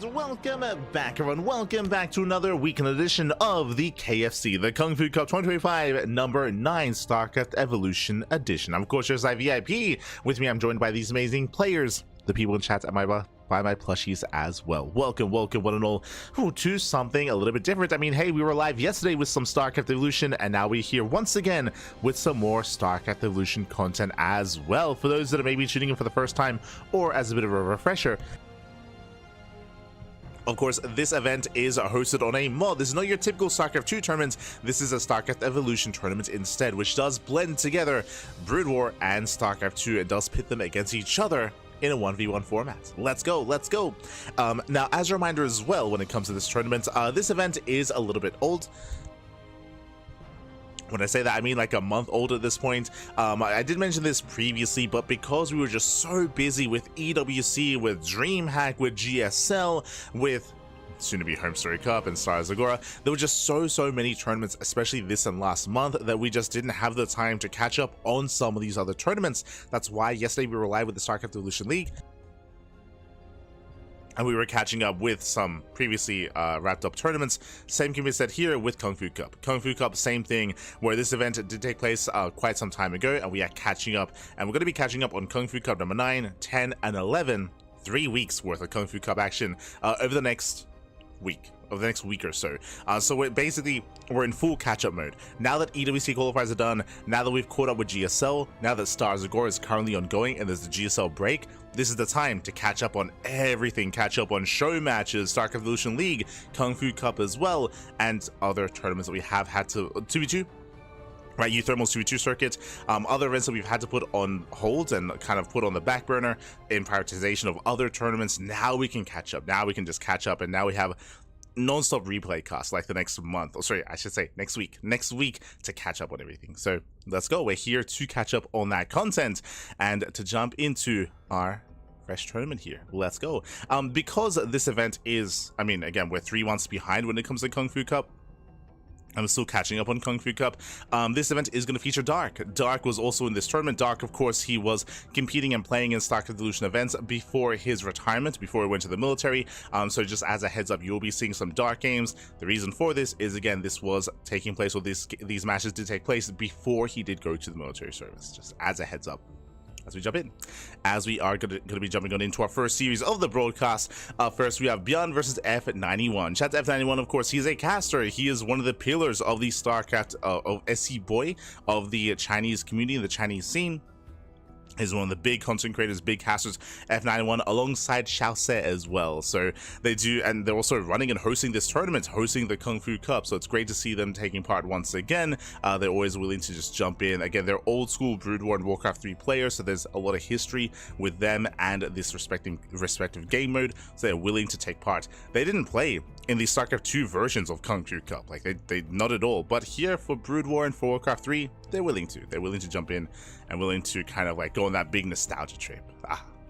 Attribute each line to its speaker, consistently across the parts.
Speaker 1: and welcome back, everyone. Welcome back to another weekend edition of the KFC, the Kung Fu Cup 2025 number 9 StarCraft Evolution Edition. I'm, of course, your side VIP. With me, I'm joined by these amazing players, the people in chat by my plushies as well. Welcome, one and all, to something a little bit different. I mean, hey, we were live yesterday with some StarCraft Evolution, and now we're here once again with some more StarCraft Evolution content as well. For those that are maybe tuning in for the first time, or as a bit of a refresher, of course, this event is hosted on a mod. This is not your typical StarCraft 2 tournament. This is a StarCraft Evolution tournament instead, which does blend together Brood War and StarCraft 2 and does pit them against each other in a 1v1 format. Let's go. Now, as a reminder as well, when it comes to this tournament, this event is a little bit old. When I say that, I mean like a month old at this point. I did mention this previously, but because we were just so busy with EWC, with DreamHack, with GSL, with soon-to-be Home Story Cup and Stars Agora, there were just so many tournaments, especially this and last month, that we just didn't have the time to catch up on some of these other tournaments. That's why yesterday we were live with the StarCraft Evolution League, and we were catching up with some previously wrapped up tournaments. Same can be said here with KungFu Cup. KungFu Cup, same thing, where this event did take place quite some time ago, and we are catching up. And we're going to be catching up on KungFu Cup number 9, 10, and 11. 3 weeks worth of KungFu Cup action over the next week or so. So we're in full catch-up mode. Now that EWC qualifiers are done, now that we've caught up with GSL, now that Stars Agora is currently ongoing and there's the GSL break, this is the time to catch up on everything, catch up on show matches, StarCraft Evolution League, KungFu Cup as well, and other tournaments that we have had to 2v2. Right, uThermal's 2v2 circuit, other events that we've had to put on hold and kind of put on the back burner in prioritization of other tournaments. Now we can catch up. Now we can just catch up, and now we have non-stop replay costs like the next month, or sorry, I should say next week to catch up on everything. So let's go. We're here to catch up on that content and to jump into our fresh tournament here. Let's go. Because this event is, I mean, again, we're 3 months behind when it comes to KungFu Cup. I'm still catching up on KungFu Cup. This event is going to feature Dark. Dark was also in this tournament. Dark, of course, he was competing and playing in StarCraft Evolution events before his retirement, before he went to the military. So just as a heads up, you'll be seeing some Dark games. The reason for this is, again, this was taking place, or these matches did take place before he did go to the military service. Just as a heads up. As we jump in, as we are going to be jumping on into our first series of the broadcast. First, we have ByuN versus F91. Chat to F91, of course, he's a caster. He is one of the pillars of the StarCraft of SC Boy, of the Chinese community, the Chinese scene. Is one of the big content creators, big casters, F91, alongside Xiaoxe as well. So they do, and they're also running and hosting this tournament, hosting the KungFu Cup. So it's great to see them taking part once again. They're always willing to just jump in. Again, they're old school Brood War and Warcraft 3 players, so there's a lot of history with them and this respective game mode. So they're willing to take part. They didn't play in the StarCraft 2 versions of KungFu Cup, like they not at all. But here for Brood War and for Warcraft 3, they're willing to jump in and willing to kind of like go on that big nostalgia trip.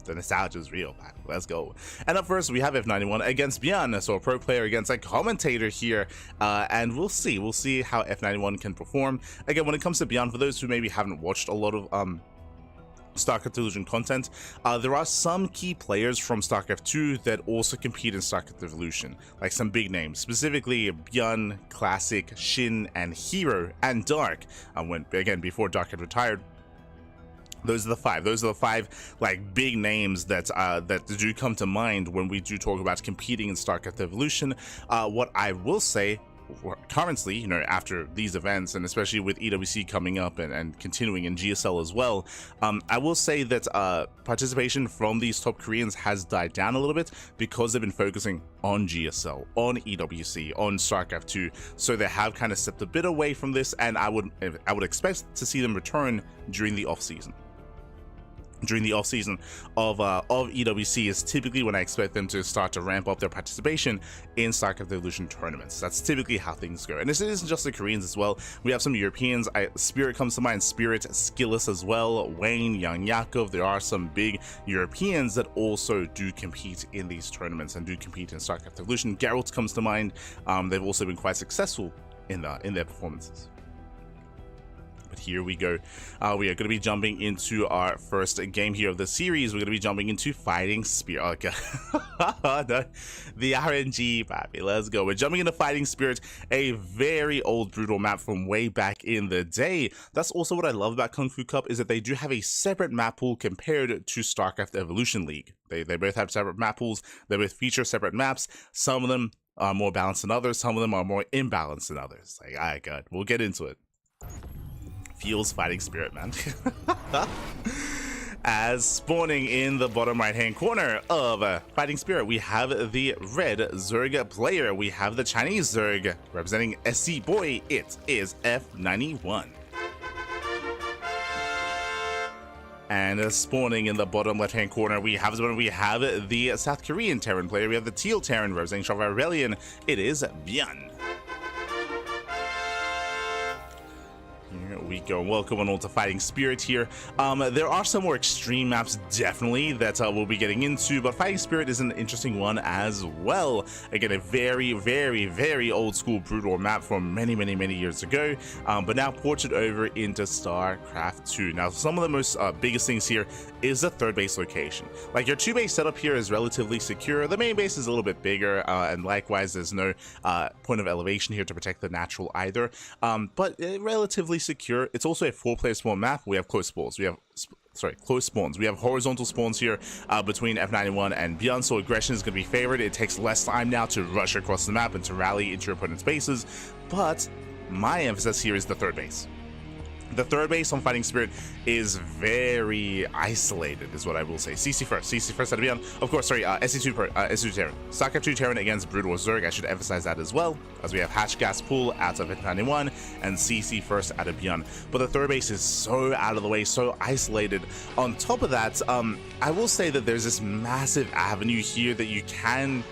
Speaker 1: The nostalgia is real, man. Let's go. And up first, we have F91 against ByuN, so a pro player against a commentator here, and we'll see how F91 can perform. Again, when it comes to ByuN, for those who maybe haven't watched a lot of StarCraft Evolution content, there are some key players from StarCraft 2 that also compete in StarCraft Evolution, like some big names, specifically ByuN, Classic, Shin, and Hero, and Dark. Before Dark had retired. Those are the five like big names that do come to mind when we do talk about competing in StarCraft Evolution. What I will say, currently, you know, after these events, and especially with EWC coming up and continuing in GSL as well, I will say that participation from these top Koreans has died down a little bit because they've been focusing on GSL, on EWC, on StarCraft 2. So they have kind of stepped a bit away from this, and I would expect to see them return during the off season. During the off-season of EWC is typically when I expect them to start to ramp up their participation in StarCraft Evolution tournaments. That's typically how things go. And this isn't just the Koreans as well. We have some Europeans. Spirit comes to mind. Spirit, Skillis as well. Wayne, YoungYakov. There are some big Europeans that also do compete in these tournaments and do compete in StarCraft Evolution. Gerald comes to mind. They've also been quite successful in their performances. But here we go. We are going to be jumping into our first game here of the series. We're going to be jumping into Fighting Spirit. Okay. The RNG, papi. Let's go. We're jumping into Fighting Spirit, a very old brutal map from way back in the day. That's also what I love about KungFu Cup, is that they do have a separate map pool compared to StarCraft Evolution League. They both have separate map pools. They both feature separate maps. Some of them are more balanced than others. Some of them are more imbalanced than others. Like, alright, God, we'll get into it. Feels Fighting Spirit, man. As spawning in the bottom right hand corner of Fighting Spirit, we have the red Zerg player. We have the Chinese Zerg representing SC Boy. It is F91. And spawning in the bottom left hand corner, we have the South Korean Terran player. We have the Teal Terran representing Shava Aurelian. It is ByuN. Here we go. Welcome on all to Fighting Spirit here. There are some more extreme maps, definitely, that we'll be getting into, but Fighting Spirit is an interesting one as well. Again, a very, very, very old school brutal map from many, many, many years ago, but now ported over into StarCraft 2. Now, some of the most biggest things here is the third base location. Like, your 2-base setup here is relatively secure. The main base is a little bit bigger, and likewise, there's no point of elevation here to protect the natural either, but relatively secure. It's also a 4-player spawn map. We have close spawns. We have close spawns. We have horizontal spawns here between F91 and ByuN, so aggression is going to be favored. It takes less time now to rush across the map and to rally into your opponent's bases, but my emphasis here is the third base. The third base on Fighting Spirit is very isolated, is what I will say. CC first out of ByuN. Of course, sorry, SC2 Terran. StarCraft 2 Terran against Brutal Zerg. I should emphasize that as well, as we have Hatch Gas Pool out of F91 and CC first out of ByuN. But the third base is so out of the way, so isolated. On top of that, I will say that there's this massive avenue here that you can,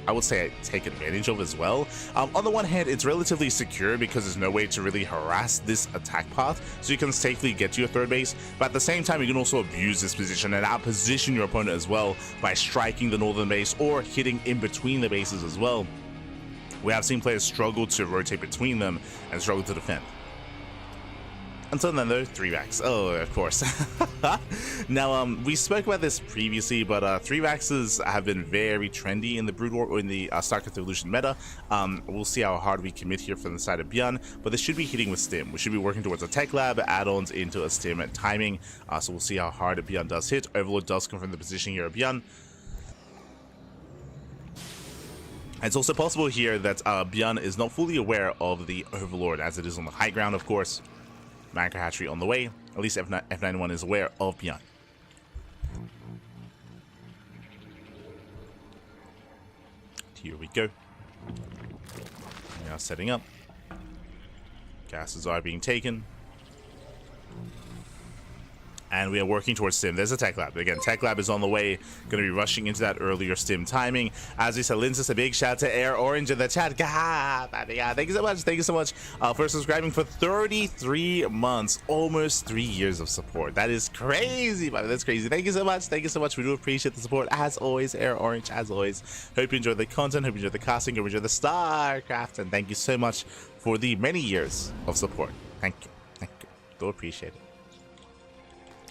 Speaker 1: I would say, take advantage of as well. On the one hand, it's relatively secure because there's no way to really harass this attack path, so you can safely get to your third base, but at the same time, you can also abuse this position and outposition your opponent as well by striking the northern base or hitting in between the bases as well. We have seen players struggle to rotate between them and struggle to defend. Until then, though, 3-vax. Oh, of course. Now, we spoke about this previously, but 3-vaxes have been very trendy in the Brood War, or in the StarCraft Evolution meta. We'll see how hard we commit here from the side of ByuN, but this should be hitting with Stim. We should be working towards a Tech Lab, add-ons into a Stim timing, so we'll see how hard ByuN does hit. Overlord does confirm the position here of ByuN. It's also possible here that ByuN is not fully aware of the Overlord, as it is on the high ground, of course. Macro hatchery on the way. At least F91 is aware of ByuN. Here we go. Now setting up. Gases are being taken. And we are working towards Stim. There's a Tech Lab. Again, Tech Lab is on the way. Going to be rushing into that earlier Stim timing. As we said, Lindsay, a big shout out to Air Orange in the chat. Thank you so much. Thank you so much for subscribing for 33 months. Almost 3 years of support. That is crazy, man. That's crazy. Thank you so much. Thank you so much. We do appreciate the support. As always, Air Orange, as always. Hope you enjoy the content. Hope you enjoy the casting. Hope you enjoy the StarCraft. And thank you so much for the many years of support. Thank you. Thank you. Do appreciate it.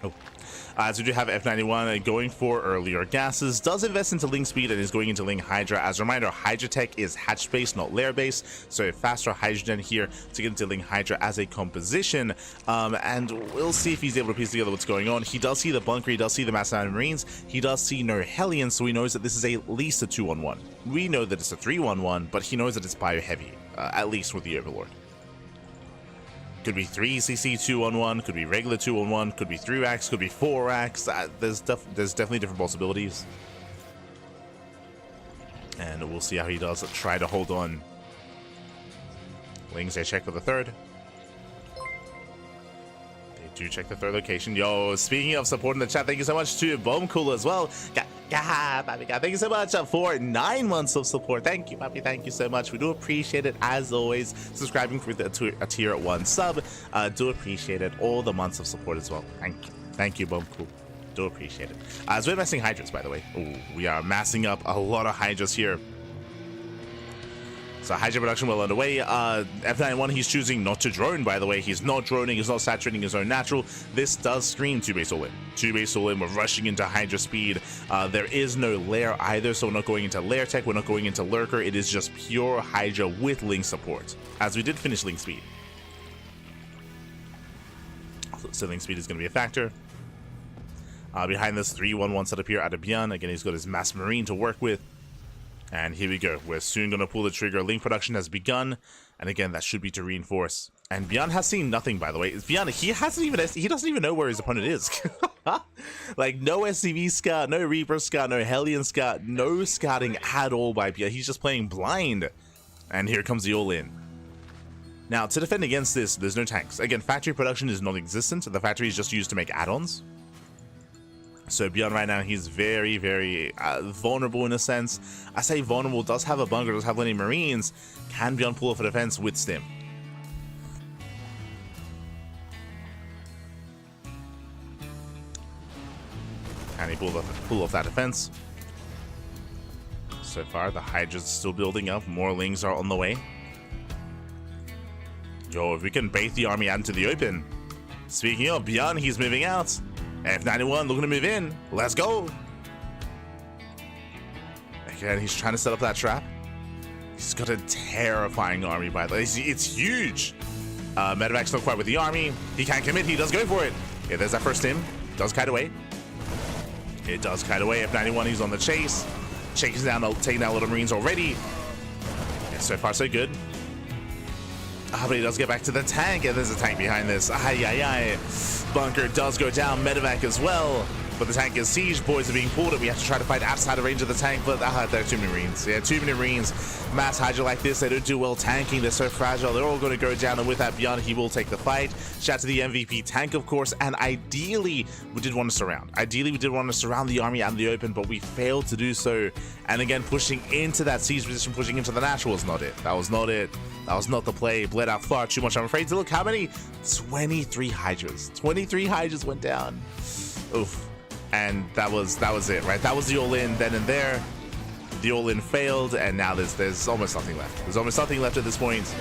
Speaker 1: Oh, so we do have F91 going for earlier gases, does invest into Ling speed and is going into Ling Hydra. As a reminder, Hydra Tech is hatch based, not lair based, so a faster hydrogen here to get into Ling Hydra as a composition. And we'll see if he's able to piece together what's going on. He does see the bunker, he does see the Massive Marines, he does see no Hellions, so he knows that this is at least a 2-on-1. We know that it's a 3-1-1, but he knows that it's bio heavy, at least with the Overlord. Could be 3cc 2-on-1, could be regular 2-on-1, could be 3-vax, could be 4-vax. There's definitely different possibilities. And we'll see how he does try to hold on. Lings, they check for the third. They do check the third location. Yo, speaking of support in the chat, thank you so much to Bomb Cooler as well. Thank you so much for 9 months of support. Thank you, Papi. Thank you so much. We do appreciate it as always. Subscribing for a tier 1 sub. Do appreciate it. All the months of support as well. Thank you. Thank you, Bomb Cool. Do appreciate it. As we're massing Hydras, by the way. Ooh, we are massing up a lot of Hydras here. So Hydra production well underway. F91, he's choosing not to drone, by the way. He's not droning, he's not saturating his own natural. This does scream 2-base all in. 2-base all in, we're rushing into Hydra speed. There is no lair either, so we're not going into lair tech, we're not going into lurker. It is just pure Hydra with Ling support, as we did finish Ling speed. So Ling speed is going to be a factor. Behind this 3-1-1 setup here out of ByuN. Again, he's got his Mass Marine to work with. And here we go. We're soon going to pull the trigger. Ling production has begun. And again, that should be to reinforce. And ByuN has seen nothing, by the way. ByuN, he doesn't even know where his opponent is. Like, no SCV scout, no Reaper scout, no Hellion scout, no scouting at all by ByuN. He's just playing blind. And here comes the all-in. Now, to defend against this, there's no tanks. Again, factory production is non-existent. The factory is just used to make add-ons. So ByuN right now, he's very, very vulnerable in a sense. I say vulnerable, does have a bunker, does have plenty of Marines. Can ByuN pull off a defense with Stim? Can he pull off that defense? So far, the Hydra's still building up. More Lings are on the way. Yo, if we can bait the army out into the open. Speaking of ByuN, he's moving out. F91 looking to move in. Let's go. Again, he's trying to set up that trap. He's got a terrifying army, by the way. It's huge. Medevac's not quite with the army. He can't commit. He does go for it. Yeah, there's that first Stim. Does kite away. It does kite away. F91, he's on the chase. Taking down a lot of Marines already. Yeah, so far, so good. But he does get back to the tank, and there's a tank behind this. Bunker does go down, medevac as well. But the tank is siege, boys are being pulled, and we have to try to fight outside the range of the tank, but there are too many Marines. Yeah, too many Marines. Mass Hydra like this, they don't do well tanking, they're so fragile, they're all going to go down, and with that ByuN, he will take the fight. Shout out to the MVP tank, of course, and ideally, we did want to surround. Ideally, we did want to surround the army out in the open, but we failed to do so. And again, pushing into that siege position, pushing into the natural was not it. That was not it. That was not the play. Bled out far too much, I'm afraid. So look how many? 23 Hydras. 23 Hydras went down. Oof. And that was it, right? That was the all-in then and there. The all-in failed, and now there's almost nothing left. There's almost nothing left at this point.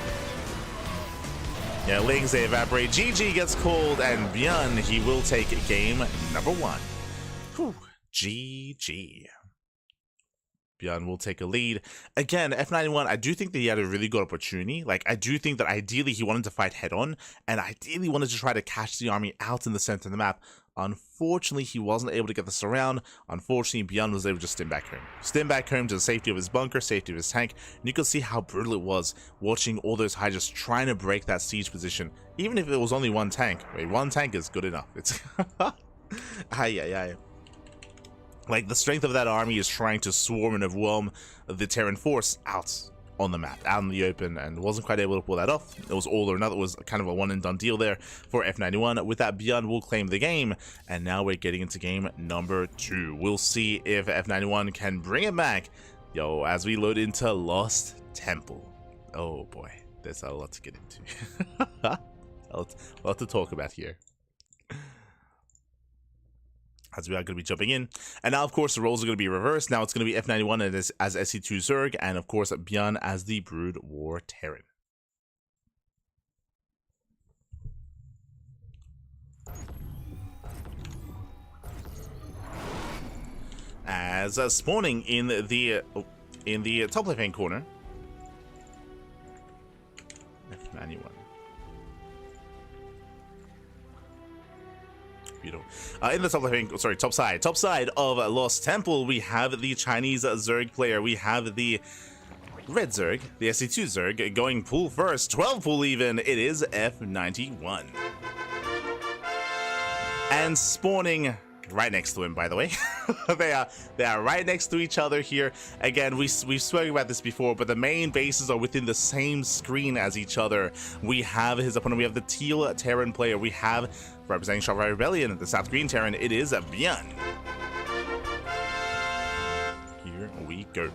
Speaker 1: Yeah, Lings, they evaporate. GG gets called, and ByuN, he will take game number 1. Whew. GG. ByuN will take a lead. Again, F91, I do think that he had a really good opportunity. Like, I do think that ideally he wanted to fight head-on, and ideally wanted to try to catch the army out in the center of the map. Unfortunately, he wasn't able to get this around. Unfortunately, ByuN was able to stim back home. Stim back home to the safety of his bunker, safety of his tank, and you could see how brutal it was watching all those Hydras trying to break that siege position, even if it was only one tank. Wait, one tank is good enough. It's like, the strength of that army is trying to swarm and overwhelm the Terran force out on the map, out in the open, and wasn't quite able to pull that off. It was all or nothing. It was kind of a one and done deal there for F91. With that, ByuN will claim the game, and now we're getting into game number 2. We'll see if F91 can bring it back, yo, as we load into Lost Temple. Oh boy, there's a lot to get into. a lot to talk about here, as we are going to be jumping in. And now, of course, the roles are going to be reversed. Now it's going to be F91 as SC2 Zerg, and of course, ByuN as the Brood War Terran. As spawning in the top left-hand corner, F91. In the top side of Lost Temple, we have the Chinese Zerg player. We have the Red Zerg, the SC2 Zerg, going pool first, 12 pool even. It is F91. And spawning right next to him, by the way. they are right next to each other here. Again, we've spoken about this before, but the main bases are within the same screen as each other. We have his opponent. We have the teal Terran player. We have, representing Shopify Rebellion, the South Green Terran. It is ByuN. Here we go.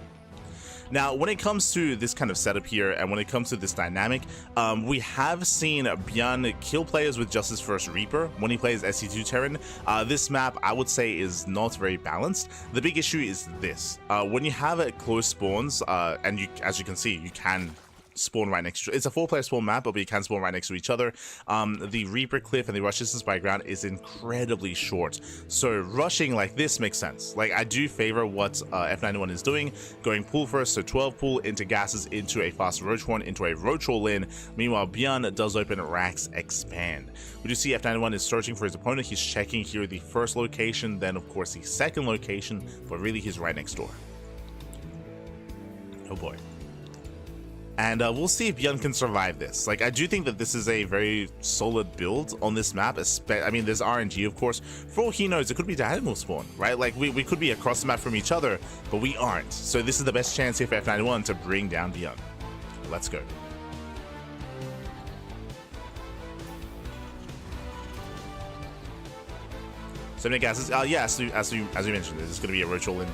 Speaker 1: Now, when it comes to this kind of setup here, and when it comes to this dynamic, we have seen ByuN kill players with just his first Reaper when he plays SC2 Terran. This map, I would say, is not very balanced. The big issue is this. When you have close spawns, and as you can see, you can spawn right next to it's a 4-player spawn map, but you can spawn right next to each other. The Reaper cliff and the rush distance by ground is incredibly short, so rushing like this makes sense. Like, I do favor what F91 is doing, going pool first, so 12 pool into gases, into a fast roach horn, into a roach roll in. Meanwhile, ByuN does open racks expand. We do see F91 is searching for his opponent. He's checking here the first location, then of course the second location, but really he's right next door. Oh boy. And we'll see if ByuN can survive this. Like, I do think that this is a very solid build on this map. I mean, there's RNG, of course. For all he knows, it could be diagonal spawn, right? Like, we could be across the map from each other, but we aren't. So this is the best chance here for F91 to bring down ByuN. Let's go. So many gases. Yeah, as we mentioned, this is going to be a roach roll in.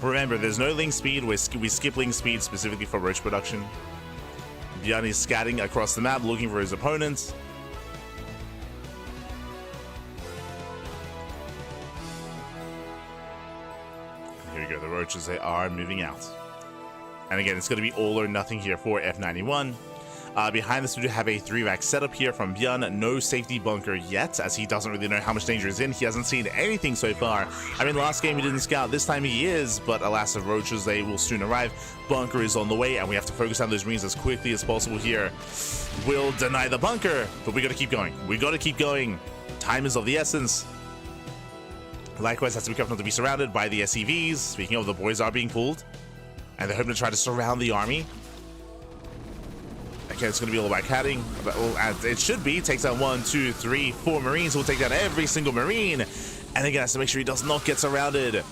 Speaker 1: Remember, there's no link speed. We skip link speed specifically for roach production. ByuN is scatting across the map looking for his opponents. Here we go, the roaches, they are moving out. And again, it's going to be all or nothing here for F91. Behind this, we do have a 3-rack setup here from ByuN. No safety bunker yet, as he doesn't really know how much danger is in. He hasn't seen anything so far. I mean, last game he didn't scout. This time he is, but alas, the roaches, they will soon arrive. Bunker is on the way, and we have to focus on those marines as quickly as possible here. We'll deny the bunker, but we got to keep going. We got to keep going. Time is of the essence. Likewise, has to be careful not to be surrounded by the SCVs. Speaking of, the boys are being pulled, and they're hoping to try to surround the army. Okay, it's going to be all about catting. It should be. Takes out 1, 2, 3, 4 Marines. We'll take down every single Marine. And again, has to make sure he does not get surrounded.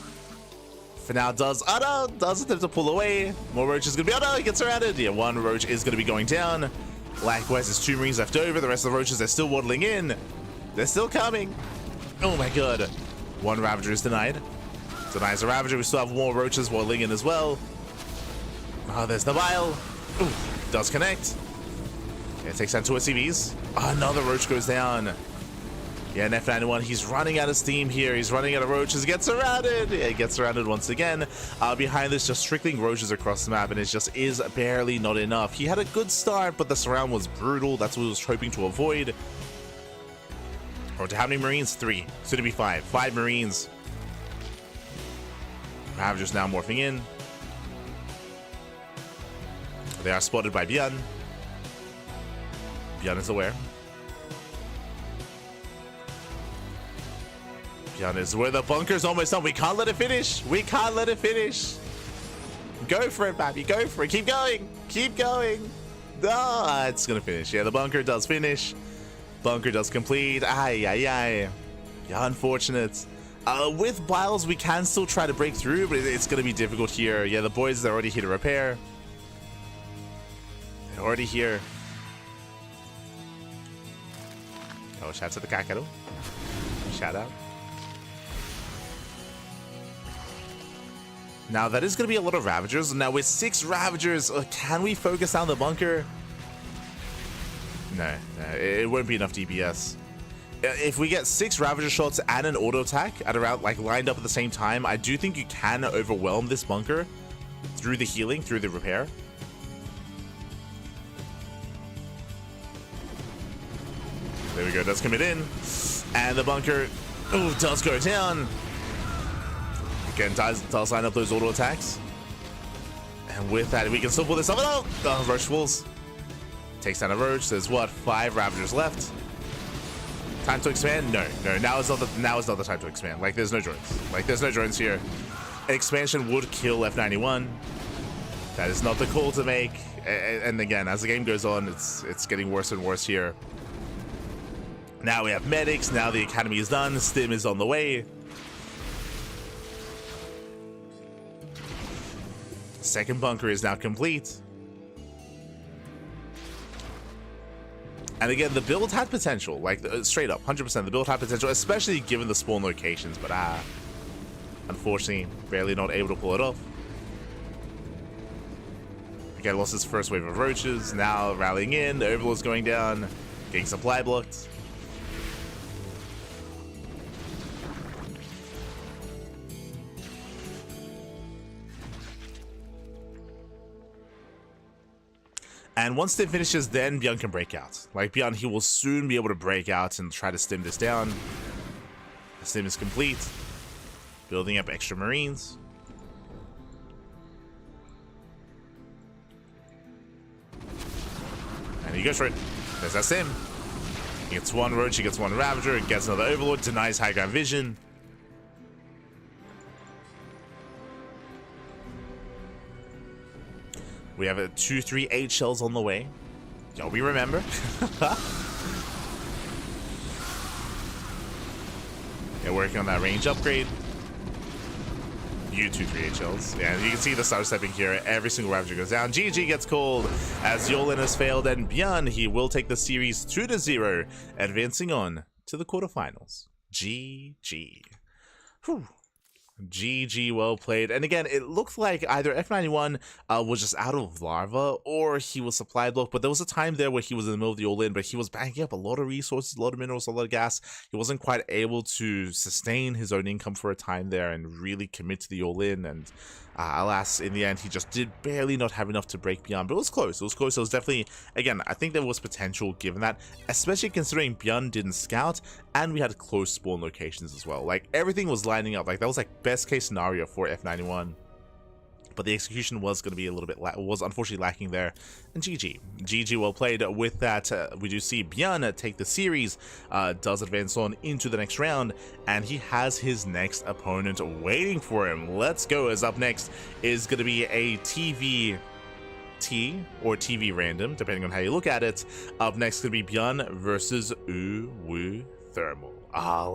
Speaker 1: For now, does attempt to pull away. More roach is going to be, oh no, he gets surrounded. Yeah, 1 roach is going to be going down. Likewise, there's 2 Marines left over. The rest of the roaches, they're still waddling in. They're still coming. Oh my god. 1 Ravager is denied. Denies the Ravager. We still have more roaches waddling in as well. Oh, there's the Vile. Ooh, does connect. Yeah, takes down 2 SCVs. Another roach goes down. Yeah, and F91, he's running out of steam here. He's running out of roaches. Gets surrounded. Yeah, he gets surrounded once again. Behind this, just trickling roaches across the map, and it just is barely not enough. He had a good start, but the surround was brutal. That's what he was hoping to avoid. Or to how many Marines? 3. Soon to be 5. 5 Marines. Ravagers now morphing in. They are spotted by ByuN. ByuN is aware. ByuN is where the bunker's almost done. We can't let it finish. We can't let it finish. Go for it, Babby. Go for it. Keep going. Keep going. Ah, it's going to finish. Yeah, the bunker does finish. Bunker does complete. Aye, aye, aye. Yeah, unfortunate. With Biles, we can still try to break through, but it's going to be difficult here. Yeah, the boys, they're already here to repair. They're already here. Oh, shout out to the Kakaro. Shout out. Now, that is going to be a lot of Ravagers. Now, with 6 Ravagers, can we focus on the bunker? No, it won't be enough DPS. If we get 6 Ravager shots and an auto attack at around, like, lined up at the same time, I do think you can overwhelm this bunker through the healing, through the repair. There we go, does commit in. And the bunker, oh, does go down. Again, does line up those auto attacks. And with that, we can still pull this up. Oh, Roach falls. Takes down a Roach. There's what, 5 Ravagers left. Time to expand? No. Now is not the time to expand. Like, there's no drones. Like, there's no drones here. Expansion would kill F91. That is not the call to make. And again, as the game goes on, it's getting worse and worse here. Now we have medics. Now the academy is done. Stim is on the way. Second bunker is now complete. And again, the build had potential. Like, straight up, 100%. The build had potential, especially given the spawn locations. But unfortunately, barely not able to pull it off. Again, lost his first wave of roaches. Now rallying in. The Overlord's going down. Getting supply blocked. And once Stim finishes, then ByuN can break out. Like ByuN, he will soon be able to break out and try to stim this down. The stim is complete. Building up extra Marines. And he goes for it. There's that stim. He gets one Roach, he gets one Ravager, gets another Overlord, denies high ground vision. We have 2-3 8 shells on the way. Yo, we remember. Yeah, working on that range upgrade. You 2-3 8 shells. Yeah, you can see the star stepping here. Every single Ravager goes down. GG gets called as YoungYakov has failed, and ByuN, he will take the series 2-0, advancing on to the quarterfinals. GG. Whew. GG, well played. And again, it looked like either F91 was just out of lava or he was supply blocked, but there was a time there where he was in the middle of the all-in, but he was backing up a lot of resources, a lot of minerals, a lot of gas. He wasn't quite able to sustain his own income for a time there and really commit to the all-in, and alas, in the end, he just did barely not have enough to break ByuN, but it was close. It was close. It was definitely, again, I think there was potential given that, especially considering ByuN didn't scout, and we had close spawn locations as well. Like, everything was lining up. Like, that was like best case scenario for F91. But the execution was going to be a little bit, was unfortunately lacking there. And GG. GG, well played. With that, we do see ByuN take the series, does advance on into the next round, and he has his next opponent waiting for him. Let's go, as up next is going to be a TVT or TV random, depending on how you look at it. Up next is going to be ByuN versus uThermal.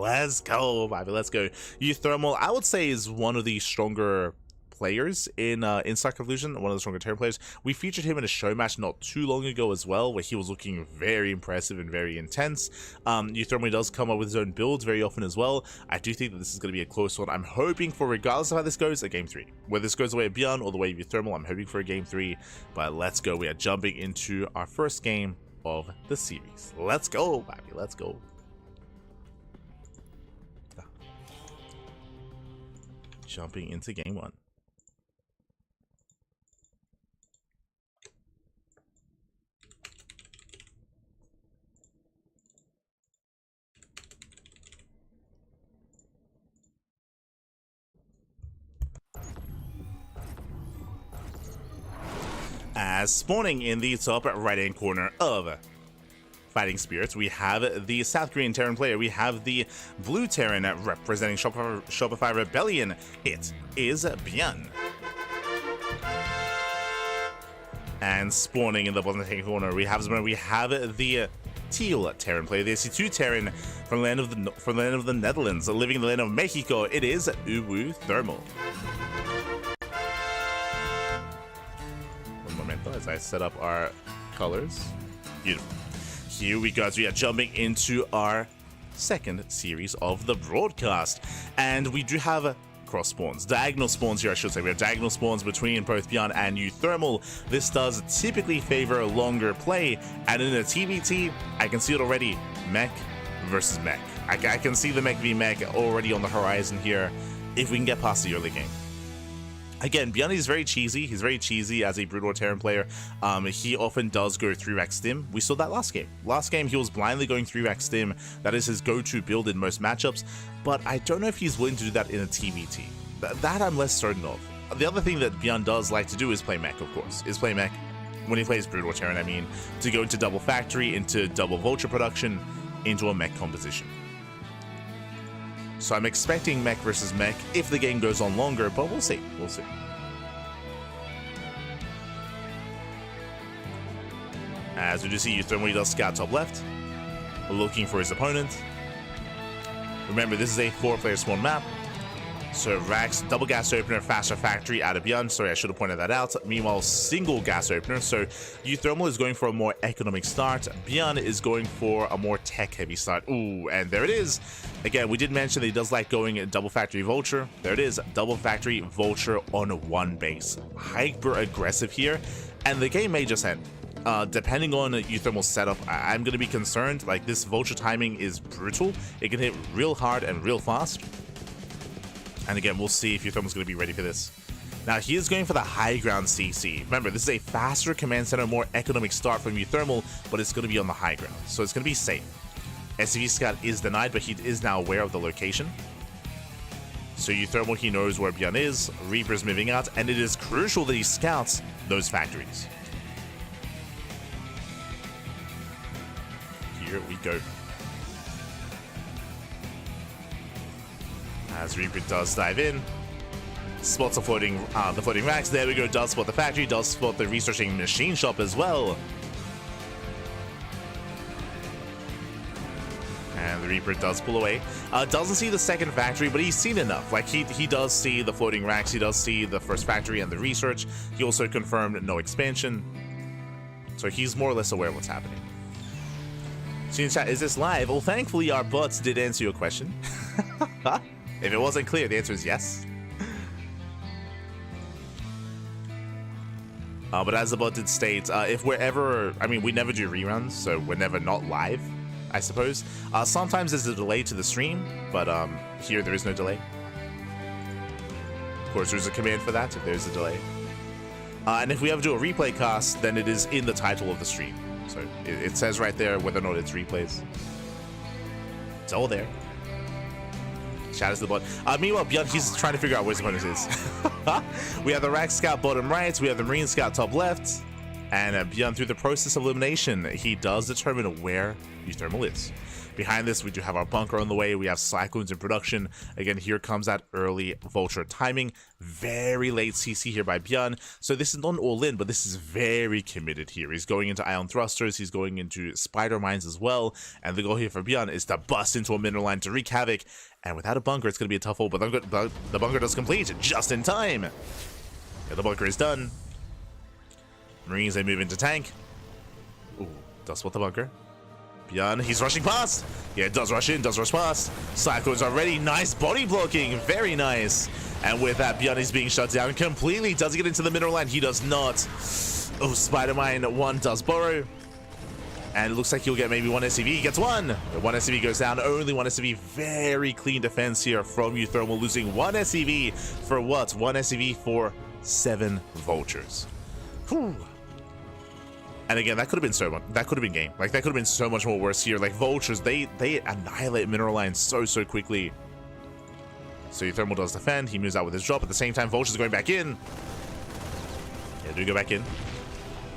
Speaker 1: Let's go, baby, let's go. uThermal, I would say, is one of the stronger players in Star Collusion, one of the stronger Terran players. We featured him in a show match not too long ago as well, where he was looking very impressive and very intense. uThermal does come up with his own builds very often as well. I do think that this is going to be a close one. I'm hoping for, regardless of how this goes, a game 3. Whether this goes the way of ByuN or the way of uThermal, I'm hoping for a game 3. But let's go. We are jumping into our first game of the series. Let's go, baby. Let's go. Jumping into game 1. As spawning in the top right-hand corner of Fighting Spirits, we have the South Korean Terran player. We have the Blue Terran representing Shopify Rebellion. It is ByuN. And spawning in the bottom right-hand corner, we have the Teal Terran player, the SC2 Terran from the land of the Netherlands, living in the land of Mexico. It is uThermal. As I set up our colors. Beautiful. Here we go, as we are jumping into our second series of the broadcast. And we do have cross spawns, diagonal spawns here, I should say. We have diagonal spawns between both ByuN and uThermal. This does typically favor a longer play, and in a TVT, I can see it already. Mech versus mech. I can see the mech v mech already on the horizon here if we can get past the early game. Again, ByuN is very cheesy. He's very cheesy as a Brood War Terran player. He often does go 3-rack stim. We saw that last game. Last game, he was blindly going 3-rack stim. That is his go-to build in most matchups. But I don't know if he's willing to do that in a TVT. That I'm less certain of. The other thing that ByuN does like to do is play mech, of course. Is play mech. When he plays Brood War Terran, I mean. To go into double factory, into double vulture production, into a mech composition. So I'm expecting mech versus mech if the game goes on longer, but we'll see. We'll see. As we do see uThermal, he does scout top left, looking for his opponent. Remember, this is a 4-player spawn map. So racks, double gas opener, faster factory out of ByuN. Sorry, I should have pointed that out. Meanwhile, single gas opener. So uThermal is going for a more economic start. ByuN is going for a more tech-heavy start. Ooh, and there it is. Again, we did mention that he does like going double factory vulture. There it is, double factory vulture on one base. Hyper aggressive here. and the game may just end. Depending on uThermal's setup, I'm going to be concerned. Like, this vulture timing is brutal. It can hit real hard and real fast. And again, we'll see if uThermal's going to be ready for this. Now, he is going for the high ground CC. Remember, this is a faster command center, more economic start from uThermal, but it's going to be on the high ground, so it's going to be safe. SCV Scout is denied, but he is now aware of the location. So uThermal, he knows where ByuN is, Reaper's moving out, and it is crucial that he scouts those factories. Here we go. As Reaper does dive in, spots the floating racks. There we go. Does spot the factory. Does spot the researching machine shop as well. And the Reaper does pull away. Doesn't see the second factory, but he's seen enough. Like, he does see the floating racks. He does see the first factory and the research. He also confirmed no expansion. So he's more or less aware of what's happening. So in chat, is this live? Well, thankfully our bots did answer your question. If it wasn't clear, the answer is yes. But as the bot did state, if we're ever, I mean, we never do reruns, so we're never not live, I suppose. Sometimes there's a delay to the stream, but here there is no delay. Of course, there's a command for that if there's a delay. And if we ever do a replay cast, then it is in the title of the stream. So it says right there whether or not it's replays. It's all there. Chat is the bot. Meanwhile, ByuN, he's trying to figure out where his opponent is. We have the Rack Scout bottom right, we have the Marine Scout top left, and ByuN, through the process of elimination, he does determine where uThermal is. Behind this, we do have our bunker on the way, we have Cyclones in production. Again, here comes that early vulture timing. Very late CC here by ByuN. So this is not an all-in, but this is very committed here. He's going into ion thrusters, he's going into spider mines as well, and the goal here for ByuN is to bust into a mineral line to wreak havoc. And without a bunker, it's going to be a tough hole, but the bunker does complete just in time. Yeah, the bunker is done. Marines, they move into tank. Ooh, does spot the bunker. ByuN, he's rushing past. Yeah, it does rush in, does rush past. Cyclones are ready. Nice body blocking. Very nice. And with that, ByuN is being shut down completely. Does he get into the mineral line? He does not. Oh, Spider-Mine 1 does borrow. And it looks like he'll get maybe one SCV. He gets one. One SCV goes down. Only one SCV. Very clean defense here from uThermal, losing one SCV for what? One SCV for 7 vultures. Whew. And again, that could have been so much. That could have been game. Like, that could have been so much more worse here. Like, vultures, they annihilate mineral lines so quickly. So uThermal does defend. He moves out with his drop. At the same time, vultures are going back in. Yeah, do go back in.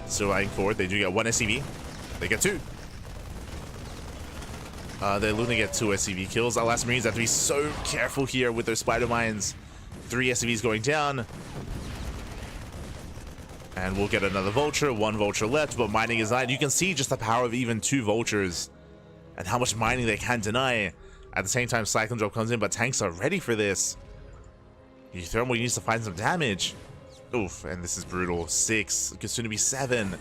Speaker 1: Still riding forward. They do get one SCV. They get 2. They're looking to get 2 SCV kills. Our last Marines have to be so careful here with their spider mines. 3 SCVs going down. And we'll get another vulture. 1 vulture left, but mining is denied. You can see just the power of even 2 vultures and how much mining they can deny. At the same time, Cyclone Drop comes in, but tanks are ready for this. uThermal needs to find some damage. Oof, and this is brutal. 6, could soon be 7.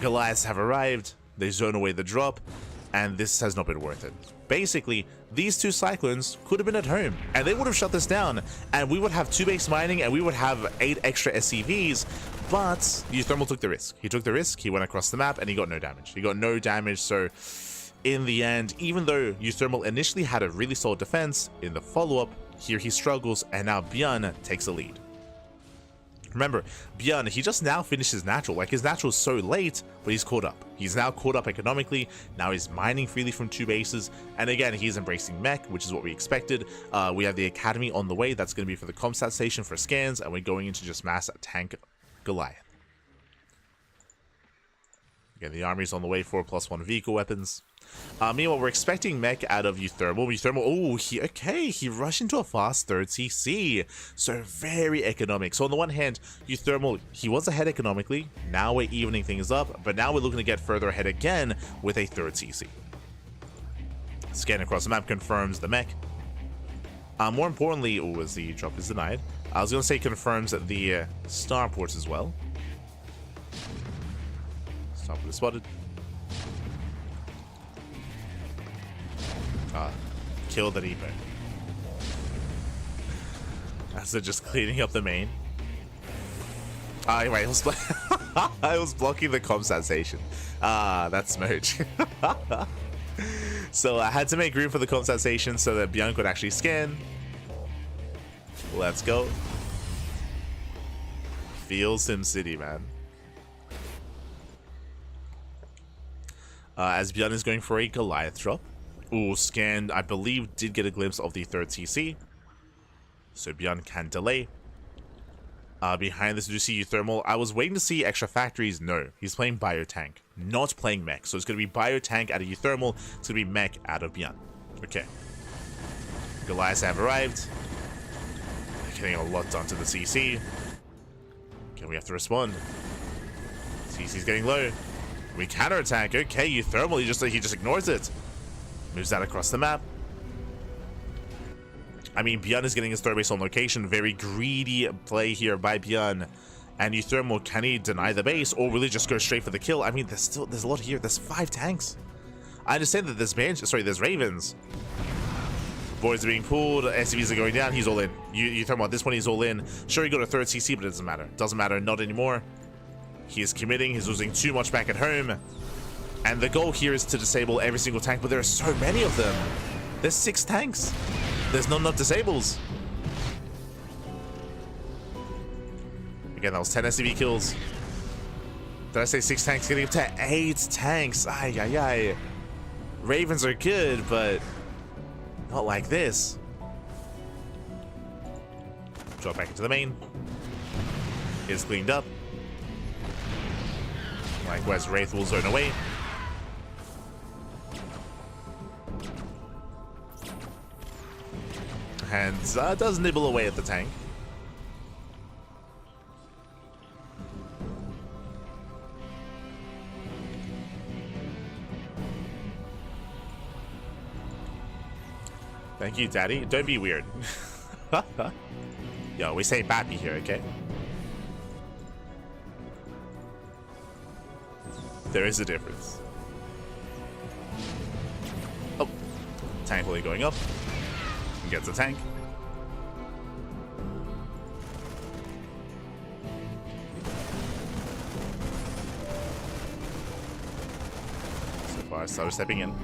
Speaker 1: Goliaths have arrived. They zone away the drop, and this has not been worth it. Basically, these 2 Cyclones could have been at home, and they would have shut this down, and we would have 2 base mining, and we would have 8 extra SCVs, but uThermal took the risk. He took the risk, he went across the map, and he got no damage. He got no damage, so in the end, even though uThermal initially had a really solid defense, in the follow-up, here he struggles, and now ByuN takes the lead. Remember, ByuN, he just now finished his natural. Like, his natural is so late, but he's caught up. He's now caught up economically. Now he's mining freely from 2 bases. And again, he's embracing mech, which is what we expected. We have the academy on the way. That's going to be for the Comsat station for scans. And we're going into just mass tank Goliath. Again, the army's on the way for +1 vehicle weapons. Meanwhile, we're expecting mech out of uThermal. uThermal, oh, he rushed into a fast 3rd CC. So very economic. So on the one hand, uThermal, he was ahead economically. Now we're evening things up, but now we're looking to get further ahead again with a 3rd CC. Scan across the map confirms the mech. More importantly, as the drop is denied, I was going to say confirms the starports as well. Starport is spotted. Kill the depot. As they're just cleaning up the main. Anyway, he'll split. I was blocking the compensation. Ah, that's smooch. So I had to make room for the compensation so that ByuN could actually scan. Let's go. Feel SimCity, man. As ByuN is going for a Goliath drop. Ooh, scanned, I believe, did get a glimpse of the third TC. So ByuN can delay. Behind this, do you see uThermal? I was waiting to see extra factories. No, he's playing Biotank, not playing mech. So it's going to be Biotank out of uThermal. It's going to be mech out of ByuN. Okay. Goliaths have arrived. They're getting a lot done to the CC. Okay, we have to respond. CC's getting low. We counterattack. Okay, uThermal, he just ignores it. Moves that across the map. I mean, ByuN is getting his third base on location. Very greedy play here by ByuN. And uThermal, can he deny the base or really just go straight for the kill? I mean, there's a lot here. There's 5 tanks. I understand that there's Ravens. Boys are being pulled. SCVs are going down. He's all in. uThermal, at this point, he's all in. Sure, he got a third CC, but it doesn't matter. Doesn't matter. Not anymore. He is committing. He's losing too much back at home. And the goal here is to disable every single tank, but there are so many of them. There's 6 tanks. There's not enough disables. Again, that was 10 SCV kills. Did I say 6 tanks? Getting up to 8 tanks. Ay, ay, ay. Ravens are good, but not like this. Drop back into the main. Is cleaned up. Likewise, Wraith will zone away. And does nibble away at the tank. Thank you, Daddy. Don't be weird. Yo, we say Bappy here, okay? There is a difference. Oh, tank fully going up. Gets a tank. So far, started stepping in.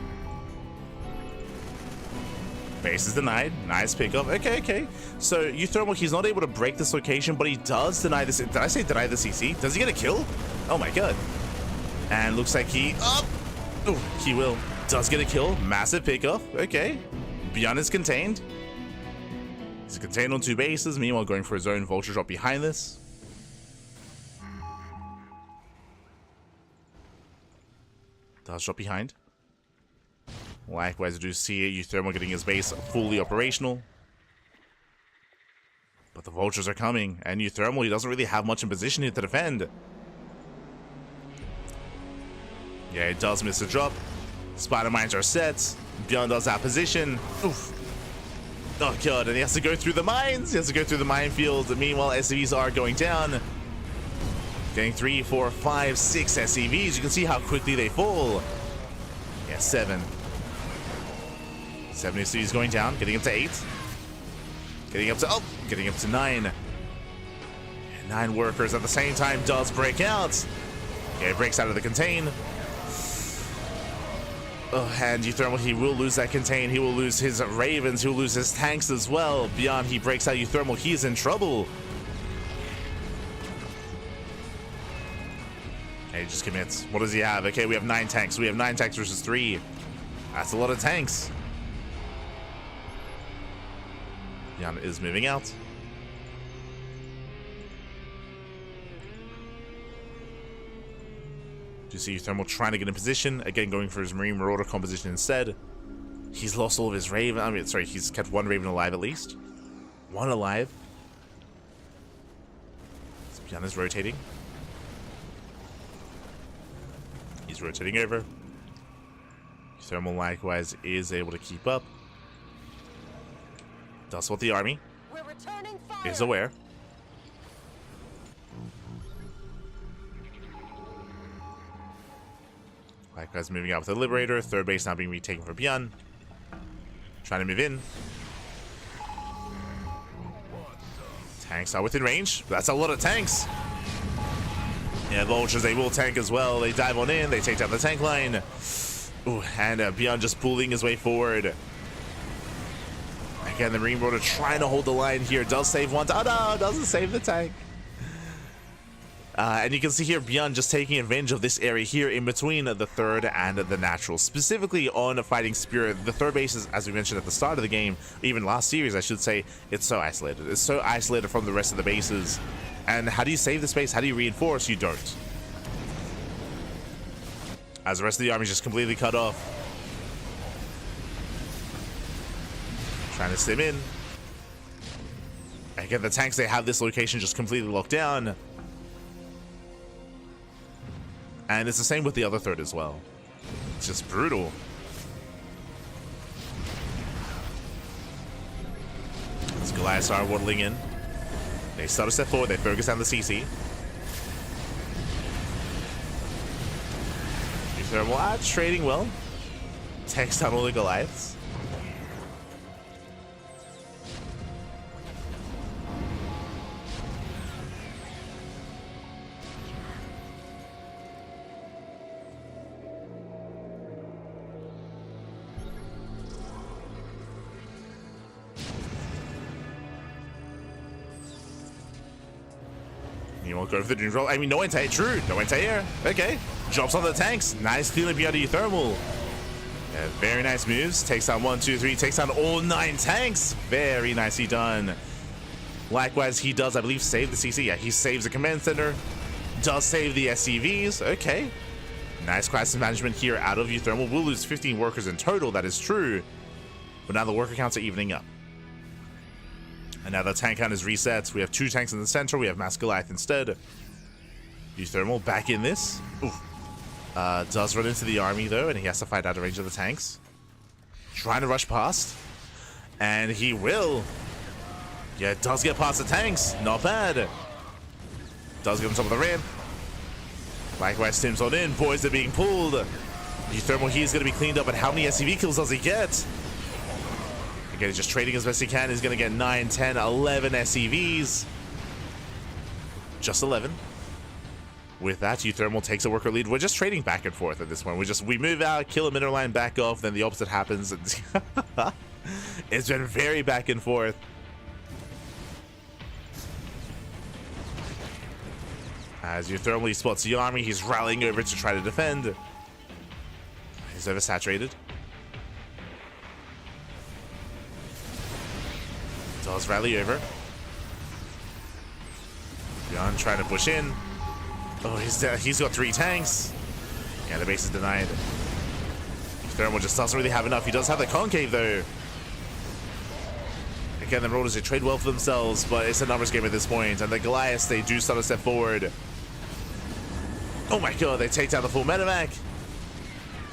Speaker 1: Base is denied. Nice pickup. Okay. So uThermal, he's not able to break this location, but he does deny this. Did I say deny the CC? Does he get a kill? Oh my god. And looks like he... Oh, he will. Does get a kill. Massive pickup. Okay. ByuN is contained. He's contained on 2 bases, meanwhile going for his own vulture drop behind this. Does drop behind. Likewise, I do see uThermal getting his base fully operational. But the vultures are coming, and uThermal, he doesn't really have much in position here to defend. Yeah, he does miss a drop. Spider mines are set. ByuN does have position. Oof. Oh god, and he has to go through the mines. He has to go through the minefield. Meanwhile, SCVs are going down. Getting 3, 4, 5, 6 SCVs. You can see how quickly they fall. Yeah, 7. 7 SCVs going down. Getting up to 8. Getting up to 9. And 9 workers at the same time does break out. Okay, breaks out of the contain. Oh, and uThermal, he will lose that contain. He will lose his Ravens. He will lose his tanks as well. ByuN, he breaks out uThermal. He's in trouble. Okay, just commits. What does he have? Okay, we have 9 tanks. We have 9 tanks versus 3. That's a lot of tanks. ByuN is moving out. Do you see uThermal trying to get in position? Again, going for his Marine Marauder composition instead. He's lost all of his Raven. I mean, sorry, he's kept 1 Raven alive at least. 1 alive. So ByuN is rotating. He's rotating over. uThermal likewise is able to keep up. Does what the army is aware. Likewise moving out with the Liberator. 3rd base now being retaken for ByuN. Trying to move in. Tanks are within range. That's a lot of tanks. Yeah, the Ultras, they will tank as well. They dive on in, they take down the tank line. Ooh, and ByuN just pulling his way forward. Again, the Marine Rotor trying to hold the line here. Does save one. Oh no, doesn't save the tank. And you can see here ByuN just taking advantage of this area here in between the third and the natural. Specifically on Fighting Spirit, the third base is, as we mentioned at the start of the game, even last series I should say, it's so isolated. It's so isolated from the rest of the bases. And how do you save the space? How do you reinforce? You don't. As the rest of the army is just completely cut off. Trying to stim in. Again, the tanks, they have this location just completely locked down. And it's the same with the other third as well. It's just brutal. As Goliaths are waddling in. They start a step forward, they focus down the CC. uThermal trading well. Takes down all the Goliaths. You won't go for the dream roll. I mean, no anti-air. True. No anti-air. Okay. Drops on the tanks. Nice clean up out of uThermal. Yeah, very nice moves. Takes down 1, 2, 3. Takes down all 9 tanks. Very nicely done. Likewise, he does, I believe, save the CC. Yeah, he saves the command center. Does save the SCVs. Okay. Nice crisis management here out of uThermal. We'll lose 15 workers in total. That is true. But now the worker counts are evening up. And now the tank count is reset. We have 2 tanks in the center. We have Mass Goliath instead. uThermal back in this. Oof. Does run into the army though, and he has to fight out of range of the tanks. Trying to rush past. And he will. Yeah, does get past the tanks. Not bad. Does get on top of the ramp. Likewise, Tim's on in. Boys are being pulled. uThermal, he's going to be cleaned up, but how many SCV kills does he get? Again, he's just trading as best he can. He's going to get 9, 10, 11 SCVs. Just 11. With that, uThermal takes a worker lead. We're just trading back and forth at this point. We move out, kill a middle line, back off, then the opposite happens. It's been very back and forth. As uThermal spots the army, he's rallying over to try to defend. He's oversaturated. Does rally over. ByuN trying to push in. Oh, he's got 3 tanks. Yeah, the base is denied. uThermal just doesn't really have enough. He does have the concave though. Again, the Rollers, they trade well for themselves, but it's a numbers game at this point. And the Goliaths, they do start a step forward. Oh my god, they take down the full medevac.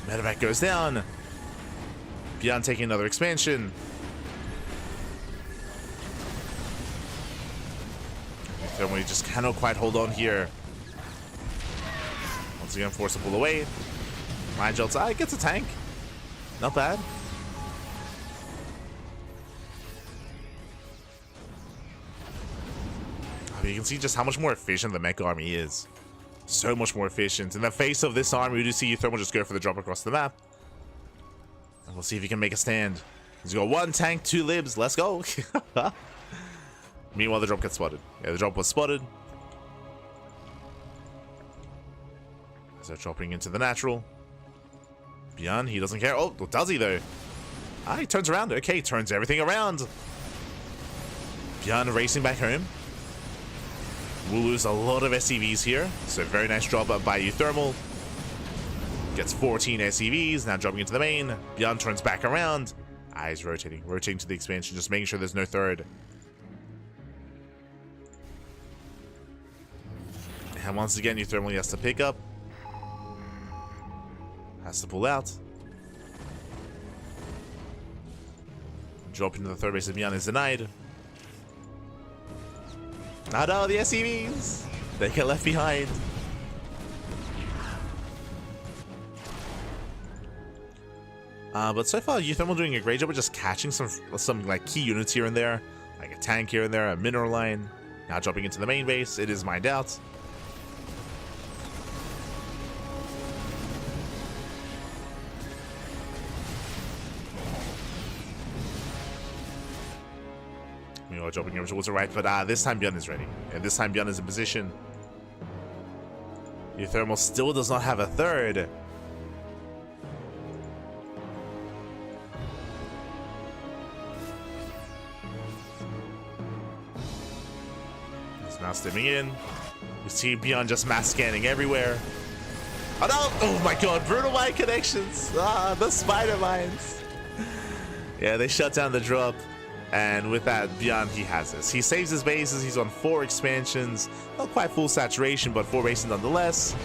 Speaker 1: Medevac goes down. ByuN taking another expansion. uThermal just cannot quite hold on here. Once again, forced to pull away. Mind Jolt's gets a tank. Not bad. I mean, you can see just how much more efficient the mech army is. So much more efficient. In the face of this army, we do see uThermal just go for the drop across the map. And we'll see if he can make a stand. He's got 1 tank, 2 libs. Let's go. Meanwhile, the drop gets spotted. Yeah, the drop was spotted. So dropping into the natural. ByuN, he doesn't care. Oh, does he though? He turns around. Okay, turns everything around. ByuN racing back home. We'll lose a lot of SCVs here. So very nice job by uThermal. Gets 14 SCVs. Now dropping into the main. ByuN turns back around. He's rotating to the expansion, just making sure there's no third. And once again, uThermal has to pick up. Has to pull out. Drop into the third base of ByuN is denied. Oh no, the SCVs! They get left behind. But so far, uThermal doing a great job of just catching some like key units here and there. Like a tank here and there, a mineral line. Now dropping into the main base. It is mined out. You are dropping him towards the right, but this time ByuN is ready. And this time ByuN is in position. uThermal still does not have a third. He's now stimming in. You see ByuN just mass scanning everywhere. Oh no! Oh my god, brutal mine connections! The spider mines! Yeah, they shut down the drop. And with that, ByuN, he has this. He saves his bases. He's on 4 expansions. Not quite full saturation, but 4 bases nonetheless.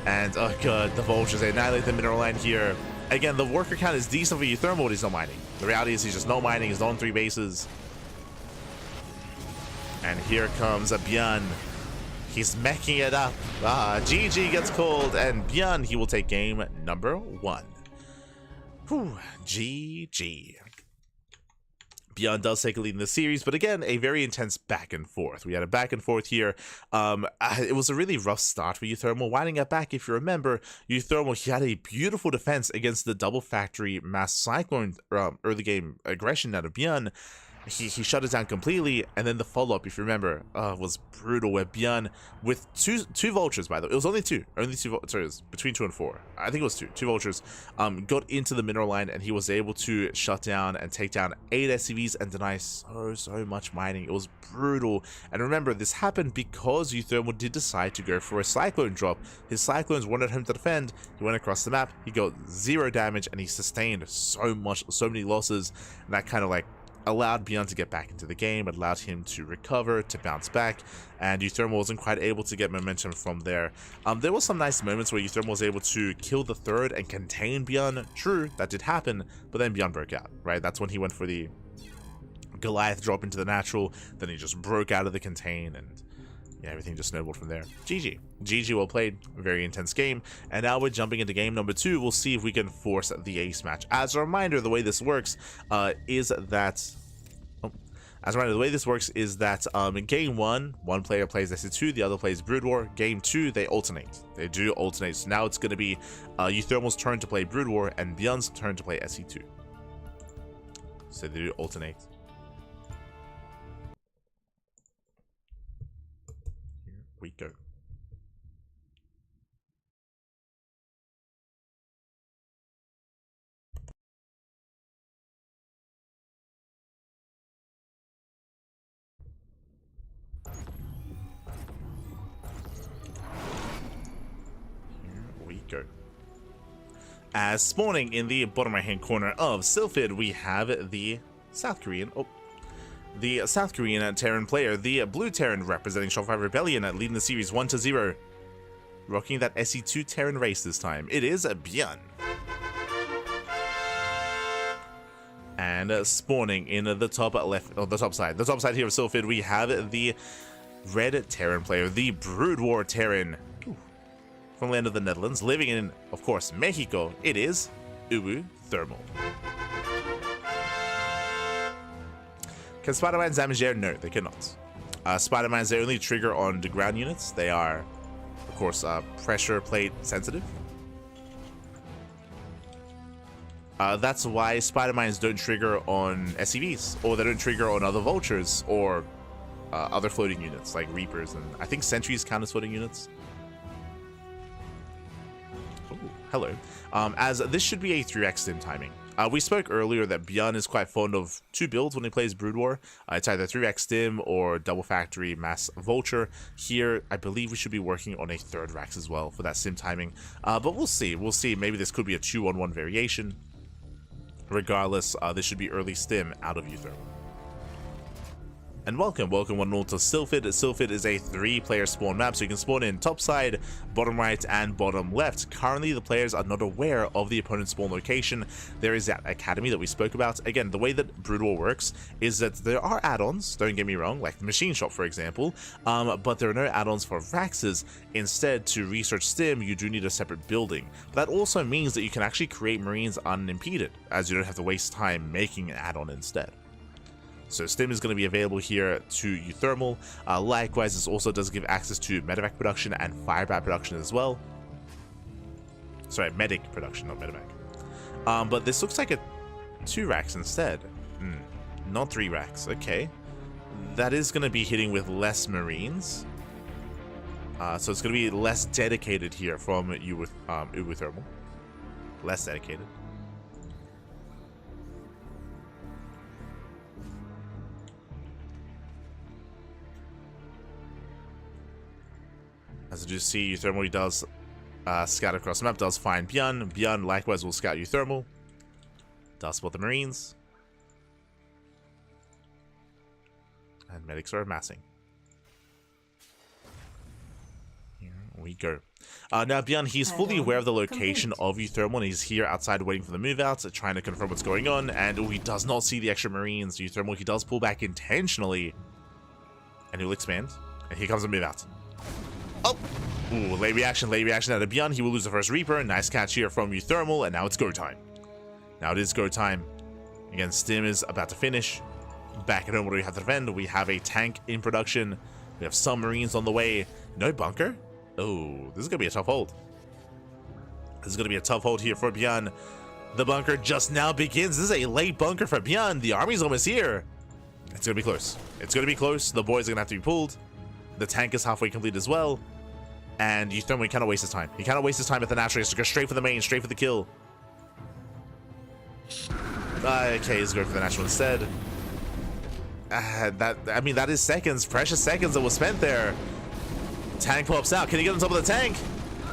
Speaker 1: And, oh god, the vultures, they annihilate the mineral line here. Again, the worker count is decent for uThermal, but he's not mining. The reality is he's just no mining. He's on 3 bases. And here comes a ByuN. He's meching it up. GG gets called, and ByuN, he will take game number 1. Whew, GG. ByuN does take a lead in the series, but again, a very intense back and forth. We had a back and forth here. It was a really rough start for uThermal. Winding it back, if you remember, uThermal, he had a beautiful defense against the double factory mass cyclone early game aggression out of ByuN. He shut it down completely, and then the follow-up, if you remember, was brutal, where ByuN, with two vultures, by the way, it was only two sorry, it was between 2 and 4, I think it was two vultures, got into the mineral line, and he was able to shut down and take down 8 SCVs and deny so much mining. It was brutal. And remember, this happened because uThermal did decide to go for a cyclone drop. His cyclones weren't at home to defend. He went across the map, he got 0 damage, and he sustained so many losses, and that kind of like allowed ByuN to get back into the game, allowed him to recover, to bounce back, and uThermal wasn't quite able to get momentum from there. There were some nice moments where uThermal was able to kill the third and contain ByuN. True, that did happen, but then ByuN broke out, right? That's when he went for the Goliath drop into the natural, then he just broke out of the contain, and yeah, everything just snowballed from there. GG. GG, well played. Very intense game. And now we're jumping into game number 2. We'll see if we can force the ace match. As a reminder, the way this works is that... in game 1, one player plays SC2, the other plays Brood War. Game 2, they alternate. They do alternate. So now it's going to be uThermal's turn to play Brood War and ByuN's turn to play SC2. So they do alternate. We go. Here we go. As spawning in the bottom right hand corner of Sylphid, we have the South Korean Terran player, the Blue Terran representing Shopify Rebellion, leading the series 1-0. Rocking that SC2 Terran race this time. It is ByuN. And spawning in the top left, or the top side here of Sylphid, we have the Red Terran player, the Brood War Terran, from the land of the Netherlands, living in, of course, Mexico. It is uThermal. Can spider mines damage air? No, they cannot. Spider mines, they only trigger on the ground units. They are, of course, pressure plate sensitive. That's why spider mines don't trigger on SCVs, or they don't trigger on other vultures, or other floating units like Reapers, and I think sentries count as floating units. Ooh, hello. As this should be a 3x stim timing. We spoke earlier that ByuN is quite fond of 2 builds when he plays Brood War. It's either 3x stim or double factory mass vulture. Here, I believe we should be working on a 3rd Rax as well for that stim timing. But we'll see. We'll see. Maybe this could be a 2-on-1 variation. Regardless, this should be early stim out of uThermal. And welcome one and all to Sylphid. Sylphid is a 3-player spawn map, so you can spawn in top side, bottom right, and bottom left. Currently, the players are not aware of the opponent's spawn location. There is that academy that we spoke about. Again, the way that Brood War works is that there are add-ons, don't get me wrong, like the machine shop, for example, but there are no add-ons for Raxes. Instead, to research stim, you do need a separate building. But that also means that you can actually create Marines unimpeded, as you don't have to waste time making an add-on instead. So stim is going to be available here to uThermal. Likewise, this also does give access to medevac production and firebat production as well. Sorry, medic production, not medevac. But this looks like a 2 racks instead. Not 3 racks. Okay. that is going to be hitting with less Marines. So it's going to be less dedicated here from uThermal. Less dedicated. As you see, uThermal, he does scout across the map, does find ByuN. ByuN likewise will scout uThermal. Does spot the Marines. And medics are amassing. Here we go. Now ByuN, he's fully aware of the location of uThermal, and he's here outside waiting for the move out, trying to confirm what's going on, and he does not see the extra Marines. uThermal, he does pull back intentionally, and he'll expand, and here comes a move out. Oh! Ooh, late reaction out of ByuN. He will lose the first Reaper. Nice catch here from uThermal, and now it's go time. Now it is go time. Again, Stim is about to finish. Back at home, what do we have to defend? We have a tank in production. We have some Marines on the way. No bunker? Oh, this is going to be a tough hold. This is going to be a tough hold here for ByuN. The bunker just now begins. This is a late bunker for ByuN. The army's almost here. It's going to be close. It's going to be close. The boys are going to have to be pulled. The tank is halfway complete as well. And uThermal cannot waste his time. He cannot waste his time at the natural. He has to go straight for the main, straight for the kill. Okay, he's going for the natural instead. I mean, that is seconds, precious seconds that was spent there. Tank pops out. Can he get on top of the tank?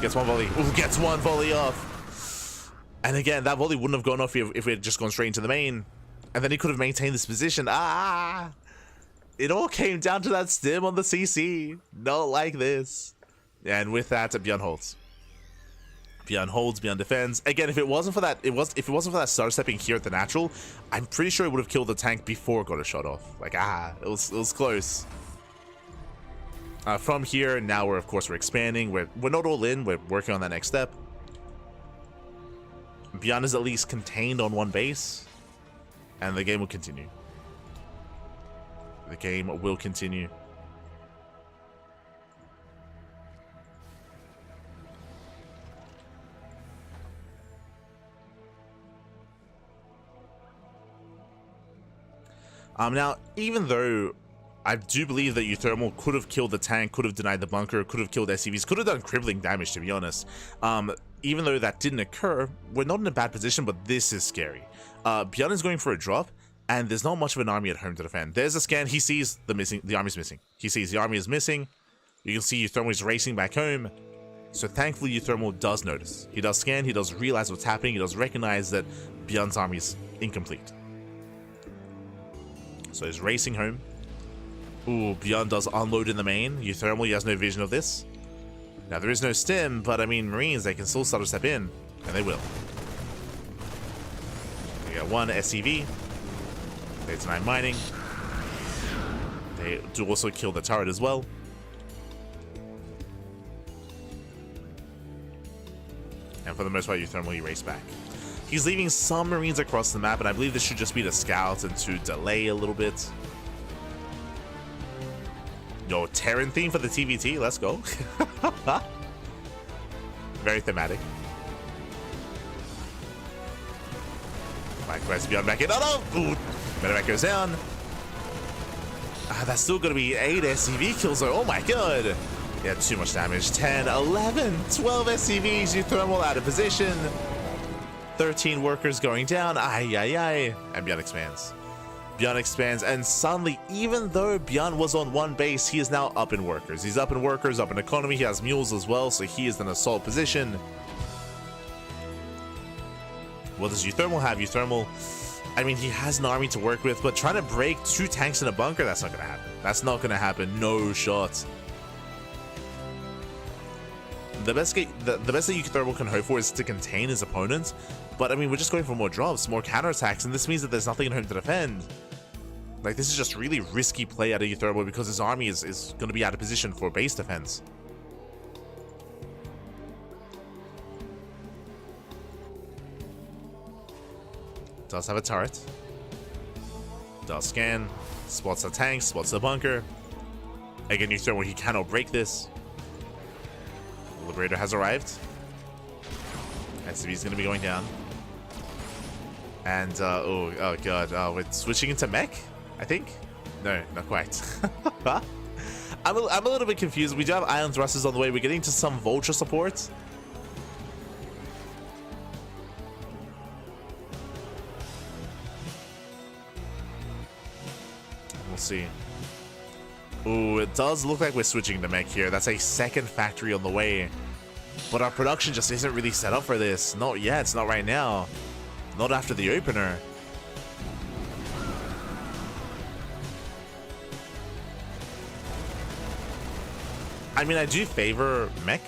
Speaker 1: Gets one volley. Ooh, gets one volley off. And again, that volley wouldn't have gone off if we had just gone straight into the main. And then he could have maintained this position. It all came down to that Stim on the CC. Not like this. And with that, ByuN holds. ByuN holds, ByuN defends. Again, if it wasn't for that, if it wasn't for that star stepping here at the natural, I'm pretty sure it would have killed the tank before it got a shot off. Like, it was close. From here, now we're expanding. We're not all in. We're working on that next step. ByuN is at least contained on one base, and the game will continue. The game will continue. Now, even though I do believe that uThermal could have killed the tank, could have denied the bunker, could have killed SCVs, could have done crippling damage, to be honest. Even though that didn't occur, we're not in a bad position, but this is scary. ByuN is going for a drop, and there's not much of an army at home to defend. There's a scan. He sees the army's missing. He sees the army is missing. You can see uThermal is racing back home. So thankfully, uThermal does notice. He does scan. He does realize what's happening. He does recognize that ByuN's army is incomplete. So he's racing home. Ooh, ByuN does unload in the main. uThermal, he has no vision of this. Now, there is no Stim, but I mean, Marines, they can still start to step in, and they will. We got one SCV. They deny mining. They do also kill the turret as well. And for the most part, uThermal, he raced back. He's leaving some Marines across the map, and I believe this should just be to scout and to delay a little bit. Yo, Terran theme for the TVT, let's go. Very thematic. Likewise, ByuN back in. Oh no! Ooh, medevac goes down. That's still going to be 8 SCV kills though. Oh my god. Yeah, too much damage. 10, 11, 12 SCVs. uThermal out of position. 13 workers going down. Ay, ay, ay. And ByuN expands. ByuN expands, and suddenly, even though ByuN was on one base, he is now up in workers. He's up in workers, up in economy. He has mules as well, so he is in an assault position. What does uThermal have? uThermal, I mean, he has an army to work with, but trying to break 2 tanks in a bunker, that's not going to happen. That's not going to happen. No shots. The best that uThermal can hope for is to contain his opponents, but I mean, we're just going for more drops, more counterattacks, and this means that there's nothing at home to defend. Like, this is just really risky play out of uThermal because his army is going to be out of position for base defense. Does have a turret. Does scan. Spots the tank, spots the bunker. Again, uThermal, he cannot break this. Liberator has arrived. SCV is going to be going down. And, oh god, we're switching into mech, I think. No, not quite. I'm a little bit confused. We do have Ion Thrusters on the way. We're getting to some Vulture support. We'll see. Ooh, it does look like we're switching to mech here. That's a second factory on the way. But our production just isn't really set up for this. Not yet, not right now. Not after the opener. I mean, I do favor mech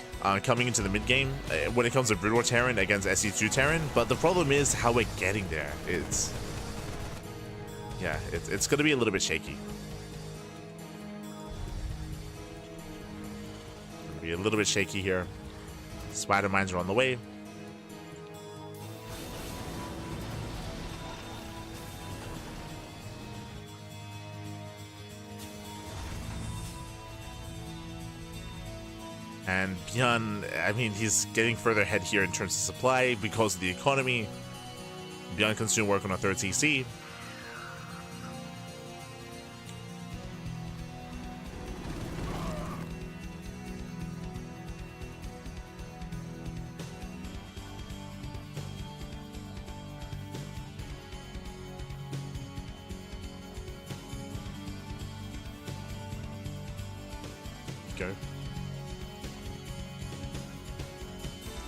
Speaker 1: coming into the mid game when it comes to Brood War Terran against SE2 Terran, but the problem is how we're getting there. It's going to be a little bit shaky. It'll be a little bit shaky here. Spider mines are on the way. And ByuN, I mean, he's getting further ahead here in terms of supply because of the economy. ByuN can soon work on a third CC. Go.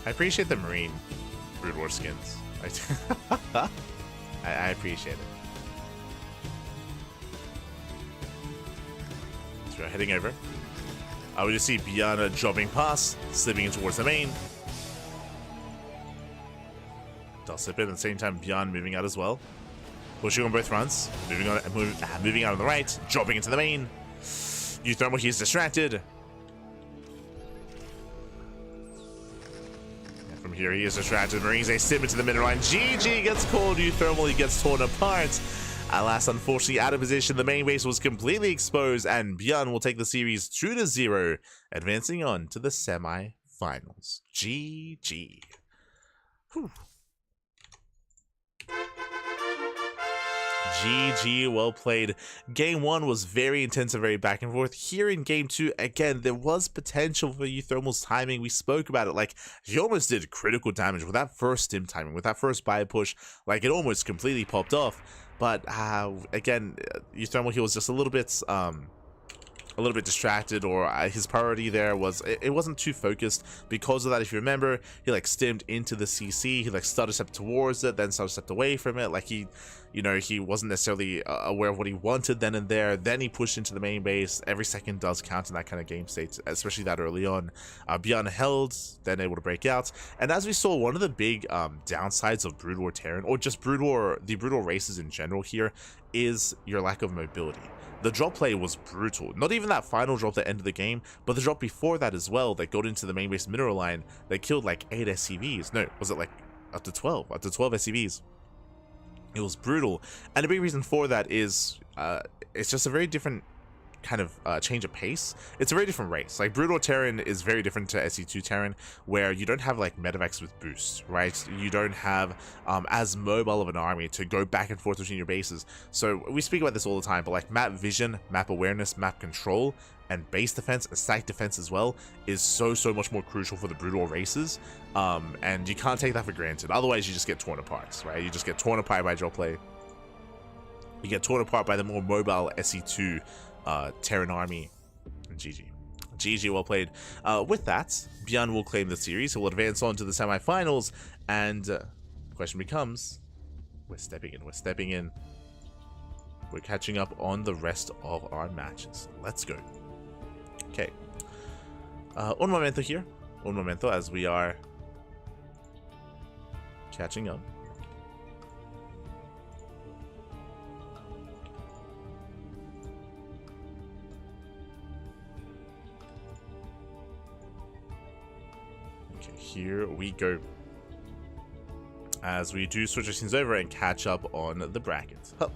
Speaker 1: I appreciate the Marine Brood War skins. I appreciate it. So we're heading over. We just see ByuN dropping past, slipping in towards the main. Does slip in at the same time. ByuN moving out as well, pushing on both fronts, moving out on the right, dropping into the main. uThermal, he's distracted. Here he is distracted. Marines, they slip into the middle line. GG gets called. uThermal, he gets torn apart. Alas, unfortunately, out of position. The main base was completely exposed, and ByuN will take the series 2-0, advancing on to the semi-finals. GG. Whew. GG, well played. Game 1 was very intense and very back and forth. Here in Game 2, again, there was potential for uThermal's timing. We spoke about it. Like, he almost did critical damage with that first stim timing, with that first bio push. Like, it almost completely popped off. But, again, uThermal, he was just a little bit distracted, or his priority there was, it wasn't too focused. Because of that, if you remember, he like stimmed into the CC, he like started step towards it, then started stepped away from it. Like he wasn't necessarily aware of what he wanted then and there. Then he pushed into the main base. Every second does count in that kind of game state, especially that early on. ByuN held, then able to break out. And as we saw, one of the big downsides of Brood War Terran, or just the Brood War races in general here, is your lack of mobility. The drop play was brutal. Not even that final drop at the end of the game, but the drop before that as well, that got into the main base mineral line, that killed like 8 SCVs. No, was it like up to 12? Up to 12 SCVs. It was brutal. And the big reason for that is it's just a very different kind of change of pace. It's a very different race. Like, Brood War Terran is very different to SE2 Terran, where you don't have like medevacs with boosts, right? You don't have as mobile of an army to go back and forth between your bases. So we speak about this all the time, but like map vision, map awareness, map control, and base defense and site defense as well is so much more crucial for the Brood War races, and you can't take that for granted. Otherwise you just get torn apart, right? You just get torn apart by drop play. You get torn apart by the more mobile SE2 Terran army. GG. GG, well played. With that, ByuN will claim the series. He will advance on to the semifinals, and the question becomes, we're stepping in. We're catching up on the rest of our matches. Let's go. Okay. Un momento here. Un momento as we are catching up. Here we go, as we do switch our scenes over and catch up on the brackets. Huh.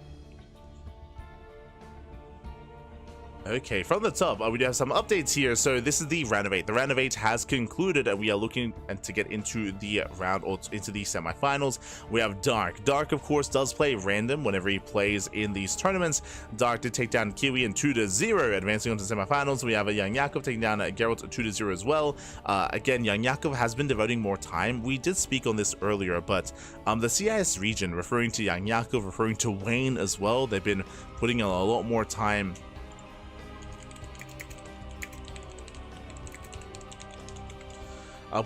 Speaker 1: Okay, from the top, we do have some updates here. So this is the round of 8. The round of 8 has concluded, and we are looking to get into the round or into the semifinals. We have Dark. Dark, of course, does play random whenever he plays in these tournaments. Dark did take down Kiwi in 2-0, advancing on to semifinals. We have a YoungYakov taking down Gerald 2-0 as well. Again, YoungYakov has been devoting more time. We did speak on this earlier, but the CIS region, referring to YoungYakov, referring to Wayne as well, they've been putting in a lot more time.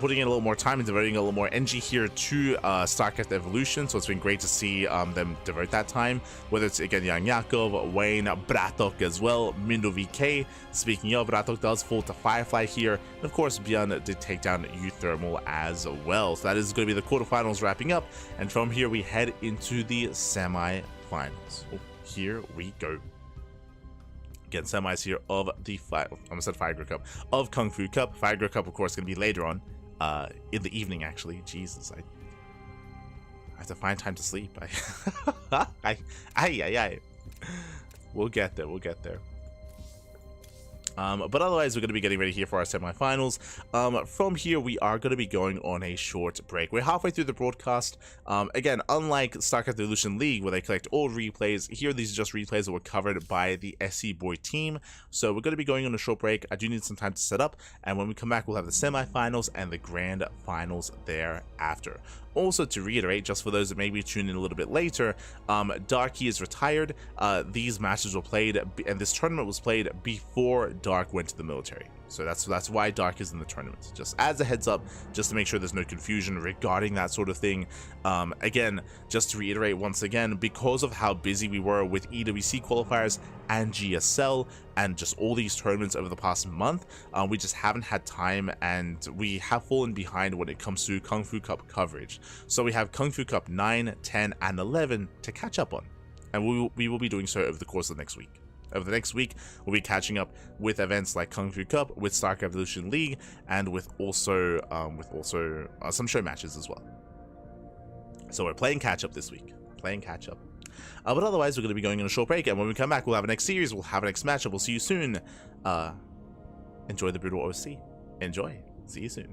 Speaker 1: Putting in a little more time and devoting a little more energy here to StarCraft Evolution, so it's been great to see them devote that time, whether it's again YoungYakov, Wayne, Bratok as well, Mindo VK. Speaking of, Bratok does fall to Firefly here, and of course ByuN did take down uThermal as well. So that is going to be the quarterfinals wrapping up, and from here we head into the semi-finals. Oh, here we go. Again, semis here of the Fire Cup of KungFu Cup. Fire Cup, of course, going to be later on in the evening. Actually, Jesus, I have to find time to sleep. We'll get there. We'll get there. But otherwise, we're going to be getting ready here for our semifinals. From here, we are going to be going on a short break. We're halfway through the broadcast. Again, unlike StarCraft Evolution League, where they collect all replays, here these are just replays that were covered by the SE Boy team. So we're going to be going on a short break. I do need some time to set up, and when we come back, we'll have the semifinals and the grand finals thereafter. Also, to reiterate, just for those that maybe tune in a little bit later, Darky is retired. These matches were played, and this tournament was played before Dark went to the military. So that's why Dark is in the tournament. Just as a heads up, just to make sure there's no confusion regarding that sort of thing. Again, just to reiterate once again, because of how busy we were with EWC qualifiers and GSL and just all these tournaments over the past month, we just haven't had time, and we have fallen behind when it comes to KungFu Cup coverage. So we have KungFu Cup 9, 10, and 11 to catch up on, and we will be doing so over the course of the next week. Over the next week, we'll be catching up with events like KungFu Cup, with StarCraft Evolution League, and with also some show matches as well. So we're playing catch up this week, playing catch up. But otherwise, we're going to be going on a short break, and when we come back, we'll have a next series, we'll have a next matchup. We'll see you soon. Enjoy the Brutal OC. Enjoy. See you soon.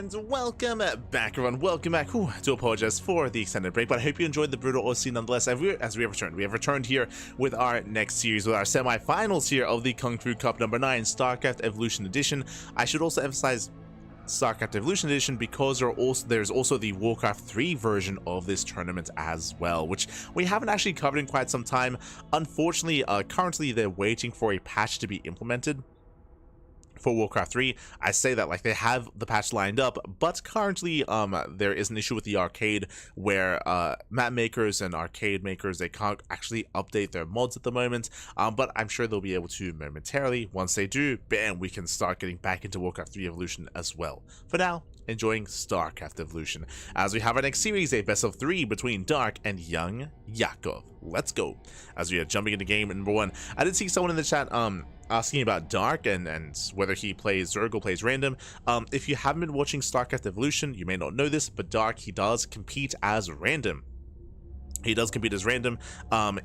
Speaker 1: And welcome back, everyone. Welcome back. Ooh, I do apologize for the extended break, but I hope you enjoyed the brutal OC nonetheless. As we have returned, we have returned here with our next series, with our semi-finals here of the KungFu Cup number 9, StarCraft Evolution Edition. I should also emphasize StarCraft Evolution Edition because there's also the Warcraft 3 version of this tournament as well, which we haven't actually covered in quite some time. Unfortunately, currently they're waiting for a patch to be implemented for Warcraft 3. I say that like they have the patch lined up, but currently there is an issue with the arcade where map makers and arcade makers, they can't actually update their mods at the moment, but I'm sure they'll be able to momentarily. Once they do, bam, we can start getting back into Warcraft 3 Evolution as well. For now, enjoying StarCraft Evolution, as we have our next series, a best of 3 between Dark and YoungYakov. Let's go. As we are jumping into game number 1, I did see someone in the chat asking about Dark and whether he plays Zerg or plays random. If you haven't been watching StarCraft Evolution, you may not know this, but Dark, he does compete as random. He does compete as random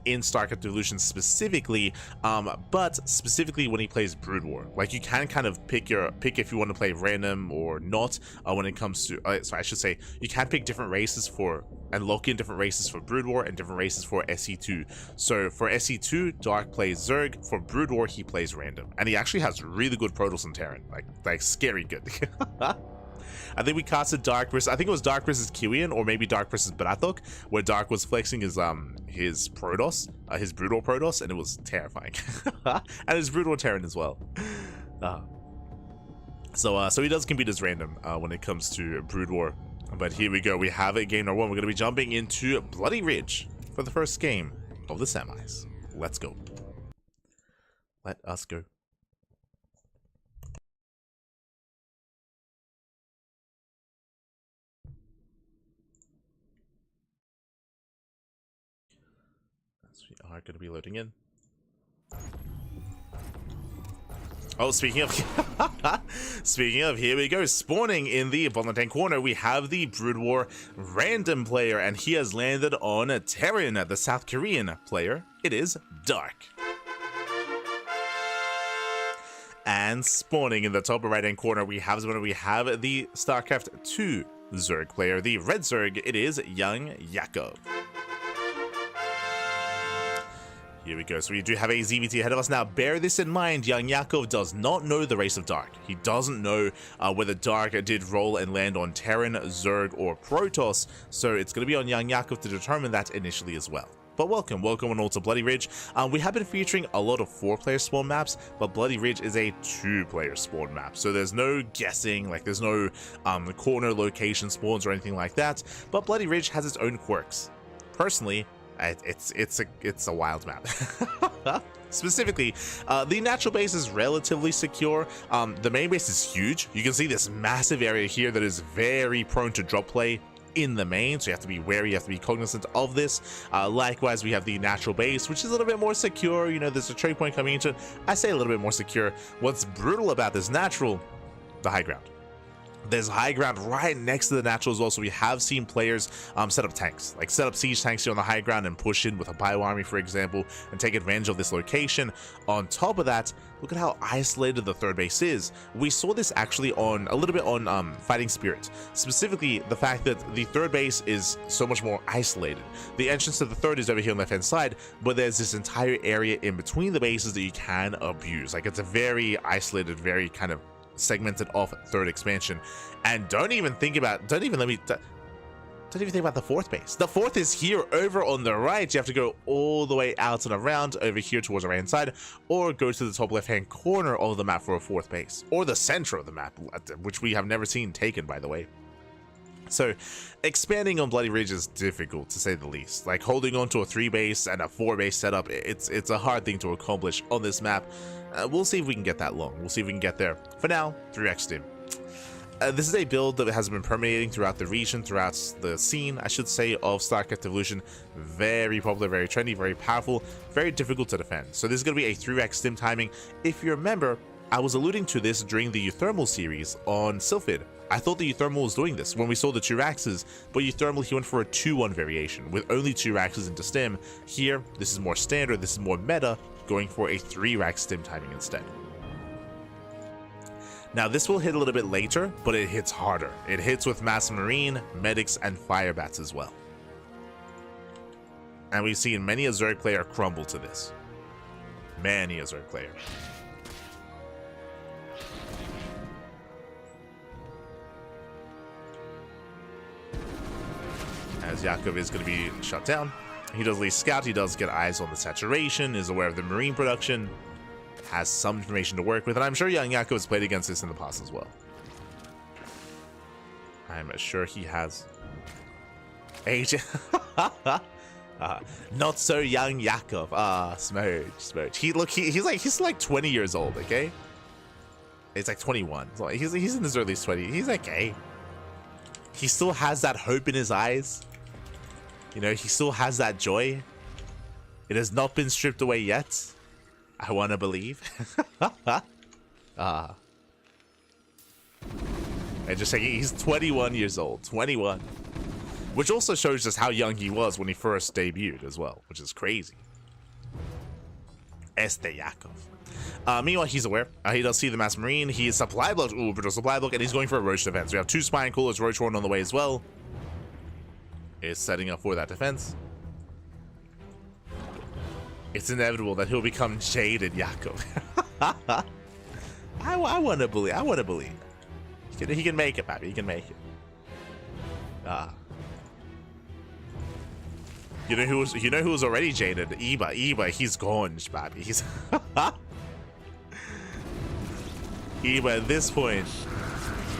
Speaker 1: in StarCraft Evolution specifically, but specifically when he plays Brood War. Like, you can kind of pick if you want to play random or not when it comes to, sorry, I should say, you can pick different races and lock in different races for Brood War and different races for SE2. So for SE2, Dark plays Zerg. For Brood War, he plays random. And he actually has really good Protoss and Terran, like scary good. I think we casted Dark versus, I think it was Dark versus Kiwian, or maybe Dark versus Barathok, where Dark was flexing his Protoss, his Brutal Protoss, and it was terrifying. And his Brutal Terran as well. So he does compete as random when it comes to Brood War. But here we go, we have a game number 1. We're going to be jumping into Bloody Ridge for the first game of the semis. Let's go. Let us go. We are going to be loading in. Oh, speaking of, here we go. Spawning in the bottom left-hand corner, we have the Brood War random player, and he has landed on Terran, the South Korean player. It is Dark. And spawning in the top right-hand corner, we have the StarCraft 2 Zerg player, the Red Zerg. It is YoungYakov. Here we go. So we do have a ZVT ahead of us now. Bear this in mind, YoungYakov does not know the race of Dark. He doesn't know whether Dark did roll and land on Terran, Zerg, or Protoss. So it's going to be on YoungYakov to determine that initially as well. But welcome on all to Bloody Ridge. We have been featuring a lot of 4-player spawn maps, but Bloody Ridge is a 2-player spawn map. So there's no guessing, like there's no corner location spawns or anything like that. But Bloody Ridge has its own quirks. Personally, it's a wild map. Specifically, the natural base is relatively secure. The main base is huge. You can see this massive area here that is very prone to drop play in the main, so you have to be wary, you have to be cognizant of this. Likewise, we have the natural base, which is a little bit more secure. You know, there's a trade point coming into it. I say a little bit more secure. What's brutal about this natural? The high ground. There's high ground right next to the natural as well, so we have seen players set up tanks, like set up siege tanks here on the high ground and push in with a bio army, for example, and take advantage of this location. On top of that, look at how isolated the third base is. We saw this actually a little bit on Fighting Spirit, specifically the fact that the third base is so much more isolated. The entrance to the third is over here on the left hand side, but there's this entire area in between the bases that you can abuse. Like, it's a very isolated, very kind of segmented off third expansion. And don't even think about the fourth base. The fourth is here over on the right. You have to go all the way out and around over here towards the right hand side, or go to the top left hand corner of the map for a fourth base, or the center of the map, which we have never seen taken, by the way. So expanding on Bloody Ridge is difficult, to say the least. Like, holding on to a 3-base and a 4-base setup, it's a hard thing to accomplish on this map. We'll see if we can get that long. We'll see if we can get there. For now, 3x Stim. This is a build that has been permeating throughout the region, throughout the scene, I should say, of StarCraft Evolution. Very popular, very trendy, very powerful, very difficult to defend. So this is going to be a 3x Stim timing. If you remember, I was alluding to this during the uThermal series on Sylphid. I thought the uThermal was doing this when we saw the 2 Raxes, but uThermal, he went for a 2-1 variation with only 2 Raxes into Stim. Here, this is more standard, this is more meta, going for a 3-Rax Stim timing instead. Now this will hit a little bit later, but it hits harder. It hits with Mass Marine, Medics, and Fire Bats as well. And we've seen many a Zerg player crumble to this. Many a Zerg player. As Yakov is going to be shut down. He does least scout, he does get eyes on the saturation, is aware of the marine production, has some information to work with, and I'm sure YoungYakov has played against this in the past as well. I'm sure he has. Age. Not so young Yakov. Smurge. He's like 20 years old, okay? He's like 21. So he's in his early 20s. He's okay. He still has that hope in his eyes. You know, he still has that joy. It has not been stripped away yet. I want to believe. And just saying, he's 21 years old. 21. Which also shows us how young he was when he first debuted as well, which is crazy. Yakov. Meanwhile, he's aware. He does see the Mass Marine. He is supply block. Ooh, brutal supply block, and he's going for a Roach defense. We have 2 Spine Coolers, Roach Horn on the way as well. Is setting up for that defense. It's inevitable that he'll become jaded Yakov. I want to believe. I want to believe. He can make it, baby. He can make it. You know who was already jaded? Eba, he's gone, baby. He's Eba at this point,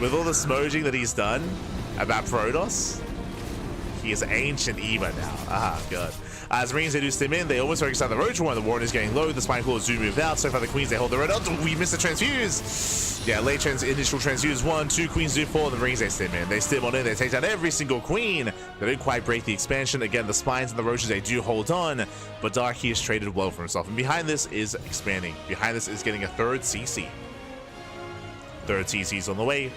Speaker 1: with all the smoging that he's done about Protoss, he is ancient Eba now. God. As Marines, they do stim in, they almost focus on the Roach Warren. The Warren is getting low, the Spine Claws do move out. So far the Queens, they hold the red. Oh, we missed the transfuse. Yeah, initial transfuse. 1, 2 Queens do fall, the Marines, they stim in. They stim on in, they take down every single Queen. They don't quite break the expansion. Again, the Spines and the Roaches, they do hold on. But Dark, he has traded well for himself. And behind this is expanding. Behind this is getting a 3rd CC. 3rd CC's on the way.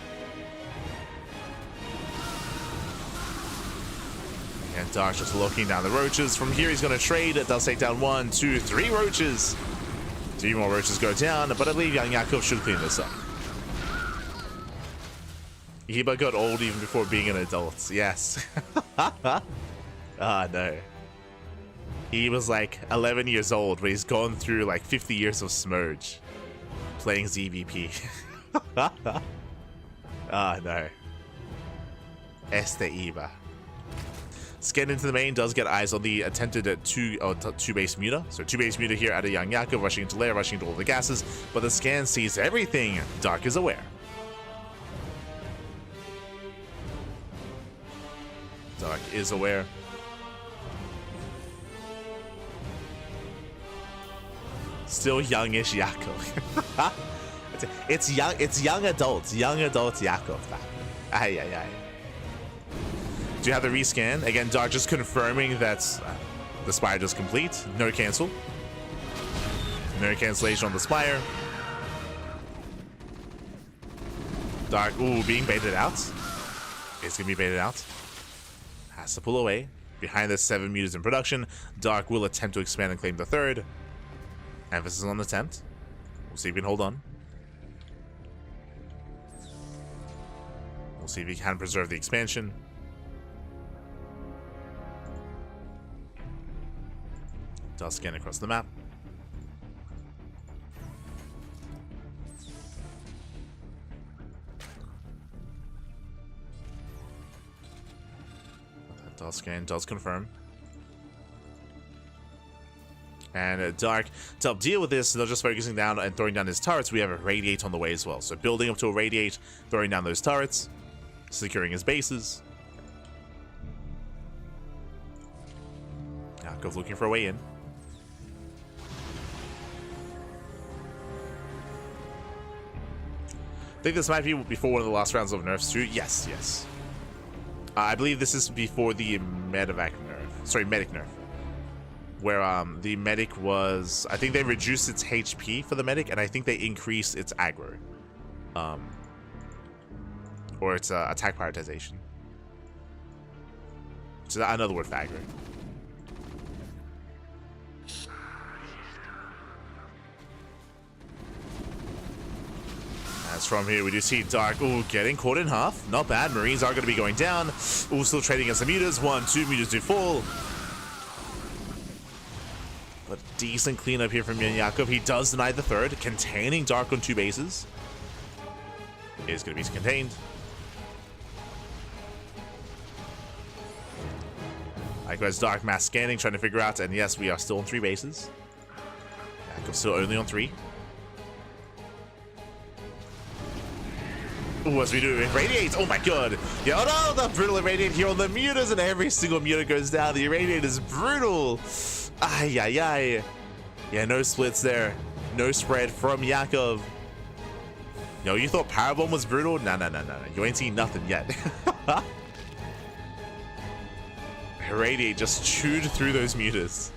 Speaker 1: And Dark just looking down the Roaches. From here, he's going to trade. It does take down 1, 2, 3 Roaches. 3 more Roaches go down, but I believe YoungYakov should clean this up. Eba got old even before being an adult. Yes. No. He was like 11 years old, but he's gone through like 50 years of Smurge playing ZVP. No. Eba. Scan into the main, does get eyes on the attempted 2 base muta. So 2 base muta here out of YoungYakov, rushing into lair, rushing into all the gases. But the scan sees everything. Dark is aware. Dark is aware. Still youngish Yakov. It's young adults Yakov. Aye. Do you have the rescan? Again, Dark just confirming that the Spire does complete. No cancel. No cancellation on the Spire. Dark, ooh, being baited out. It's gonna be baited out. Has to pull away. Behind the 7 meters in production, Dark will attempt to expand and claim the 3rd. Emphasis on attempt. We'll see if we can hold on. We'll see if he can preserve the expansion. Does scan across the map. Does scan, does confirm. And Dark, to help deal with this, they're just focusing down and throwing down his turrets. We have a Radiate on the way as well. So building up to a Radiate, throwing down those turrets, securing his bases. Yakov looking for a way in. I think this might be before one of the last rounds of nerfs too. Yes. I believe this is before the medevac nerf. Sorry, medic nerf. Where the medic was... I think they reduced its HP for the medic, and I think they increased its aggro. Or its attack prioritization. So another word for aggro. As from here, we do see Dark, getting caught in half. Not bad. Marines are going to be going down. Still trading against the mutas. 1, 2 mutas do fall. But decent cleanup here from YoungYakov. He does deny the third, containing Dark on 2 bases. Is going to be contained. Likewise, Dark mass scanning, trying to figure out, and yes, we are still on 3 bases. Yakov still only on 3. As we do irradiate, oh my god. Yeah, oh no, the brutal irradiate here on the mutas, and every single muta goes down. The irradiate is brutal. Ay, ay, ay. Yeah, no splits there. No spread from Yakov. Yo, you thought Parabomb was brutal? No. You ain't seen nothing yet. Irradiate just chewed through those mutas.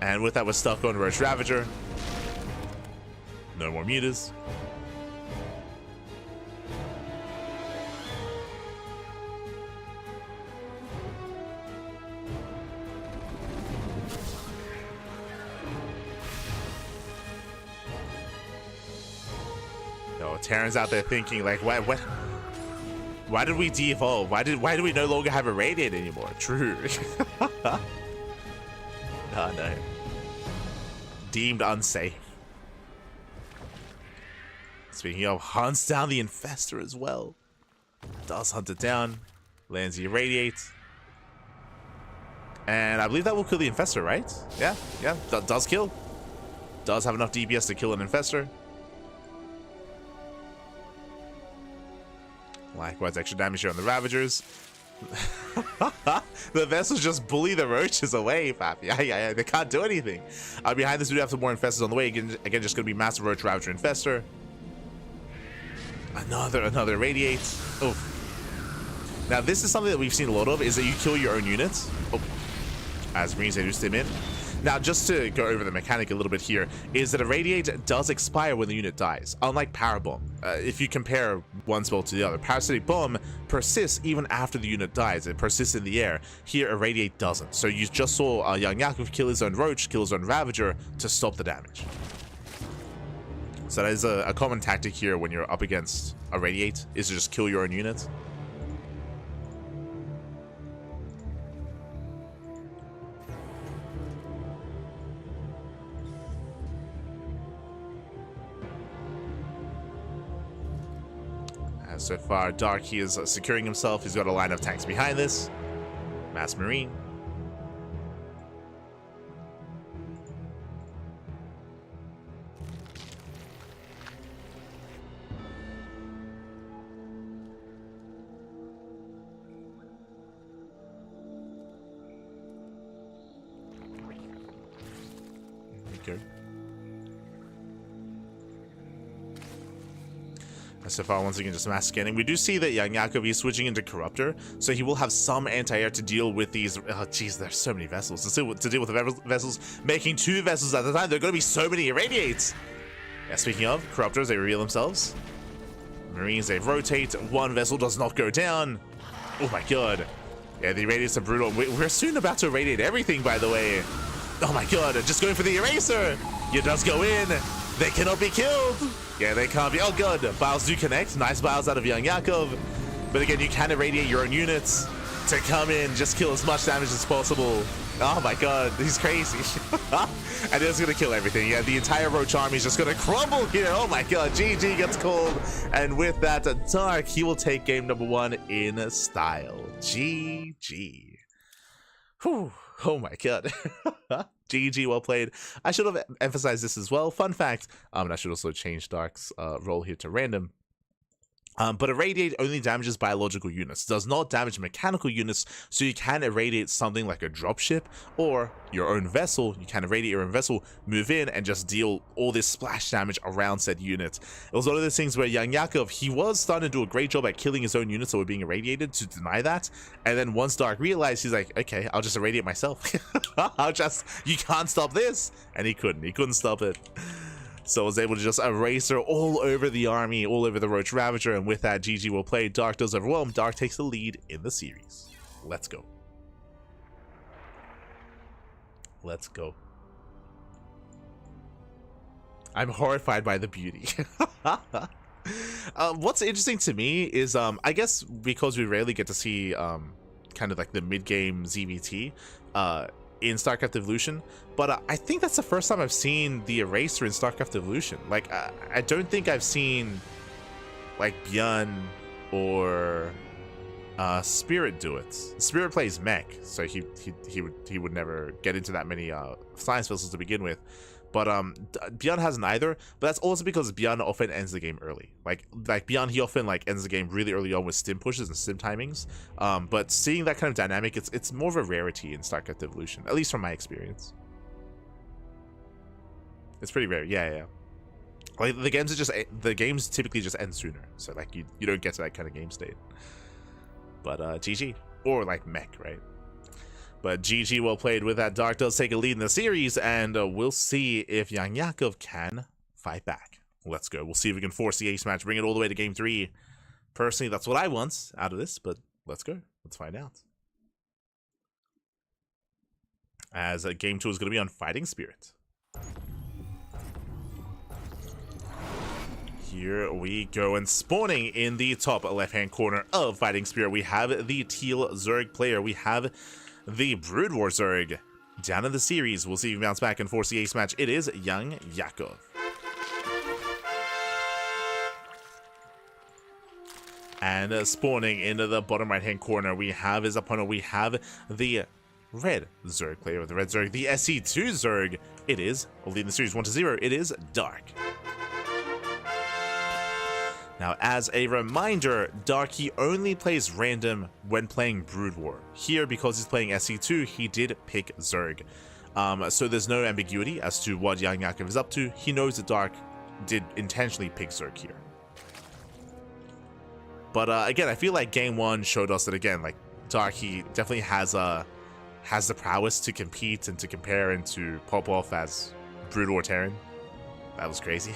Speaker 1: And with that, we're stuck on Roach Ravager. No more mutas. Terran's out there thinking like, why did we de-evolve? Why do we no longer have a radiate anymore? True. Oh no. Deemed unsafe. Speaking of, hunts down the Infestor as well. Does hunt it down. Lands the irradiate. And I believe that will kill the Infestor, right? Yeah, does kill. Does have enough DPS to kill an Infestor. Likewise, extra damage here on the Ravagers. The vessels just bully the roaches away, Pappy. Yeah, they can't do anything. Behind this, we do have some more Infestors on the way. Again, just going to be massive Roach Ravager Infestor. Another Radiate. Oh. Now, this is something that we've seen a lot of, is that you kill your own units. Oh. As Marines, they do stim in. Now, just to go over the mechanic a little bit here, is that a Radiate does expire when the unit dies, unlike Power Bomb. If you compare one spell to the other, Parasitic Bomb persists even after the unit dies. It persists in the air. Here, a Radiate doesn't. So you just saw YoungYakov kill his own Roach, kill his own Ravager to stop the damage. So that is a common tactic here when you're up against a Radiate, is to just kill your own units. So far, Dark, he is securing himself. He's got a line of tanks behind this. Mass Marine. There we go. So far, once again, just mass scanning. We do see that YoungYakov is switching into Corruptor, so he will have some anti-air to deal with these. Oh, jeez, there's so many vessels to deal with the vessels. Making 2 vessels at a time. There are going to be so many irradiates. Yeah, speaking of Corruptors, they reveal themselves. Marines, they rotate. 1 vessel does not go down. Oh my god. Yeah, the irradiates are brutal. We're soon about to irradiate everything, by the way. Oh my god, just going for the eraser. It does go in. They cannot be killed. Yeah, they can't be. Oh, good. Biles do connect. Nice biles out of YoungYakov. But again, you can irradiate your own units to come in, just kill as much damage as possible. Oh my god, he's crazy. And it's going to kill everything. Yeah, the entire Roach army is just going to crumble here. Oh my god, GG gets called. And with that, Dark, he will take game number 1 in style. GG. Whew. Oh my god. GG, well played. I should have emphasized this as well. Fun fact, and I should also change Dark's role here to random. But irradiate only damages biological units, does not damage mechanical units, so you can irradiate something like a dropship or your own vessel. You can irradiate your own vessel, move in, and just deal all this splash damage around said unit. It was one of those things where YoungYakov, he was starting to do a great job at killing his own units that were being irradiated to deny that, and then once Dark realized, he's like, okay, I'll just irradiate myself. You can't stop this, and he couldn't stop it. So I was able to just erase her all over the army, all over the Roach Ravager, and with that, GG will play. Dark does overwhelm. Dark takes the lead in the series. Let's go. Let's go. I'm horrified by the beauty. What's interesting to me is, I guess because we rarely get to see kind of like the mid-game ZVT in StarCraft Evolution, but I think that's the first time I've seen the Eraser in StarCraft Evolution. Like, I don't think I've seen like ByuN or Spirit do it. Spirit plays mech, so he would never get into that many science vessels to begin with. But ByuN hasn't either, but that's also because ByuN often ends the game early. Like ByuN, he often like ends the game really early on with stim pushes and stim timings. But seeing that kind of dynamic, it's more of a rarity in StarCraft Evolution, at least from my experience. It's pretty rare, yeah. Like the games typically just end sooner, so like you don't get to that kind of game state. But GG, or like mech, right? But GG, well played with that. Dark does take a lead in the series, and we'll see if YoungYakov can fight back. Let's go. We'll see if we can force the ace match, bring it all the way to game 3. Personally, that's what I want out of this, but let's go. Let's find out. As game 2 is going to be on Fighting Spirit. Here we go, and spawning in the top left-hand corner of Fighting Spirit, we have the Teal Zerg player. We have the Brood War Zerg. Down in the series, we'll see if we bounce back and force the ace match. It is YoungYakov. And spawning into the bottom right-hand corner, we have his opponent. We have the Red Zerg player with the Red Zerg, the SE2 Zerg. It is, leading the series 1-0, it is Dark. Now, as a reminder, Dark, he only plays random when playing Brood War. Here, because he's playing SE2, he did pick Zerg. So there's no ambiguity as to what YoungYakov is up to. He knows that Dark did intentionally pick Zerg here. But again, I feel like game 1 showed us that, again, like Dark, he definitely has the prowess to compete and to compare and to pop off as Brood War Terran. That was crazy.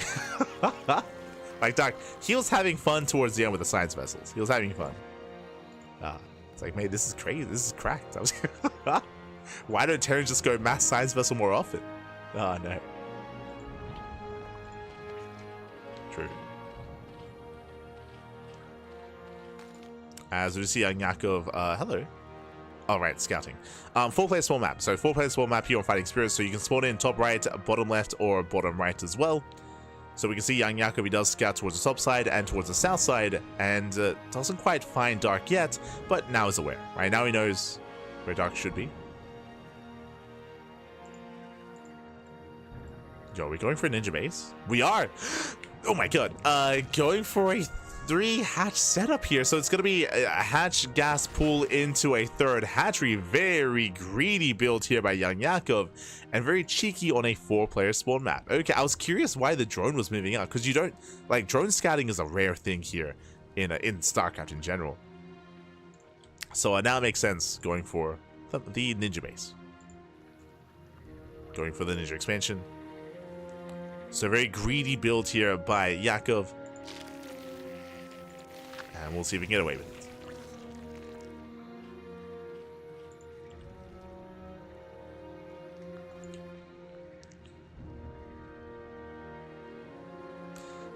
Speaker 1: Like, Dark, he was having fun towards the end with the science vessels. He was having fun. It's like, man, this is crazy. This is cracked. Why don't Terrans just go mass science vessel more often? Oh, no. True. As we see YoungYakov, hello. All right, scouting. 4-player spawn map. So 4-player spawn map here on Fighting Spirits. So you can spawn in top right, bottom left, or bottom right as well. So we can see YoungYakov, he does scout towards the top side and towards the south side, and doesn't quite find Dark yet, but now is aware, right? Now he knows where Dark should be. Yo, are we going for a ninja base? We are! Oh my god. Going for a 3-hatch setup here. So it's going to be a hatch gas pull into a 3rd hatchery. Very greedy build here by YoungYakov, and very cheeky on a 4-player spawn map. Okay, I was curious why the drone was moving out, because you don't, like, drone scouting is a rare thing here in StarCraft in general. So now it makes sense going for the ninja base. Going for the ninja expansion. So very greedy build here by Yakov. And we'll see if we can get away with it.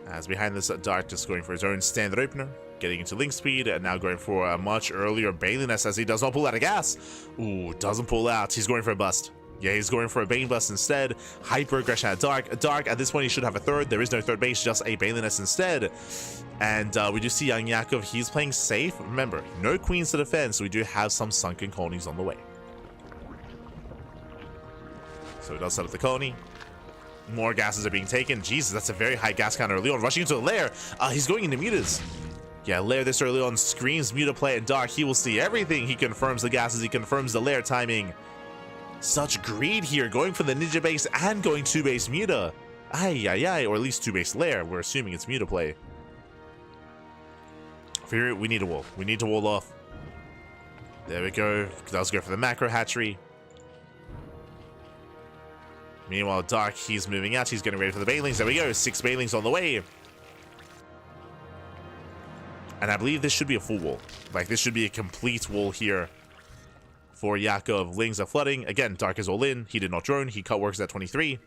Speaker 1: As behind this, Dark just going for his own standard opener, getting into link speed, and now going for a much earlier Baliness as he does not pull out a gas. Ooh, doesn't pull out. He's going for a bust. Yeah, he's going for a Bane Bust instead. Hyper aggression at Dark. Dark, at this point, he should have a 3rd. There is no 3rd base, just a Baliness instead. And we do see YoungYakov, he's playing safe. Remember, no queens to defend, so we do have some sunken colonies on the way. So he does set up the colony. More gases are being taken. Jesus, that's a very high gas count early on. Rushing into the lair. He's going into mutas. Yeah, lair this early on screams muta play at Dark. He will see everything. He confirms the gases. He confirms the lair timing. Such greed here, going for the ninja base and going 2-base muta. Ay, or at least 2-base lair. We're assuming it's muta play. Here, we need a wall. We need to wall off. There we go. Let's go for the macro hatchery. Meanwhile, Dark, he's moving out. He's getting ready for the Banelings. There we go. 6 Banelings on the way. And I believe this should be a full wall. Like, this should be a complete wall here for Yakov. Lings are flooding. Again, Dark is all in. He did not drone. He cut works at 23.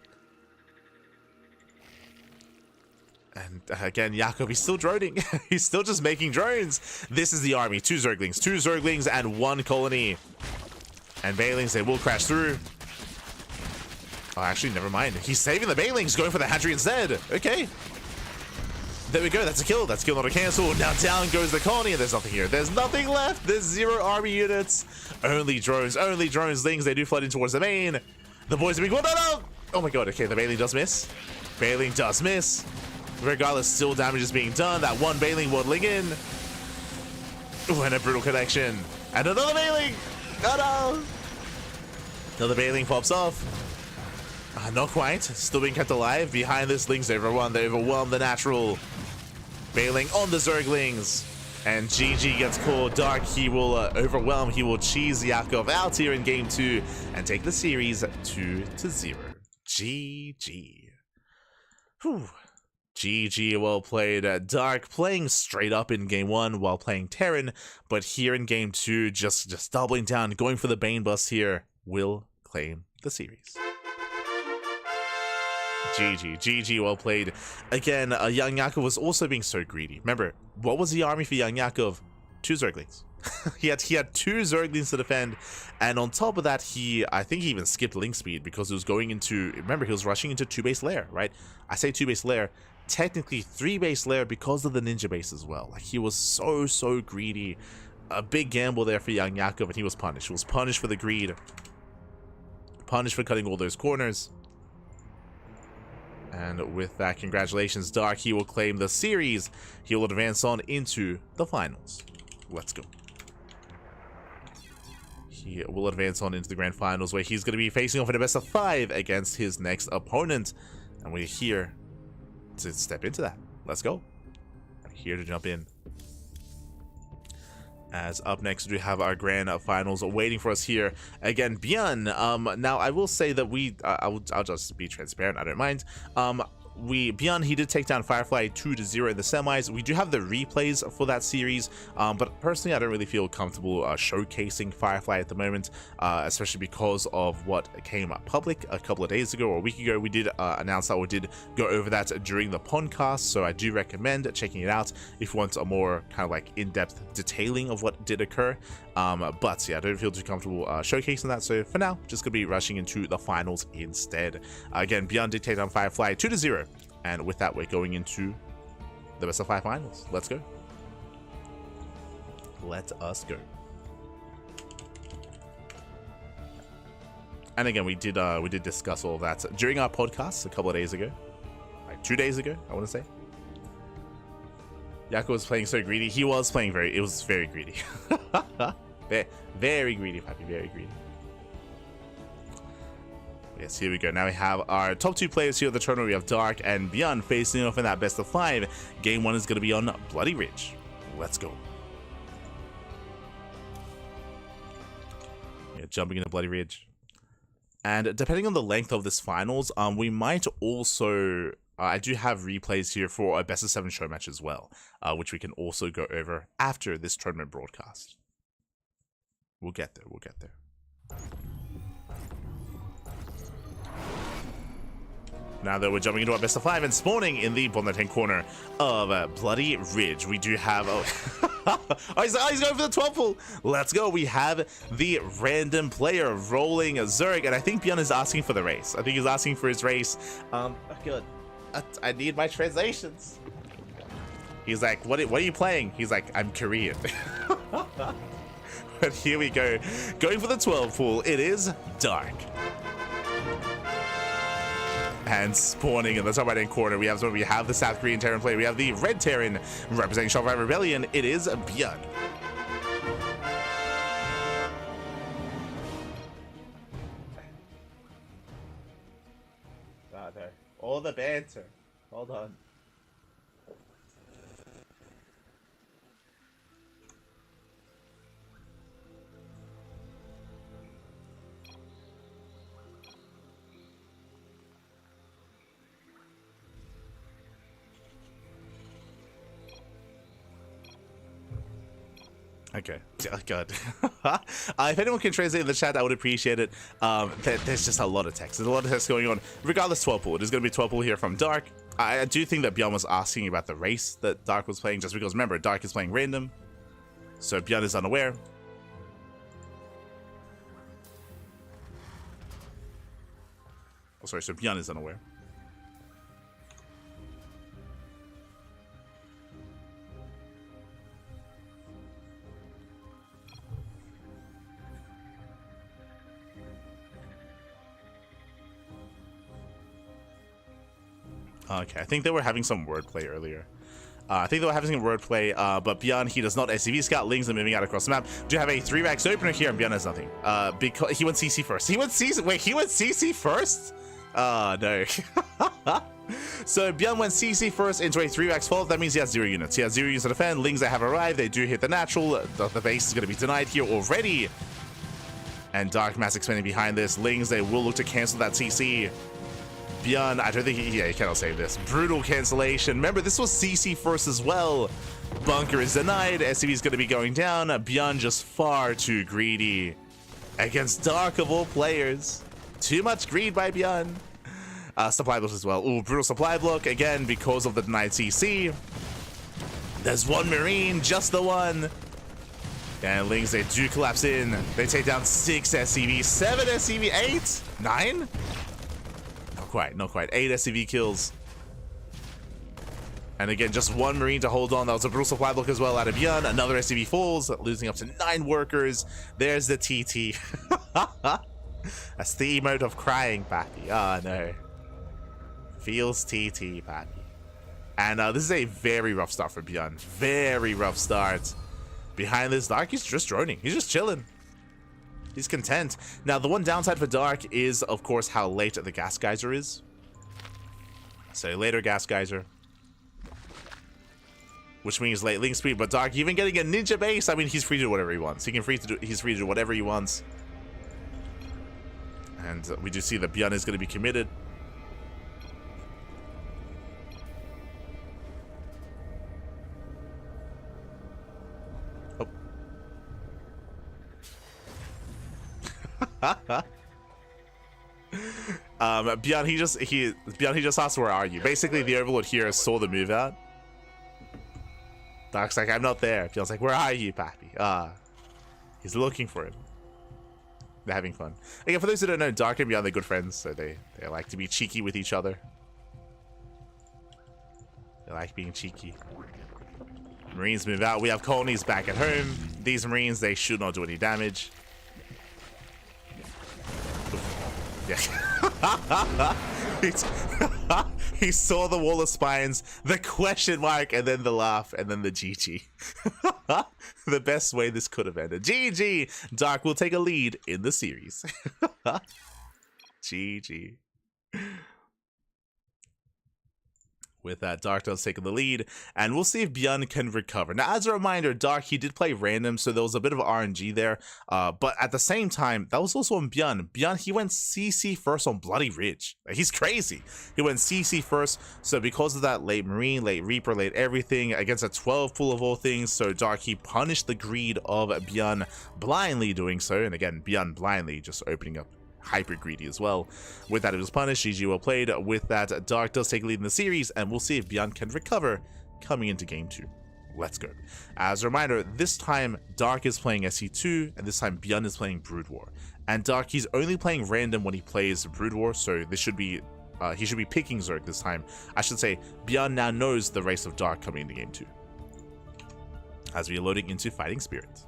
Speaker 1: And again, Yakov, he's still droning. He's still just making drones. This is the army. 2 Zerglings, and 1 colony. And Bailings, they will crash through. Oh, actually, never mind. He's saving the Bailings, going for the hatchery instead. Okay. There we go. That's a kill. That's a kill, not a cancel. Now down goes the colony, and there's nothing here. There's nothing left. There's 0 army units. Only drones. Lings, they do flood in towards the main. The boys are being... No! Oh my god. Okay, the Bailing does miss. Bailing does miss. Regardless, still damage is being done. That 1 Bailing waddling in. Ooh, and a brutal connection. And another Bailing! Oh no! Another Bailing pops off. Not quite. Still being kept alive. Behind this, Lings overrun. They overwhelm the natural. Bailing on the Zerglings. And GG gets called. Dark, he will overwhelm. He will cheese Yakov out here in game 2 and take the series 2-0. GG. Whew. GG, well played. Dark playing straight up in game 1 while playing Terran, but here in game 2, just doubling down, going for the Bane bust here, will claim the series. GG, well played. Again, YoungYakov was also being so greedy. Remember, what was the army for YoungYakov? 2 Zerglings. he had 2 Zerglings to defend, and on top of that, I think he even skipped link speed because he was going into, remember, he was rushing into 2 base lair, right? I say 2 base lair, technically 3 base lair because of the ninja base as well. Like, he was so greedy. A big gamble there for YoungYakov, and he was punished. He was punished for the greed, punished for cutting all those corners. And with that, congratulations, Dark. He will claim the series. He will advance on into the finals. Let's go. He will advance on into the grand finals, where he's going to be facing off in a best of 5 against his next opponent. And we're here to step into that. Let's go. Here to jump in. As up next, we have our grand finals waiting for us here. Again, ByuN. Now, I will say that I'll just be transparent. I don't mind. ByuN, he did take down Firefly 2-0 in the semis. We do have the replays for that series, but personally I don't really feel comfortable showcasing Firefly at the moment, especially because of what came public a couple of days ago or a week ago. We did announce that we did go over that during the podcast, so I do recommend checking it out if you want a more kind of like in-depth detailing of what did occur. But yeah, I don't feel too comfortable showcasing that, so for now, just gonna be rushing into the finals instead. Again, ByuN did take down Firefly 2-0, and with that, we're going into the best of 5 finals. Let's go. Let us go. And again, we did discuss all of that during our podcast a couple of days ago, like 2 days ago, I want to say. Yakov was playing so greedy. He was playing it was very greedy. very greedy, Pappy, very greedy. Yes, here we go. Now we have our top 2 players here at the tournament. We have Dark and ByuN facing off in that best of 5. Game 1 is going to be on Bloody Ridge. Let's go. Yeah, jumping into Bloody Ridge. And depending on the length of this finals, we might also... I do have replays here for a best of 7 show match as well, which we can also go over after this tournament broadcast. We'll get there. We'll get there. Now that we're jumping into our best of 5 and spawning in the bottom left-hand corner of Bloody Ridge, we do have... he's going for the 12 pull. Let's go. We have the random player rolling a Zerg, and I think ByuN is asking for the race. I think he's asking for his race. Oh, good. I need my translations. He's like, what are you playing? He's like, I'm Korean. But here we go. Going for the 12 pool. It is Dark. And spawning in the top right-hand corner, we have the South Korean Terran player. We have the Red Terran representing Shopify Rebellion. It is ByuN. All the banter. Hold on. Okay. Oh, God. If anyone can translate in the chat, I would appreciate it. There's just a lot of text. There's a lot of text going on. Regardless, 12 pool. It is going to be 12 pool here from Dark. I do think that ByuN was asking about the race that Dark was playing, just because remember, Dark is playing random. So ByuN is unaware. Oh, sorry, so ByuN is unaware. Okay, I think they were having some wordplay earlier. I think they were having some wordplay, but ByuN, he does not SCV scout. Lings are moving out across the map. Do have a 3-racks opener here, and ByuN has nothing. Because he went CC first. He went CC. Wait, he went CC first? No. So ByuN went CC first into a 3-racks fault. That means he has 0 units. He has 0 units to defend. Lings that have arrived. They do hit the natural. The base is going to be denied here already. And Dark Mass expanding behind this. Lings, they will look to cancel that CC. ByuN, I don't think he cannot save this. Brutal cancellation. Remember, this was CC first as well. Bunker is denied. SCV is going to be going down. ByuN just far too greedy against Dark of all players. Too much greed by ByuN. Supply block as well. Ooh, brutal supply block again because of the denied CC. There's one Marine, just the one. And Lings, they do collapse in. They take down 6 SCV, 7 SCV, 8, 9. Not quite. 8 SCV kills. And again, just one Marine to hold on. That was a brutal supply block as well out of ByuN. Another SCV falls, losing up to 9 workers. There's the TT. That's the emote of crying, Pappy. Oh, no. Feels TT, Pappy. And this is a very rough start for ByuN. Very rough start. Behind this, Dark, he's just droning. He's just chilling. He's content. Now, the one downside for Dark is, of course, how late the gas geyser is. So, later gas geyser. Which means late link speed. But Dark, even getting a ninja base, I mean, he's free to do whatever he wants. He's free to do whatever he wants. And we do see that ByuN is going to be committed. ByuN, he just asked, where are you? Basically, the Overlord here saw the move out. Dark's like, I'm not there. ByuN's like, where are you, Pappy? He's looking for him. They're having fun. Again, for those who don't know, Dark and ByuN, they're good friends, so they like to be cheeky with each other. They like being cheeky. Marines move out. We have colonies back at home. These Marines, they should not do any damage. Yeah. He saw the wall of spines, the question mark, and then the laugh, and then the GG. The best way this could have ended. GG! Dark will take a lead in the series. GG. With that, Dark does take the lead, and we'll see if ByuN can recover. Now, as a reminder, Dark, he did play random, so there was a bit of RNG there, but at the same time, that was also on ByuN. ByuN, he went CC first on Bloody Ridge. Like, he's crazy. He went CC first, so because of that, late Marine, late Reaper, late everything, against a 12 pool of all things, so Dark, he punished the greed of ByuN, blindly doing so, and again, ByuN blindly just opening up hyper greedy as well. With that, it was punished. GG, well played. With that, Dark does take a lead in the series, and we'll see if ByuN can recover coming into game 2. Let's go. As a reminder, this time Dark is playing SC2, and this time ByuN is playing Brood War. And Dark, he's only playing random when he plays Brood War, so this should be he should be picking Zerg this time. I should say ByuN now knows the race of Dark coming into game 2. As we are loading into Fighting Spirit.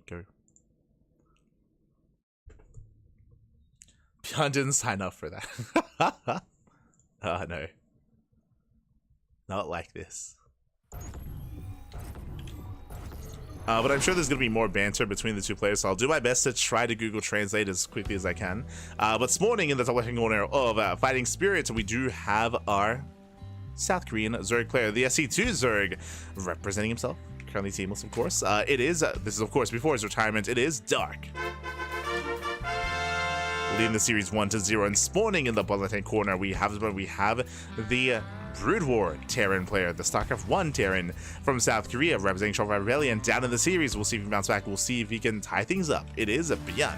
Speaker 1: Go. ByuN didn't sign up for that. Oh no. Not like this. But I'm sure there's going to be more banter between the two players, so I'll do my best to try to Google Translate as quickly as I can. But spawning in the top left-hand corner of Fighting Spirit, we do have our South Korean Zerg player, the SC2 Zerg, representing himself. Currently teamless, of course. This is, of course, before his retirement, it is Dark. Leading the series 1-0, and spawning in the bottom left-hand corner, we have the Brood War Terran player, the StarCraft 1 Terran from South Korea, representing Shopify Rebellion. Down in the series, we'll see if he bounces back. We'll see if he can tie things up. It is a ByuN.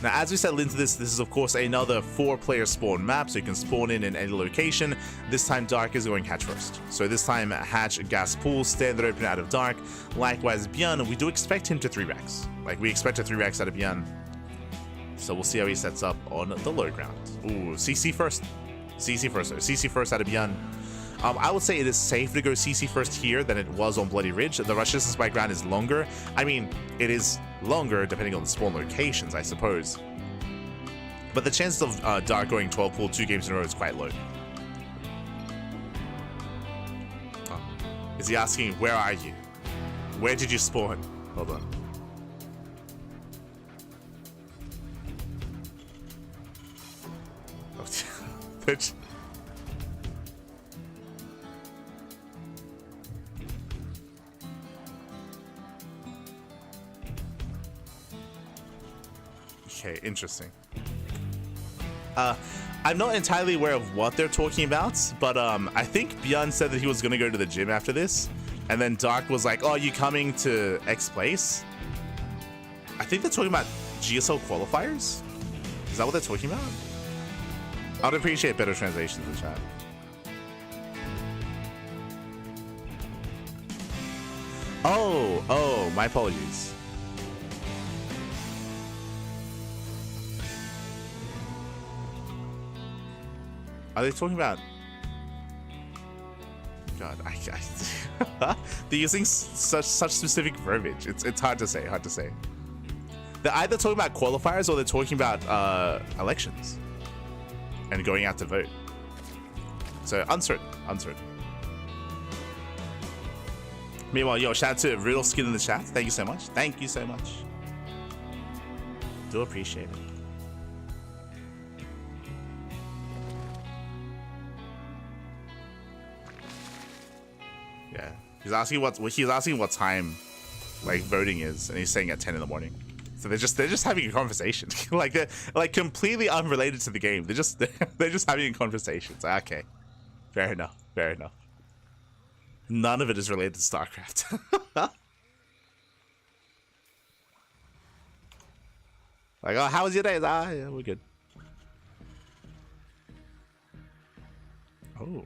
Speaker 1: Now, as we settle into this is of course another 4-player spawn map, so you can spawn in any location. This time Dark is going hatch first. So this time hatch, gas pool, standard open out of Dark. Likewise ByuN, we do expect him to 3-rax. Like, we expect a 3-rax out of ByuN. So we'll see how he sets up on the low ground. Ooh, CC first. CC first, CC first out of ByuN. I would say it is safe to go CC first here than it was on Bloody Ridge. The rush distance by ground is longer. I mean, it is longer depending on the spawn locations, I suppose. But the chances of Dark going 12 pool 2 games in a row is quite low. Oh. Is he asking, where are you? Where did you spawn? Hold on. Okay, interesting. I'm not entirely aware of what they're talking about, but I think ByuN said that he was going to go to the gym after this, and then Dark was like, oh, you coming to X place? I think they're talking about GSL qualifiers? Is that what they're talking about? I'd appreciate better translations in chat. Oh, my apologies. Are they talking about? God, they're using such specific verbiage. It's hard to say. Hard to say. They're either talking about qualifiers or they're talking about elections and going out to vote. So uncertain. Meanwhile, yo, shout out to Riddle Skin in the chat. Thank you so much. Thank you so much. Do appreciate it. Yeah, he's asking what time like voting is, and he's saying at 10 in the morning. So they're just having a conversation, like they're like completely unrelated to the game. They're just having a conversation. So, okay, fair enough. None of it is related to StarCraft. Like, oh, how was your day? Yeah, we're good. Oh.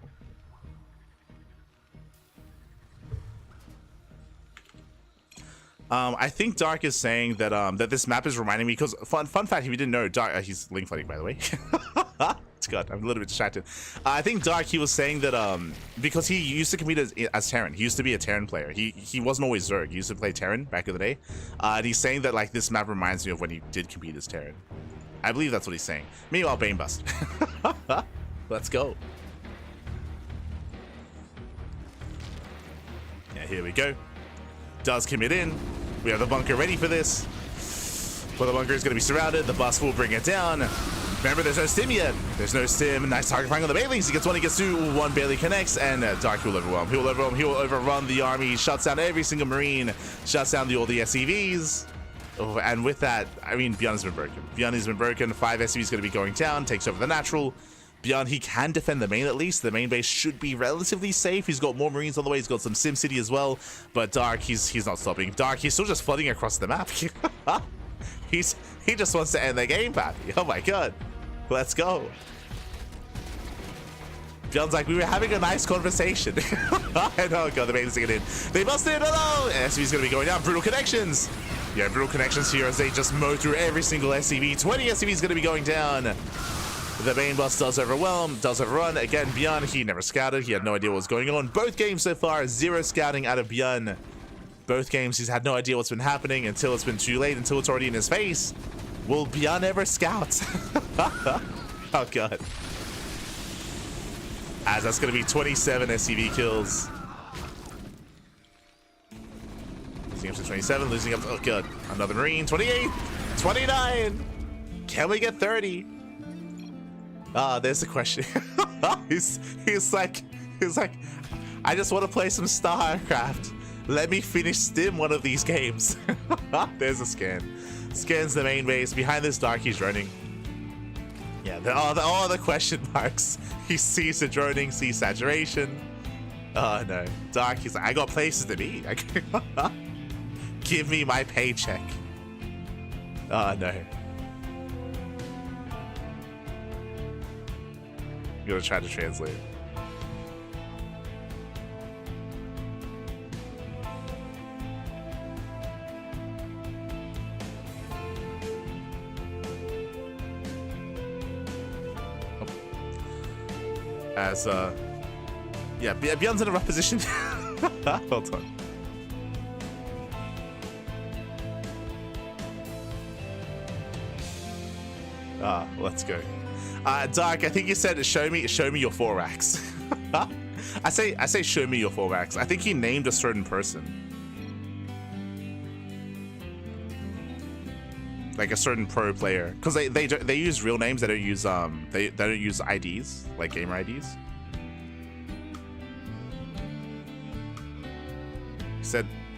Speaker 1: I think Dark is saying that that this map is reminding me, because fun fact, if you didn't know, Dark he's link flooding, by the way. God, I'm a little bit distracted. I think Dark, he was saying that because he used to compete as Terran. He used to be a Terran player. He wasn't always Zerg. He used to play Terran back in the day. And he's saying that like this map reminds me of when he did compete as Terran. I believe that's what he's saying. Meanwhile, Bane Bust. Let's go. Yeah, here we go. Does commit in. We have the bunker ready for this. But the bunker is going to be surrounded. The bus will bring it down. Remember, there's no stim yet. There's no stim. Nice target flying on the banelings. He gets one, he gets two, one barely connects, and Dark will overwhelm. He will overrun the army. He shuts down every single marine. Shuts down all the SCVs. Oh, and with that, I mean, ByuN has been broken. ByuN has been broken. 5 SCVs going to be going down. Takes over the natural. ByuN, he can defend the main at least. The main base should be relatively safe. He's got more marines on the way. He's got some SimCity as well. But Dark, he's not stopping. Dark, he's still just flooding across the map. He just wants to end the game, Pappy. Oh my god. Let's go. ByuN's like, we were having a nice conversation. And oh god, the main is getting in. They busted it. Oh no! SCV's gonna be going down. Brutal connections. Yeah, brutal connections here as they just mow through every single SCV. 20 SCV's gonna be going down. The main bus does overwhelm, does overrun. Again, ByuN, he never scouted. He had no idea what was going on. Both games so far, 0 scouting out of ByuN. Both games, he's had no idea what's been happening until it's been too late, until it's already in his face. Will ByuN ever scout? Oh god. As that's going to be 27 SCV kills. Losing up to 27, losing up to, oh god, another Marine. 28, 29. Can we get 30? Ah, there's the question. he's like, I just want to play some StarCraft. Let me finish stim one of these games. There's a scan. Scans the main base. Behind this, Dark, he's droning. Yeah, all the question marks. He sees the droning, sees saturation. Oh no. Dark, he's like, I got places to be. Give me my paycheck. Oh no. I'm gonna try to translate. As yeah, ByuN's in a rough position. Well done. Let's go. Dark, I think you said show me your 4 racks. I say show me your 4 racks. I think he named a certain person. Like a certain pro player, because they use real names. They don't use they don't use IDs, like gamer IDs.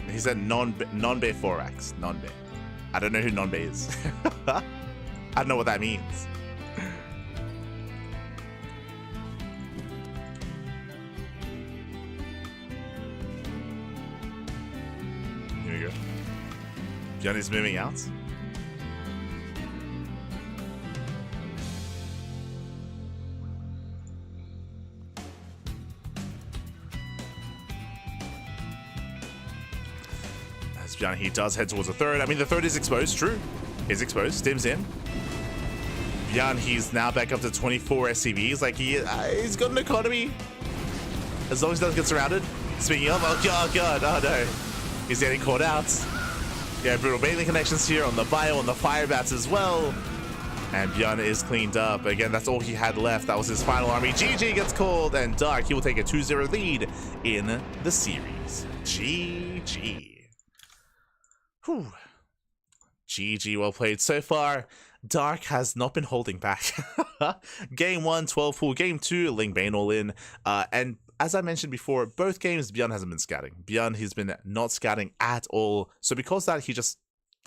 Speaker 1: He said non-bay 4x, non-bay. I don't know who non-bay is. I don't know what that means. Here we go. Johnny's moving out. ByuN, he does head towards the third. I mean, the third is exposed, true. Is exposed, stims in. ByuN, he's now back up to 24 SCVs. Like, he's got an economy. As long as he doesn't get surrounded. Speaking of, oh god, oh no. He's getting caught out. Yeah, brutal baiting connections here on the bio, on the fire bats as well. And ByuN is cleaned up. Again, that's all he had left. That was his final army. GG gets called, and Dark, he will take a 2-0 lead in the series. GG. Whew. GG, well played so far. Dark has not been holding back. Game 1, 12 pool. Game 2, Ling Bane all in. And as I mentioned before, both games, ByuN hasn't been scouting. ByuN, he's been not scouting at all. So because of that, he just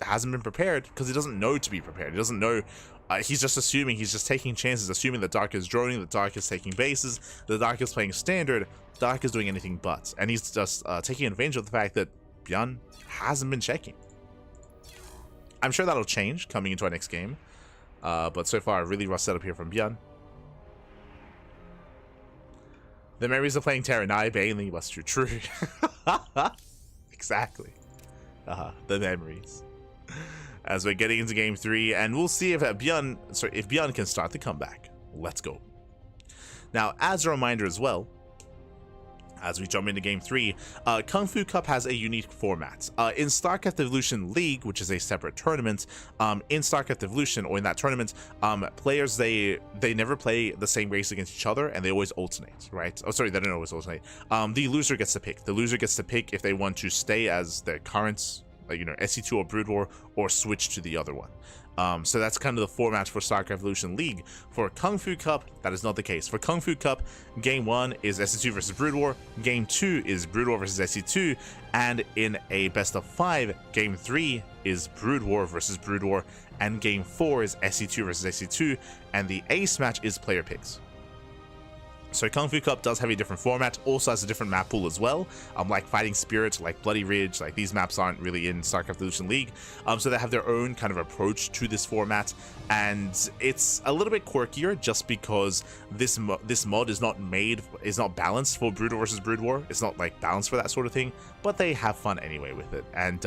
Speaker 1: hasn't been prepared because he doesn't know to be prepared. He doesn't know. He's just assuming, he's just taking chances, assuming that Dark is droning, that Dark is taking bases, that Dark is playing standard, Dark is doing anything but. And he's just taking advantage of the fact that ByuN hasn't been checking. I'm sure that'll change coming into our next game. But so far, a really rough setup here from ByuN. The memories of playing Terranai Bailey was true. Exactly. The memories. As we're getting into game 3, and we'll see if ByuN can start the comeback. Let's go. Now, as a reminder as well, as we jump into game 3, KungFu Cup has a unique format. In StarCraft Evolution League, which is a separate tournament, in StarCraft Evolution, or in that tournament, players, they never play the same race against each other, and they always alternate, right? Oh, sorry, they don't always alternate. The loser gets to pick. The loser gets to pick if they want to stay as their current, SC2 or Brood War, or switch to the other one. So that's kind of the format for StarCraft Evolution League. For KungFu Cup, that is not the case. For KungFu Cup, Game 1 is SC2 versus Brood War, Game 2 is Brood War versus SC2, and in a best of 5, Game 3 is Brood War versus Brood War, and Game 4 is SC2 versus SC2, and the ace match is player picks. So KungFu Cup does have a different format, also has a different map pool as well, like Fighting Spirit, like Bloody Ridge, like these maps aren't really in StarCraft Evolution League, so they have their own kind of approach to this format, and it's a little bit quirkier just because this mod is not balanced for Brood War versus Brood War. It's not like balanced for that sort of thing, but they have fun anyway with it. And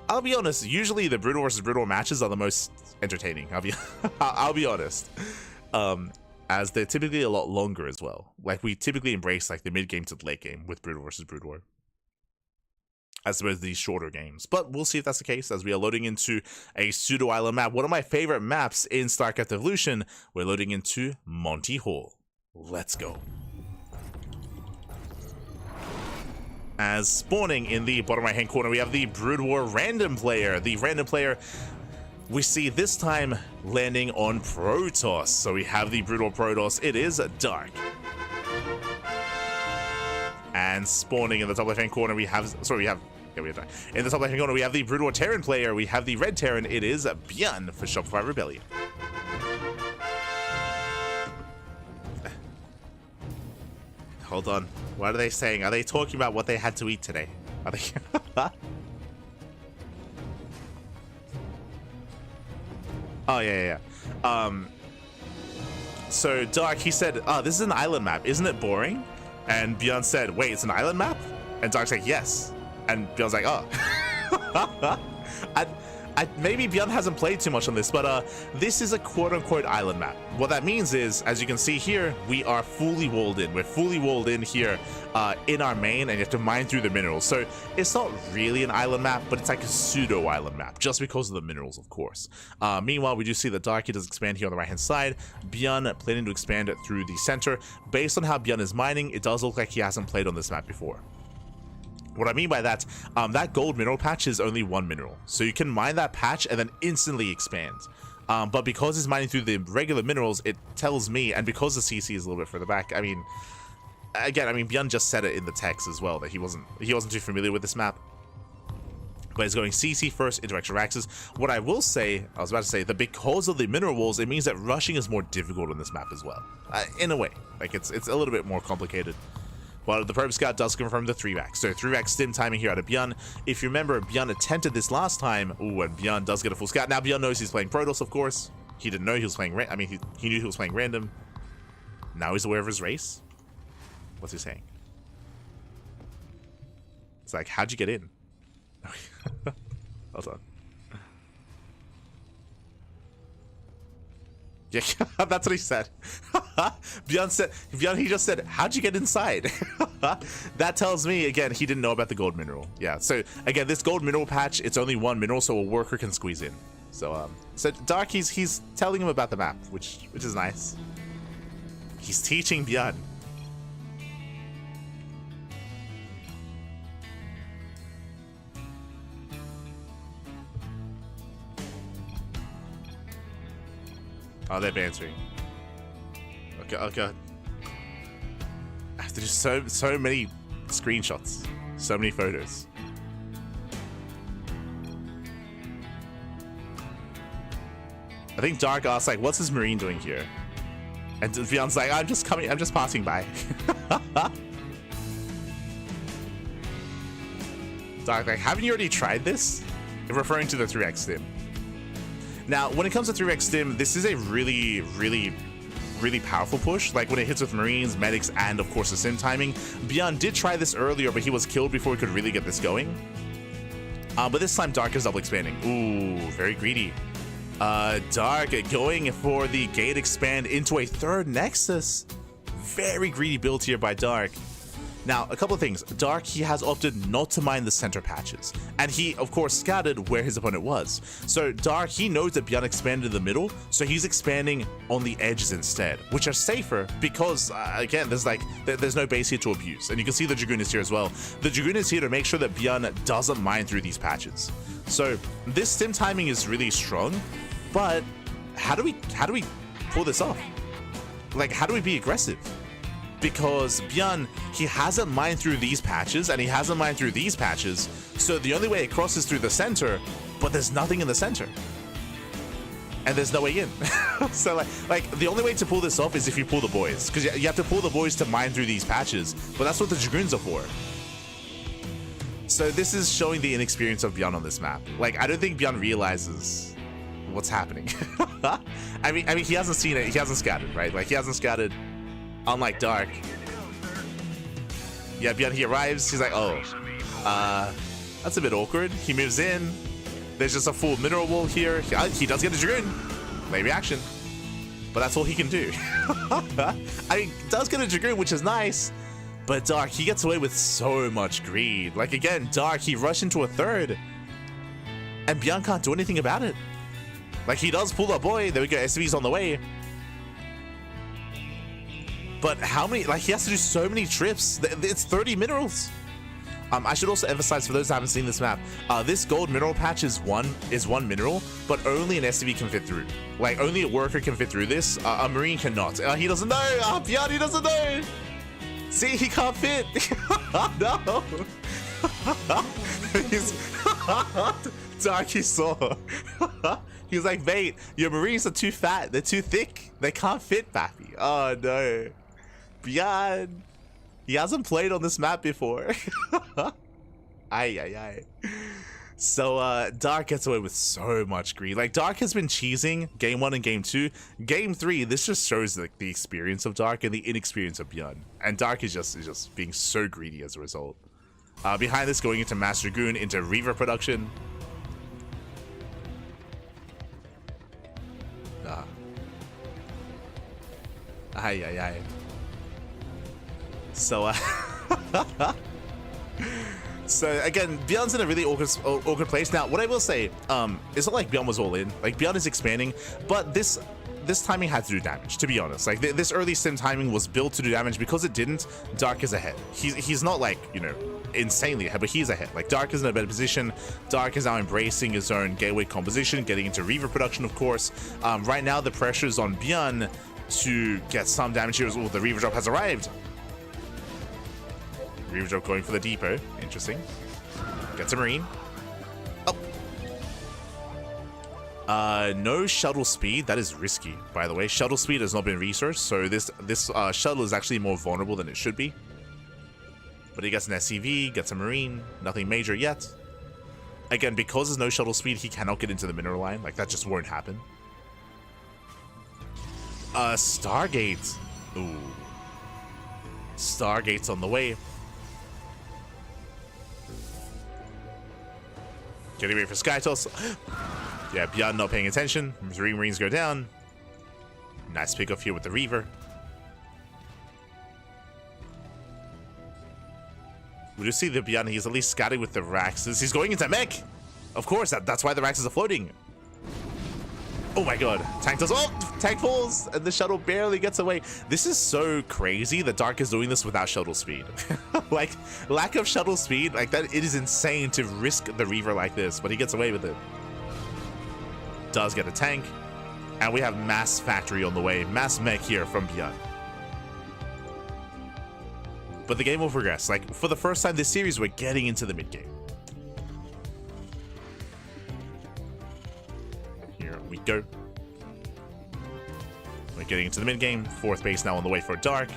Speaker 1: I'll be honest, usually the Brood War versus Brood War matches are the most entertaining. I'll be honest. As they're typically a lot longer as well. Like, we typically embrace like the mid game to the late game with Brood War versus Brood War, as opposed to these shorter games. But we'll see if that's the case as we are loading into a pseudo island map. One of my favorite maps in StarCraft Evolution. We're loading into Monty Hall. Let's go. As spawning in the bottom right hand corner, we have the Brood War random player. The random player we see this time landing on Protoss. So we have the Brood War Protoss. It is Dark. And spawning in the top left-hand corner, we have in the top left-hand corner, we have the Brood War Terran player. We have the red Terran. It is ByuN for Shopify Rebellion. Hold on. What are they saying? Are they talking about what they had to eat today? Are they? Oh, yeah. So Dark, he said, oh, this is an island map. Isn't it boring? And ByuN said, wait, it's an island map? And Dark's like, yes. And ByuN's like, oh. Maybe ByuN hasn't played too much on this, but this is a quote-unquote island map. What that means is, as you can see here, we are fully walled in. We're fully walled in here in our main, and you have to mine through the minerals. So it's not really an island map, but it's like a pseudo-island map, just because of the minerals, of course. Meanwhile, we do see that Darky does expand here on the right-hand side. ByuN planning to expand through the center. Based on how ByuN is mining, it does look like he hasn't played on this map before. What I mean by that, that gold mineral patch is only one mineral. So you can mine that patch and then instantly expand. But because it's mining through the regular minerals, it tells me, and because the CC is a little bit further back, I mean, again, ByuN just said it in the text as well, that he wasn't too familiar with this map. But it's going CC first into extra axis. What I will say, I was about to say, that because of the mineral walls, it means that rushing is more difficult on this map as well. In a way, like it's a little bit more complicated. But the Probe Scout does confirm the 3-rack. So 3-rack stim timing here out of ByuN. If you remember, ByuN attempted this last time. Ooh, and ByuN does get a full scout. Now ByuN knows he's playing Protoss, of course. He didn't know he was playing, he knew he was playing random. Now he's aware of his race. What's he saying? It's like, how'd you get in? Hold on. Yeah, that's what he said. ByuN, he just said, how'd you get inside? That tells me, again, he didn't know about the gold mineral. Yeah, so again, this gold mineral patch, it's only one mineral, so a worker can squeeze in. So Dark, he's telling him about the map, which is nice. He's teaching ByuN. Oh, they're bantering. Okay, okay. There's so many screenshots, so many photos. I think Dark asks, like, what's this Marine doing here? And ByuN's like, I'm just passing by. Dark, like, haven't you already tried this? Referring to the 3x stim. Now, when it comes to 3x stim, this is a really powerful push. Like when it hits with Marines, medics, and of course the sim timing. ByuN did try this earlier, but he was killed before he could really get this going. But this time Dark is double expanding. Ooh, very greedy. Dark going for the gate expand into a third Nexus. Very greedy build here by Dark. Now, a couple of things. Dark, he has opted not to mine the center patches, and he, of course, scouted where his opponent was. So Dark, he knows that ByuN expanded the middle, so he's expanding on the edges instead, which are safer because, again, there's no base here to abuse. And you can see the Dragoon is here as well. The Dragoon is here to make sure that ByuN doesn't mine through these patches. So this stim timing is really strong, but how do we pull this off? Like, how do we be aggressive? Because ByuN, he hasn't mined through these patches, and he hasn't mined through these patches, so the only way it crosses through the center, but there's nothing in the center. And there's no way in. So like the only way to pull this off is if you pull the boys, because you have to pull the boys to mine through these patches, but that's what the Dragoons are for. So this is showing the inexperience of ByuN on this map. Like, I don't think ByuN realizes what's happening. I mean, he hasn't seen it, he hasn't scouted, right? Like, he hasn't scouted. Unlike Dark. Yeah, ByuN, he arrives, he's like, oh, that's a bit awkward. He moves in, there's just a full mineral wall here. He does get a Dragoon. Late reaction. But that's all he can do. I mean, does get a Dragoon, which is nice, but Dark, he gets away with so much greed. Like, again, Dark, he rushed into a third, and ByuN can't do anything about it. Like, he does pull that boy, there we go, SV's on the way. But how many, like, he has to do so many trips. It's 30 minerals. I should also emphasize, for those who haven't seen this map, this gold mineral patch is one mineral, but only an SCV can fit through. Like, only a worker can fit through this. A Marine cannot. He doesn't know. ByuN, he doesn't know. See, he can't fit. No. Dark, he saw. He was like, mate, your Marines are too fat. They're too thick. They can't fit, Bappy. Oh, no. ByuN, he hasn't played on this map before. Aye. So Dark gets away with so much greed. Like, Dark has been cheesing game 1 and game 2. Game 3, this just shows like the experience of Dark and the inexperience of ByuN. And Dark is just being so greedy as a result. Behind this, going into Master Dragoon, into Reaver production. Ay, ay, ay. So, so again, ByuN's in a really awkward place. Now, what I will say, it's not like ByuN was all in. Like, ByuN is expanding, but this timing had to do damage, to be honest. Like, this early sim timing was built to do damage. Because it didn't, Dark is ahead. He's not like, you know, insanely ahead, but he's ahead. Like, Dark is in a better position. Dark is now embracing his own gateway composition, getting into Reaver production, of course. Right now, the pressure is on ByuN to get some damage here. Oh, the Reaver drop has arrived. Reaver drop going for the depot. Interesting. Gets a Marine. Oh. No shuttle speed. That is risky, by the way. Shuttle speed has not been researched, so this shuttle is actually more vulnerable than it should be. But he gets an SCV, gets a Marine. Nothing major yet. Again, because there's no shuttle speed, he cannot get into the mineral line. Like, that just won't happen. Stargate. Ooh. Stargate's on the way. Getting ready for Sky Toss. Yeah, ByuN not paying attention. 3 Marines go down. Nice pick off here with the Reaver. We do see the ByuN, he's at least scouting with the Raxes. He's going into mech! Of course, that's why the Raxes are floating. Oh my god. Tank does. Oh! Tank falls! And the shuttle barely gets away. This is so crazy that Dark is doing this without shuttle speed. Like, lack of shuttle speed, like that, it is insane to risk the Reaver like this, but he gets away with it. Does get a tank. And we have Mass Factory on the way. Mass Mech here from ByuN. But the game will progress. Like, for the first time this series, we're getting into the mid game. Here we go. We're getting into the mid game. 4th base now on the way for Dark.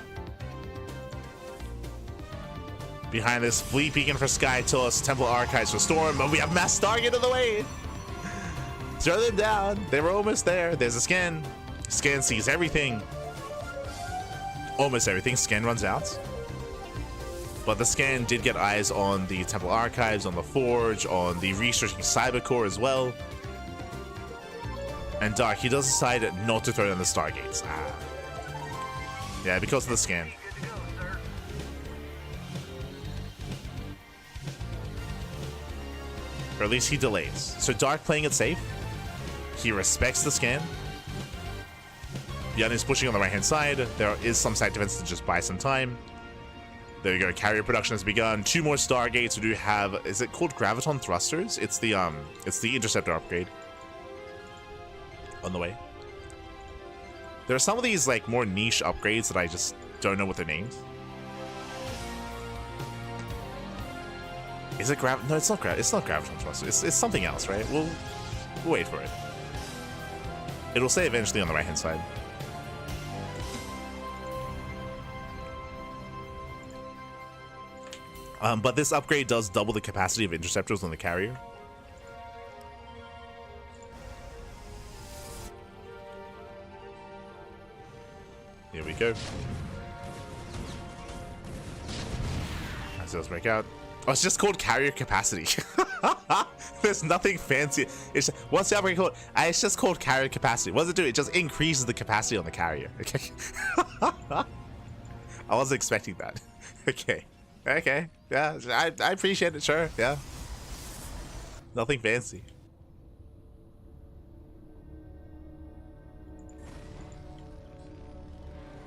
Speaker 1: Behind this, Fleet Beacon for Sky Toss, Temple Archives for Storm, but we have Mass Stargate on the way. Throw them down. They were almost there. There's a scan. Scan sees everything. Almost everything. Scan runs out. But the scan did get eyes on the Temple Archives, on the Forge, on the researching Cyber Core as well. And Dark, he does decide not to throw down the Stargates. Yeah, because of the scan. Or at least he delays. So Dark playing it safe. He respects the scan. ByuN is pushing on the right-hand side. There is some side defense to just buy some time. There you go. Carrier production has begun. 2 more Stargates. We do have. Is it called Graviton Thrusters? It's the Interceptor upgrade on the way. There are some of these like more niche upgrades that I just don't know what they're named. Is it No, it's not It's not Graviton Thrusters. It's something else, right? We'll wait for it. It'll say eventually on the right-hand side. But this upgrade does double the capacity of interceptors on the carrier. Here we go. As those break out. Oh, it's just called carrier capacity. There's nothing fancy. What's the upgrade called? It's just called carrier capacity. What does it do? It just increases the capacity on the carrier. Okay. I wasn't expecting that. Okay. Okay. Yeah, I appreciate it. Sure. Yeah. Nothing fancy.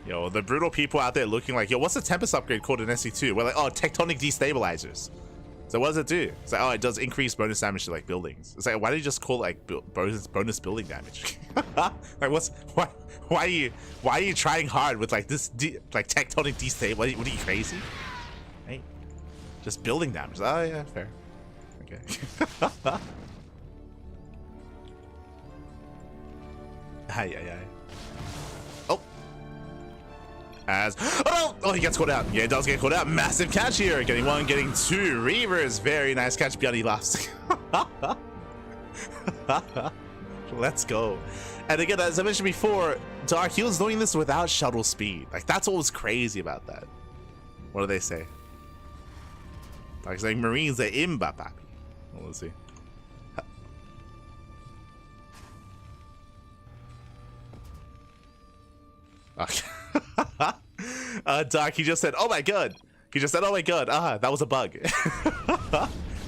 Speaker 1: Yo, the brutal people out there looking like, yo, what's the Tempest upgrade called in SC2? We're like, oh, tectonic destabilizers. So what does it do? It's like, oh, it does increase bonus damage to like buildings. It's like, why do you just call it like bonus building damage? Like, why are you trying hard with like this like tectonic destabilizer? What are you crazy? Hey, just building damage. Oh yeah, fair. Okay. Ay. Oh. Oh, he gets caught out. Yeah, he does get caught out. Massive catch here. Getting 1, getting 2. Reavers. Very nice catch. ByuN laughs. Let's go. And again, as I mentioned before, Dark, he was doing this without shuttle speed. Like, that's what was crazy about that. What do they say? Dark's like, Marines are imba, papi. Well, let's see. Okay. Dark, he just said, oh my god. He just said, oh my god. Ah, that was a bug.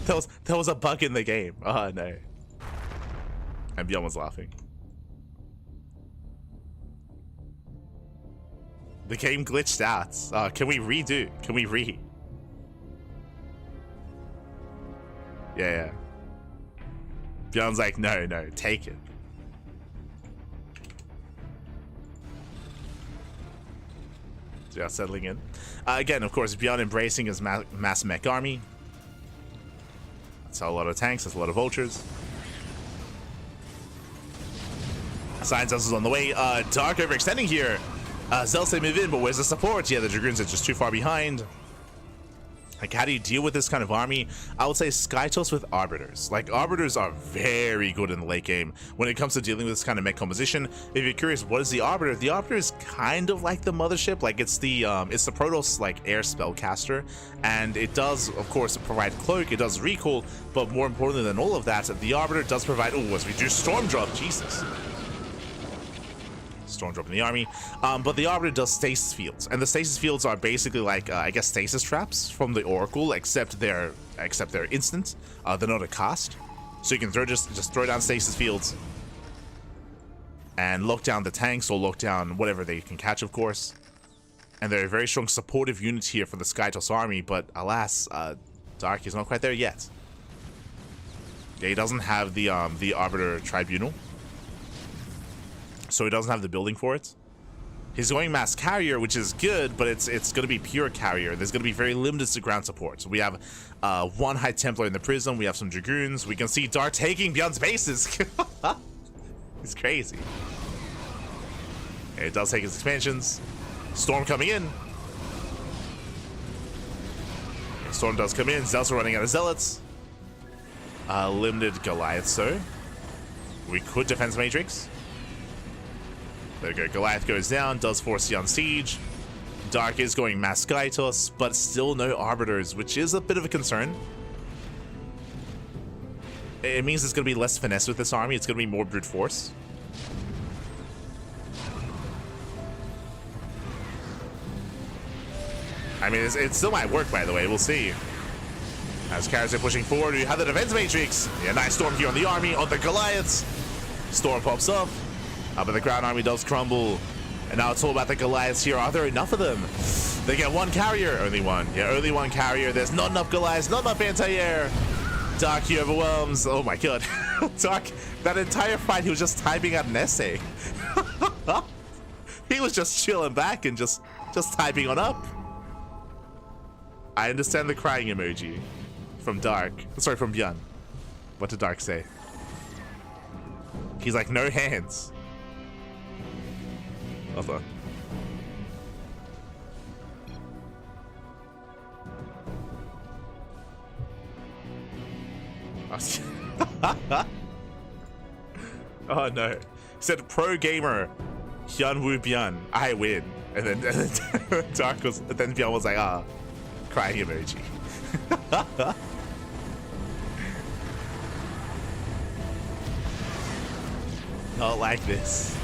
Speaker 1: that was a bug in the game. Oh no. And ByuN was laughing. The game glitched out. Can we redo? Can we re? Yeah. ByuN's like, no, take it. Just settling in. Again, of course, ByuN embracing his mass mech army. That's a lot of tanks, that's a lot of vultures. Science House is on the way. Dark overextending here. Zelse move in, but where's the support? Yeah, the Dragoons are just too far behind. Like, how do you deal with this kind of army? I would say Skytos with Arbiters. Like, Arbiters are very good in the late game when it comes to dealing with this kind of mech composition. If you're curious, what is the Arbiter is kind of like the Mothership. Like, it's the Protoss, like, air spellcaster. And it does, of course, provide cloak, it does recall, but more importantly than all of that, the Arbiter does provide, oh, as we do Storm Drop, Jesus. Storm Drop in the army, but the Arbiter does stasis fields, and the stasis fields are basically like I guess stasis traps from the Oracle, except they're instant. They're not a cast, so you can just throw down stasis fields and lock down the tanks or lock down whatever they can catch, of course. And they're a very strong supportive unit here for the Skytos army, but alas, Dark is not quite there yet. Yeah, he doesn't have the Arbiter Tribunal. So he doesn't have the building for it. He's going mass carrier, which is good, but it's going to be pure carrier. There's going to be very limited to ground support. So we have one High Templar in the prism. We have some Dragoons. We can see Dark taking ByuN's bases. It's crazy. It does take his expansions. Storm coming in. Storm does come in. Zealots are running out of Zealots. Limited Goliath, so we could Defense Matrix. There we go, Goliath goes down, does force the siege. Dark is going mass Skytos, but still no Arbiters, which is a bit of a concern. It means it's going to be less finesse with this army, it's going to be more brute force. I mean, it still might work, by the way, we'll see. As carriers are pushing forward, you have the Defense Matrix. Yeah, nice Storm here on the army, on the Goliaths. Storm pops up. But the ground army does crumble. And now it's all about the Goliaths here. Are there enough of them? They get one carrier. Only one. Yeah, only one carrier. There's not enough Goliaths, not enough anti-air. Dark, he overwhelms. Oh my god. Dark, that entire fight, he was just typing out an essay. He was just chilling back and just typing on up. I understand the crying emoji from Dark. Sorry, from ByuN. What did Dark say? He's like, no hands. Hold on. Oh no. He said pro gamer ByuN, I win. And then Dark was, then ByuN was like, crying emoji. Not like this.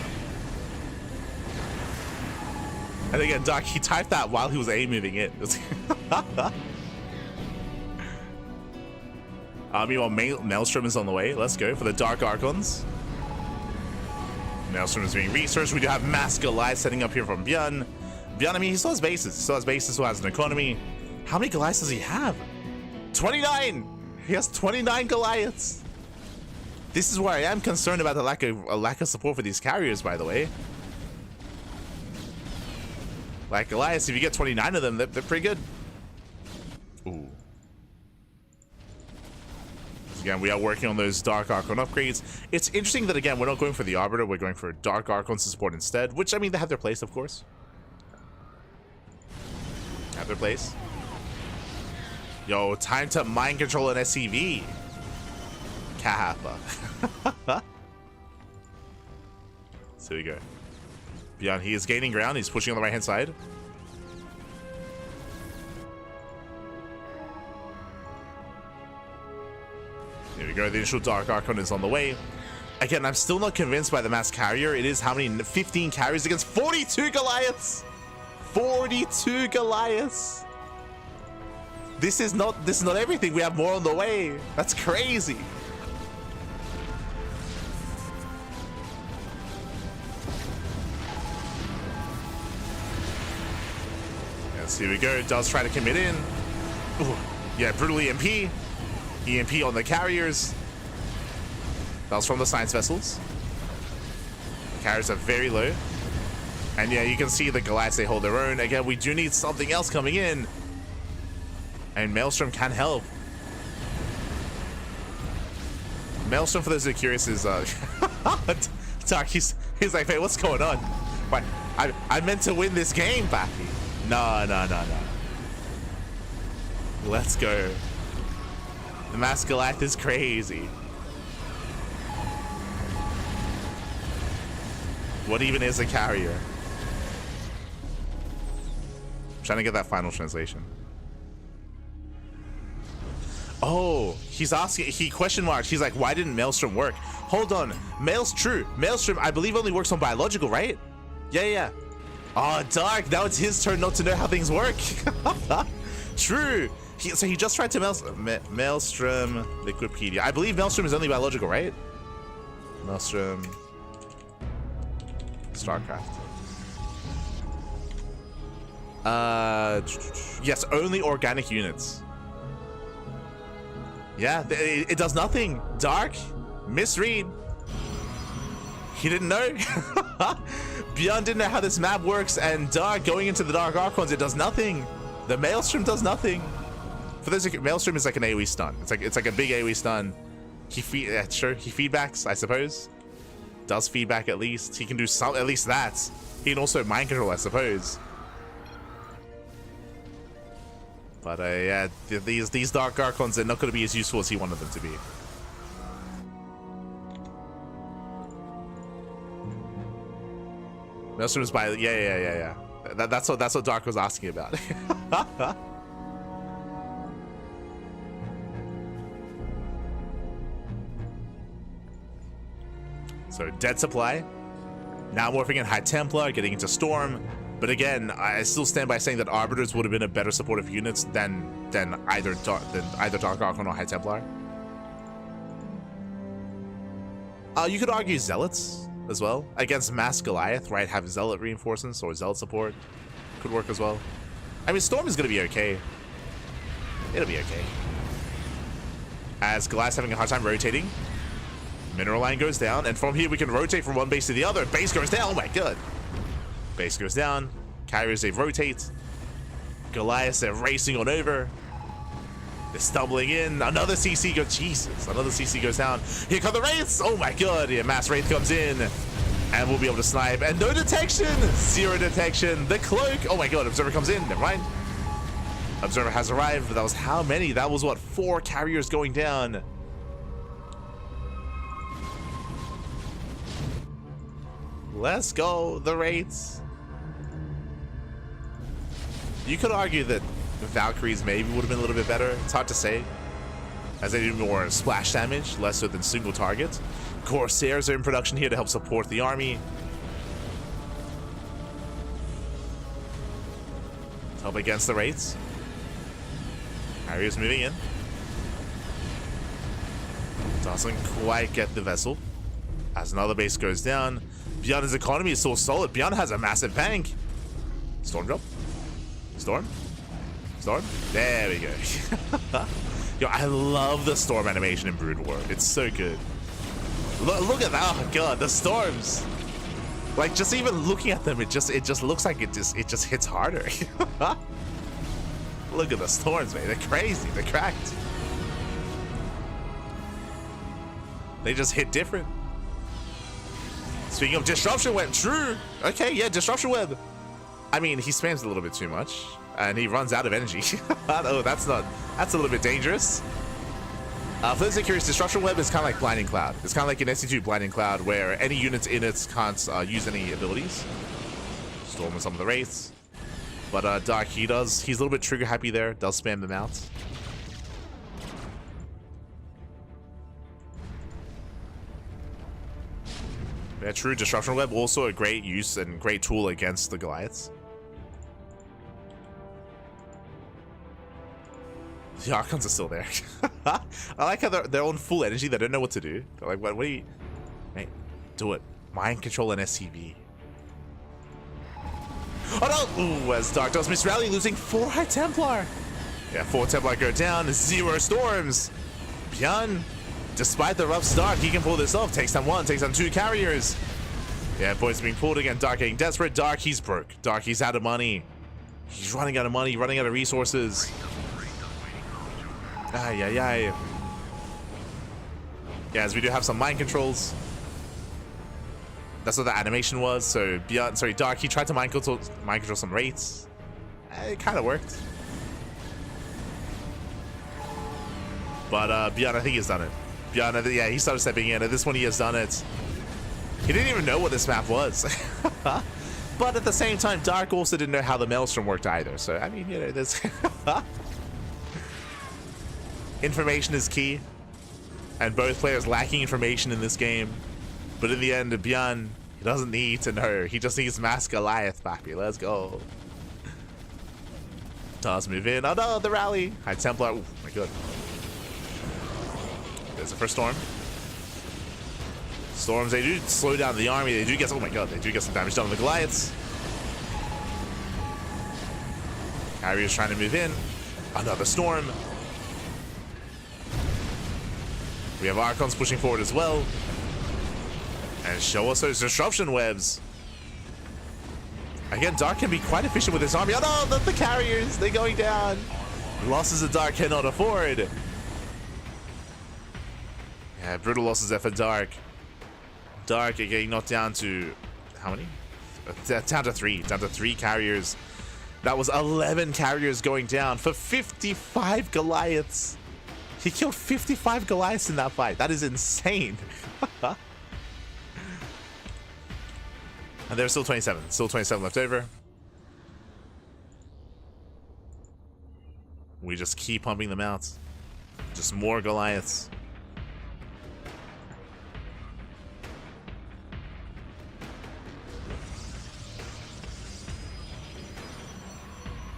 Speaker 1: And again, Dark, he typed that while he was moving in. Meanwhile, Maelstrom is on the way. Let's go for the Dark Archons. Maelstrom is being researched. We do have mass Goliath setting up here from ByuN. ByuN, I mean, he still has bases. He still has bases, still has an economy. How many Goliaths does he have? 29! He has 29 Goliaths. This is where I am concerned about the lack of support for these carriers, by the way. Like Goliaths, if you get 29 of them, they're pretty good. Ooh. Again, we are working on those Dark Archon upgrades. It's interesting that, again, we're not going for the Arbiter, we're going for Dark Archons to support instead, which, I mean, they have their place, of course. Have their place. Yo, time to mind control an SCV. kappa. So here we go. ByuN, he is gaining ground. He's pushing on the right-hand side. Here we go. The initial Dark Archon is on the way. Again, I'm still not convinced by the mass carrier. It is how many? 15 carries against 42 Goliaths. 42 Goliaths. This is not everything. We have more on the way. That's crazy. Yes, here we go. Does try to commit in. Ooh, yeah, brutal EMP. EMP on the carriers. That was from the science vessels. The carriers are very low. And yeah, you can see the Goliaths, they hold their own. Again, we do need something else coming in. And Maelstrom can help. Maelstrom, for those who are curious, is Dark, he's like, hey, what's going on? What? I meant to win this game, Bappy. No. Let's go. The Mass Goliath is crazy. What even is a carrier? I'm trying to get that final translation. Oh, he's asking, he question marks. He's like, why didn't Maelstrom work? Hold on, Maelstrom, I believe only works on biological, right? Yeah. Oh, Dark, now it's his turn not to know how things work. True. So he just tried to Maelstrom Wikipedia. I believe Maelstrom is only biological, right? Maelstrom StarCraft. Yes, only organic units. Yeah, it does nothing. Dark, misread. He didn't know. ByuN didn't know how this map works, and Dark going into the Dark Archons, it does nothing. The Maelstrom does nothing. For those, Maelstrom is like an AoE stun. It's like a big AoE stun. He feedbacks, I suppose. Does feedback at least. He can do some, at least that. He can also mind control, I suppose. But yeah, these Dark Archons are not going to be as useful as he wanted them to be. Maelstrom is by, yeah. That's what Dark was asking about. So dead supply. Now morphing in High Templar, getting into Storm. But again, I still stand by saying that Arbiters would have been a better supportive units than either Dark Archon or High Templar. You could argue Zealots as well against Mass Goliath, right? Have Zealot reinforcements or Zealot support could work as well. I mean, Storm is gonna be okay. It'll be okay. As Goliath's having a hard time rotating. Mineral line goes down, and from here we can rotate from one base to the other. Base goes down. Oh my god. Base goes down. Carriers, they rotate. Goliaths, they're racing on over. They're stumbling in. Another CC goes. Jesus. Another CC goes down. Here come the Wraiths. Oh my god. Yeah, Mass Wraith comes in. And we'll be able to snipe. And no detection. Zero detection. The cloak. Oh my god. Observer comes in. Never mind. Observer has arrived. But that was how many? That was what? 4 carriers going down. Let's go, the Wraiths. You could argue that the Valkyries maybe would have been a little bit better. It's hard to say, as they do more splash damage, less so than single target. Corsairs are in production here to help support the army. Help against the Wraiths. Harrier's moving in. Doesn't quite get the vessel. As another base goes down. ByuN's economy is so solid. ByuN has a massive bank. Storm drop. Storm. There we go. Yo, I love the storm animation in Brood War. It's so good. Look at that. Oh god, the storms. Like, just even looking at them, it just looks like it just hits harder. Look at the storms, man. They're crazy. They're cracked. They just hit different. Speaking of Disruption Web, true. Okay, yeah, Disruption Web. I mean, he spams a little bit too much, and he runs out of energy. Oh, that's a little bit dangerous. For those that are curious, Disruption Web is kind of like Blinding Cloud. It's kind of like an SC2 Blinding Cloud where any units in it can't use any abilities. Storm with some of the Wraiths. But Dark, he's a little bit trigger happy there, does spam them out. Yeah, true. Disruption Web also a great use and great tool against the Goliaths. The Archons are still there. I like how they're on full energy. They don't know what to do. They're like, what do you... Mate, do it. Mind control and SCV. Oh no! Ooh, as Dark does miss rally, losing 4 High Templar. Yeah, 4 Templar go down, 0 storms. ByuN, despite the rough start, he can pull this off. Takes down 1, takes down 2 carriers. Yeah, boys being pulled again. Dark getting desperate. Dark, he's broke. Dark, he's out of money. He's running out of money, running out of resources. Ay, ay, ay. Yeah, as we do have some mind controls. That's what the animation was. So ByuN, sorry, Dark, he tried to mind control some Wraiths. It kind of worked. But ByuN, I think he's done it. ByuN, yeah, he started stepping in. At this one, he has done it. He didn't even know what this map was. But at the same time, Dark also didn't know how the Maelstrom worked either. So, I mean, you know, there's... Information is key. And both players lacking information in this game. But in the end, ByuN, he doesn't need to know. He just needs Mass Goliath, papi. Let's go. Does move in. Oh no, the rally. High Templar. Oh my god. There's the first storm. Storms, they do slow down the army. They do get, oh my god, they do get some damage done on the Goliaths. Carrier's trying to move in. Another storm. We have Archons pushing forward as well. And show us those disruption webs. Again, Dark can be quite efficient with his army. Oh no, the carriers, they're going down. Losses that Dark cannot afford. Yeah, brutal losses there for Dark. Dark getting knocked down to, how many? Down to 3. Down to 3 carriers. That was 11 carriers going down for 55 Goliaths. He killed 55 Goliaths in that fight. That is insane. And there's still 27. Still 27 left over. We just keep pumping them out. Just more Goliaths.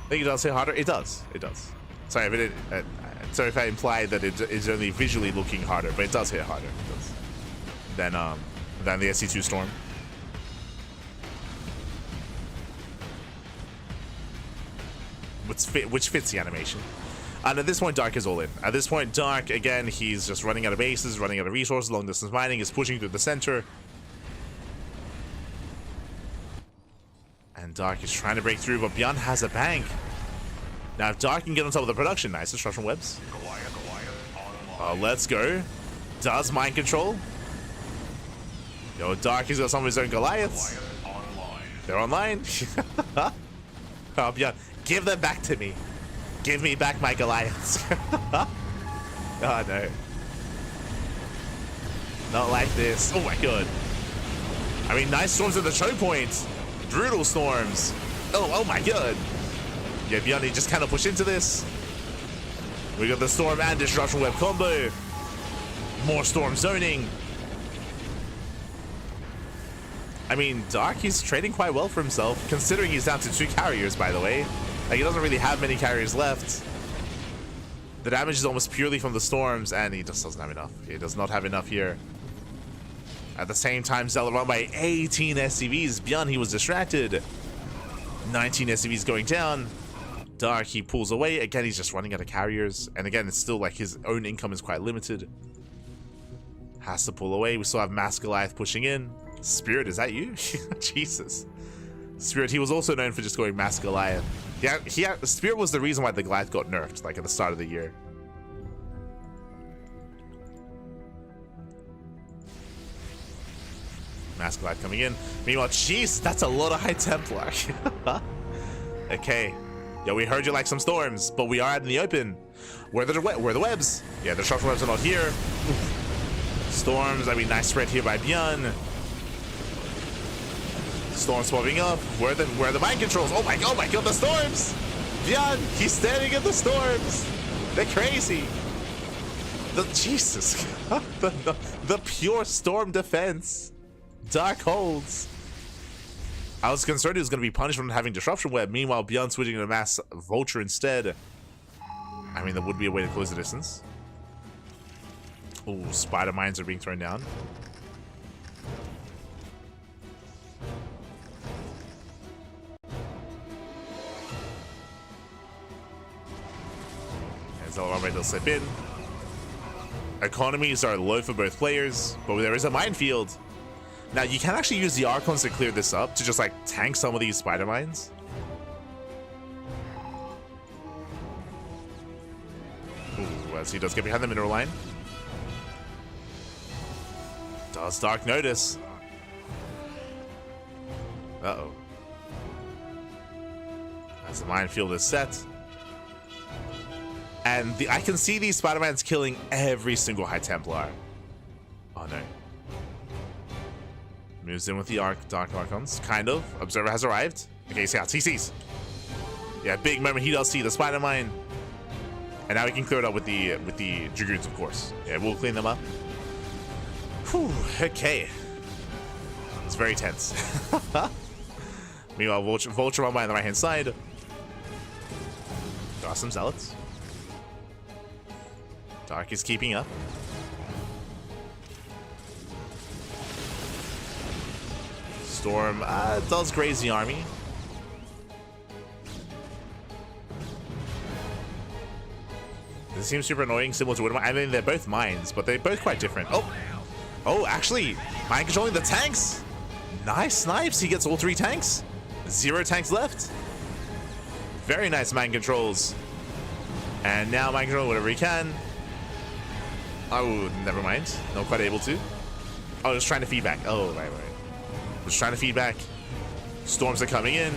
Speaker 1: I think it does hit harder. It does. It does. Sorry, but sorry if I implied that it is only visually looking harder, but it does hit harder. It does. Than the SC2 Storm. Which fits the animation. And at this point, Dark is all in. At this point, Dark, again, he's just running out of bases, running out of resources, long distance mining, is pushing through the center. And Dark is trying to break through, but ByuN has a bank. Now, if Dark can get on top of the production, nice destruction webs. Let's go. Does mind control. Yo, Dark has got some of his own Goliaths. They're online. Oh, ByuN, give them back to me. Give me back my Goliaths. Oh, no. Not like this. Oh, my God. I mean, nice storms at the choke point. Brutal storms. Oh my God. Yeah, ByuN just kind of push into this. We got the storm and disruption web combo. More storm zoning. I mean, Dark, he's trading quite well for himself, considering he's down to 2 carriers, by the way. Like, he doesn't really have many carriers left. The damage is almost purely from the storms, and he just doesn't have enough. He does not have enough here. At the same time, Zella run by 18 SCVs. ByuN, he was distracted. 19 SCVs going down. Dark, he pulls away. Again, he's just running out of carriers. And again, it's still like his own income is quite limited. Has to pull away. We still have Mass Goliath pushing in. Spirit, is that you? Jesus. Spirit, he was also known for just going Mass Goliath. Yeah, Spirit was the reason why the Goliath got nerfed, like at the start of the year. Mass Goliath coming in. Meanwhile, jeez, that's a lot of High Templar. Okay. Yeah, we heard you like some storms, but we are out in the open. Where are the webs? Yeah, the structural webs are not here. Storms, I mean, nice spread here by ByuN. Storms popping up. Where are the mind controls? Oh my god, the storms! ByuN, he's standing in the storms. They're crazy. Jesus, the pure storm defense. Dark holds. I was concerned he was going to be punished for having disruption web. Meanwhile, ByuN switching to mass vulture instead. I mean, there would be a way to close the distance. Oh, spider mines are being thrown down. As Elrond will slip in. Economies are low for both players, but there is a minefield. Now, you can actually use the Archons to clear this up, to just like tank some of these spider mines. Ooh, as he does get behind the mineral line. Does Dark notice? Uh-oh. As the minefield is set. And I can see these Spider-Mans killing every single High Templar. Oh no. Moves in with the Dark Archons. Kind of. Observer has arrived. Okay, scouts. He sees. Yeah, big moment. He does see the Spider-Mine. And now we can clear it up with the Dragoons, of course. Yeah, we'll clean them up. Whew, okay. It's very tense. Meanwhile, Vulture on by on the right-hand side. Got some Zealots. Dark is keeping up. Storm does graze the army. This seems super annoying, similar to Woodmine. I mean, they're both mines, but they're both quite different. Oh, actually, mind controlling the tanks. Nice snipes. He gets all 3 tanks. 0 tanks left. Very nice mind controls. And now mind control whatever he can. Oh, never mind. Not quite able to. Oh, just trying to feedback. Oh, right. Just trying to feedback. Storms are coming in.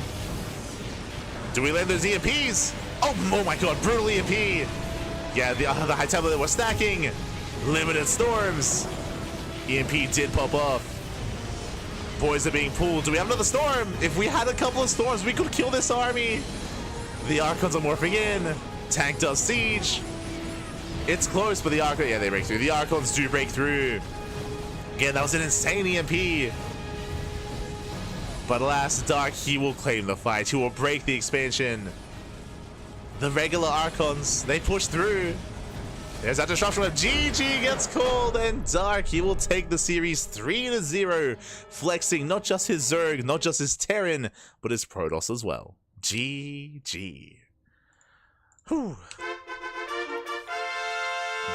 Speaker 1: Do we land those EMPs? Oh my god, brutal EMP. Yeah, the High Templar that was stacking. Limited storms. EMP did pop off. Boys are being pulled. Do we have another storm? If we had a couple of storms, we could kill this army. The Archons are morphing in. Tank does siege. It's close, but the Archons, yeah, they break through. The Archons do break through. Again, that was an insane EMP. But alas, Dark, he will claim the fight. He will break the expansion. The regular Archons, they push through. There's that disruption where GG gets called, and Dark, he will take the series 3-0, flexing not just his Zerg, not just his Terran, but his Protoss as well. GG. Whew.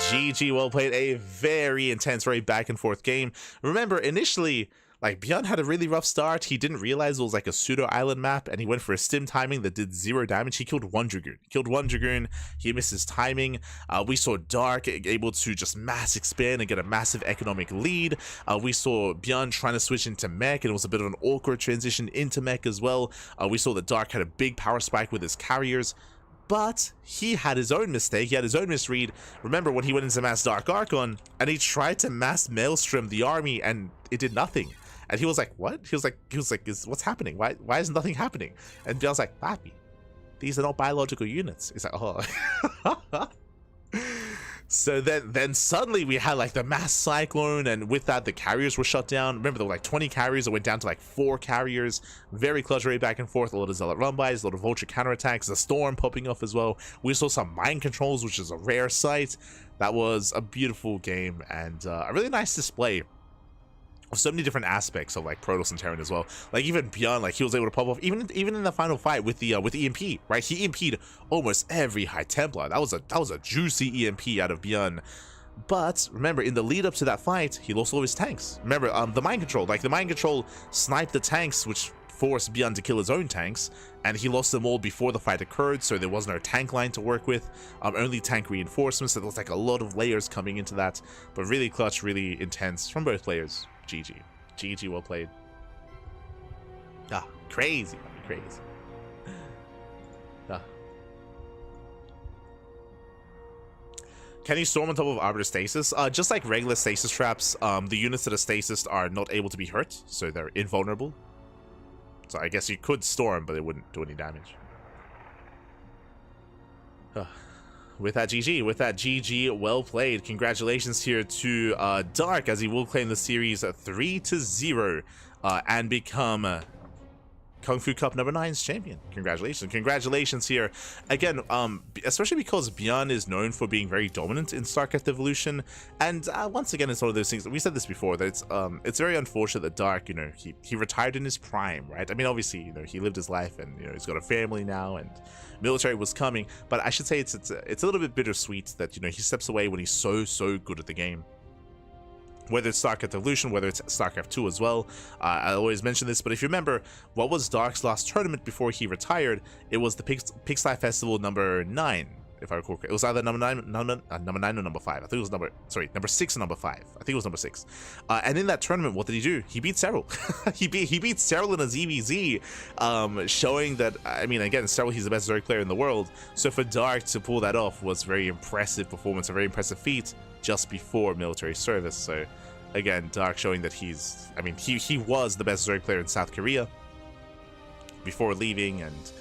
Speaker 1: GG, well played. A very intense, very back and forth game. Remember, initially, like, ByuN had a really rough start. He didn't realize it was like a pseudo island map, and he went for a stim timing that did 0 damage. He killed 1 Dragoon. He missed his timing. We saw Dark able to just mass expand and get a massive economic lead. We saw ByuN trying to switch into mech, and it was a bit of an awkward transition into mech as well. We saw that Dark had a big power spike with his carriers. But he had his own mistake, he had his own misread. Remember when he went into mass Dark Archon and he tried to mass Maelstrom the army and it did nothing. And he was like, what? He was like, what's happening? Why is nothing happening? And Bill's like, Papi, these are not biological units. It's like, oh. So then suddenly we had like the mass cyclone, and with that the carriers were shut down. Remember, there were like 20 carriers that went down to like 4 carriers. Very clutch rate back and forth, a lot of Zealot run-bys, a lot of Vulture counterattacks, the storm popping off as well. We saw some mind controls, which is a rare sight. That was a beautiful game and a really nice display of so many different aspects of like Protoss and Terran as well. Like even ByuN, like he was able to pop off even in the final fight with the EMP, right? He EMP'd almost every High Templar. That was a juicy EMP out of ByuN. But remember, in the lead up to that fight, he lost all of his tanks. Remember, the mind control sniped the tanks, which forced ByuN to kill his own tanks, and he lost them all before the fight occurred, so there was no tank line to work with, only tank reinforcements, so there was like a lot of layers coming into that, but really clutch, really intense from both players. GG, well played. Crazy. Can you storm on top of Arbiter Stasis? Just like regular stasis traps, the units that are stasis are not able to be hurt, so they're invulnerable. So I guess you could storm, but it wouldn't do any damage. With that GG, well played. Congratulations here to Dark, as he will claim the series 3-0 and become KungFu Cup number 9's champion. Congratulations here. Again, especially because ByuN is known for being very dominant in StarCraft Evolution, and once again, it's one of those things, we said this before, that it's very unfortunate that Dark, you know, he retired in his prime, right? I mean, obviously, you know, he lived his life, and, you know, he's got a family now, and military was coming, but I should say it's a little bit bittersweet that, you know, he steps away when he's so good at the game. Whether it's StarCraft Evolution, whether it's StarCraft 2 as well. I always mention this, but if you remember, what was Dark's last tournament before he retired? It was the Pixel Festival number 9, if I recall. It was either number 9 or number 5. I think it was number 6 or number 5. I think it was number 6. And in that tournament, what did he do? He beat Serral. he beat Serral in a ZVZ, showing that, I mean, again, Serral, he's the best Zerg player in the world. So for Dark to pull that off was very impressive performance, a very impressive feat just before military service. So again, Dark showing that he's, I mean, he was the best Zerg player in South Korea before leaving, and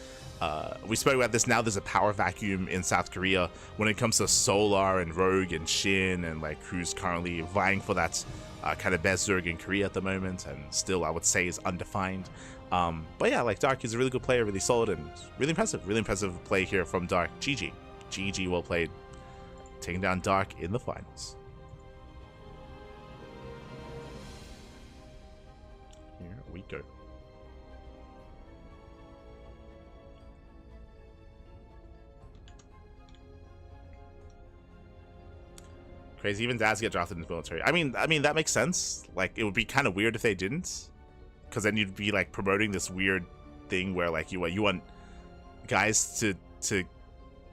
Speaker 1: we spoke about this. Now there's a power vacuum in South Korea when it comes to Solar and Rogue and Shin, and like who's currently vying for that kind of best Zerg in Korea at the moment, and still I would say is undefined. But yeah, like Dark is a really good player, really solid, and really impressive play here from Dark. GG, well played. Taking down Dark in the finals. Here we go. Crazy, even dads get drafted in the military. I mean that makes sense. Like, it would be kind of weird if they didn't, because then you'd be like promoting this weird thing where like you want guys to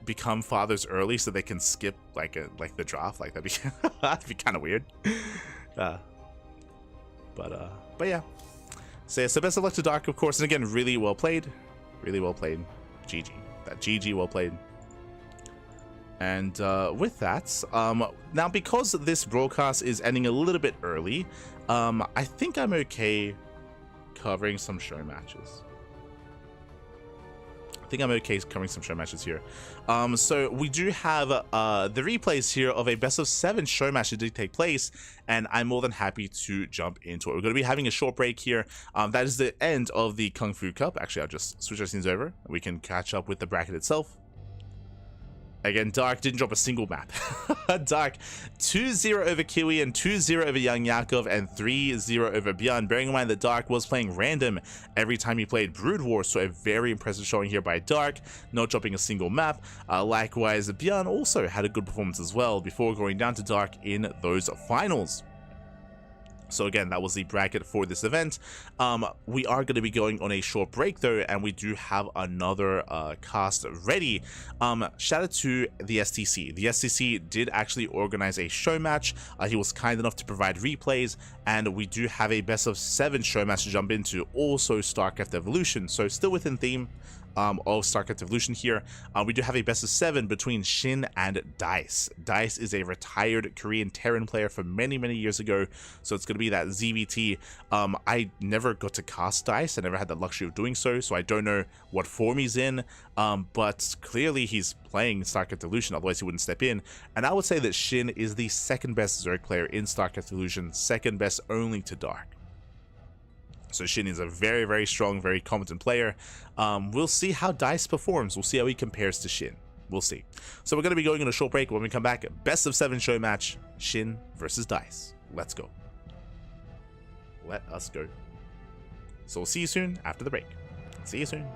Speaker 1: become fathers early so they can skip like the draft. Like that'd be kind of weird. But yeah. So best of luck to Dark, of course, and again, really well played. GG. That GG, well played. And with that, now because this broadcast is ending a little bit early, I think I'm okay covering some show matches. Here. So we do have the replays here of a best of 7 show match that did take place, and I'm more than happy to jump into it. We're going to be having a short break here. That is the end of the KungFu Cup. Actually, I'll just switch our scenes over. We can catch up with the bracket itself. Again, Dark didn't drop a single map. Dark 2-0 over Kiwi and 2-0 over YoungYakov and 3-0 over ByuN. Bearing in mind that Dark was playing random every time he played Brood War, so a very impressive showing here by Dark, not dropping a single map. Likewise, ByuN also had a good performance as well before going down to Dark in those finals. So again, that was the bracket for this event. We are going to be going on a short break though, and we do have another cast ready. Shout out to the STC. The STC did actually organize a show match. He was kind enough to provide replays, and we do have a best of 7 show match to jump into, also StarCraft Evolution. So still within theme of StarCraft Evolution here. We do have a best of 7 between Shin and Dice. Dice is a retired Korean Terran player from many years ago, so it's going to be that ZVT. I never got to cast Dice. I never had the luxury of doing so I don't know what form he's in, but clearly he's playing StarCraft Evolution, otherwise he wouldn't step in. And I would say that Shin is the 2nd best Zerg player in StarCraft Evolution, 2nd best only to Dark. So Shin is a very strong, very competent player. We'll see how Dice performs. We'll see how he compares to Shin. We'll see. So we're going to be going on a short break. When we come back, best of 7 show match, Shin versus Dice. Let's go. Let us go. So we'll see you soon after the break. See you soon.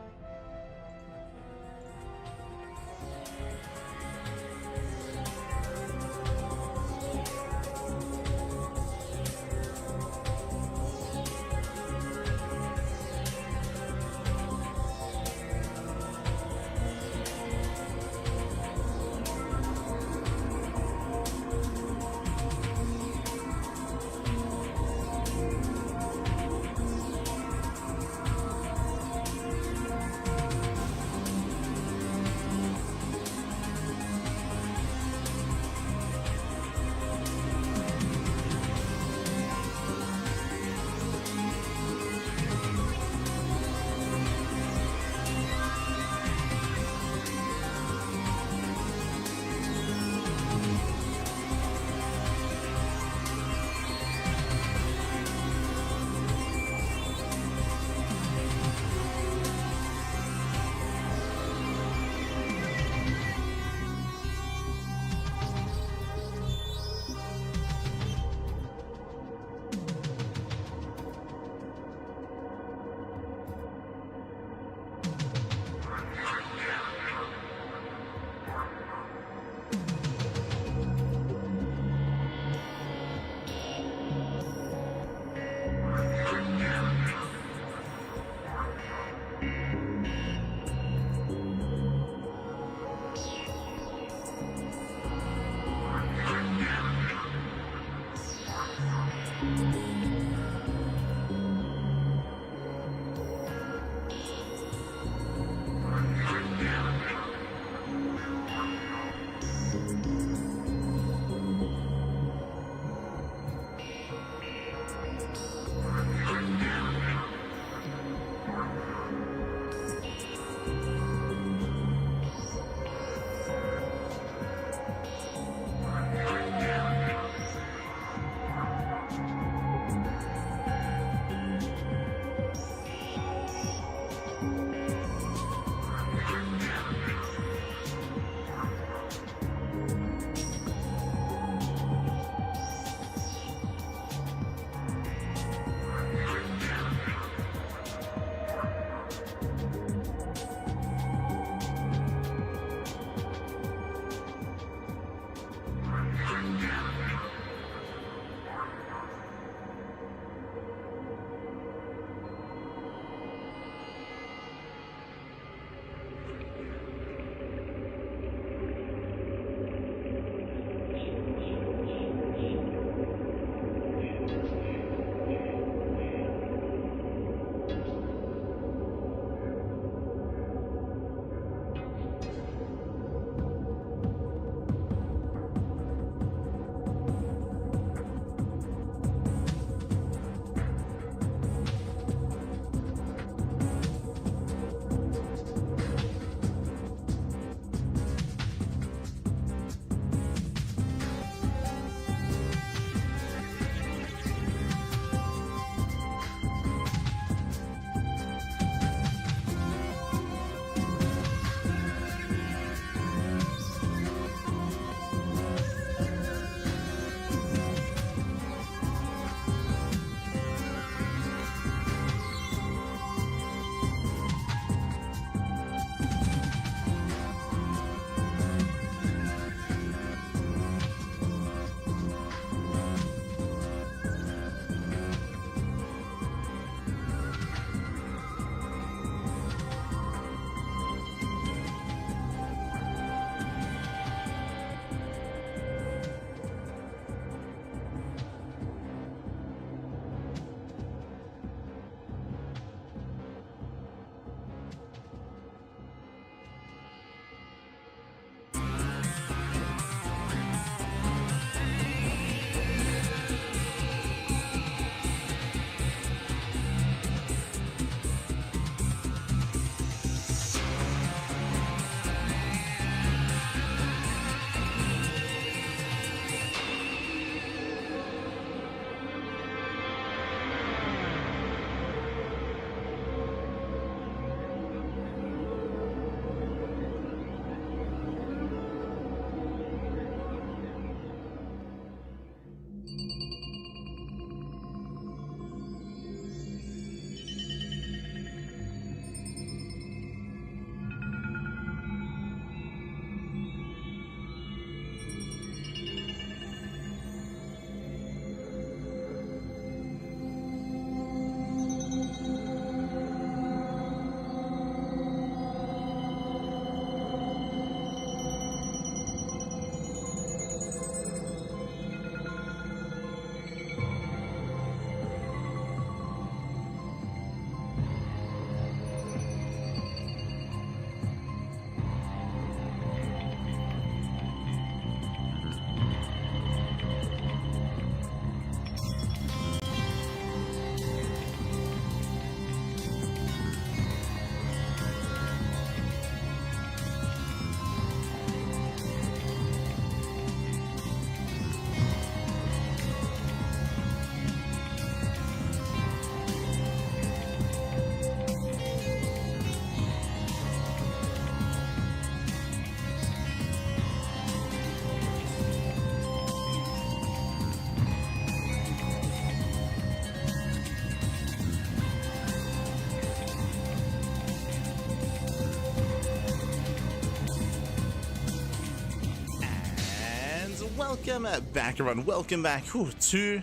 Speaker 1: welcome back everyone, welcome back to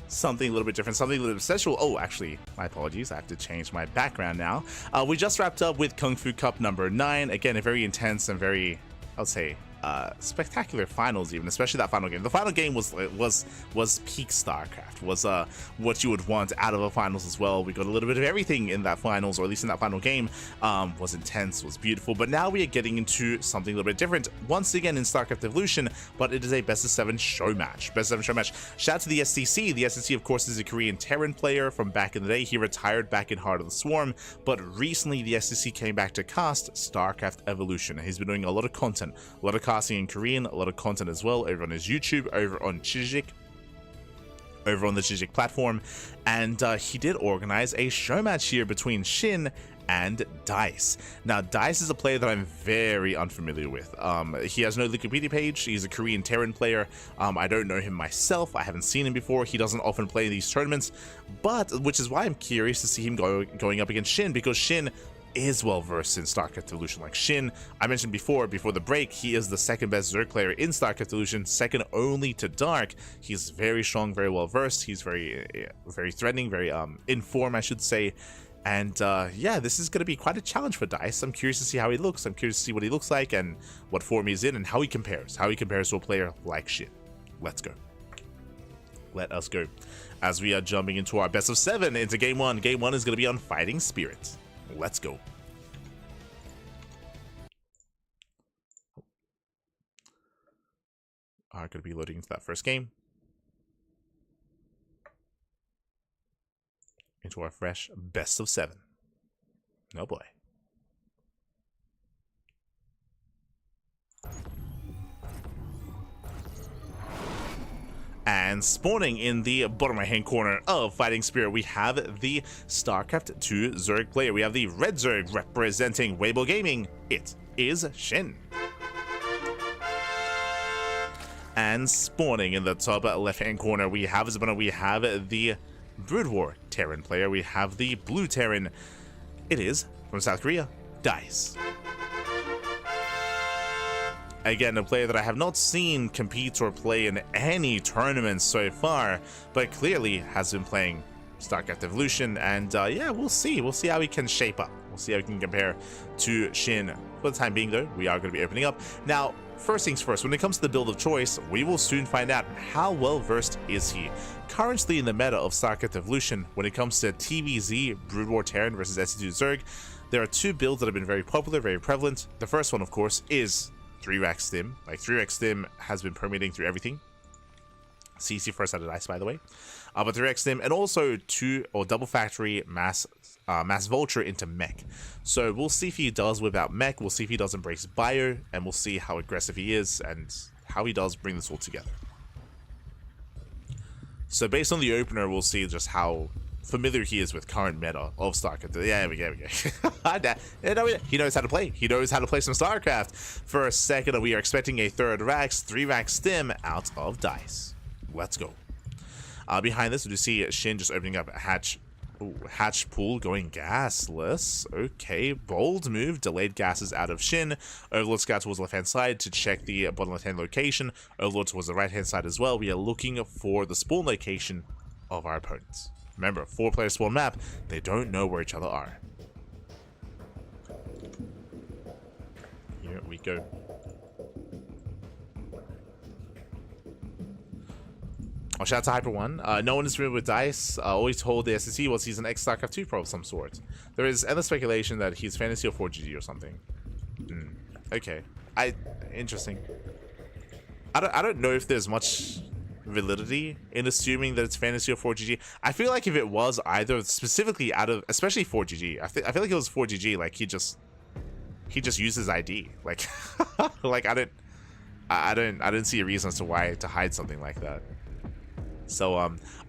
Speaker 1: something a little bit different, something a little bit special. Oh, actually, my apologies, I have to change my background now. We just wrapped up with KungFu Cup number 9. Again, a very intense and very, I would say, spectacular finals, even especially that final game. The final game was peak StarCraft, was what you would want out of a finals as well. We got a little bit of everything in that finals, or at least in that final game. Was intense, was beautiful, but now we are getting into something a little bit different once again in StarCraft Evolution, but it is a best of 7 show match. Best of 7 show match. Shout out to the STC. The STC, of course, is a Korean Terran player from back in the day. He retired back in Heart of the Swarm, but recently the STC came back to cast StarCraft Evolution. He's been doing a lot of content, a lot of casting in Korean, a lot of content as well over on his YouTube, over on Chijik, over on the Chijik platform, and he did organize a show match here between Shin and Dice. Now, Dice is a player that I'm very unfamiliar with. He has no Wikipedia page. He's a Korean Terran player. I don't know him myself. I haven't seen him before. He doesn't often play in these tournaments, but which is why I'm curious to see him going up against Shin, because Shin is well versed in StarCraft Evolution. Like Shin, I mentioned before the break, he is the second best Zerg player in StarCraft Evolution, second only to Dark. He's very strong, very well versed. He's very threatening, very in form, I should say. And yeah, this is going to be quite a challenge for Dice. I'm curious to see how he looks. I'm curious to see what he looks like and what form he's in and how he compares to a player like Shin. Let's go. Let us go. As we are jumping into our best of 7 into game 1. Game 1 is going to be on Fighting Spirit. Let's go. Are going to be loading into that first game. Into our fresh best of 7. Oh boy. And spawning in the bottom right hand corner of Fighting Spirit, we have the StarCraft 2 Zerg player. We have the red Zerg representing Weibo Gaming. It is Shin. And spawning in the top left hand corner, we have the Brood War Terran player. We have the blue Terran. It is from South Korea, Dice. Again, a player that I have not seen compete or play in any tournaments so far, but clearly has been playing StarCraft Evolution, and yeah, we'll see how he can shape up. We'll see how he can compare to Shin. For the time being, though, we are going to be opening up. Now, first things first, when it comes to the build of choice, we will soon find out how well versed is he. Currently in the meta of StarCraft Evolution, when it comes to TVZ, Brood War Terran versus SC2 Zerg, there are 2 builds that have been very popular, very prevalent. The first one, of course, is 3-rack stim. Like 3-rack stim has been permeating through everything. CC first out of Dice, by the way. But 3-rack stim, and also double factory mass vulture into mech. So we'll see if he does whip out mech. We'll see if he does embrace bio, and we'll see how aggressive he is and how he does bring this all together. So based on the opener, we'll see just how familiar he is with current meta of StarCraft. Yeah, we go. He knows how to play. He knows how to play some StarCraft. For a second, we are expecting a 3-rack stim out of Dice. Let's go. Behind this, we do see Shin just opening up a hatch. Ooh, hatch pool going gasless. Okay, bold move. Delayed gases out of Shin. Overlord scout towards the left-hand side to check the bottom left-hand location. Overlord towards the right-hand side as well. We are looking for the spawn location of our opponents. Remember, 4-player spawn map, they don't know where each other are. Here we go. Oh, shout out to Hyper One. No one is familiar with Dice. Always told the SEC was he's an ex-StarCraft 2 pro of some sort. There is endless speculation that he's Fantasy or 4GG or something. Okay. Interesting. I don't know if there's much validity in assuming that it's Fantasy or 4GG. I feel like if it was either, specifically especially 4GG, I feel like it was 4GG, like he just used his ID. Like like I didn't see a reason as to why to hide something like that. So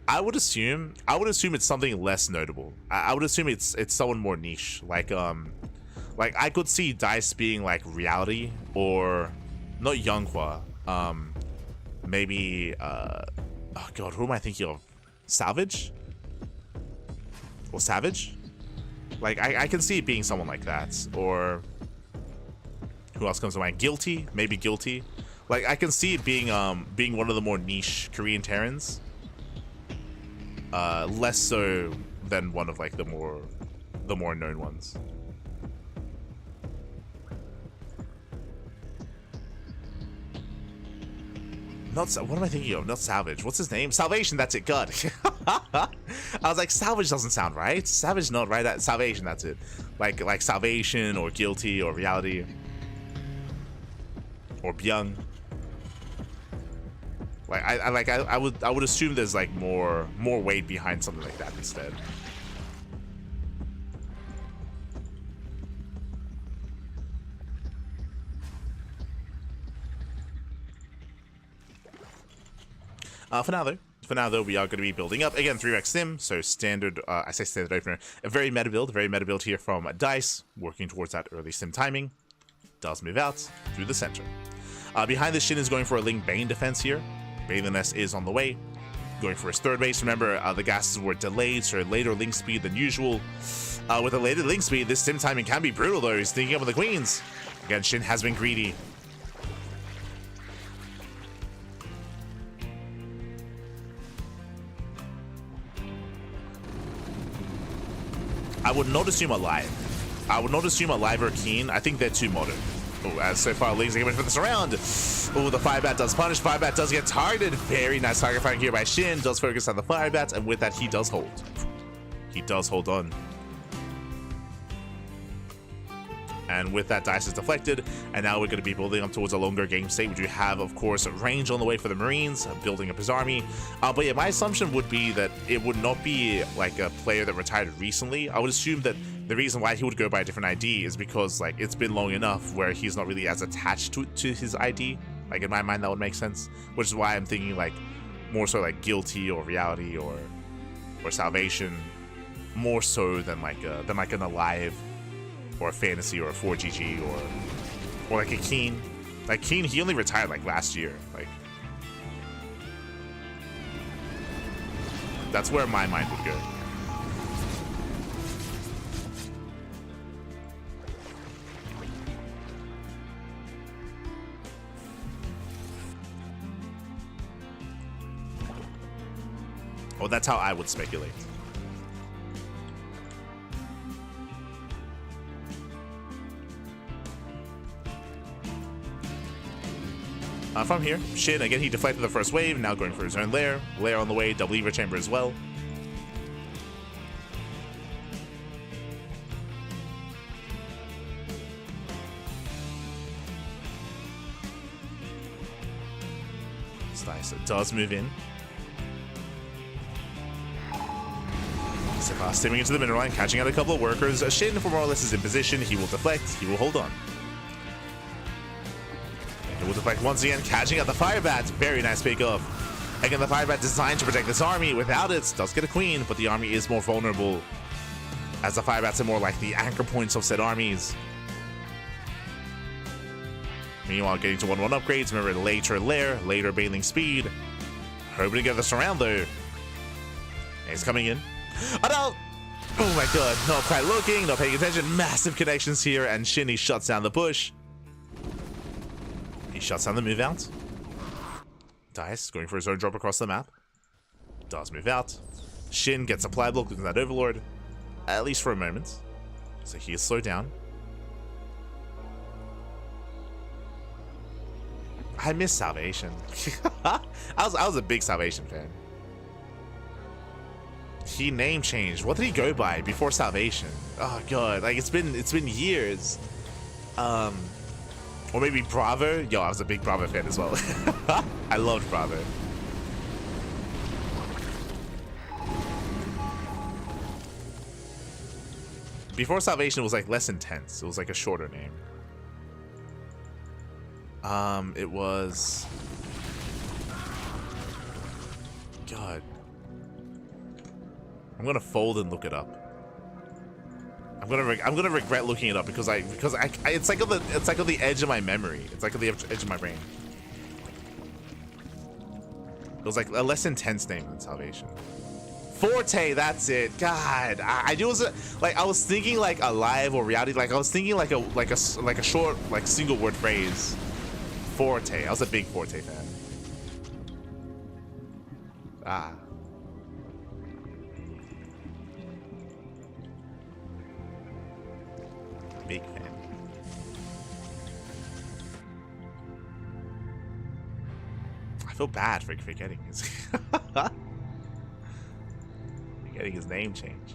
Speaker 1: I would assume it's something less notable. I would assume it's someone more niche. Like I could see Dice being like Reality or not YoungYakov. Maybe oh god, who am I thinking of? Salvage? Or Savage? Like I can see it being someone like that. Or who else comes to mind? Guilty? Maybe Guilty. Like I can see it being one of the more niche Korean Terrans. Less so than one of like the more known ones. What am I thinking of? Not Salvage. What's his name? Salvation, that's it. God. I was like, Salvage doesn't sound right. Savage not right. Salvation, that's it. Like Salvation or Guilty or Reality. Or ByuN. Like I would assume there's like more weight behind something like that instead. For now though, we are going to be building up again 3x sim, so standard. I say standard opener, a very meta build here from Dice, working towards that early sim timing. Does move out through the center. Behind the Shin is going for a Ling Bane defense here. Baliness is on the way, going for his third base. Remember, the gases were delayed, so later link speed than usual. With a later link speed, this sim timing can be brutal though. He's sneaking up with the queens. Again, Shin has been greedy. I would not assume alive. I would not assume alive or keen. I think they're too modern. Oh, as so far, Ling's getting ready for this round. Oh, the Fire Bat does punish. Fire Bat does get targeted. Very nice target firing here by Shin. Does focus on the Fire Bat, and with that, he does hold. He does hold on. And with that, Dice is deflected, and now we're going to be building up towards a longer game state. We do have, of course, range on the way for the Marines, building up his army. But yeah, my assumption would be that it would not be like a player that retired recently. I would assume that the reason why he would go by a different ID is because like it's been long enough where he's not really as attached to his ID. Like in my mind, that would make sense. Which is why I'm thinking like more so like Guilty or Reality or Salvation, more so than like an Alive. Or a Fantasy or a 4GG or like a Keen. Like Keen, he only retired like last year. Like that's where my mind would go. Oh, that's how I would speculate. From here, Shin, again, he deflected the first wave, now going for his own lair. Lair on the way, double Evo chamber as well. It's nice, it does move in. So fast, steaming into the mineral line, catching out a couple of workers. Shin, for more or less, is in position. He will deflect, he will hold on. It will deflect once again, catching out the Fire Bat. Very nice pick off. Again, the Fire Bat designed to protect this army. Without it, does get a queen, but the army is more vulnerable as the Fire Bats are more like the anchor points of said armies. Meanwhile, getting to 1-1 upgrades. Remember, later lair, later bailing speed. Hoping to get this around though. He's coming in. Oh no! Oh my god, not quite looking, not paying attention. Massive connections here, and Shinny shuts down the push. He shuts down the move out. Dice going for his own drop across the map. Does move out. Shin gets a ply block with that Overlord, at least for a moment. So he is slowed down. I miss Salvation. I was a big Salvation fan. He name changed. What did he go by before Salvation? Oh god, like it's been years. Or maybe Bravo. Yo, I was a big Bravo fan as well. I loved Bravo. Before Salvation, it was like less intense. It was like a shorter name. It was... God. I'm gonna fold and look it up. I'm gonna regret looking it up because it's like on the edge of my memory. It's like on the edge of my brain. It was like a less intense name than Salvation. Forte, that's it. God, I do like I was thinking like Alive or Reality. Like I was thinking like a short like single word phrase. Forte. I was a big Forte fan. Ah. Big fan. I feel bad for getting his name changed.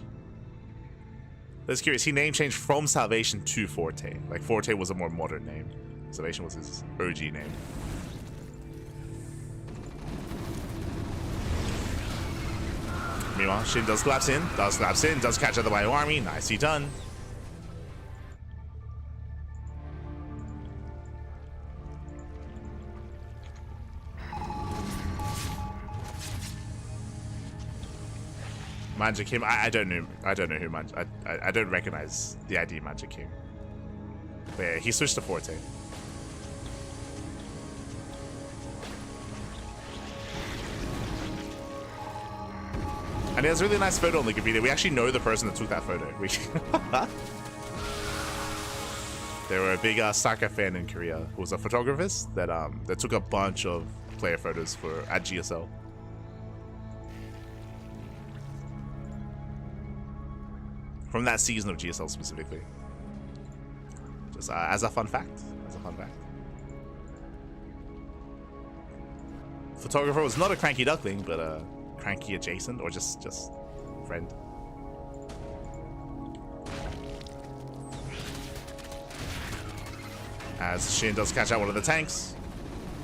Speaker 1: That's curious. He name changed from Salvation to Forte. Like Forte was a more modern name. Salvation was his OG name. Meanwhile, Shin does collapse in, does catch out the ByuN army. Nicely done. Magic Kim, I don't know who Magic. I don't recognize the ID Magic Kim. But yeah, he switched to Forte. And he has a really nice photo on Wikipedia. We actually know the person that took that photo. They were a big Saka fan in Korea who was a photographist that took a bunch of player photos at GSL. From that season of GSL specifically. Just as a fun fact. Photographer was not a CranKy Duckling, but CranKy adjacent, or just friend. As Shin does catch out one of the tanks.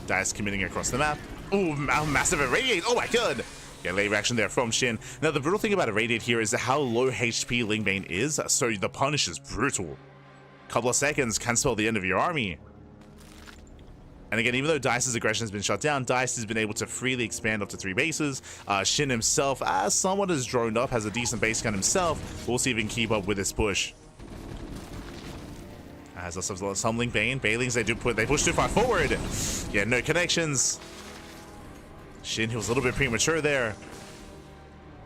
Speaker 1: Dice committing across the map. Ooh, massive irradiate. Oh my god. Yeah, late reaction there from Shin. Now, the brutal thing about Irradiate here is how low HP Lingbane is, so the punish is brutal. Couple of seconds can spell the end of your army. And again, even though Dice's aggression has been shut down, Dice has been able to freely expand up to 3 bases. Shin himself, as someone is droned up, has a decent base gun himself. We'll see if he can keep up with this push. As some Lingbane, Bailings, they push too far forward. Yeah, no connections. Shin, he was a little bit premature there.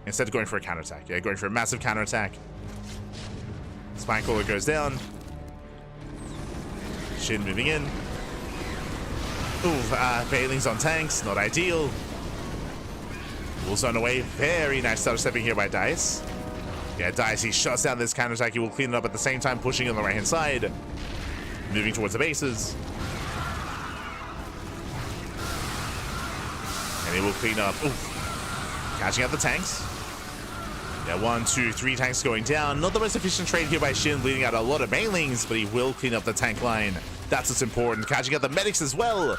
Speaker 1: Instead of going for a counterattack. Yeah, going for a massive counterattack. Spine-Crawler goes down. Shin moving in. Ooh, Bailings on tanks, not ideal. Wolves on away. Very nice stepping here by Dice. Yeah, Dice, he shuts down this counterattack. He will clean it up at the same time, pushing on the right-hand side. Moving towards the bases. And he will clean up. Oof. Catching out the tanks. Yeah, 1, 2, 3 tanks going down. Not the most efficient trade here by Shin, bleeding out a lot of Bailings, but he will clean up the tank line. That's what's important. Catching out the medics as well.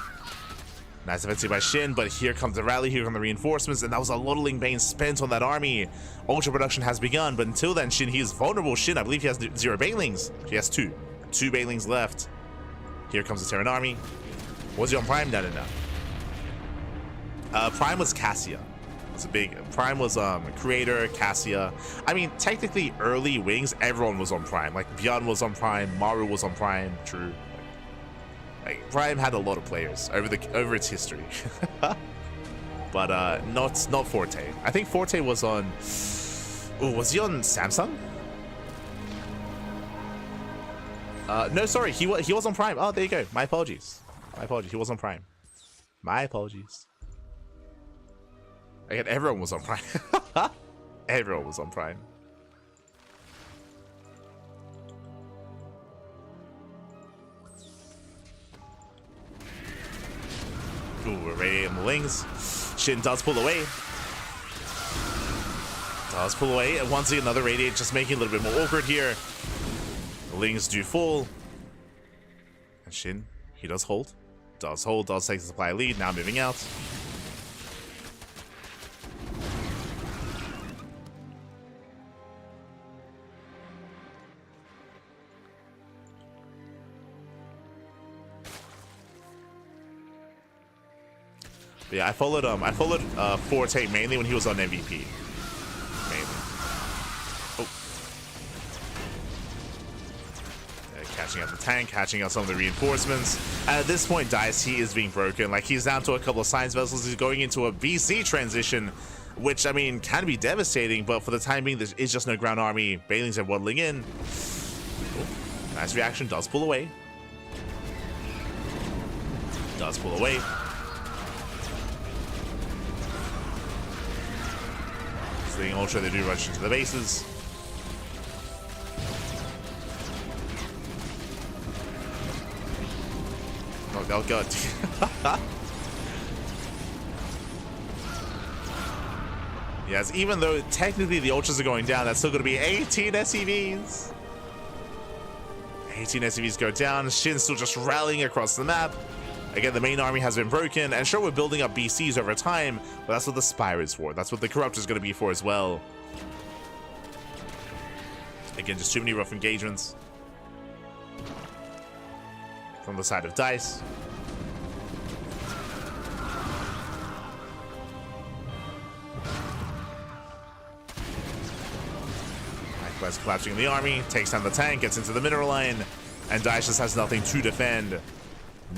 Speaker 1: Nice defensive by Shin, but here comes the rally, here come the reinforcements, and that was a lot of Lingbane spent on that army. Ultra production has begun, but until then, Shin, he is vulnerable. Shin, I believe he has 0 Bailings. He has 2. 2 Bailings left. Here comes the Terran army. Was he on Prime? No. Prime was Cassia. It's a big Prime was Creator, Cassia. I mean, technically early wings, everyone was on Prime. Like ByuN was on Prime, Maru was on Prime, true. Like Prime had a lot of players over its history. But not Forte. I think Forte was on was he on Samsung? No, sorry, he was on Prime. Oh, there you go. My apologies. He was on Prime. My apologies. Again, everyone was on Prime. Everyone was on Prime. Ooh, we're radiating the Lings. Shin does pull away. And once again, another radiate, just making it a little bit more awkward here. The Lings do fall. And Shin, he does hold. Does take the supply lead, now moving out. But yeah, I followed Forte mainly when he was on MVP. Mainly. Oh. Yeah, catching out the tank, catching out some of the reinforcements. And at this point, Dice, he is being broken. Like, he's down to a couple of science vessels. He's going into a BC transition, which, I mean, can be devastating, but for the time being, there is just no ground army. Bailings are waddling in. Oh, nice reaction, does pull away. Does pull away. Seeing Ultra, they do rush into the bases. Oh god. Yes, even though technically the Ultras are going down, that's still going to be 18 SCVs. 18 SCVs go down. Shin's still just rallying across the map. Again, the main army has been broken, and sure, we're building up BCs over time, but that's what the Spire is for. That's what the Corrupt is going to be for as well. Again, just too many rough engagements from the side of DICE. Likewise, collapsing in the army, takes down the tank, gets into the mineral line, and DICE just has nothing to defend.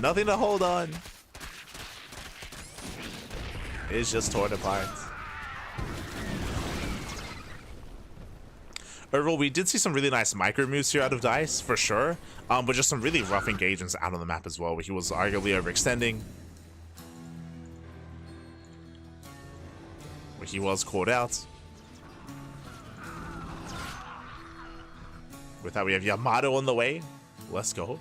Speaker 1: Nothing to hold on. It's just torn apart. Overall, we did see some really nice micro moves here out of DICE, for sure. But just some really rough engagements out on the map as well, where he was arguably overextending. Where he was caught out. With that, we have Yamato on the way. Let's go.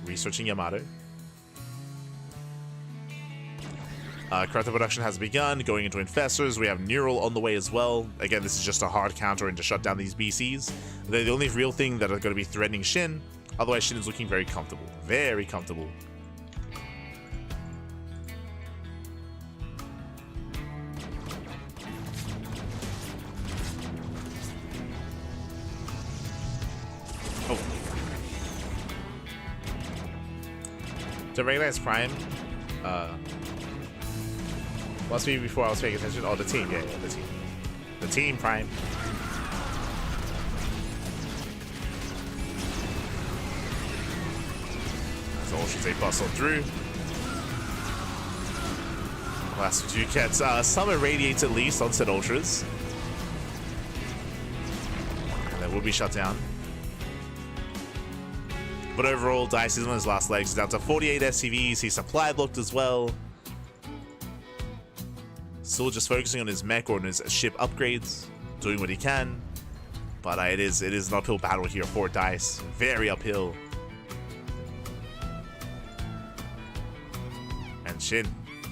Speaker 1: Researching Yamato. Character production has begun, going into Infestors. We have Neural on the way as well. Again, this is just a hard counter and to shut down these BCs. They're the only real thing that are going to be threatening Shin. Otherwise, Shin is looking very comfortable. Very comfortable. Oh. To recognize Prime, must be before I was paying attention. Oh, the team, yeah, the team. The team, Prime. So Ultras, they bustle through. Last two gets some irradiates at least on said Ultras. And that will be shut down. But overall, DICE is on his last legs. He's down to 48 SCVs. He's supply blocked as well. Still just focusing on his mech or on his ship upgrades, doing what he can. But it is an uphill battle here for DICE. Very uphill. And Shin,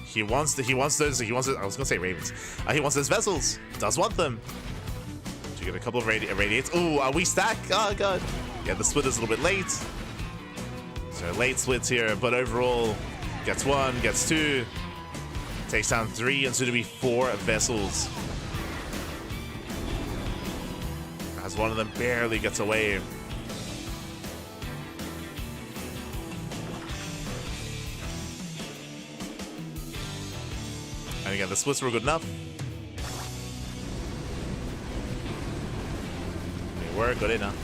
Speaker 1: he wants those. I was gonna say Ravens. He wants those vessels. Does want them. To get a couple of radiates. Ooh, we stack. Oh god. Yeah, the split is a little bit late. So late splits here, but overall, gets one, gets two. Takes down 3 and soon to be 4 vessels. As one of them barely gets away. And again, the splits were good enough. They were good enough.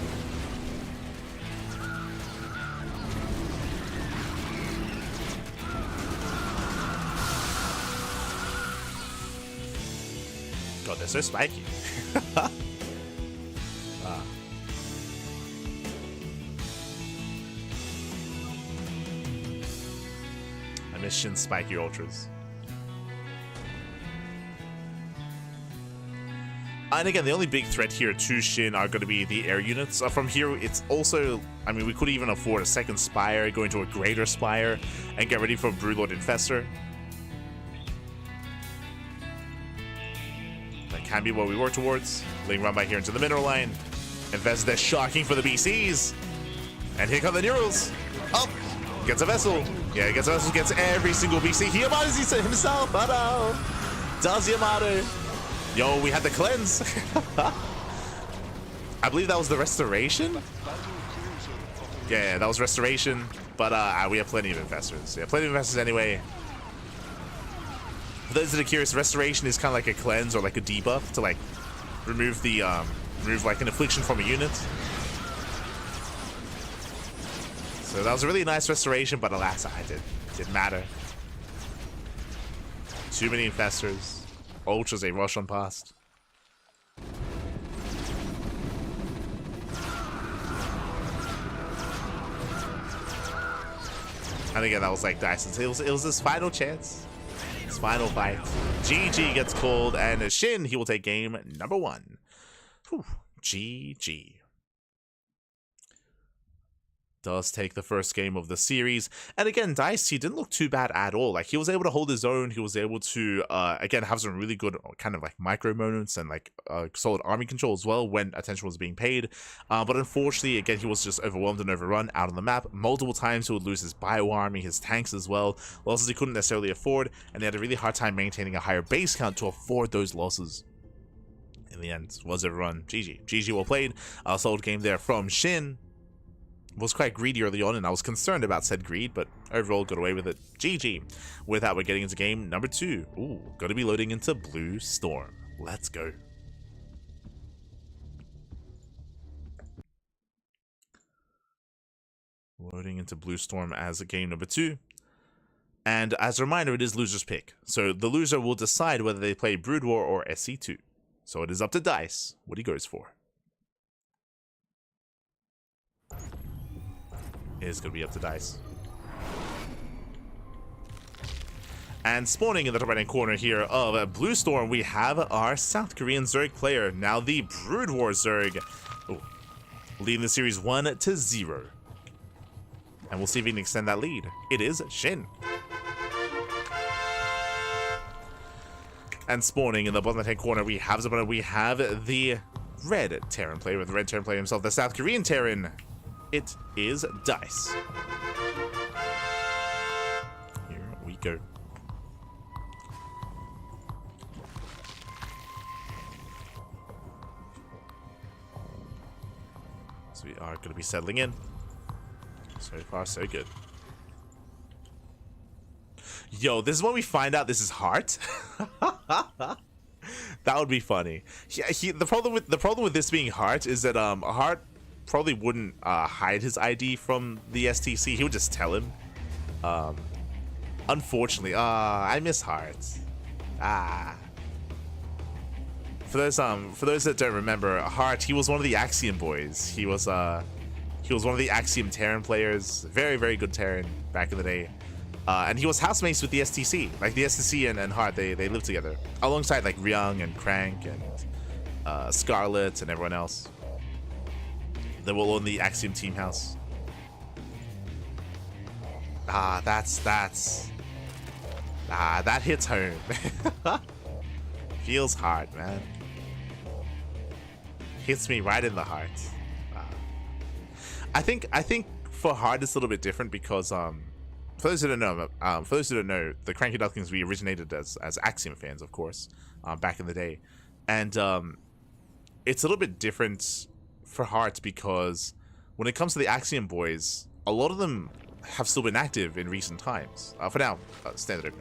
Speaker 1: God, they're so spiky. I miss Shin's spiky Ultras. And again, the only big threat here to Shin are going to be the air units. From here, it's also, I mean, we could even afford a second Spire, go into a greater Spire, and get ready for Broodlord Infestor. Can be what we work towards. Ling run by here into the mineral line. Invest, they're shocking for the BCs. And here come the Neurals. Up. Gets a vessel. Yeah, gets a vessel, gets every single BC. He Yamato's himself. Oh no. Does Yamato. Yo, we had the cleanse. I believe that was the restoration. Yeah, that was restoration. But we have plenty of investors. Yeah, plenty of investors anyway. For those that are curious, restoration is kind of like a cleanse or like a debuff to like remove the remove like an affliction from a unit. So that was a really nice restoration, but alas, it didn't matter. Too many infestors. Ultras, a rush on past. And again, that was like Dyson's. It was his final chance. His final fight. GG gets called, and Shin, he will take game number 1. Whew. GG. Does take the first game of the series. And again, Dice, he didn't look too bad at all. Like, he was able to hold his own. He was able to, again, have some really good kind of like micro moments and like solid army control as well when attention was being paid. But unfortunately, again, he was just overwhelmed and overrun out on the map. Multiple times he would lose his bio army, his tanks as well. Losses he couldn't necessarily afford. And he had a really hard time maintaining a higher base count to afford those losses. In the end, was overrun. GG. GG well played. Solid game there from Shin. Was quite greedy early on, and I was concerned about said greed, but overall got away with it. GG. With that, we're getting into game number 2. Ooh, got to be loading into Blue Storm. Let's go. Loading into Blue Storm as a game number 2. And as a reminder, it is loser's pick. So the loser will decide whether they play Brood War or SC2. So it is up to Dice what he goes for. It is going to be up to Dice. And spawning in the top right hand corner here of Blue Storm, we have our South Korean Zerg player. Now the Brood War Zerg. Ooh, leading the series 1-0. And we'll see if he can extend that lead. It is Shin. And spawning in the bottom left-hand corner, we have the red Terran player, with the red Terran player himself, the South Korean Terran. It is Dice. Here we go. So we are going to be settling in. So far, so good. Yo, this is when we find out this is Heart. That would be funny. The problem with this being Heart is that Heart probably wouldn't hide his ID from the STC. He would just tell him. Unfortunately, I miss Heart. For those that don't remember, Heart, he was one of the Axiom boys. He was one of the Axiom Terran players. Very, very good Terran back in the day. And he was housemates with the STC. Like the STC and Heart, they lived together alongside like ByuN and Crank and Scarlet and everyone else. They were all in the Axiom team house. That hits home. Feels hard, man. Hits me right in the heart. I think for Heart it's a little bit different because for those who don't know, the CranKy Ducklings, we originated as Axiom fans, of course, back in the day, and it's a little bit different for Heart because when it comes to the Axiom boys, a lot of them have still been active in recent times. For now, standard open.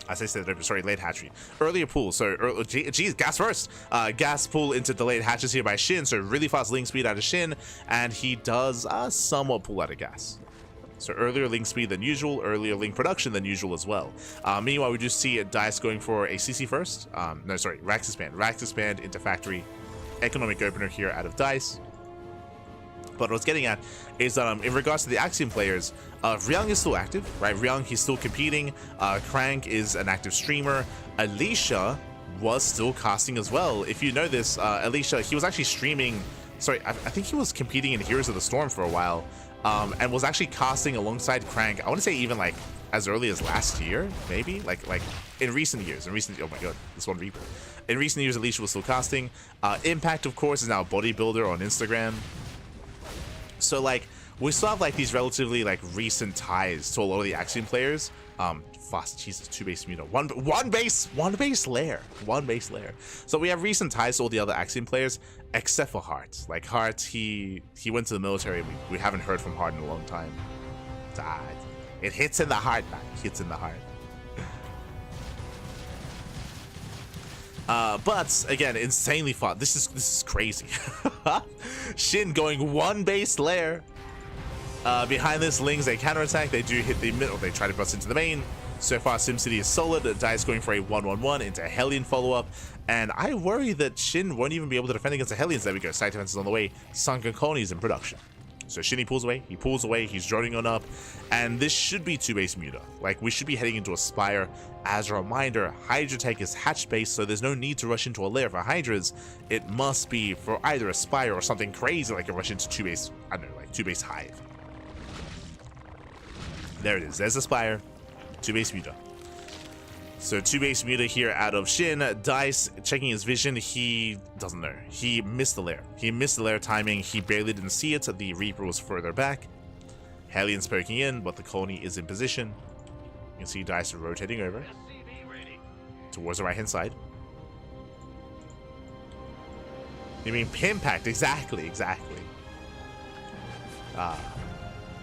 Speaker 1: I say standard open, sorry, late hatchery. Earlier pool, so, geez, gas first. Gas pull into delayed hatches here by Shin, so really fast link speed out of Shin, and he does somewhat pull out of gas. So earlier link speed than usual, earlier link production than usual as well. Meanwhile, we do see Dice going for a CC first. No, sorry, Rax Expand. Rax Expand into factory. Economic opener here out of Dice. But what I was getting at is in regards to the Axiom players, ByuN is still active, right? ByuN, he's still competing. Crank is an active streamer. Alicia was still casting as well. If you know this, Alicia, he was actually streaming. Sorry, I think he was competing in Heroes of the Storm for a while, and was actually casting alongside Crank. I want to say even like as early as last year, maybe like in recent years. Oh my god, this one reaper. In recent years, Alicia was still casting. Impact, of course, is now a bodybuilder on Instagram. So like we still have like these relatively like recent ties to a lot of the Axiom players. Fast, Jesus, 2 base Muto, one base layer. So we have recent ties to all the other Axiom players, except for Heart. Like Heart, he went to the military. We haven't heard from Heart in a long time. It hits in the heart, man. It hits in the heart. But again, insanely fun. This is crazy. Shin going 1 base layer. Behind this, Lings, they counterattack. They do hit the middle. They try to bust into the main. So far, SimCity is solid. Dice going for a 1-1-1 into a Hellion follow-up. And I worry that Shin won't even be able to defend against the Hellions. There we go. Side defense is on the way. Sunken colonies in production. So Shinny pulls away, he pulls away, he's droning on up, and this should be 2-base Muta. Like, we should be heading into a Spire. As a reminder, Hydra Tech is hatch-based, so there's no need to rush into a lair for Hydras. It must be for either a Spire or something crazy like a rush into 2-base, I don't know, like 2-base Hive. There it is, there's a Spire, 2-base Muta. So 2-base Muta here out of Shin. Dice checking his vision. He doesn't know. He missed the lair. He missed the lair timing. He barely didn't see it. The Reaper was further back. Hellion's poking in, but the colony is in position. You can see Dice rotating over towards the right-hand side. You mean Pimpact? Exactly, exactly. Ah,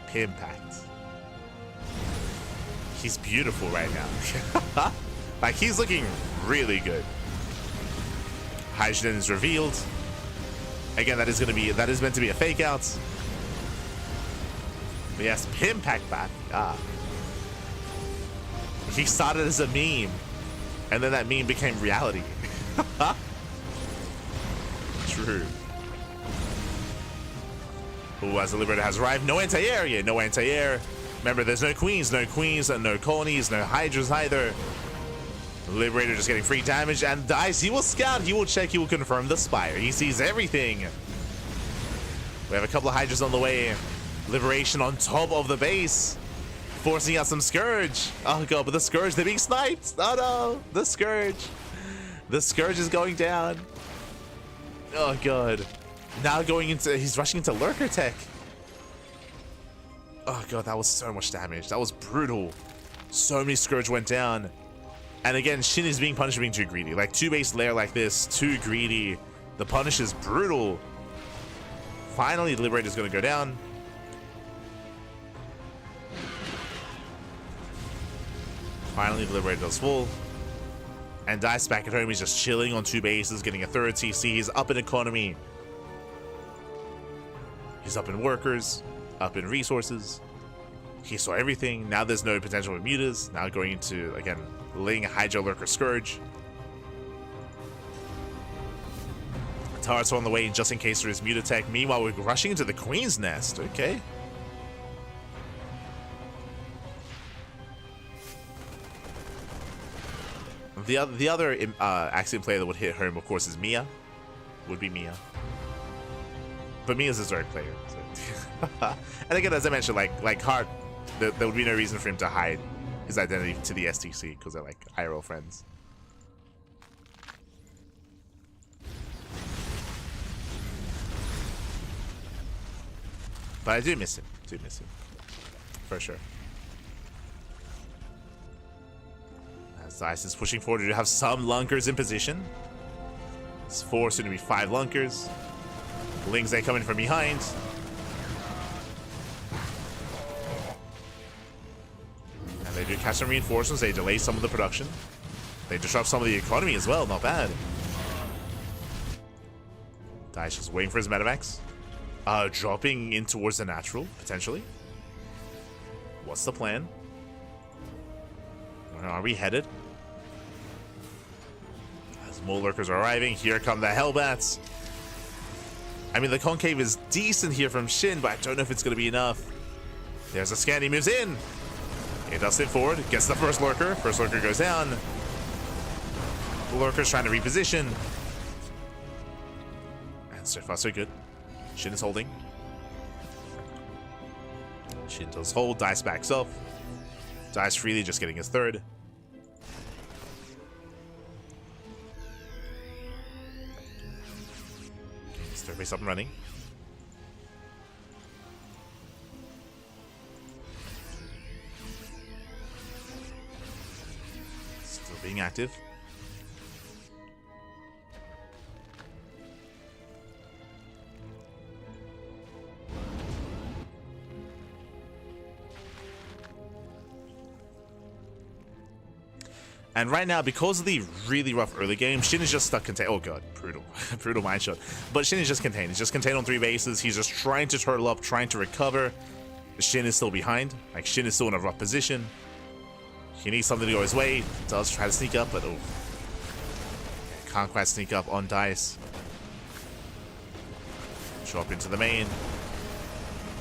Speaker 1: Pimpact. He's beautiful right now. Like, he's looking really good. Hydrogen is revealed. Again, that is meant to be a fake out. But yes, Pimpact back. Ah. He started as a meme, and then that meme became reality. True. Ooh, as the Liberator has arrived, no anti-air yet, no anti-air. Remember, there's no queens, no colonies, no Hydras either. Liberator just getting free damage, and Dice, he will scout, he will check, he will confirm the Spire. He sees everything. We have a couple of Hydras on the way. Liberation on top of the base, forcing out some Scourge. Oh god, but the Scourge, they're being sniped. Oh no, the Scourge. The Scourge is going down. Oh god. Now he's rushing into Lurker Tech. Oh god, that was so much damage. That was brutal. So many Scourge went down. And again, Shin is being punished for being too greedy. Like, 2-base lair like this, too greedy. The punish is brutal. Finally, the Liberator's gonna go down. Finally, the Liberator does fall. And Dice back at home, he's just chilling on 2 bases, getting a 3rd CC. He's up in economy. He's up in workers, up in resources. He saw everything. Now there's no potential for mutas. Now going into, again, laying a Hydra Lurker Scourge. Turrets are on the way just in case there is muta tech. Meanwhile, we're rushing into the Queen's Nest. Okay. The other Axiom player that would hit home, of course, is Mia. Would be Mia. But Mia's a Zerg player. So. And again, as I mentioned, like Hart, there would be no reason for him to hide his identity to the STC because they're like IRL friends. But I do miss him. For sure. As Dice is pushing forward to have some lunkers in position. It's 4, soon to be 5 lunkers. Lings, they come in from behind. And they do catch some reinforcements. They delay some of the production. They disrupt some of the economy as well. Not bad. Dice just waiting for his medevacs. Dropping in towards the natural, potentially. What's the plan? Where are we headed? As more lurkers are arriving, here come the Hellbats. I mean, the concave is decent here from Shin, but I don't know if it's going to be enough. There's a scan, he moves in. He does sit forward, gets the first lurker. First lurker goes down. The lurker's trying to reposition. And so far, so good. Shin is holding. Shin does hold. Dice backs up. Dice freely, just getting his 3rd. Third base up and running. Still being active. And right now, because of the really rough early game, Shin is just stuck contained. Oh god, brutal. Brutal mind shot. But Shin is just contained. He's just contained on 3 bases. He's just trying to turtle up, trying to recover. Shin is still behind. Like, Shin is still in a rough position. He needs something to go his way. Does try to sneak up, but oh. Can't quite sneak up on Dice. Drop into the main.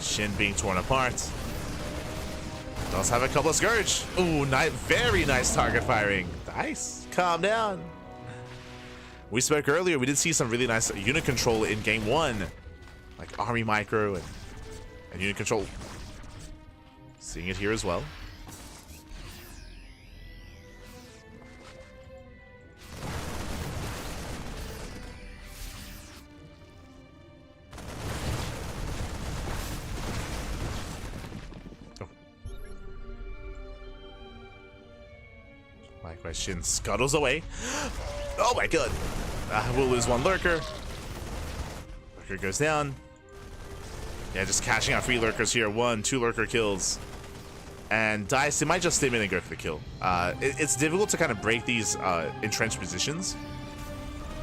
Speaker 1: Shin being torn apart. Does have a couple of Scourge. Ooh, very nice target firing. Nice. Calm down. We spoke earlier, we did see some really nice unit control in game 1. Like Army Micro and unit control. Seeing it here as well. Likewise, Shin scuttles away. Oh my god. We'll lose one lurker. Lurker goes down. Yeah, just cashing out free lurkers here. 1, 2 lurker kills. And Dice, it might just stay in and go for the kill. It's difficult to kind of break these entrenched positions.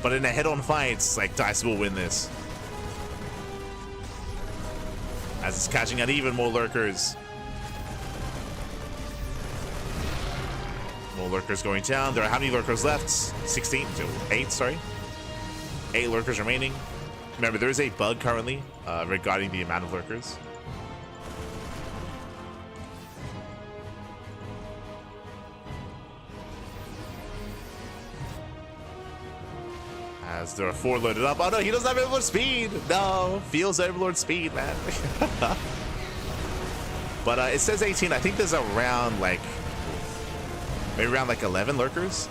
Speaker 1: But in a head-on fight, like, Dice will win this. As it's catching out even more lurkers. More lurkers going down. There are how many lurkers left? 16? 8, sorry. 8 lurkers remaining. Remember, there is a bug currently regarding the amount of lurkers. As there are 4 loaded up. Oh no, he doesn't have Overlord speed. No, feels Overlord speed, man. But it says 18. I think there's around like maybe around like 11 lurkers.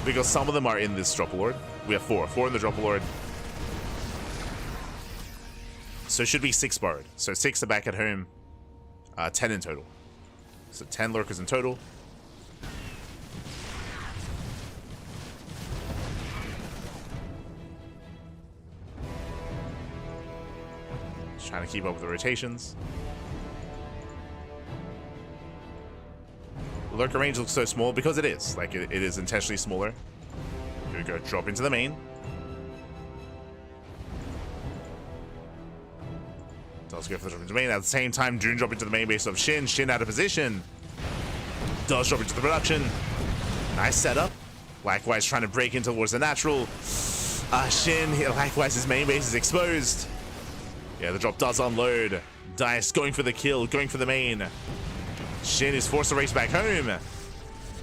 Speaker 1: Because some of them are in this Dropper. We have 4 in the Dropper. So it should be 6 borrowed. So 6 are back at home. 10 in total. So 10 lurkers in total. Just trying to keep up with the rotations. Lurker range looks so small because it is. Like, it is intentionally smaller. Here we go, drop into the main. Does go for the drop into the main. At the same time, June drop into the main base of Shin. Shin out of position. Does drop into the production. Nice setup. Likewise, trying to break in towards the natural. Shin, likewise, his main base is exposed. Yeah, the drop does unload. Dice going for the kill, going for the main. Shin is forced to race back home.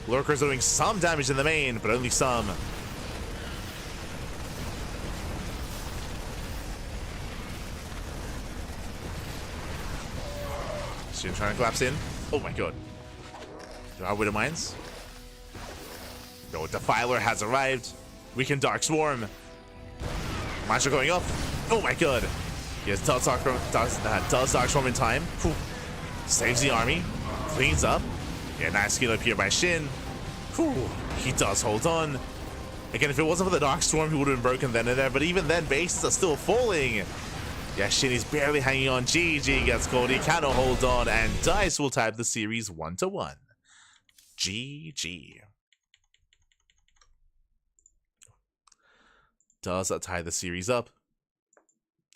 Speaker 1: Lurker's doing some damage in the main, but only some. Shin trying to collapse in. Oh my god. There are Widow Mines. No, Defiler has arrived. We can Dark Swarm. Mines are going up. Oh my god. Yes, does Dark Swarm in time. Whew. Saves the army. Cleans up. Yeah, nice skill up here by Shin. Whew. He does hold on. Again, if it wasn't for the Dark Storm, he would have been broken then and there. But even then, bases are still falling. Yeah, Shin is barely hanging on. GG gets called. He cannot hold on. And Dice will tie the series 1-1. GG. Does tie the series up.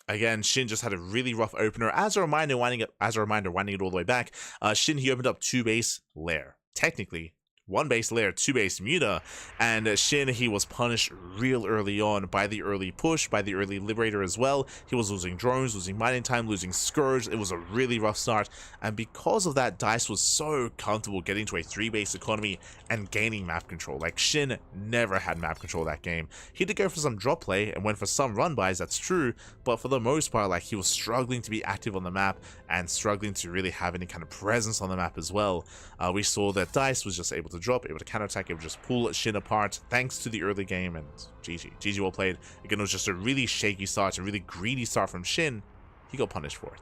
Speaker 1: Again, Shin just had a really rough opener. As a reminder, winding it all the way back, Shin, he opened up 2 base lair. Technically, 1 base lair, 2 base Muta, and Shin, he was punished real early on by the early push, by the early Liberator as well. He was losing drones, losing mining time, losing Scourge. It was a really rough start, and because of that, Dice was so comfortable getting to a 3 base economy and gaining map control. Like, Shin never had map control that game. He did go for some drop play and went for some run buys, that's true, but for the most part, like, he was struggling to be active on the map and struggling to really have any kind of presence on the map as well. We saw that Dice was just able to drop, able to counterattack, able to just pull Shin apart thanks to the early game, and GG well played. Again, it was just a really shaky start, a really greedy start from Shin. He got punished for it.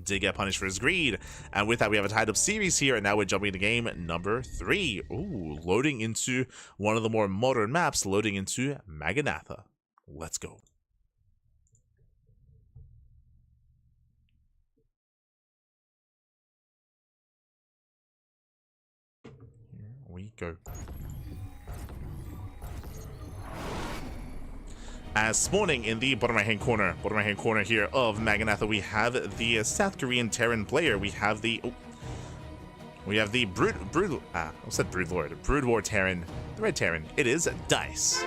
Speaker 1: Did get punished for his greed, and with that we have a tied up series here, and now we're jumping into game number 3. Ooh, loading into one of the more modern maps, loading into Maganatha. Let's go. We go. As spawning in the bottom right hand corner here of Maganatha, we have the South Korean Terran player. We have the Brood War Terran, the Red Terran. It is Dice.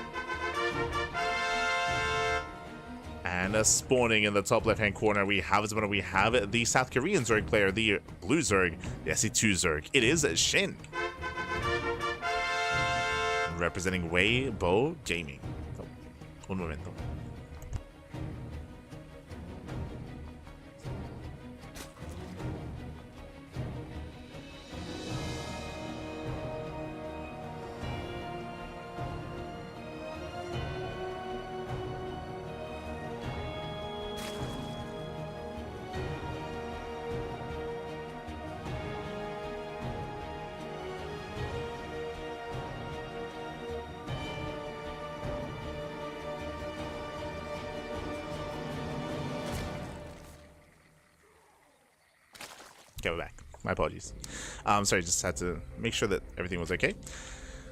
Speaker 1: And spawning in the top left-hand corner, we have the South Korean Zerg player, the blue Zerg, the SC2 Zerg. It is Shin. Representing Weibo Gaming. Oh, un momento. Okay, we're back. My apologies. Sorry, just had to make sure that everything was okay.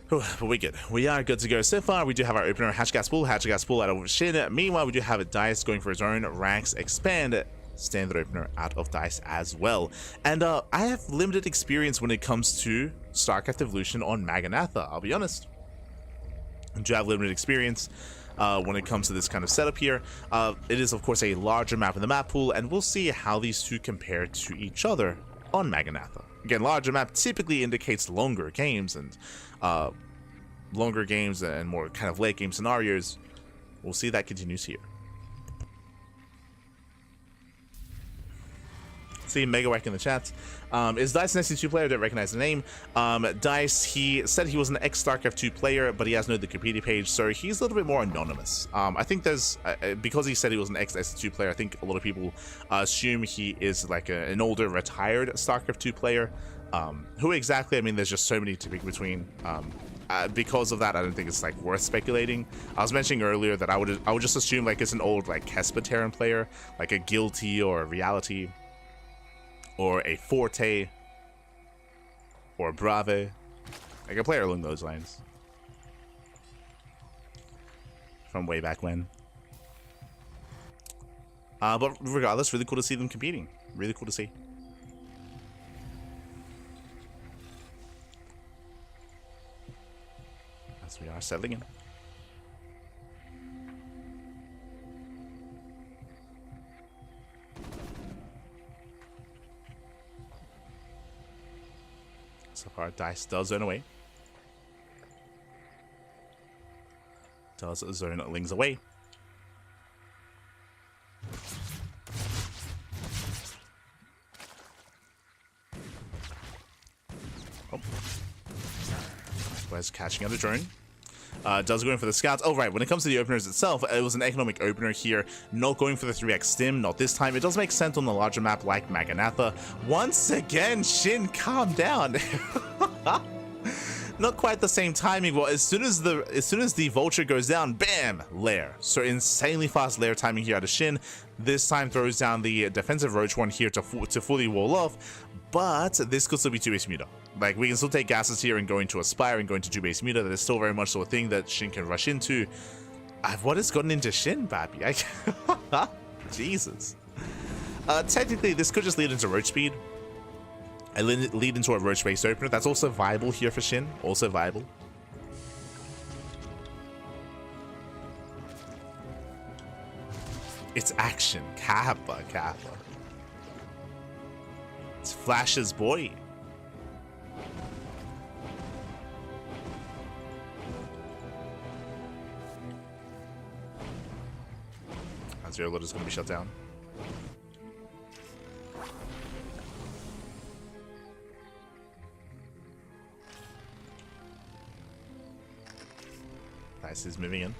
Speaker 1: But we're good. We are good to go. So far, we do have our opener, Hatchgas Pool out of Shin. Meanwhile, we do have Dice going for his own ranks expand standard opener out of Dice as well. And I have limited experience when it comes to StarCraft Evolution on Maganatha, I'll be honest. I do have limited experience when it comes to this kind of setup here. It is, of course, a larger map in the map pool, and we'll see how these two compare to each other on Maganatha. Again, larger map typically indicates longer games and more kind of late game scenarios. We'll see that continues here. See Megawhack in the chat. Is Dice an SC2 player? I don't recognize the name. Dice, he said he was an ex-StarCraft 2 player, but he has no Wikipedia page, so he's a little bit more anonymous. I think there's, because he said he was an ex-SC2 player, I think a lot of people assume he is like an older, retired StarCraft 2 player. Who exactly? I mean, there's just so many to pick between. Because of that, I don't think it's like worth speculating. I was mentioning earlier that I would just assume like it's an old like Kesper Terran player, like a Guilty or a Reality, or a Forte, or a Brave, like a player along those lines. From way back when. But regardless, really cool to see them competing. Really cool to see. As we are settling in. So far, Dice does zone away. Does zone Lings away. Oh. Where's catching out a drone? Does go in for the scouts. Oh, right. When it comes to the openers itself, it was an economic opener here. Not going for the 3x stim, not this time. It does make sense on the larger map like Maganatha. Once again, Shin, calm down. Not quite the same timing. Well, as soon as the vulture goes down, bam, lair. So insanely fast lair timing here out of Shin. This time throws down the defensive roach one here to fully wall off. But this could still be 2-base muta. Like, we can still take gases here and go into Aspire and go into 2-base muta. That is still very much so a thing that Shin can rush into. What has gotten into Shin, Bappy? Jesus. Technically, this could just lead into roach speed. And lead into a roach-based opener. That's also viable here for Shin. Also viable. It's action. Kappa. It's Flash's boy. Gerald is going to be shut down. Dice is moving in.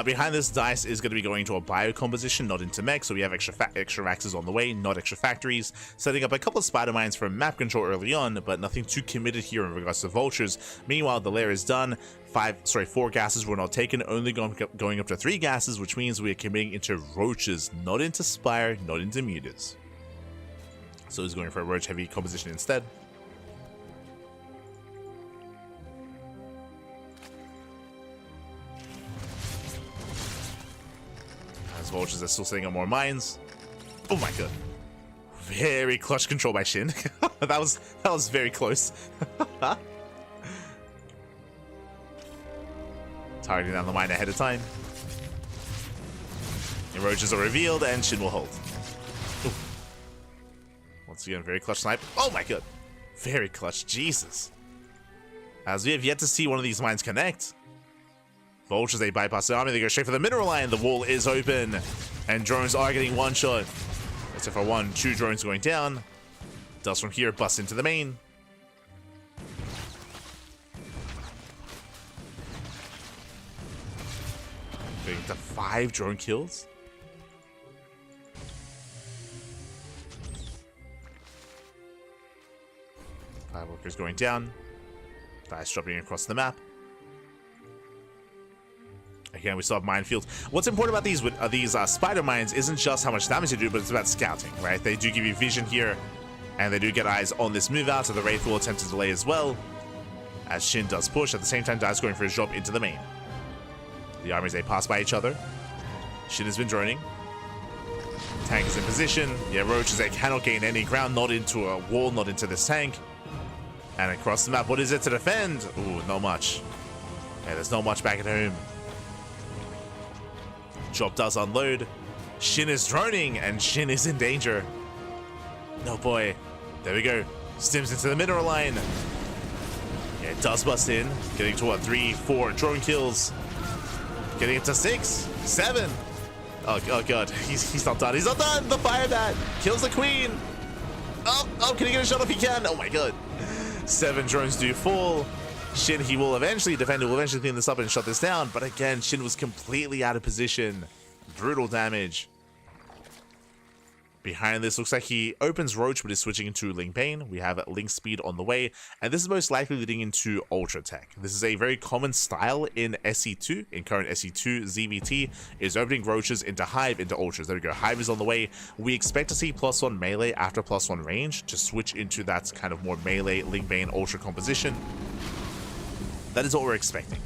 Speaker 1: Behind this, Dice is going to be going to a bio composition, not into mech, so we have extra Raxes on the way, not extra factories. Setting up a couple of spider mines for map control early on, but nothing too committed here in regards to vultures. Meanwhile, the lair is done. 4 gases were not taken, only going up to 3 gases, which means we are committing into roaches, not into spire, not into mutas. So he's going for a roach heavy composition instead. As vultures are still setting up more mines. Oh my god. Very clutch control by Shin. that was very close. Targeting down the mine ahead of time. The roaches are revealed, and Shin will hold. Ooh. Once again, very clutch snipe. Oh my god. Very clutch. Jesus. As we have yet to see one of these mines connect. Vultures, they bypass the army. They go straight for the mineral line. The wall is open. And drones are getting one shot. Except for 1, 2 drones going down. Dust from here busts into the main. Getting to 5 drone kills. Five workers going down. Dice dropping across the map. Again, we still have minefields. What's important about these spider mines isn't just how much damage they do, but it's about scouting, right? They do give you vision here, and they do get eyes on this move out, so the Wraith will attempt to delay as well. As Shin does push, at the same time, Dice going for his drop into the main. The armies, they pass by each other. Shin has been droning. Tank is in position. Yeah, roaches, they cannot gain any ground, not into a wall, not into this tank. And across the map, what is it to defend? Ooh, not much. Yeah, there's not much back at home. Drop does unload. Shin is droning, and Shin is in danger. No boy. There we go. Stims into the mineral line. Yeah, it does bust in. Getting to what, 3, 4 drone kills. Getting it to 6, 7. Oh god, he's not done. He's not done. The fire bat kills the queen. Oh, can he get a shot if he can? Oh my god. 7 drones do fall. Shin, he will eventually defend. He will eventually clean this up and shut this down. But again, Shin was completely out of position. Brutal damage. Behind this, looks like he opens Roach, but is switching into Ling Bane. We have Link Speed on the way, and this is most likely leading into Ultra Tech. This is a very common style in SE2, in current SE2 ZVT, is opening Roaches into Hive, into Ultras. There we go, Hive is on the way. We expect to see +1 melee after +1 range to switch into that kind of more melee Ling Bane Ultra composition. That is what we're expecting.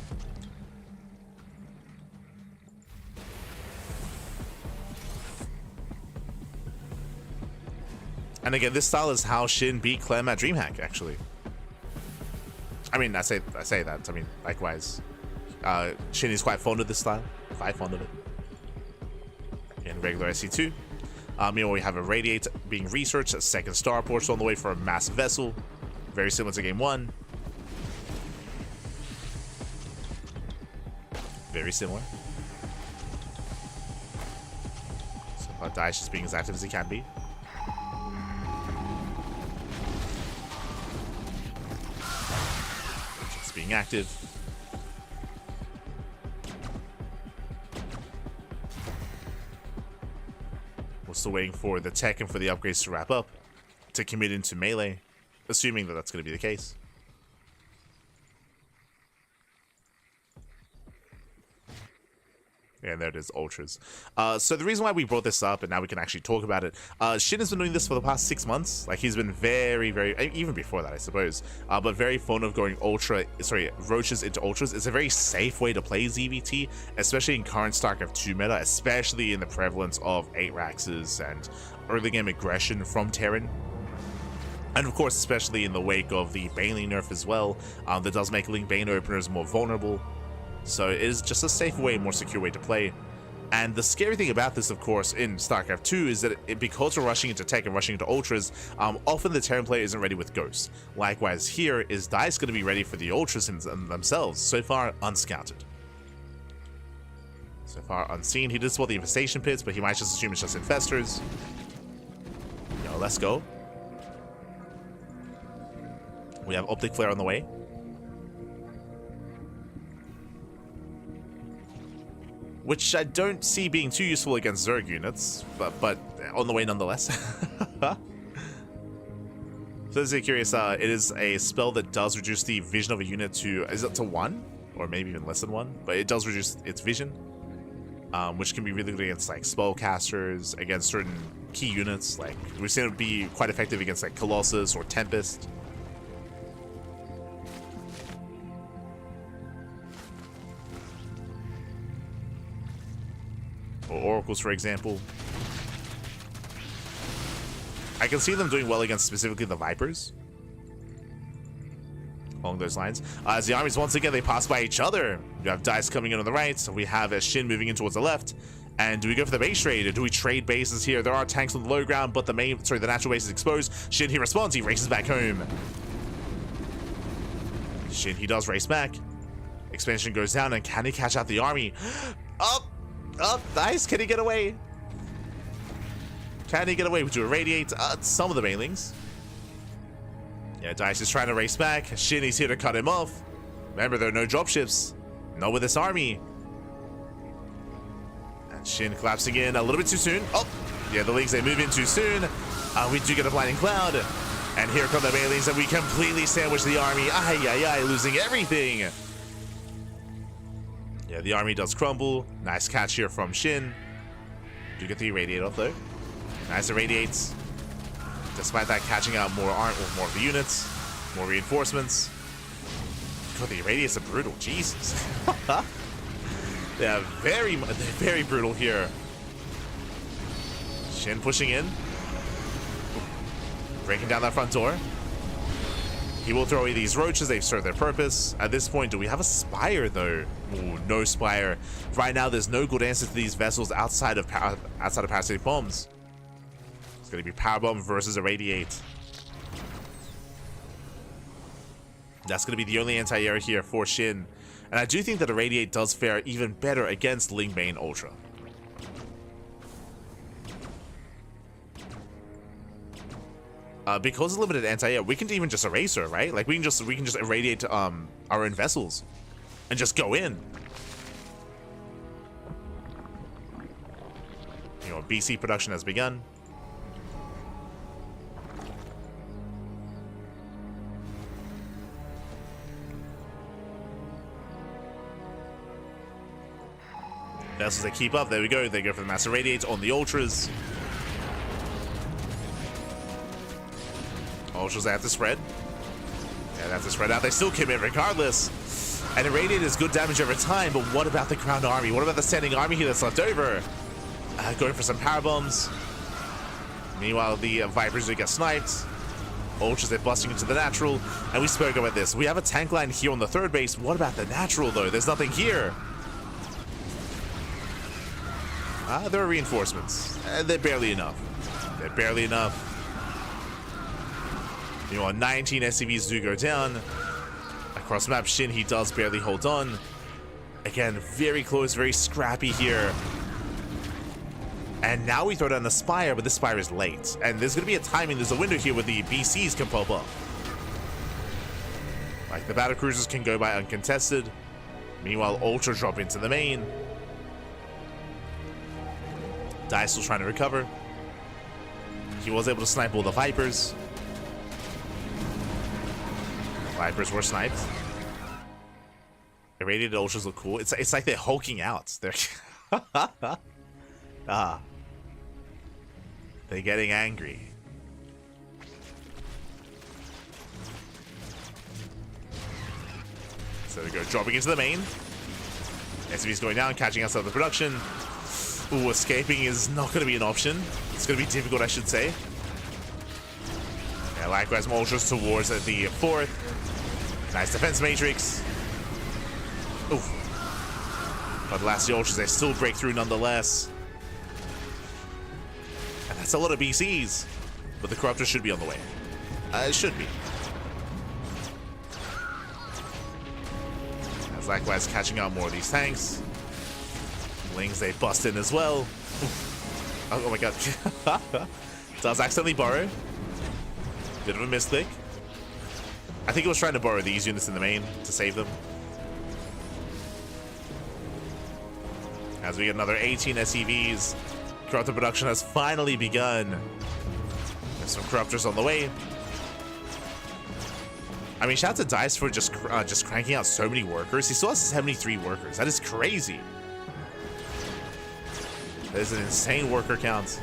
Speaker 1: And again, this style is how Shin beat Clem at DreamHack, actually. I mean, I say that. I mean, likewise. Shin is quite fond of this style. Quite fond of it. In regular SE2. Meanwhile, we have a Radiate being researched. A second Starport on the way for a massive vessel. Very similar to Game 1. Very similar. So far, Daesh is being as active as he can be. Just being active. We're still waiting for the tech and for the upgrades to wrap up to commit into melee, assuming that that's going to be the case. And there it is, Ultras. So the reason why we brought this up, and now we can actually talk about it, Shin has been doing this for the past 6 months. Like, he's been very, even before that, I suppose, but very fond of going Roaches into Ultras. It's a very safe way to play ZVT, especially in current StarCraft 2 meta, especially in the prevalence of 8 Raxes and early game aggression from Terran. And of course, especially in the wake of the Baneling nerf as well, that does make Link Bane openers more vulnerable. So it is just a safer way, more secure way to play. And the scary thing about this, of course, in StarCraft 2 is that because we're rushing into tech and rushing into Ultras, often the Terran player isn't ready with Ghosts. Likewise here, is DICE going to be ready for the Ultras themselves? So far, unscouted. So far, unseen. He did spot the Infestation Pits, but he might just assume it's just Infestors. Yo, let's go. We have Optic Flare on the way. Which I don't see being too useful against Zerg units, but on the way nonetheless. So this is curious, it is a spell that does reduce the vision of a unit to, is it to 1? Or maybe even less than 1, but it does reduce its vision. Which can be really good against like spellcasters, against certain key units. Like, we've seen it be quite effective against like Colossus or Tempest. Or Oracles, for example. I can see them doing well against specifically the Vipers. along those lines. As the armies once again, they pass by each other. We have Dice coming in on the right, so we have Shin moving in towards the left. And do we go for the base trade, or do we trade bases here? There are tanks on the low ground, but the natural base is exposed. Shin, he responds, he races back home. Shin, he does race back. Expansion goes down, and can he catch out the army? Up, Dice, can he get away? Can he get away? We do irradiate some of the banelings. Yeah, Dice is trying to race back. Shin, he's here to cut him off. Remember, there are no dropships. Not with this army. And Shin collapsing in a little bit too soon. Oh, yeah, the Lings, they move in too soon. We do get a blinding cloud. And here come the banelings, and we completely sandwich the army. Ay, losing everything. Yeah, the army does crumble. Nice catch here from Shin. Do get the irradiate off, though. Nice irradiates. Despite that, catching out more of the units, more reinforcements. God, the irradiates are brutal. Jesus. They are very brutal here. Shin pushing in. Breaking down that front door. He will throw away these roaches. They've served their purpose. At this point, do we have a spire, though? Ooh, no spire. Right now, there's no good answer to these vessels outside of parasitic bombs. It's going to be power bomb versus irradiate. That's going to be the only anti-air here for Shin. And I do think that irradiate does fare even better against Lingbane Ultra. Because of limited anti-air, we can even just erase her, right? Like we can just irradiate our own vessels and just go in. You know, BC production has begun. Vessels, they keep up. There we go. They go for the mass irradiates on the ultras. Ultras, they have to spread. Yeah, they have to spread out. They still commit regardless. And irradiate is good damage over time, but what about the Crown Army? What about the standing army here that's left over? Going for some power bombs. Meanwhile, the Vipers do get sniped. Ultras, they're busting into the natural. And we spoke about this. We have a tank line here on the third base. What about the natural, though? There's nothing here. There are reinforcements. They're barely enough. They're barely enough. You know, 19 SCVs do go down. Across map, Shin, he does barely hold on. Again, very close, very scrappy here. And now we throw down the Spire, but the Spire is late. And there's going to be a timing, there's a window here where the BCs can pop up. Like, the battle cruisers can go by uncontested. Meanwhile, Ultra drop into the main. Dice still trying to recover. He was able to snipe all the Vipers. Vipers were sniped. Irradiated Ultras look cool. It's like they're hulking out. They're they're getting angry. So they go dropping into the main. SCV's going down, catching us out of the production. Ooh, escaping is not going to be an option. It's going to be difficult, I should say. Yeah, likewise, more Ultras towards the fourth. Nice defense matrix. Oof. But the last the Ultras, they still break through nonetheless. And that's a lot of BCs. But the Corruptor should be on the way. It should be. As likewise catching out more of these tanks. Lings, they bust in as well. Oh my god. Does accidentally borrow. Bit of a misclick. I think it was trying to borrow these units in the main to save them. As we get another 18 SCVs. Corruptor production has finally begun. There's some Corruptors on the way. I mean, shout out to Dice for just cranking out so many workers. He still has 73 workers. That is crazy. That is an insane worker count.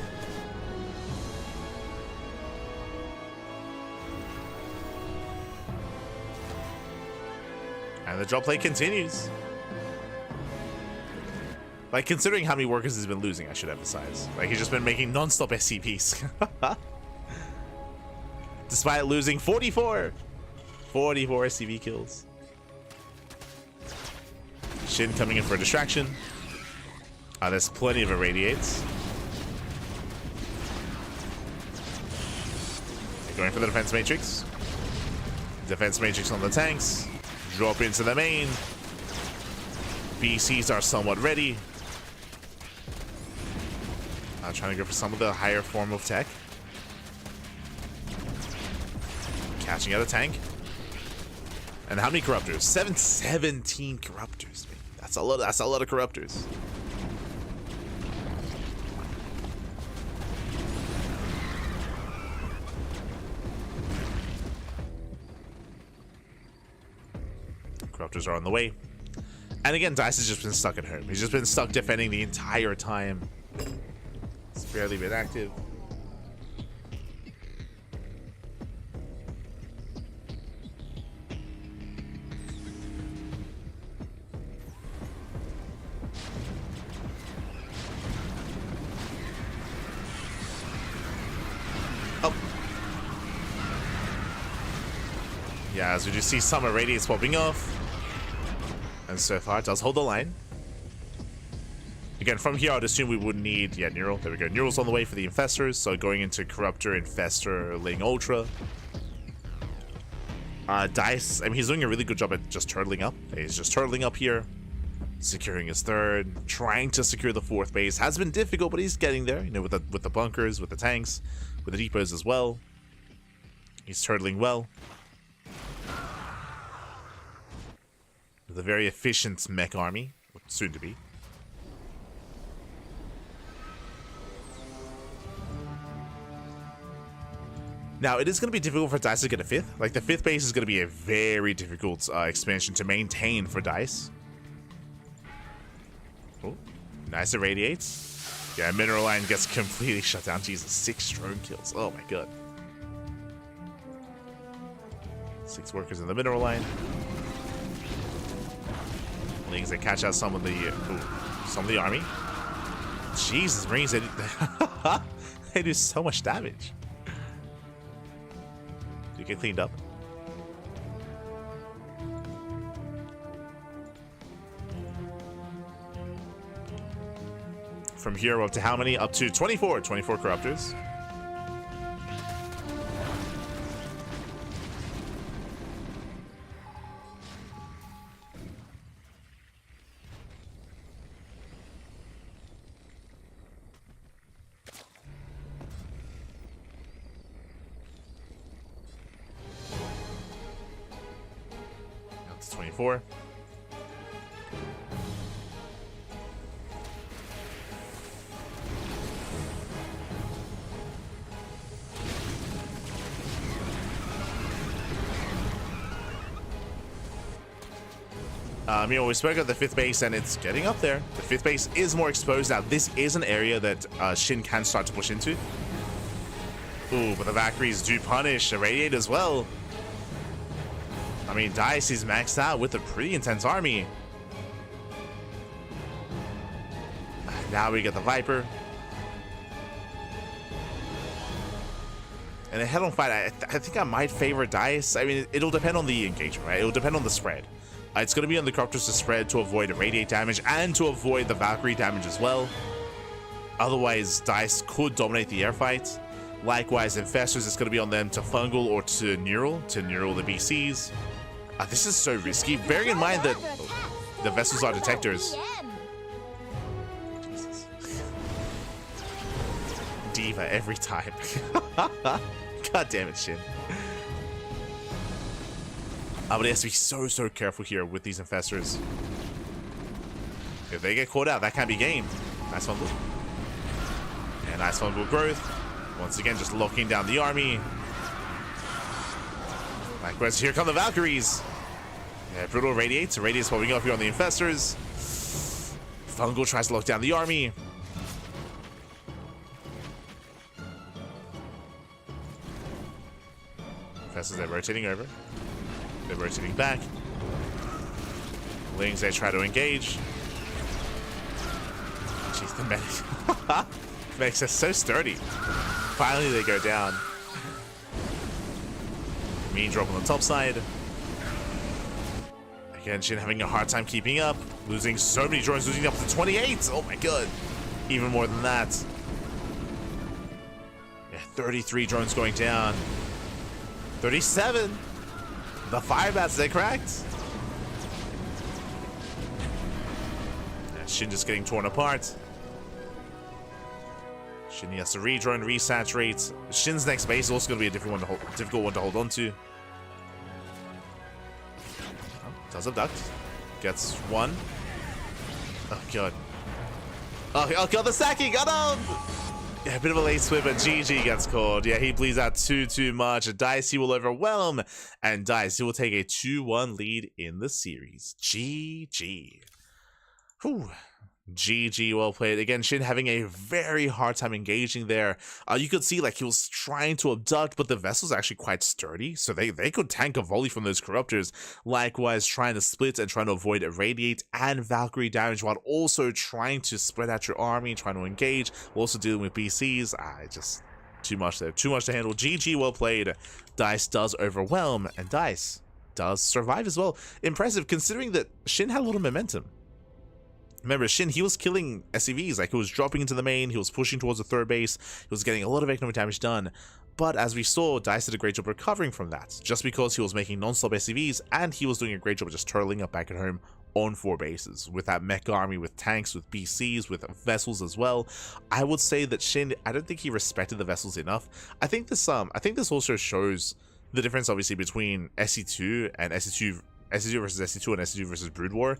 Speaker 1: And the drop play continues. Like, considering how many workers he's been losing, I should emphasize. Like, he's just been making non-stop SCPs. Despite losing 44. 44 SCV kills. Shin coming in for a distraction. There's plenty of irradiates. They're going for the defense matrix. Defense matrix on the tanks. Drop into the main. BCs are somewhat ready. Trying to go for some of the higher form of tech. Catching out a tank. And how many corruptors? 17 corruptors. Man. That's a lot. That's a lot of corruptors. Corruptors are on the way. And again, Dice has just been stuck at home. He's just been stuck defending the entire time. It's barely been active. Oh. Yeah, as we just see some irradiates popping off. And so far, it does hold the line. Again, from here, I'd assume we would need, yeah, Neural. There we go. Neural's on the way for the Infestors. So going into Corruptor, Infestor, Ling Ultra. Dice, I mean, he's doing a really good job at just turtling up. He's just turtling up here. Securing his third. Trying to secure the fourth base. Has been difficult, but he's getting there. You know, with the bunkers, with the tanks, with the depots as well. He's turtling well. With a very efficient mech army. Soon to be. Now, it is going to be difficult for Dice to get a fifth. Like, the fifth base is going to be a very difficult expansion to maintain for Dice. Oh, nice irradiates. Yeah, Mineral Line gets completely shut down. Jesus, 6 drone kills. Oh my god. 6 workers in the Mineral Line. Lings, they catch out some of the army. Jesus, Marines, they do so much damage. Do you get cleaned up? From here, we're up to how many? Up to 24. 24 corruptors. Up to 24. You know, we spoke of the 5th base, and it's getting up there. The 5th base is more exposed now. This is an area that Shin can start to push into. Ooh, but the Valkyries do punish Irradiate as well. I mean, Dice is maxed out with a pretty intense army. Now we get the Viper. And a head-on fight, I think I might favor Dice. I mean, it'll depend on the engagement, right? It'll depend on the spread. It's going to be on the Corruptors to spread to avoid Irradiate damage and to avoid the Valkyrie damage as well. Otherwise, Dice could dominate the air fight. Likewise, Infestors, it's going to be on them to Fungal or to Neural the BCs. This is so risky. Bearing in mind that the vessels are detectors. Jesus. Diva every time. God damn it, Shin. But he has to be so careful here with these Infestors. If they get caught out, that can be game. Nice Fungal. And nice Fungal growth. Once again, just locking down the army. Likewise, here come the Valkyries. Yeah, Brutal Radiates. Radiates popping up here on the Infestors. Fungal tries to lock down the army. Infestors, they're rotating over. They're rotating back. Lings, they try to engage. Jeez, the medic. Medics are so sturdy. Finally, they go down. Mean drop on the top side. Again, Shin having a hard time keeping up. Losing so many drones, losing up to 28. Oh my god. Even more than that. Yeah, 33 drones going down. 37. The fire bats, they cracked. Yeah, Shin just getting torn apart. Shin has to re-drone, resaturate. Shin's next base is also going to be a difficult one to hold on to. Does abduct. Gets one. Oh god. Oh god, the sacking! Oh no! Yeah, a bit of a late swim, but GG gets called. Yeah, he bleeds out too much. Dicey will overwhelm, and Dicey will take a 2-1 lead in the series. GG. Whew. GG, well played. Again, Shin having a very hard time engaging there. You could see like he was trying to abduct, but the vessel's actually quite sturdy, so they could tank a volley from those corruptors. Likewise, trying to split and trying to avoid radiate and Valkyrie damage while also trying to spread out your army, trying to engage, also dealing with BCs. Just too much there. Too much to handle. GG, well played. Dice does overwhelm, and Dice does survive as well. Impressive, considering that Shin had a lot of momentum. Remember, Shin, he was killing SCVs, like he was dropping into the main, he was pushing towards the third base, he was getting a lot of economic damage done. But as we saw, Dice did a great job recovering from that, just because he was making non-stop SCVs, and he was doing a great job of just turtling up back at home on 4 bases, with that mech army, with tanks, with BCs, with vessels as well. I would say that Shin, I don't think he respected the vessels enough. I think this also shows the difference, obviously, between SC2 and SC2 versus SC2 and SC2 versus Brood War.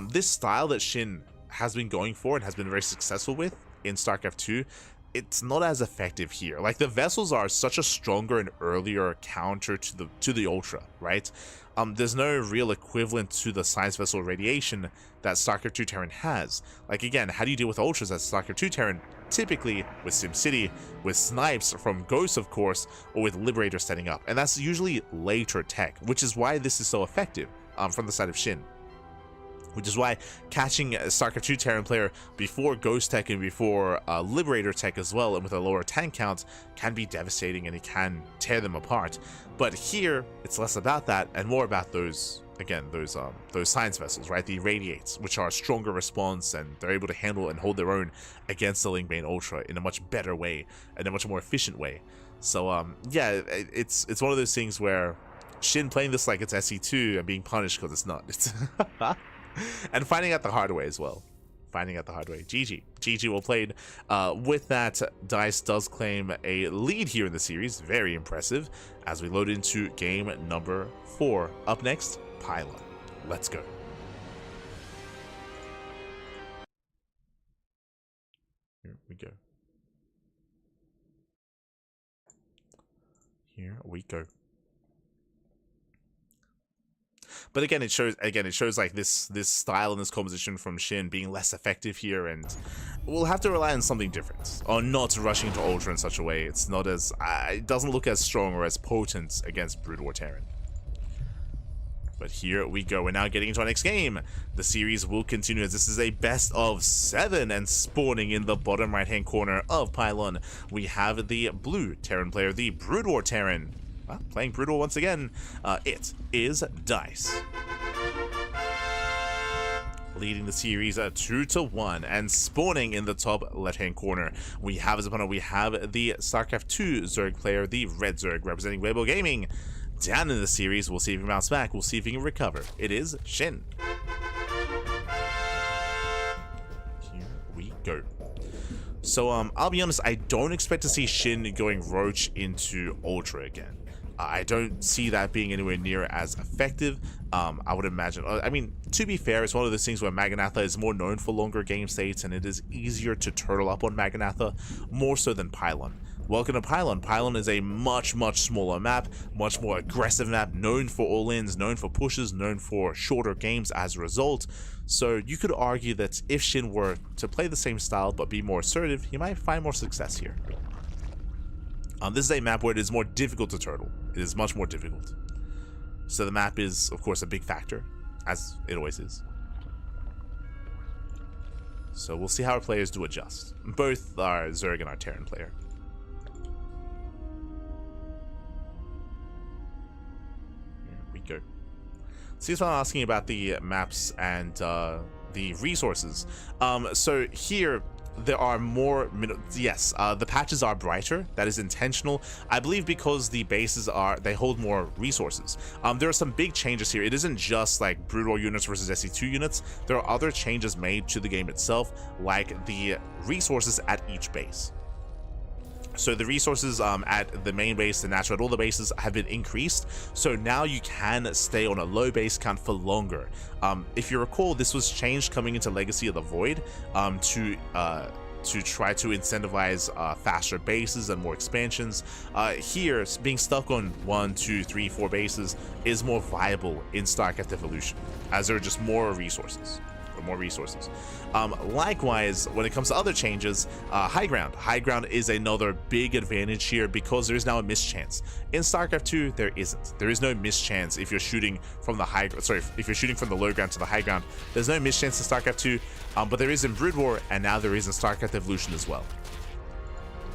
Speaker 1: This style that Shin has been going for and has been very successful with in StarCraft 2, it's not as effective here. Like, the vessels are such a stronger and earlier counter to the Ultra, right? There's no real equivalent to the science vessel radiation that StarCraft 2 Terran has. Like, again, how do you deal with Ultras as StarCraft 2 Terran? Typically with SimCity, with snipes from Ghosts, of course, or with Liberator setting up, and that's usually later tech, which is why this is so effective from the side of Shin. Which is why catching a StarCraft 2 Terran player before Ghost Tech and before Liberator Tech as well, and with a lower tank count, can be devastating and it can tear them apart. But here, it's less about that and more about those, again, those science vessels, right? The Irradiates, which are a stronger response, and they're able to handle and hold their own against the Lingbane Ultra in a much better way, in a much more efficient way. So yeah, it's one of those things where Shin playing this like it's SC2 and being punished because it's not. It's and finding out the hard way as well. Finding out the hard way. GG. GG, well played. With that, Dice does claim a lead here in the series. Very impressive. As we load into game number 4. Up next, Pylon. Let's go. Here we go. Here we go. But again, it shows like this style and this composition from Shin being less effective here, and we'll have to rely on something different, or not rushing to Ultra in such a way. It's not as it doesn't look as strong or as potent against Brood War Terran. But here we go. We're now getting into our next game. The series will continue as this is a best of 7, and spawning in the bottom right hand corner of Pylon, we have the blue Terran player, the Brood War Terran. Playing Brutal once again, it is Dice. Leading the series 2-1, and spawning in the top left-hand corner, we have as opponent, we have the StarCraft 2 Zerg player, the Red Zerg, representing Weibo Gaming. Down in the series, we'll see if he can bounce back, we'll see if he can recover. It is Shin. Here we go. So, I'll be honest, I don't expect to see Shin going Roach into Ultra again. I don't see that being anywhere near as effective. I would imagine. I mean, to be fair, it's one of those things where Maganatha is more known for longer game states, and it is easier to turtle up on Maganatha, more so than Pylon. Welcome to Pylon. Pylon is a much smaller map, much more aggressive map, known for all-ins, known for pushes, known for shorter games as a result. So you could argue that if Shin were to play the same style but be more assertive, he might find more success here. This is a map where it is more difficult to turtle. It is much more difficult. So the map is, of course, a big factor, as it always is. So we'll see how our players do adjust. Both our Zerg and our Terran player. Here we go. See, someone asking about the maps and the resources. So here there are more. Yes, the patches are brighter. That is intentional, I believe, because the bases they hold more resources. There are some big changes here. It isn't just like Brood War units versus SC2 units. There are other changes made to the game itself, like the resources at each base. So the resources at the main base, the natural, at all the bases have been increased. So now you can stay on a low base count for longer. If you recall, this was changed coming into Legacy of the Void to try to incentivize faster bases and more expansions. Here, being stuck on 1, 2, 3, 4 bases is more viable in StarCraft Evolution, as there are just more resources. Likewise, when it comes to other changes, high ground is another big advantage here because there is now a mischance. In StarCraft 2, there isn't. There is no mischance if you're shooting from the if you're shooting from the low ground to the high ground. There's no mischance in StarCraft 2, but there is in Brood War, and now there is in StarCraft Evolution as well.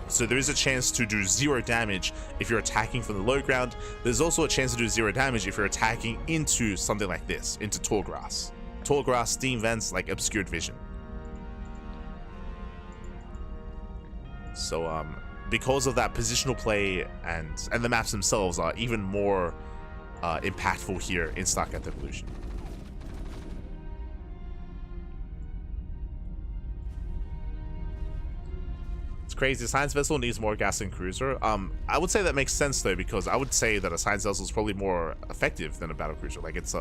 Speaker 1: So there is a chance to do 0 damage if you're attacking from the low ground. There's also a chance to do 0 damage if you're attacking into something like this, into tall grass. Tall grass, steam vents, like obscured vision. So because of that, positional play and the maps themselves are even more impactful here in StarCraft Evolution. It's crazy. Science vessel needs more gas than cruiser. I would say that makes sense though, because I would say that a science vessel is probably more effective than a battle cruiser. Like, it's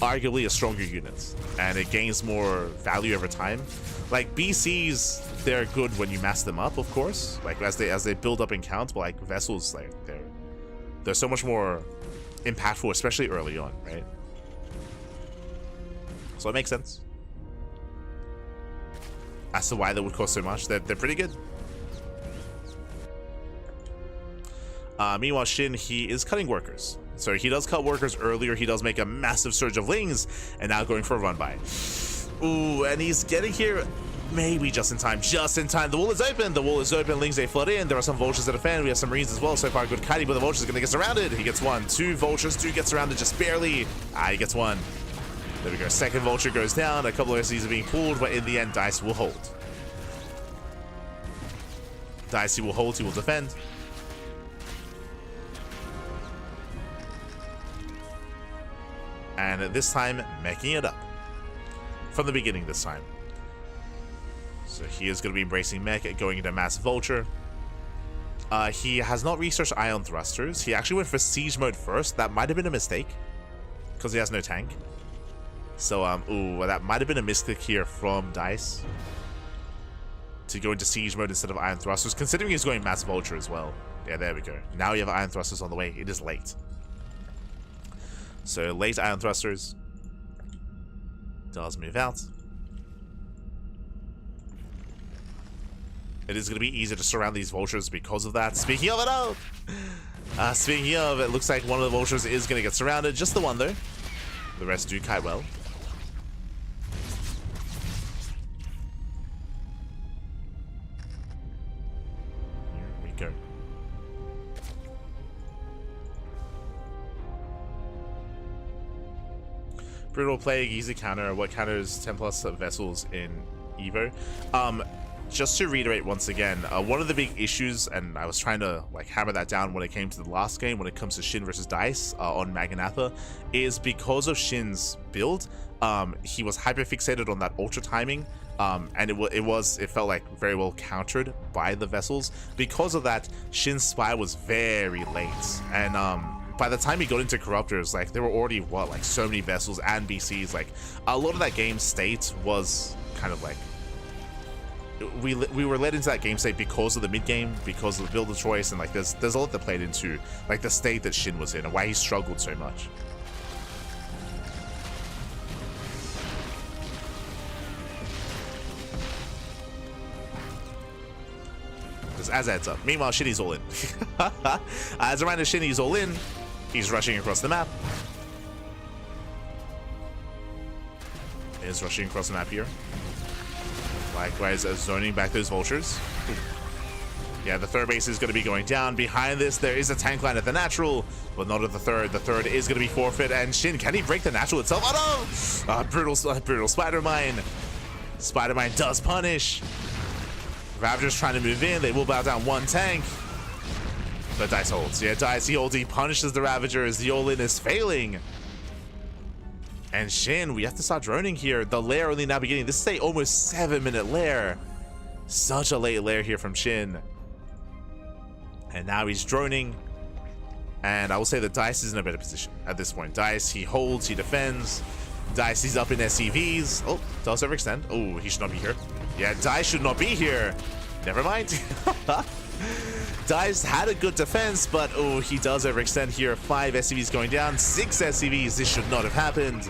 Speaker 1: arguably a stronger unit, and it gains more value over time. Like, BCs, they're good when you mass them up, of course, like as they build up in count, but like vessels, like they're so much more impactful, especially early on, right? So it makes sense as to why they would cost so much. They're pretty good. Meanwhile, Shin, he is cutting workers. So he does cut workers earlier. He does make a massive surge of lings, and now going for a run by. Ooh, and he's getting here maybe just in time. Just in time. The wall is open. The wall is open. Lings, they flood in. There are some vultures that defend. We have some marines as well. So far, good kiting, but the vultures are going to get surrounded. He gets 1. 2 vultures do get surrounded just barely. He gets 1. There we go. Second vulture goes down. A couple of SCs are being pulled, but in the end, Dice will hold. Dice, he will hold. He will defend. And this time, making it up. From the beginning this time. So he is going to be embracing mech, going into mass vulture. He has not researched ion thrusters. He actually went for siege mode first. That might have been a mistake, because he has no tank. So, ooh, that might have been a mistake here from Dice, to go into siege mode instead of ion thrusters, considering he's going mass vulture as well. Yeah, there we go. Now we have ion thrusters on the way. It is late. So late ion thrusters does move out. It is going to be easier to surround these vultures because of that. Speaking of it, speaking of, it looks like one of the vultures is going to get surrounded. Just the one though. The rest do kite well. Here we go. Brutal Plague, easy counter. What counters 10 plus vessels in Evo? Just to reiterate once again, one of the big issues, and I was trying to like hammer that down when it came to the last game, when it comes to Shin versus Dice on Maganatha, is because of Shin's build, he was hyperfixated on that ultra timing, and it felt like very well countered by the vessels. Because of that, Shin's spy was very late, and by the time he got into Corruptors, like there were already like so many vessels and BCs. Like a lot of that game state was kind of like we were led into that game state because of the mid game, because of the builder choice, and like there's a lot that played into like the state that Shin was in and why he struggled so much. As adds up. Meanwhile, Shinny's all in. As a reminder, Shinny's all in. He's rushing across the map. Is rushing across the map here. Likewise, zoning back those vultures. Yeah, the third base is going to be going down. Behind this, there is a tank line at the natural, but not at the third. The third is going to be forfeit, and Shin, can he break the natural itself? Oh no! Brutal Spider-Mine. Spider-Mine does punish. Ravager's trying to move in. They will bow down one tank. But Dice holds. Yeah, Dice, he holds. He punishes the Ravager as the all-in is failing. And Shin, we have to start droning here. The lair only now beginning. This is a almost 7-minute lair. Such a late lair here from Shin. And now he's droning. And I will say that Dice is in a better position at this point. Dice, he holds, he defends. Dice, he's up in SCVs. Oh, does overextend. Oh, he should not be here. Yeah, Dice should not be here. Never mind. Dice had a good defense, but oh, he does overextend here. 5 SCVs going down, 6 SCVs. This should not have happened.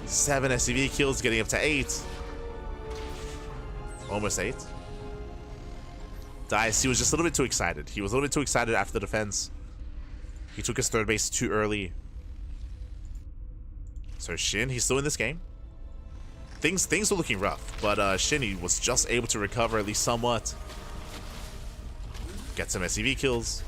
Speaker 1: 7 SCV kills, getting up to 8. Almost 8. Dice, he was just a little bit too excited. He was a little bit too excited after the defense. He took his third base too early. So Shin, he's still in this game. Things were looking rough, but Shin, he was just able to recover at least somewhat. Get some SCV kills.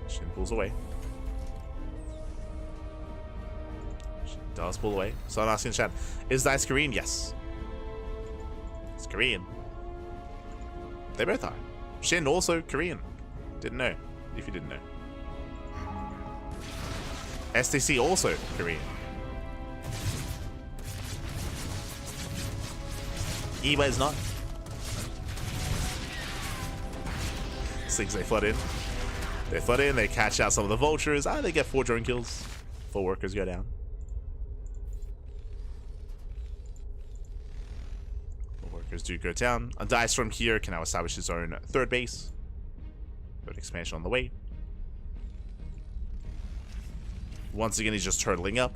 Speaker 1: Shin pulls away. Does pull away. So I'm asking chat, is Dice Korean? Yes. It's Korean. They both are. Shin also Korean. Didn't know. If you didn't know. STC also Korean. Eva is not. Things they flood in. They flood in, they catch out some of the vultures. They get 4 drone kills. 4 workers go down. Do go down. A Dice from here can now establish his own third base. Third expansion on the way. Once again, he's just turtling up.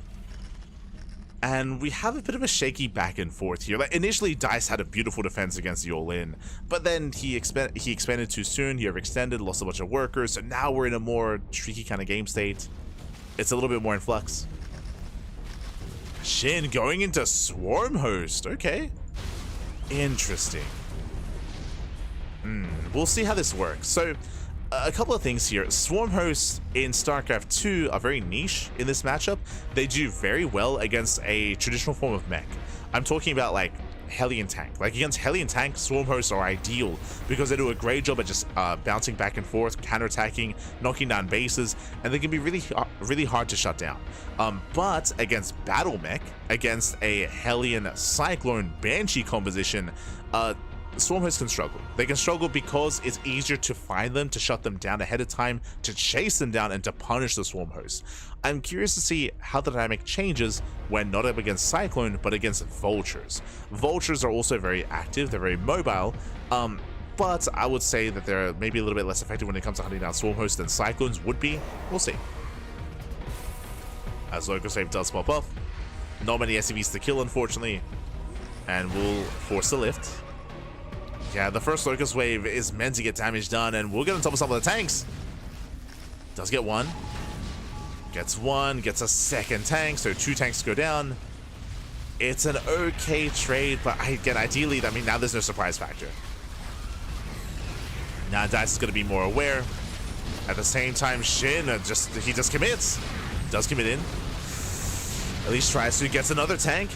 Speaker 1: And we have a bit of a shaky back and forth here. Like initially, Dice had a beautiful defense against the all-in, but then he expanded too soon. He overextended, lost a bunch of workers. So now we're in a more tricky kind of game state. It's a little bit more in flux. Shin going into Swarm Host. Okay. Interesting. We'll see how this works. So, a couple of things here. Swarm hosts in StarCraft 2 are very niche in this matchup. They do very well against a traditional form of mech. I'm talking about like Hellion Tank. Like against Hellion Tank, Swarm hosts are ideal because they do a great job at just bouncing back and forth, counterattacking, knocking down bases, and they can be really hard to shut down. But against Battle Mech, against a Hellion Cyclone Banshee composition, Swarm hosts can struggle. They can struggle because it's easier to find them, to shut them down ahead of time, to chase them down, and to punish the Swarm host. I'm curious to see how the dynamic changes when not up against Cyclone, but against Vultures. Vultures are also very active, they're very mobile, but I would say that they're maybe a little bit less effective when it comes to hunting down Swarm hosts than Cyclones would be. We'll see. As Locust Wave does pop off. Not many SCVs to kill, unfortunately, and we'll force the lift. Yeah, the first Locust Wave is meant to get damage done, and we'll get on top of some of the tanks. Does get one. Gets one, gets a second tank, so 2 tanks go down. It's an okay trade, but again, ideally, I mean, now there's no surprise factor. Now Dice is going to be more aware. At the same time, Shin, he just commits. Does commit in. At least tries to, gets another tank.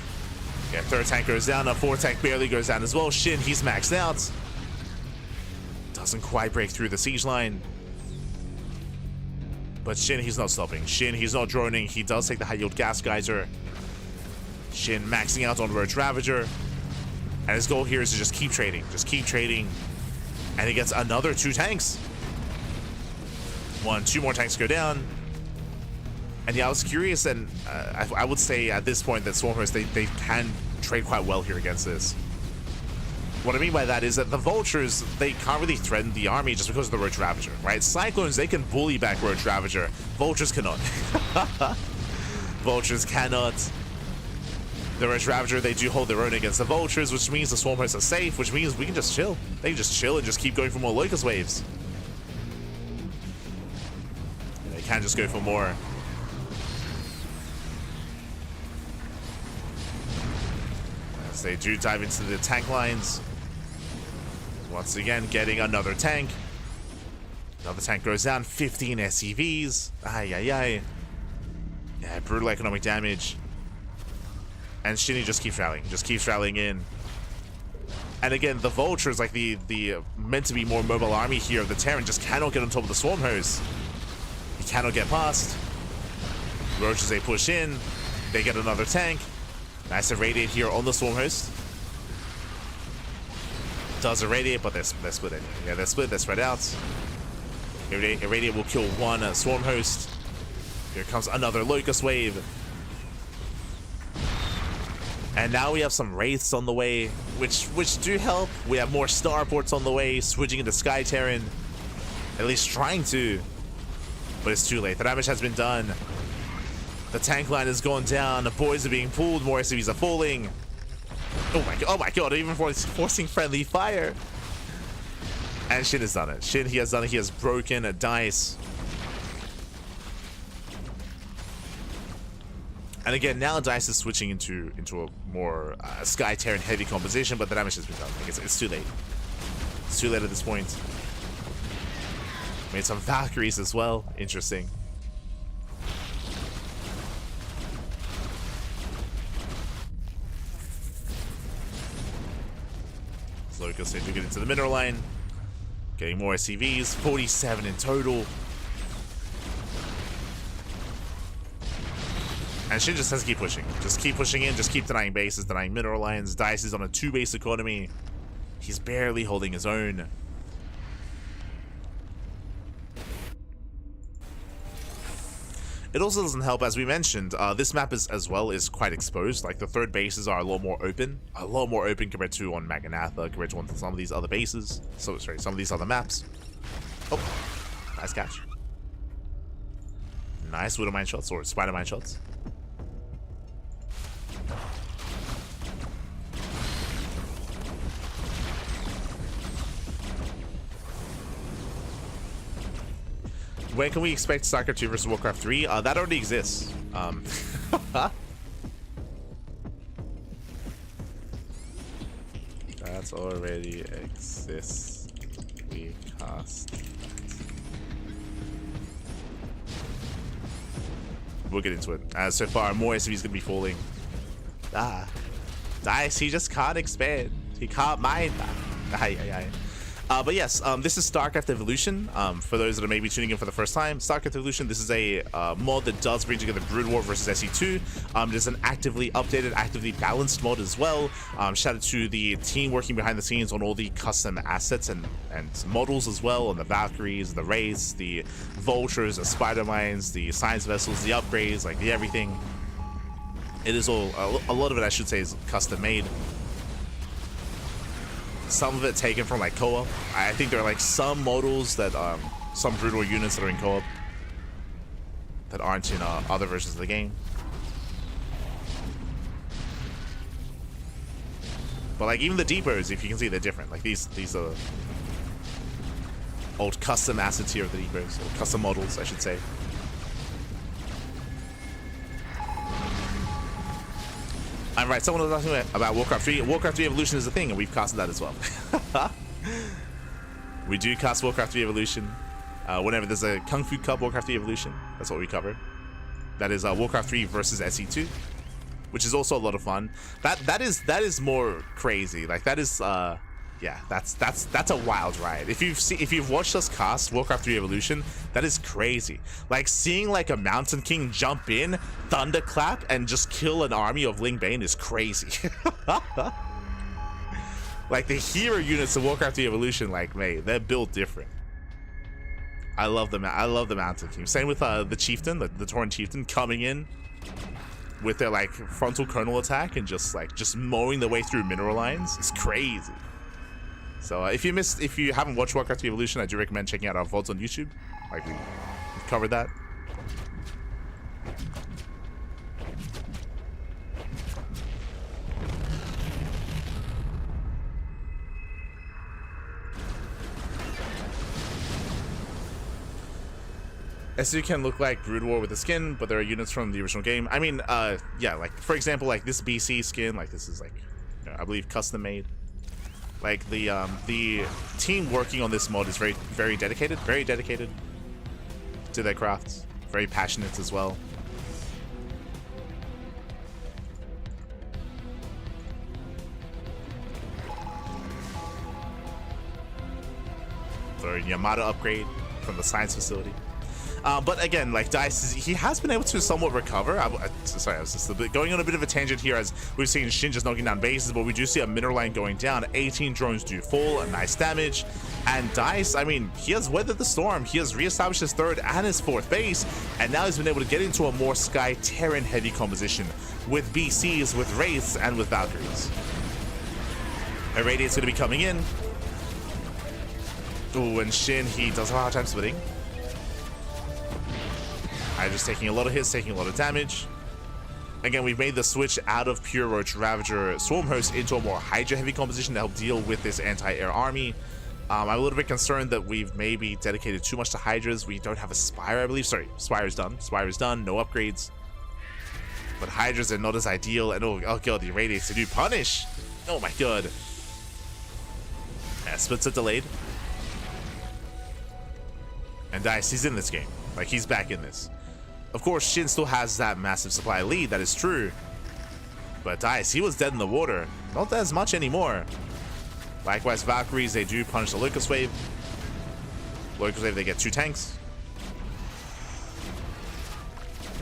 Speaker 1: Yeah, 3rd tank goes down, a 4th tank barely goes down as well. Shin, he's maxed out. Doesn't quite break through the siege line. But Shin, he's not stopping. Shin, he's not droning. He does take the high yield gas geyser. Shin maxing out on Roach Ravager. And his goal here is to just keep trading. Just keep trading. And he gets another 2 tanks. 2 more tanks go down. And yeah, I was curious, and I would say at this point that Swarmers, they can trade quite well here against this. What I mean by that is that the Vultures, they can't really threaten the army just because of the Roach Ravager, right? Cyclones, they can bully back Roach Ravager. Vultures cannot. Vultures cannot. The Roach Ravager, they do hold their own against the Vultures, which means the Swarmers are safe, which means we can just chill. They can just chill and just keep going for more Locust Waves. And they can just go for more as they do dive into the tank lines. Once again, getting another tank. Another tank goes down. 15 SCVs. Ay, ay, ay. Yeah, brutal economic damage. And Shinny just keeps rallying. Just keeps rallying in. And again, the Vultures, like the meant to be more mobile army here of the Terran, just cannot get on top of the Swarm Host. He cannot get past. Roaches, they push in. They get another tank. Nice irradiate here on the Swarm Host. Does irradiate, but they're split anyway. Yeah, they're split, they're spread out. Irradiate will kill one Swarm Host. Here comes another Locust Wave. And now we have some Wraiths on the way, which do help. We have more Starports on the way, switching into Sky Terran. At least trying to. But it's too late. The damage has been done. The tank line has gone down. The boys are being pulled. More SCVs are falling. Oh my god, even forcing friendly fire. And Shin has done it. He has done it. He has broken a dice. And again, now Dice is switching into a more Sky Terran heavy composition, but the damage has been done. Like it's too late. It's too late at this point. Made some Valkyries as well. Interesting. Locust, they do get into the mineral line. Getting more SCVs. 47 in total. And Shin just has to keep pushing. Just keep pushing in, just keep denying bases, denying mineral lines. Dice is on a 2-base economy. He's barely holding his own. It also doesn't help, as we mentioned, this map as well is quite exposed. Like the third bases are a lot more open. A lot more open compared to on Maganatha, compared to on some of these other bases. So, sorry, some of these other maps. Oh, nice catch. Nice Widow Mine shots, or Spider Mine shots. When can we expect StarCraft 2 versus Warcraft 3? That already exists. That already exists. We cast. We'll get into it. So far, more SCVs going to be falling. Dice, he just can't expand. He can't mine. But yes, this is StarCraft Evolution. For those that are maybe tuning in for the first time, StarCraft Evolution, this is a mod that does bring together Brood War versus SE2. It is an actively updated, actively balanced mod as well. Shout out to the team working behind the scenes on all the custom assets and models as well, on the Valkyries, the Wraiths, the Vultures, the Spider Mines, the Science Vessels, the upgrades, like the everything. It is all, a lot of it I should say is custom made. Some of it taken from like co-op. I think there are like some models that some Brood War units that are in co-op that aren't in other versions of the game. But like even the depots, if you can see, they're different. Like these are old custom assets here of the depots, or custom models, I should say. I'm right, someone was asking about Warcraft 3. Warcraft 3 Evolution is a thing, and we've casted that as well. We do cast Warcraft 3 Evolution. Whenever there's a KungFu Cup Warcraft 3 Evolution, that's what we cover. That is Warcraft 3 versus SE2, which is also a lot of fun. That is more crazy. Like that is yeah, that's a wild ride. If you've watched us cast Warcraft 3 Evolution, that is crazy. Like seeing like a Mountain King jump in, thunderclap, and just kill an army of Ling Bane is crazy. Like the hero units of Warcraft 3 Evolution, like mate, they're built different. I love them. I love the Mountain King. Same with the Chieftain, the Tauren Chieftain coming in with their like frontal kernel attack and just mowing their way through mineral lines. It's crazy. So if you haven't watched Warcraft 3 Evolution, I do recommend checking out our VODs on YouTube. Like we've covered that. SU can look like Brood War with the skin, but there are units from the original game. I mean, yeah, like for example, like this BC skin, like this is like, I believe custom made. Like the team working on this mod is very dedicated to their crafts, very passionate as well. For Yamada upgrade from the science facility. But again, like Dice, he has been able to somewhat recover. Sorry, I was just going on a bit of a tangent here as we've seen Shin just knocking down bases, but we do see a mineral line going down. 18 drones do fall, a nice damage. And Dice, I mean, he has weathered the storm. He has reestablished his third and his fourth base, and now he's been able to get into a more Sky Terran heavy composition with BCs, with Wraiths, and with Valkyries. Irradiate's going to be coming in. Ooh, and Shin, he does have a hard time splitting. Just taking a lot of hits, taking a lot of damage. Again, we've made the switch out of pure Roach Ravager Swarm Host into a more Hydra heavy composition to help deal with this anti-air army. I'm a little bit concerned that we've maybe dedicated too much to Hydras. We don't have a Spire, I believe. Sorry, Spire's done. Spire's done, no upgrades. But Hydras are not as ideal, and oh god, the Irradiates, they do punish. Oh my god. Yeah, splits are delayed. And Dice, he's in this game. Like, he's back in this. Of course, Shin still has that massive supply lead, that is true. But Dice, he was dead in the water. Not as much anymore. Likewise, Valkyries, they do punish the Locust Wave. Locust Wave, they get 2 tanks.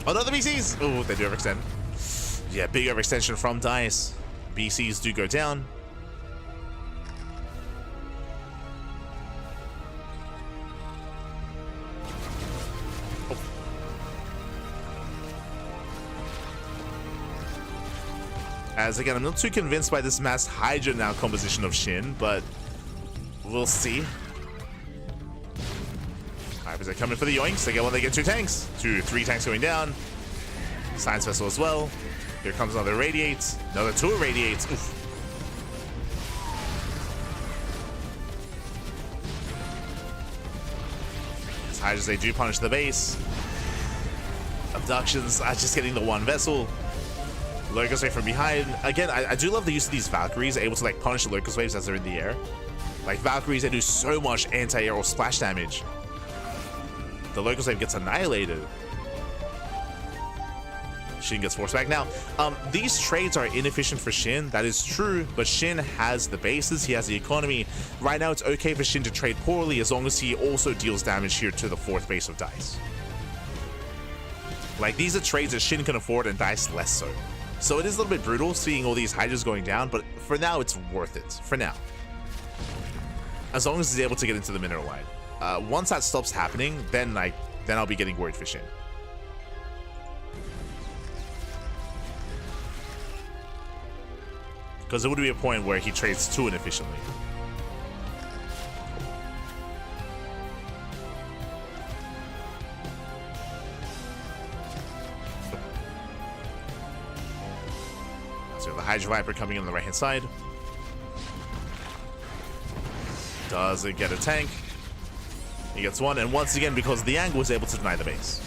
Speaker 1: Another BCs! Oh, they do overextend. Yeah, big overextension from Dice. BCs do go down. As again, I'm not too convinced by this mass Hydra now composition of Shin, but we'll see. 5% coming for the yoinks. They get one, they get 2 tanks. 3 tanks going down. Science Vessel as well. Here comes another Irradiate. Another 2 Irradiates. Oof. As Hydras, they do punish the base. Abductions are just getting the 1 vessel. Locust Wave from behind. Again, I do love the use of these Valkyries, able to like punish the Locust Waves as they're in the air. Like Valkyries, they do so much anti-air or splash damage. The Locust Wave gets annihilated. Shin gets forced back. Now, these trades are inefficient for Shin, that is true, but Shin has the bases, he has the economy. Right now, it's okay for Shin to trade poorly as long as he also deals damage here to the 4th base of Dice. Like, these are trades that Shin can afford and Dice less so. So it is a little bit brutal seeing all these Hydras going down, but for now it's worth it. For now. As long as he's able to get into the mineral line. Once that stops happening, then I'll be getting worried for Shin. Because there would be a point where he trades too inefficiently. The Hydra Viper coming in on the right hand side. Doesn't get a tank. He gets 1, and once again, because the angle was able to deny the base.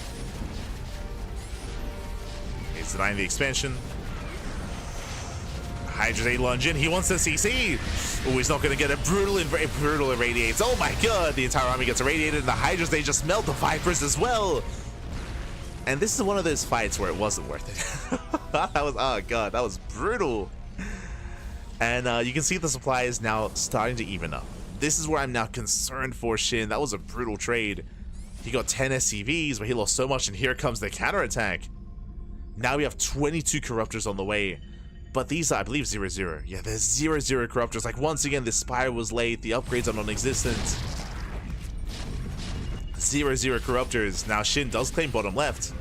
Speaker 1: He's denying the expansion. Hydra's a lunge in. He wants the CC. Oh, he's not going to get a brutal irradiates. Oh my god, the entire army gets irradiated, and the Hydras, they just melt the Vipers as well. And this is one of those fights where it wasn't worth it. That was, oh god, that was brutal. And you can see the supply is now starting to even up. This is where I'm now concerned for Shin. That was a brutal trade. He got 10 SCVs, but he lost so much, and here comes the counterattack. Now we have 22 Corruptors on the way. But these are, I believe, 0-0. Yeah, there's 0-0 Corruptors. Like, once again, the Spire was late. The upgrades are non-existent. 0-0 Corruptors. Now Shin does claim bottom left.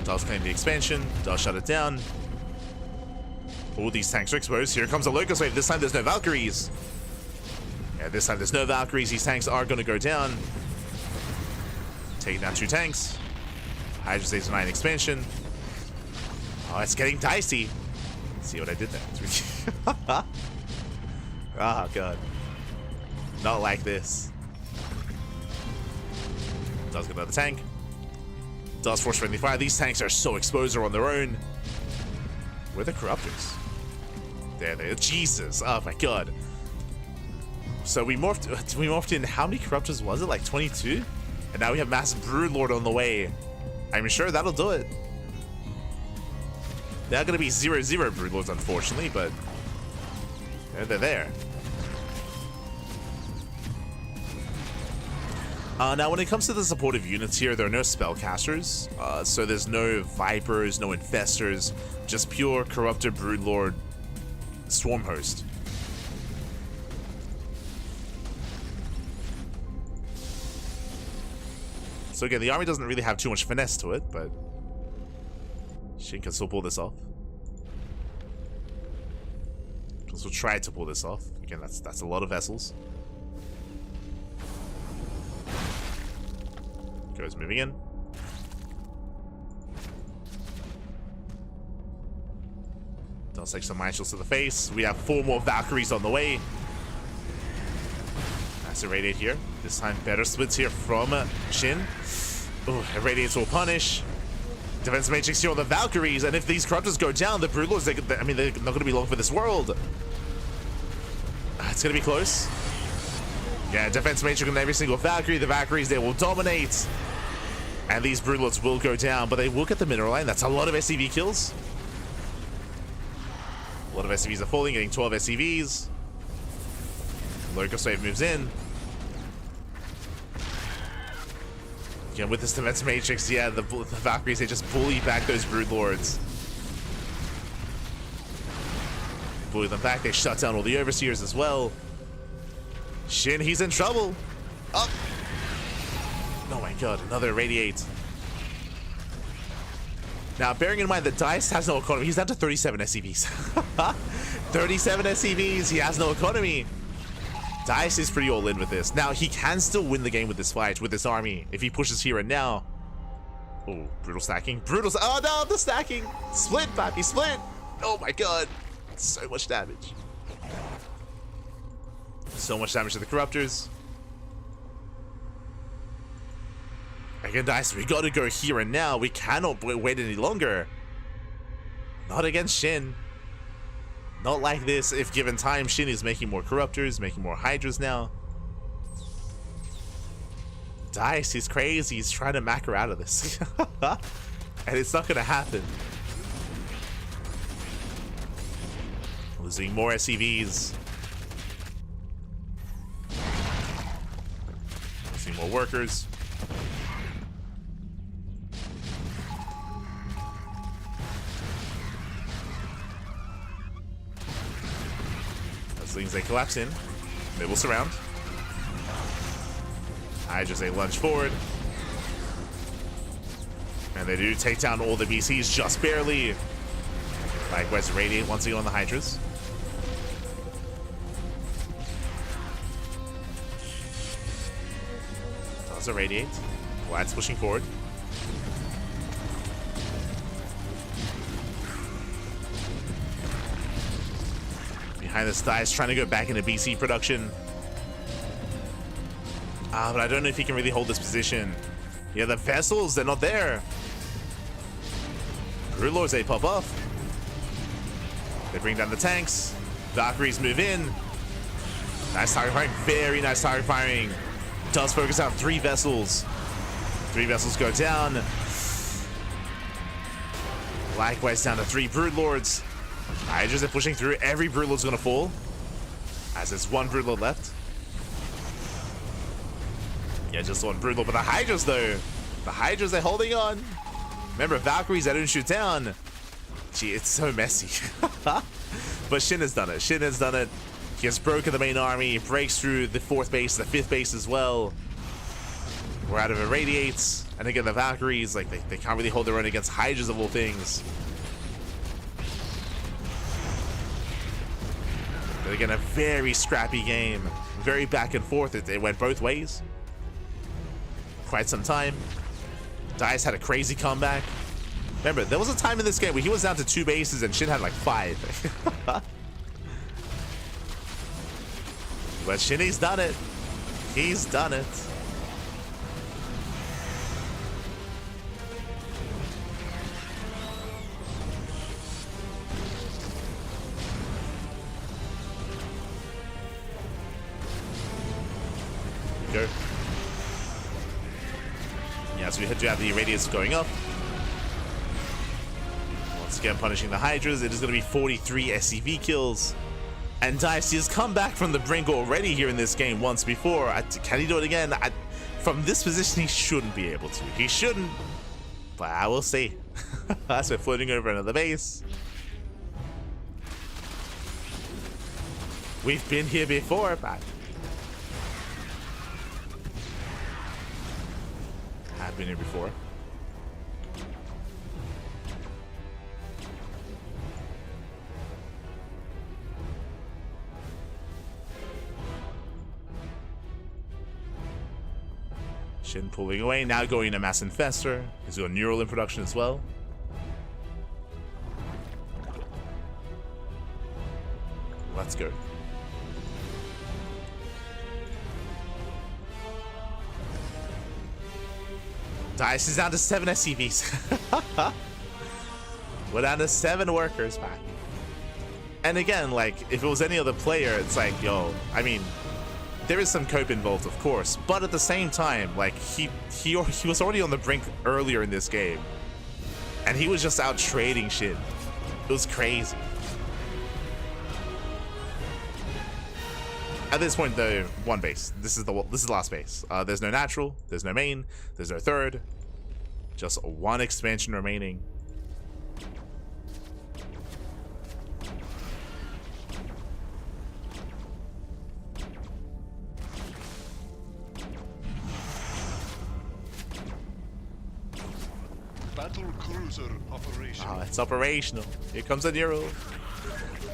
Speaker 1: Does claim the expansion. Does shut it down. All these tanks are exposed. Here comes a Locust Wave. This time there's no Valkyries. Yeah, this time there's no Valkyries. These tanks are going to go down. Taking down 2 tanks. Hydra stays 9 expansion. Oh, it's getting dicey. See what I did there? Oh, God. Not like this. Does get another tank. Does force friendly fire. These tanks are so exposed on their own. Where are the corruptors? There they are. Jesus. Oh my god. So we morphed in, how many corruptors was it? Like 22? And now we have massive Broodlord on the way. I'm sure that'll do it. They're gonna be 0-0 Broodlords, unfortunately, but they're there. Now, when it comes to the supportive units here, there are no spellcasters, so there's no Vipers, no Infestors, just pure Corruptor, Broodlord, Swarm Host. So again, the army doesn't really have too much finesse to it, but Shin can still pull this off. Can still try to pull this off. Again, that's a lot of vessels. Goes moving in. Does take some Michaels to the face. We have 4 more Valkyries on the way. Nice Irradiate here. This time better splits here from Shin. Oh, Irradiates will punish. Defense Matrix here on the Valkyries, and if these Corruptors go down, the Broodlords, I mean, they're not going to be long for this world. It's going to be close. Yeah, Defense Matrix on every single Valkyrie. The Valkyries, they will dominate. And these Broodlords will go down, but they will get the mineral line. That's a lot of SCV kills. A lot of SCVs are falling, getting 12 SCVs. Locust Wave moves in. Again, with this Defense Matrix, yeah, the Valkyries, they just bully back those Broodlords. Bully them back, they shut down all the Overseers as well. Shin, he's in trouble. Up. Oh my god, another Irradiate. Now, bearing in mind that Dice has no economy, he's down to 37 SCVs. 37 SCVs, he has no economy. Dice is pretty all in with this. Now, he can still win the game with this fight, with this army, if he pushes here and now. Oh, brutal stacking. Oh no, the stacking. Split, Pappy, split. Oh my god. So much damage. So much damage to the Corruptors. Again, Dice, we gotta go here and now. We cannot wait any longer. Not against Shin. Not like this. If given time, Shin is making more Corruptors, making more Hydras now. Dice, he's crazy. He's trying to mac her out of this. And it's not gonna happen. Losing more SCVs. Losing more workers. Things they collapse in. They will surround. Hydras, they lunge forward. And they do take down all the BCs just barely. Likewise, Radiate once again on the Hydras. Does a Radiate. Vlad's pushing forward. Behind this Dice trying to go back into BC production. But I don't know if he can really hold this position. Yeah, the vessels, they're not there. Broodlords, they pop off. They bring down the tanks. Valkyries move in. Nice target firing, very nice target firing. Does focus out 3 vessels. 3 vessels go down. Likewise down to 3 Broodlords. Hydras are pushing through. Every Broodlord's gonna fall. As there's 1 Broodlord left. Yeah, just 1 Broodlord. But the Hydras, though. The Hydras, they're holding on. Remember, Valkyries, they don't shoot down. Gee, it's so messy. But Shin has done it. Shin has done it. He has broken the main army. He breaks through the 4th base, the 5th base as well. We're out of Irradiates. And again, the Valkyries, like, they can't really hold their own against Hydras of all things. But again, a very scrappy game. Very back and forth. It went both ways. Quite some time. Dice had a crazy comeback. Remember, there was a time in this game where he was down to 2 bases and Shin had like 5. But Shinny's done it. He's done it. do have the radius going up. Once again, punishing the Hydras. It is going to be 43 SCV kills. And Dicey has come back from the brink already here in this game once before. Can he do it again? From this position, he shouldn't be able to. He shouldn't. But I will see. As we're floating over another base. We've been here before, but have been here before. Shin pulling away, now going to Mass Infestor. He's got Neural in production as well. Let's go. Dice is down to 7 SCVs. We're down to 7 workers back. And again, like, if it was any other player, it's like, yo, I mean, there is some cope involved, of course, but at the same time, like, he was already on the brink earlier in this game, and he was just out trading shit. It was crazy. At this point, though, one base. This is the last base. There's no natural, there's no main, there's no third. Just one expansion remaining.
Speaker 2: Battle cruiser operational.
Speaker 1: Oh, it's operational. Here comes a Neural.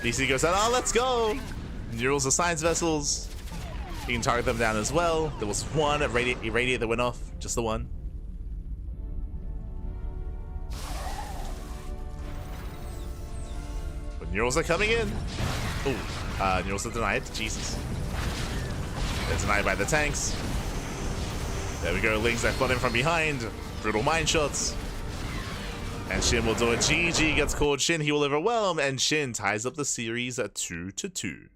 Speaker 1: DC goes out. Oh, let's go. Neurals are science vessels. You can target them down as well. There was one irradiate that went off. Just the one. But Neurals are coming in. Oh, Neurals are denied. Jesus. They're denied by the tanks. There we go. Lings that flood in from behind. Brutal mine shots. And Shin will do it. GG gets called. Shin, he will overwhelm. And Shin ties up the series at 2-2.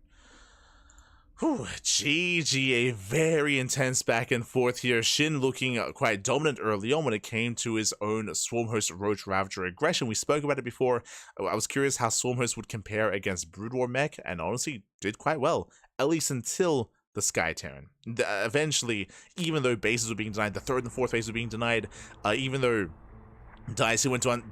Speaker 1: Whew, GG, a very intense back and forth here. Shin looking quite dominant early on when it came to his own Swarmhost Roach Ravager aggression. We spoke about it before. I was curious how Swarmhost would compare against Brood War mech, and honestly did quite well, at least until the Sky Terran. Eventually, even though bases were being denied, the third and fourth base were being denied, even though Dice, he went down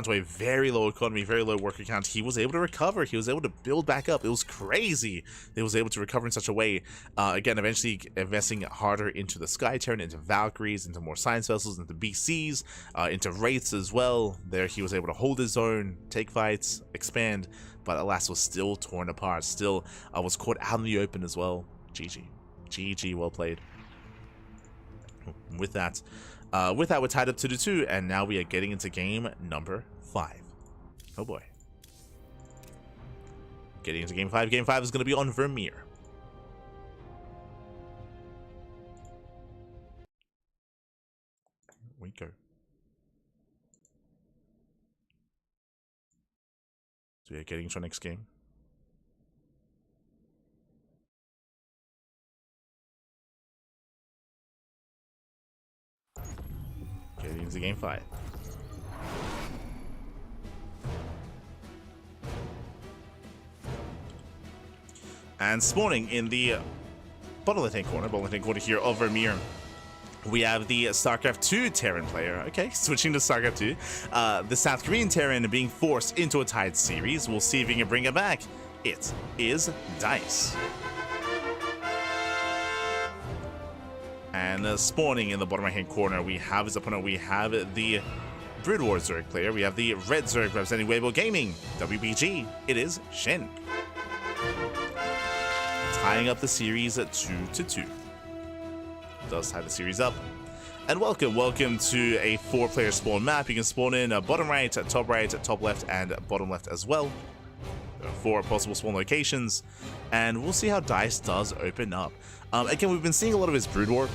Speaker 1: to a very low economy, very low worker count. He was able to recover. He was able to build back up. It was crazy. He was able to recover in such a way. Again, eventually investing harder into the Sky Terran, into Valkyries, into more science vessels, into BCs, into Wraiths as well. There he was able to hold his own, take fights, expand, but alas was still torn apart. Still was caught out in the open as well. GG. GG, well played. With that, we're tied up 2-2, and now we are getting into game number 5. Oh boy. Getting into game 5. Game 5 is going to be on Vermeer. Here we go. So we are getting into our next game. Getting into game 5. And spawning in the bottom left-hand corner here of Vermeer, we have the StarCraft 2 Terran player. Okay, switching to StarCraft 2. The South Korean Terran being forced into a tied series. We'll see if we can bring it back. It is Dice. And spawning in the bottom right-hand corner, we have his opponent. We have the Brood War Zerg player. We have the Red Zerg representing Weibo Gaming, WBG. It is Shin. Tying up the series at 2-2. Does tie the series up. And welcome to a 4-player spawn map. You can spawn in bottom right, top left, and bottom left as well. There are 4 possible spawn locations, and we'll see how Dice does open up. Again, we've been seeing a lot of his Brood War,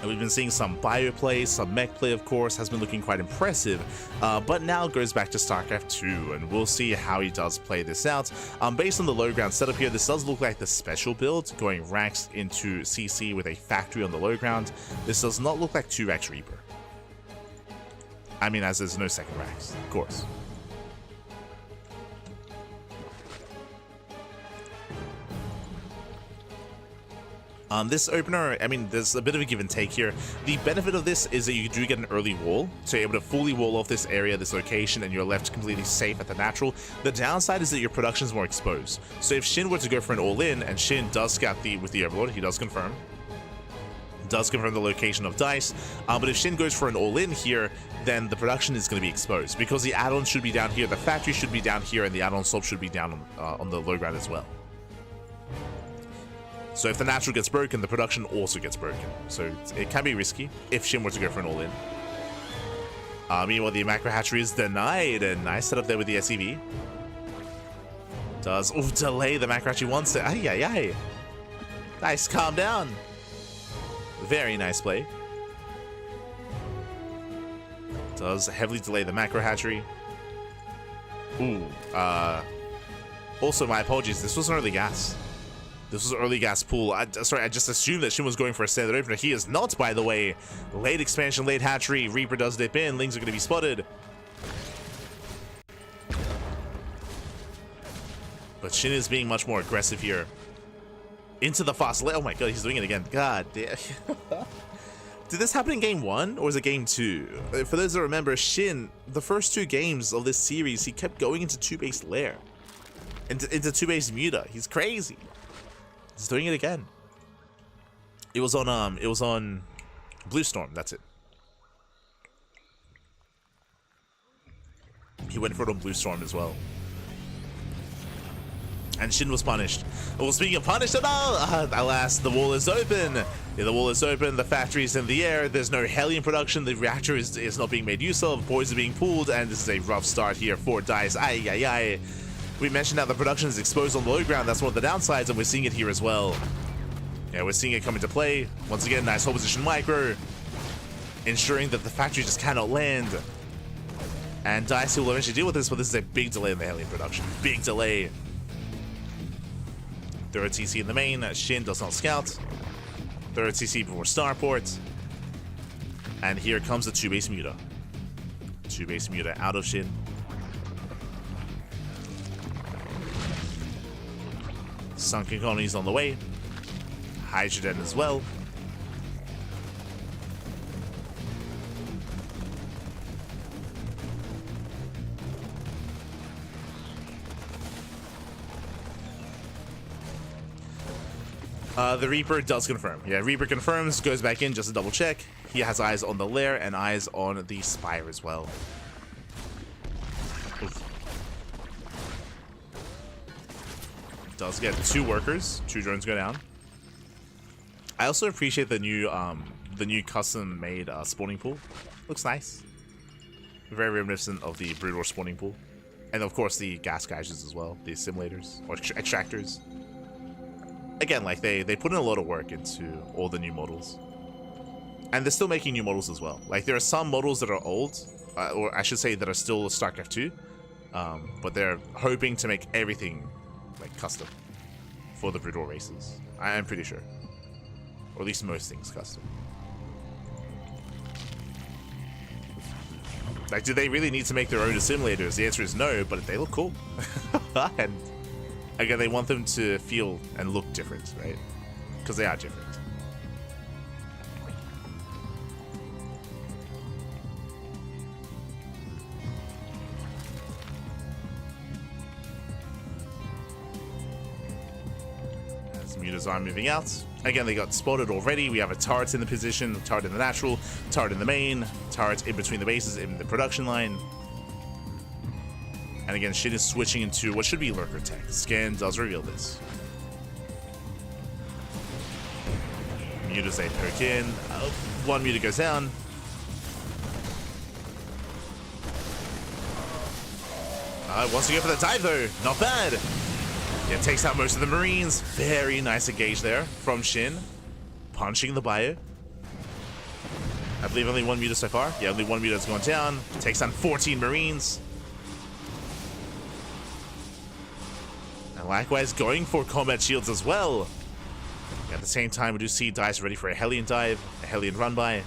Speaker 1: and we've been seeing some bio play, some mech play, of course, has been looking quite impressive, but now goes back to StarCraft 2, and we'll see how he does play this out. Based on the low ground setup here, this does look like the special build, going Rax into CC with a factory on the low ground. This does not look like 2 Rax Reaper. I mean, as there's no second racks, of course. This opener, I mean, there's a bit of a give and take here. The benefit of this is that you do get an early wall, so you're able to fully wall off this area, this location, and you're left completely safe at the natural. The downside is that your production is more exposed. So if Shin were to go for an all-in, and Shin does scout with the Overlord, he does confirm the location of Dice, but if Shin goes for an all-in here, then the production is going to be exposed, because the add-on should be down here, the factory should be down here, and the add-on slope should be down on the low ground as well. So if the natural gets broken, the production also gets broken. So it can be risky if Shin were to go for an all-in. Meanwhile, the macro hatchery is denied. A nice setup there with the SEV. Does delay the macro hatchery wants it. Ay, ay, ay. Nice, calm down. Very nice play. Does heavily delay the macro hatchery. Ooh. Also, my apologies. This was an early gas. This was early gas pool. Sorry, I just assumed that Shin was going for a standard opener. He is not, by the way. Late expansion, late hatchery. Reaper does dip in. Lings are going to be spotted. But Shin is being much more aggressive here. Into the fast lane. Oh my god, he's doing it again. God damn. Did this happen in game 1 or was it game 2? For those that remember, Shin, the first 2 games of this series, he kept going into 2-base lair. Into 2-base muta. He's crazy. He's doing it again. It was on Blue Storm, that's it. He went for it on Blue Storm as well. And Shin was punished. Well, speaking of punished, alas, the wall is open. Yeah, the wall is open, the factory is in the air, there's no Hellion production, the reactor is not being made use of, boys are being pulled, and this is a rough start here for Dice. Ay, ay, ay. We mentioned that the production is exposed on the low ground. That's one of the downsides, and we're seeing it here as well. Yeah, we're seeing it come into play. Once again, nice hold position micro, ensuring that the factory just cannot land. And Dice will eventually deal with this, but this is a big delay in the Hellion production. Big delay. Third CC in the main. Shin does not scout. Third CC before starport. And here comes the 2-base muta. 2-base muta out of Shin. Sunken colonies on the way. Hydrogen as well. The Reaper does confirm. Yeah, Reaper confirms, goes back in just to double check. He has eyes on the lair and eyes on the Spire as well. Oof. Does get 2 workers, 2 drones go down. I also appreciate the new custom made spawning pool. Looks nice. Very reminiscent of the Brood War spawning pool. And of course the gas gauges as well, the simulators or extractors. Again, like they put in a lot of work into all the new models. And they're still making new models as well. Like there are some models that are old, or I should say that are still StarCraft 2. But they're hoping to make everything like custom for the Brood War races. I'm pretty sure. Or at least most things custom. Like, do they really need to make their own simulators? The answer is no, but they look cool. And again, they want them to feel and look different, right? Because they are different. As mutas are moving out. Again, they got spotted already. We have a turret in the position, turret in the natural, turret in the main, turret in between the bases in the production line. And again, Shin is switching into what should be Lurker Tech. Scan does reveal this. Mutas, they poke in. One muta goes down. Wants to go for the dive though. Not bad. Yeah, takes out most of the Marines. Very nice engage there from Shin. Punching the ByuN. I believe only 1 muta so far. Yeah, only 1 muta has gone down. Takes down 14 Marines. And likewise going for combat shields as well. At the same time, we do see Dice ready for a Hellion dive, a Hellion run by.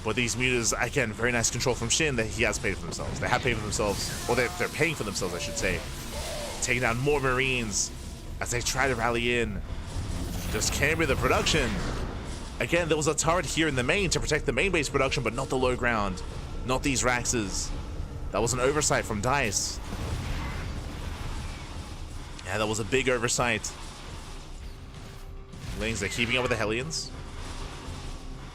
Speaker 1: But these mutas, again, very nice control from Shin that he has paid for themselves. They have paid for themselves, or they're paying for themselves, I should say. Taking down more Marines as they try to rally in. Just can't be the production. Again, there was a turret here in the main to protect the main base production, but not the low ground. Not these Raxes. That was an oversight from DICE. Yeah, that was a big oversight. Lings are keeping up with the Hellions.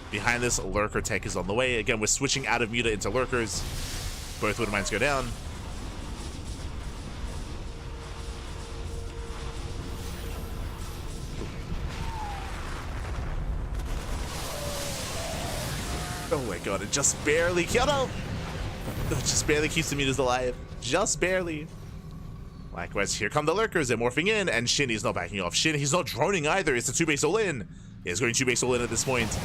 Speaker 1: Behind this, Lurker tech is on the way. Again, we're switching out of Muta into Lurkers. Both Widow Mines go down. Oh my god, it just barely killed him. It just barely keeps the Mutas alive. Just barely. Likewise, here come the Lurkers. They're morphing in, and Shin, he's not backing off. Shin, he's not droning either. It's a 2-base all-in. He's going 2-base all-in at this point.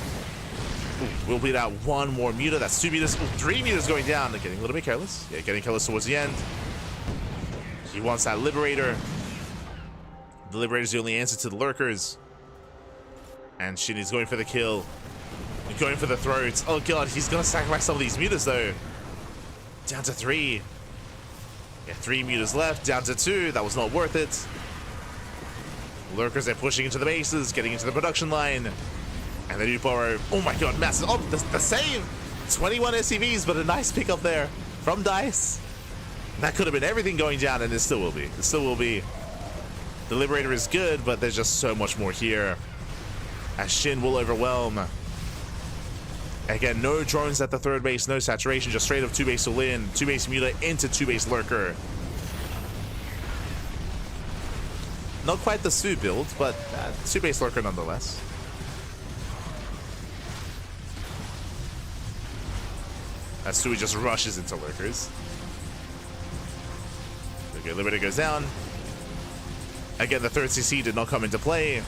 Speaker 1: Ooh, we'll bleed out one more Muta. That's 2 Mutas. Ooh, 3 Mutas going down. They're getting a little bit careless. Yeah, getting careless towards the end. He wants that Liberator. The Liberator's the only answer to the Lurkers. And Shin is going for the kill. Going for the throats. Oh god, he's gonna sacrifice some of these Mutas though. Down to 3. Yeah, 3 Mutas left. Down to 2. That was not worth it. Lurkers are pushing into the bases, getting into the production line. And they do borrow. Oh my god, massive. Oh, the save! 21 SCVs, but a nice pickup there from DICE. That could have been everything going down, and it still will be. It still will be. The Liberator is good, but there's just so much more here. As Shin will overwhelm. Again, no drones at the 3rd base, no saturation, just straight up 2-base all-in, 2-base Muta into 2-base Lurker. Not quite the Su build, but 2-base Lurker nonetheless. As Sui just rushes into Lurkers. Okay, Liberator goes down. Again, the 3rd CC did not come into play.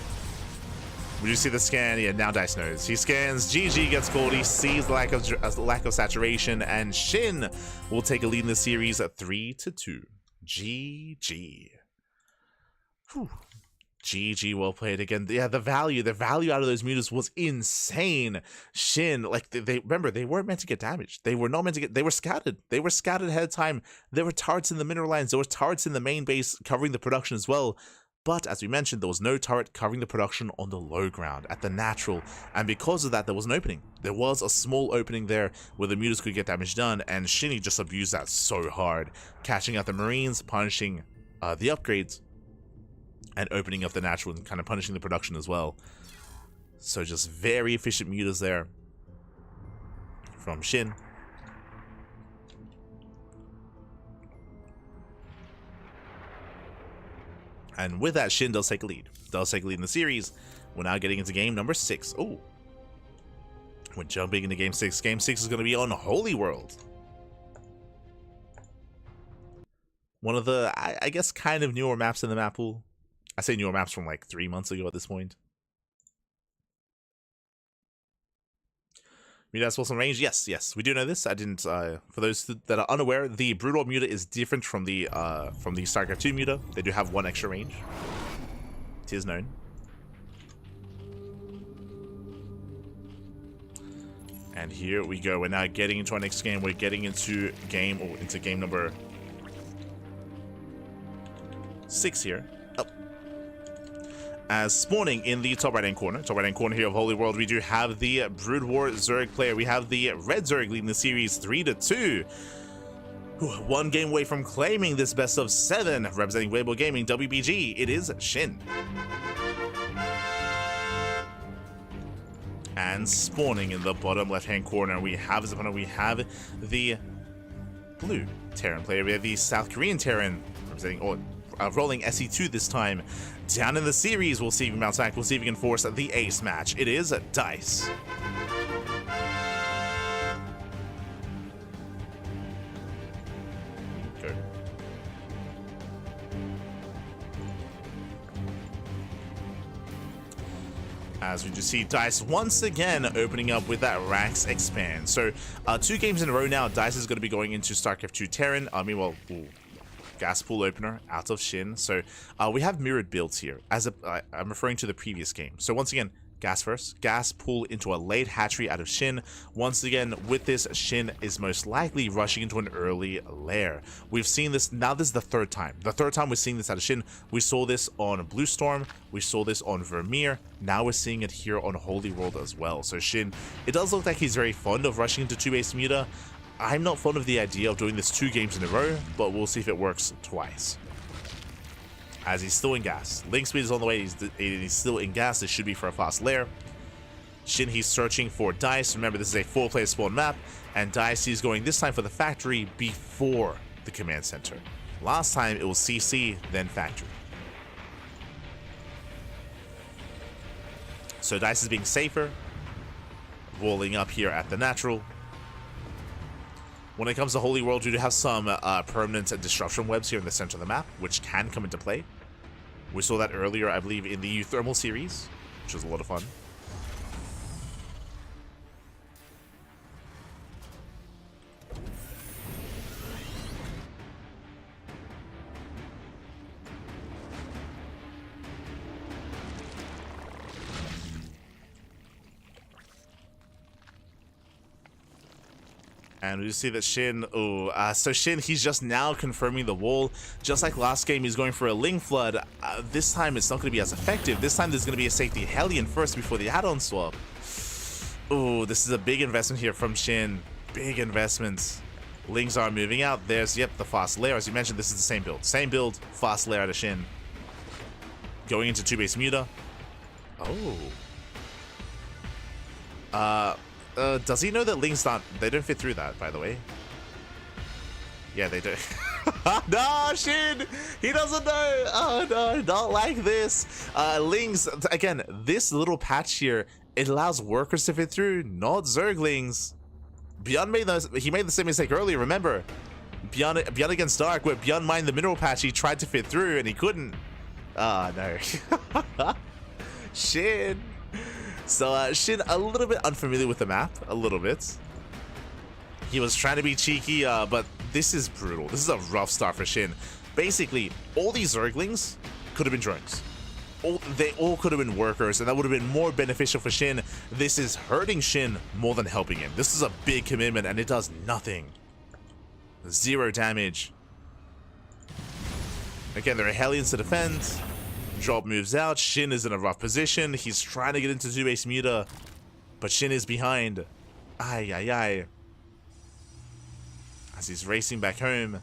Speaker 1: Would you see the scan? Yeah, now DICE knows. He scans, GG gets called, he sees the lack of saturation, and Shin will take a lead in the series at 3-2. GG. Whew. GG, well played again. Yeah, the value out of those Mutas was insane. Shin, like, they remember, they weren't meant to get damaged. They were not meant to get, they were scattered. They were scattered ahead of time. There were turrets in the mineral lines. There were turrets in the main base covering the production as well. But as we mentioned, there was no turret covering the production on the low ground at the natural, and because of that, there was an opening. There was a small opening there where the Mutas could get damage done, and Shinny just abused that so hard, catching out the Marines, punishing the upgrades, and opening up the natural and kind of punishing the production as well. So just very efficient Mutas there from Shin. And with that, Shin does take a lead. Does take a lead in the series. We're now getting into game number 6. Oh. We're jumping into game 6. Game 6 is going to be on Holy World. One of the, I guess, kind of newer maps in the map pool. I say newer maps from like 3 months ago at this point. Muta has Wilson range? Yes, we do know this. I didn't, for those that are unaware, the Brutal Muta is different from the StarCraft 2 Muta. They do have 1 extra range. It is known. And here we go. We're now getting into our next game. We're getting into game number 6 here. As spawning in the top right hand corner here of Holy World, we do have the Brood War Zerg player. We have the Red Zerg leading the series 3-2. 1 game away from claiming this best of 7, representing Weibo Gaming WBG. It is Shin. And spawning in the bottom left hand corner, we have his opponent. We have the blue Terran player. We have the South Korean Terran representing, rolling SE2 this time. Down in the series, we'll see if he mounts back. We'll see if he can force the ace match. It is DICE. Go. As we just see DICE once again opening up with that Rax expand. So 2 games in a row now, DICE is going to be going into StarCraft 2 Terran. Meanwhile, gas pool opener out of Shin. So we have mirrored builds here. I'm referring to the previous game. So once again, Gas first. Gas pull into a late hatchery out of Shin. Once again, with this, Shin is most likely rushing into an early lair. We've seen this, now this is the third time. The third time we're seeing this out of Shin. We saw this on Blue Storm. We saw this on Vermeer. Now we're seeing it here on Holy World as well. So Shin, it does look like he's very fond of rushing into 2-base Muta. I'm not fond of the idea of doing this 2 games in a row, but we'll see if it works twice. As he's still in gas. Link speed is on the way, he's still in gas. This should be for a fast lair. Shin, he's searching for Dice. Remember, this is a 4-player spawn map, and Dice is going this time for the factory before the command center. Last time it was CC, then factory. So Dice is being safer, rolling up here at the natural. When it comes to Holy World, you do have some permanent disruption webs here in the center of the map, which can come into play. We saw that earlier, I believe, in the uThermal series, which was a lot of fun. And we see that Shin, so Shin, he's just now confirming the wall. Just like last game, he's going for a Ling Flood. This time, it's not going to be as effective. This time, there's going to be a safety Hellion first before the add-on swap. Oh, this is a big investment here from Shin. Big investments. Lings are moving out. There's, yep, the fast lair. As you mentioned, this is the same build. Same build, fast lair out of Shin. Going into 2-base Muta. Oh. Does he know that Lings they don't fit through that, by the way? Yeah, they do. No, Shin! He doesn't know! Oh no, not like this. Lings, again, this little patch here, it allows workers to fit through, not Zerglings. ByuN made the same mistake earlier, remember? ByuN against Dark, where ByuN mined the mineral patch, he tried to fit through and he couldn't. Ah, no. Shin. So Shin, a little bit unfamiliar with the map, a little bit. He was trying to be cheeky, but this is brutal. This is a rough start for Shin. Basically, all these Zerglings could have been drones. They all could have been workers, and that would have been more beneficial for Shin. This is hurting Shin more than helping him. This is a big commitment, and it does nothing. 0 damage. Again, there are Hellions to defend. Drop moves out. Shin is in a rough position. He's trying to get into 2-base Muta, but Shin is behind. Ay, ay, ay. As he's racing back home.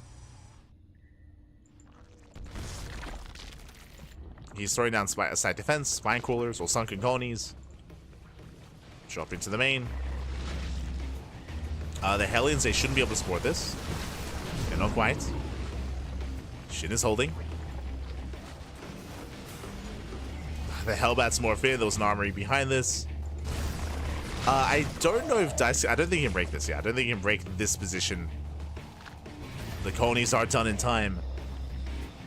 Speaker 1: He's throwing down side defense, spine crawlers, or sunken colonies. Drop into the main. The Hellions, they shouldn't be able to support this. They're not quite. Shin is holding. The Hellbats morph in. There was an armory behind this. I don't know if Dice... I don't think he can break this yet. I don't think he can break this position. The colonies are done in time.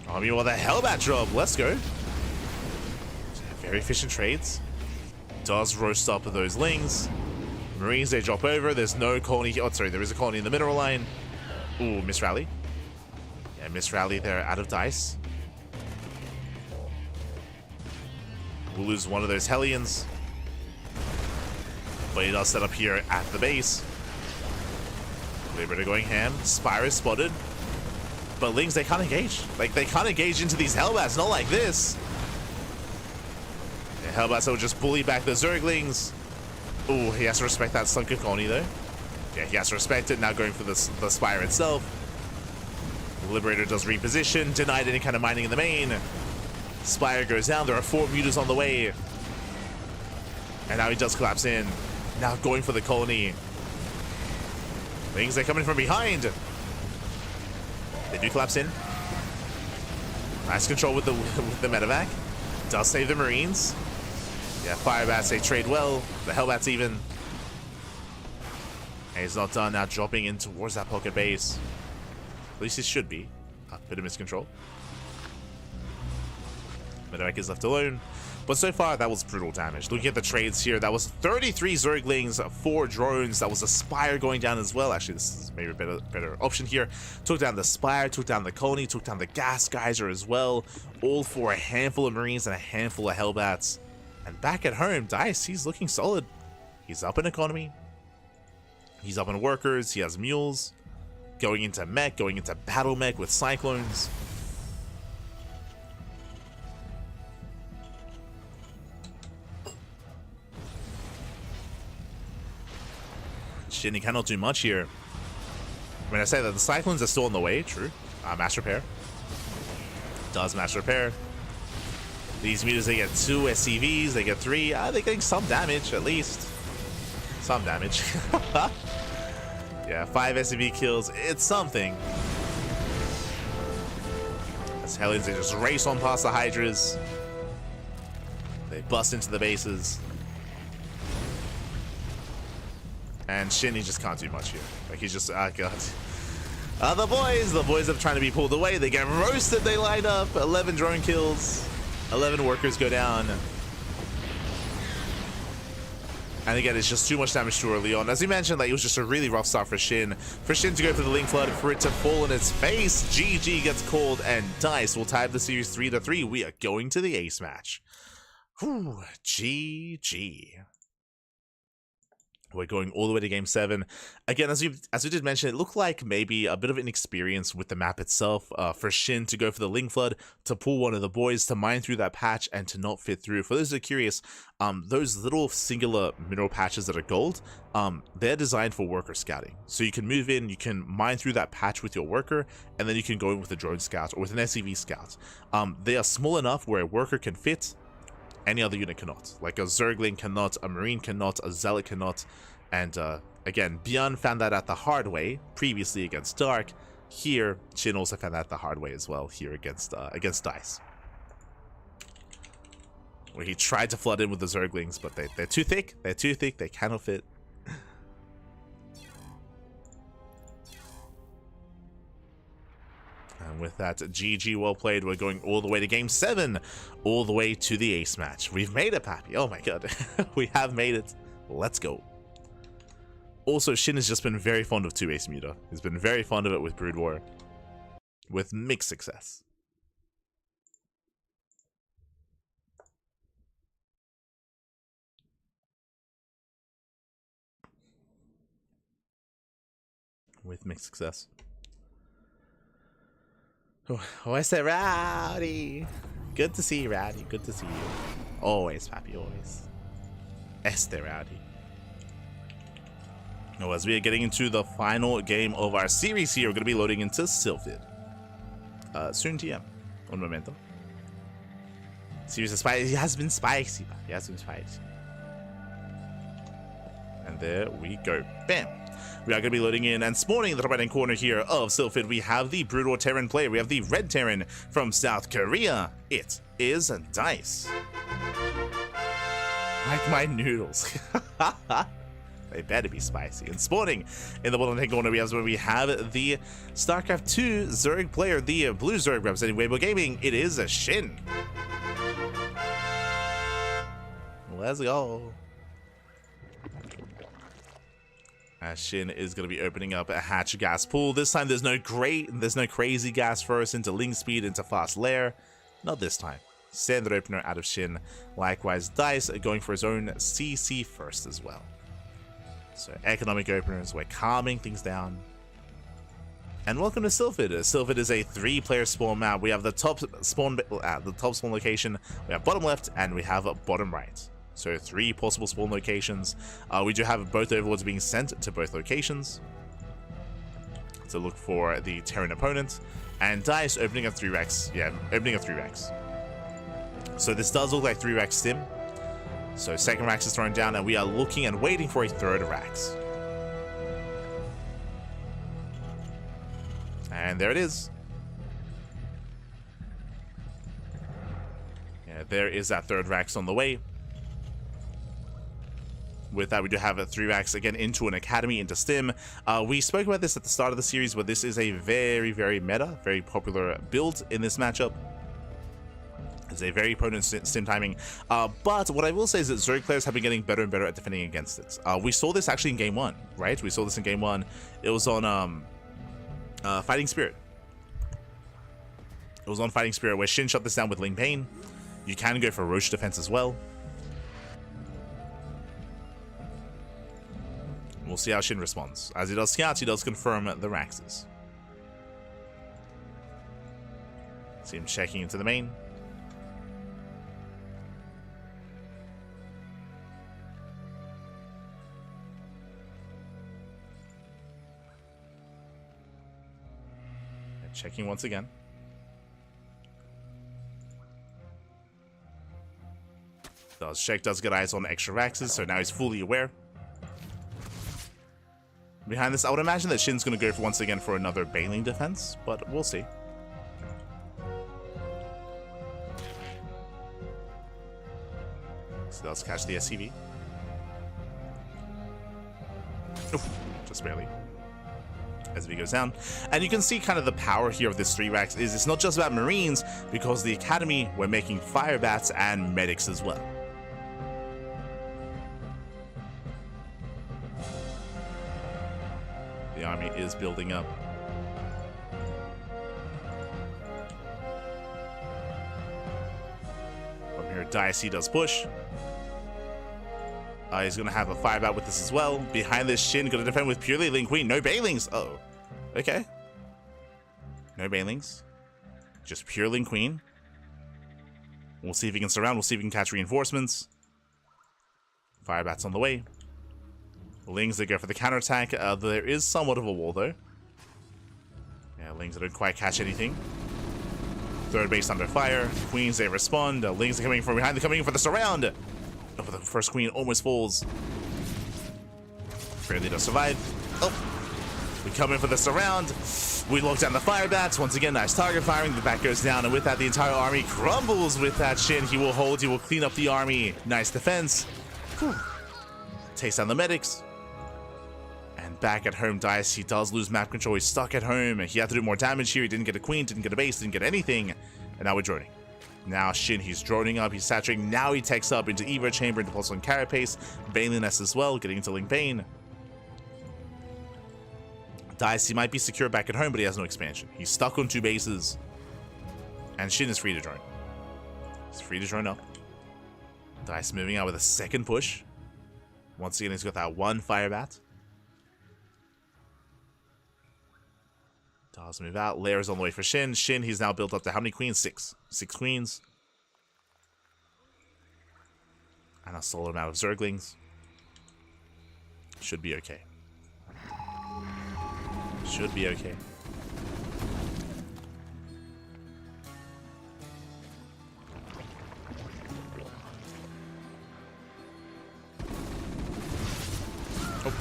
Speaker 1: I mean, well, the Hellbat drop. Let's go. Very efficient trades. Does roast up those Lings. Marines, they drop over. There's no colony... Oh, sorry. There is a colony in the mineral line. Ooh, miss rally. Yeah, miss rally there out of Dice. We'll lose one of those Hellions. But he does set up here at the base. Liberator going ham. Spire is spotted. But Lings, they can't engage. Like, they can't engage into these Hellbats. Not like this. The Hellbats will just bully back the Zerglings. Ooh, he has to respect that sunken colony, though. Yeah, he has to respect it. Now going for the Spire itself. The Liberator does reposition. Denied any kind of mining in the main. Spire goes down. There are 4 mutas on the way. And now he does collapse in. Now going for the colony. Lings, they're coming from behind. They do collapse in. Nice control with the medevac. Does save the Marines. Yeah, Firebats, they trade well. The Hellbats even. And he's not done. Now dropping in towards that pocket base. At least he should be. Bit of miscontrol. Medevac is left alone. But so far, that was brutal damage. Looking at the trades here, that was 33 Zerglings, 4 drones. That was a Spire going down as well. Actually, this is maybe a better option here. Took down the Spire, took down the colony, took down the Gas Geyser as well. All for a handful of Marines and a handful of Hellbats. And back at home, Dice, he's looking solid. He's up in economy. He's up in workers. He has mules. Going into mech, going into battle mech with cyclones. Shin, he cannot do much here. When I say that the cyclones are still on the way, true. Mass repair. Does mass repair. These meters, they get 2 SCVs, they get 3. They're getting some damage, at least. Some damage. Yeah, 5 SCV kills. It's something. As Hellions, they just race on past the Hydras. They bust into the bases. And Shin, he just can't do much here. Like, he's just, God. The boys are trying to be pulled away. They get roasted, they line up. 11 drone kills. 11 workers go down. And again, it's just too much damage too early on. As we mentioned, like, it was just a really rough start for Shin. For Shin to go for the Link Flood, for it to fall in its face. GG gets called, and Dice will tie up the series 3-3. We are going to the ace match. Whew, GG. We're going all the way to Game 7. Again, as we did mention, it looked like maybe a bit of inexperience with the map itself for Shin to go for the Link Flood, to pull one of the boys, to mine through that patch, and to not fit through. For those that are curious, those little singular mineral patches that are gold, they're designed for worker scouting. So you can move in, you can mine through that patch with your worker, and then you can go in with a drone scout or with an SCV scout. They are small enough where a worker can fit. Any other unit cannot. Like a Zergling cannot, a Marine cannot, a Zealot cannot. And again, ByuN found that out the hard way previously against Dark. Here, Shin also found that the hard way as well here against Dice. Where he tried to flood in with the Zerglings, but they're too thick. They're too thick. They cannot fit. And with that, GG, well played. We're going all the way to Game 7, all the way to the ace match. We've made it, Pappy. Oh my god. We have made it. Let's go. Also, Shin has just been very fond of 2 ace meter. He's been very fond of it with Brood War. With mixed success. With mixed success. Oh, I said Rowdy. Good to see you, Rowdy. Good to see you. Always, Pappy, always. Este Rowdy. Now, as we are getting into the final game of our series here, we're going to be loading into Sylphid. Soon TM. Un momento. Series is spicy. It has been spicy. It has been spicy. And there we go. Bam. We are going to be loading in and spawning in the top right hand corner here of Sylphid. We have the Brood War Terran player. We have the Red Terran from South Korea. It is Dice. Like my noodles. They better be spicy. And spawning in the bottom right corner, we have the StarCraft 2 Zerg player, the blue Zerg representing Weibo Gaming. It is a Shin. Let's go. Shin is going to be opening up a hatch gas pool. This time there's no crazy gas first into Ling Speed into Fast Lair. Not this time. Standard opener out of Shin. Likewise, Dice going for his own CC first as well. So economic openers, we're calming things down. And welcome to Sylphid. Sylphid is a 3-player spawn map. We have the top spawn location, we have bottom left, and we have bottom right. So 3 possible spawn locations. We do have both overlords being sent to both locations to look for the Terran opponent. And Dice opening a 3-Rex. Yeah, opening a 3-Rex. So this does look like 3-Rex Sim. So second Rax is thrown down, and we are looking and waiting for a third Rax. And there it is. Yeah, there is that third Rax on the way. With that, we do have a 3-Rax again into an academy, into Stim. We spoke about this at the start of the series, where this is a very, very meta, very popular build in this matchup. It's a very potent Stim timing. But what I will say is that Zerg players have been getting better and better at defending against it. We saw this actually in Game 1, right? We saw this in Game 1. It was on Fighting Spirit. It was on Fighting Spirit, where Shin shut this down with Ling Pain. You can go for Roche defense as well. We'll see how Shin responds. As he does scouts, he does confirm the Raxes. See him checking into the main. And checking once again. Does check, does get eyes on extra Raxes, so now he's fully aware. Behind this, I would imagine that Shin's going to go for once again for another Bailing defense, but we'll see. So does catch the SCV. Oof, just barely. As he goes down. And you can see kind of the power here of this 3-Rax is it's not just about Marines, because the Academy were making Fire Bats and Medics as well. The army is building up. From here, Dicey does push. He's going to have a Fire Bat with this as well. Behind this, Shin going to defend with purely Ling Queen. No Bailings. Uh-oh. Okay. No Bailings. Just pure Ling Queen. We'll see if he can surround. We'll see if he can catch reinforcements. Fire Bat's on the way. Lings, they go for the counterattack. There is somewhat of a wall, though. Yeah, Lings, they don't quite catch anything. Third base under fire. Queens, they respond. Lings are coming from behind. They're coming in for the surround. Oh, but the first Queen almost falls. Barely does survive. Oh, we come in for the surround. We lock down the Fire Bats. Once again, nice target firing. The bat goes down, and with that, the entire army crumbles with that Shin. He will hold. He will clean up the army. Nice defense. Whew. Takes down the medics. And back at home, Dice, he does lose map control. He's stuck at home. He had to do more damage here. He didn't get a Queen, didn't get a base, didn't get anything. And now we're droning. Now Shin, he's droning up, he's saturating. Now he takes up into Evo Chamber, into Pulse on Carapace. Baneliness as well, getting into Ling Bane. Dice, he might be secure back at home, but he has no expansion. He's stuck on 2 bases. And Shin is free to drone. He's free to drone up. Dice moving out with a second push. Once again, he's got that 1 Fire Bat. Does move out. Layers on the way for Shin. Shin, he's now built up to how many queens? 6. 6 queens. And a solid amount of Zerglings. Should be okay. Should be okay. Oh.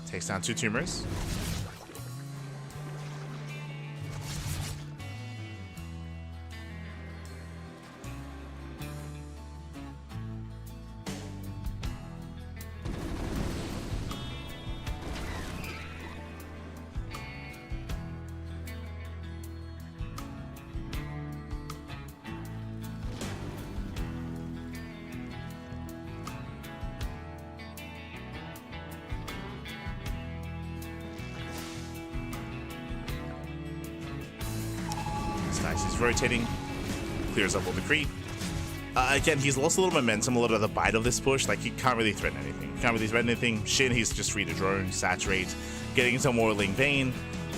Speaker 1: Takes down 2 tumors. Nice, he's rotating, clears up all the creep. Again, he's lost a little momentum, a little of the bite of this push. Like, he can't really threaten anything. He can't really threaten anything. Shin, he's just free to drone, saturate, getting into more Ling Bane.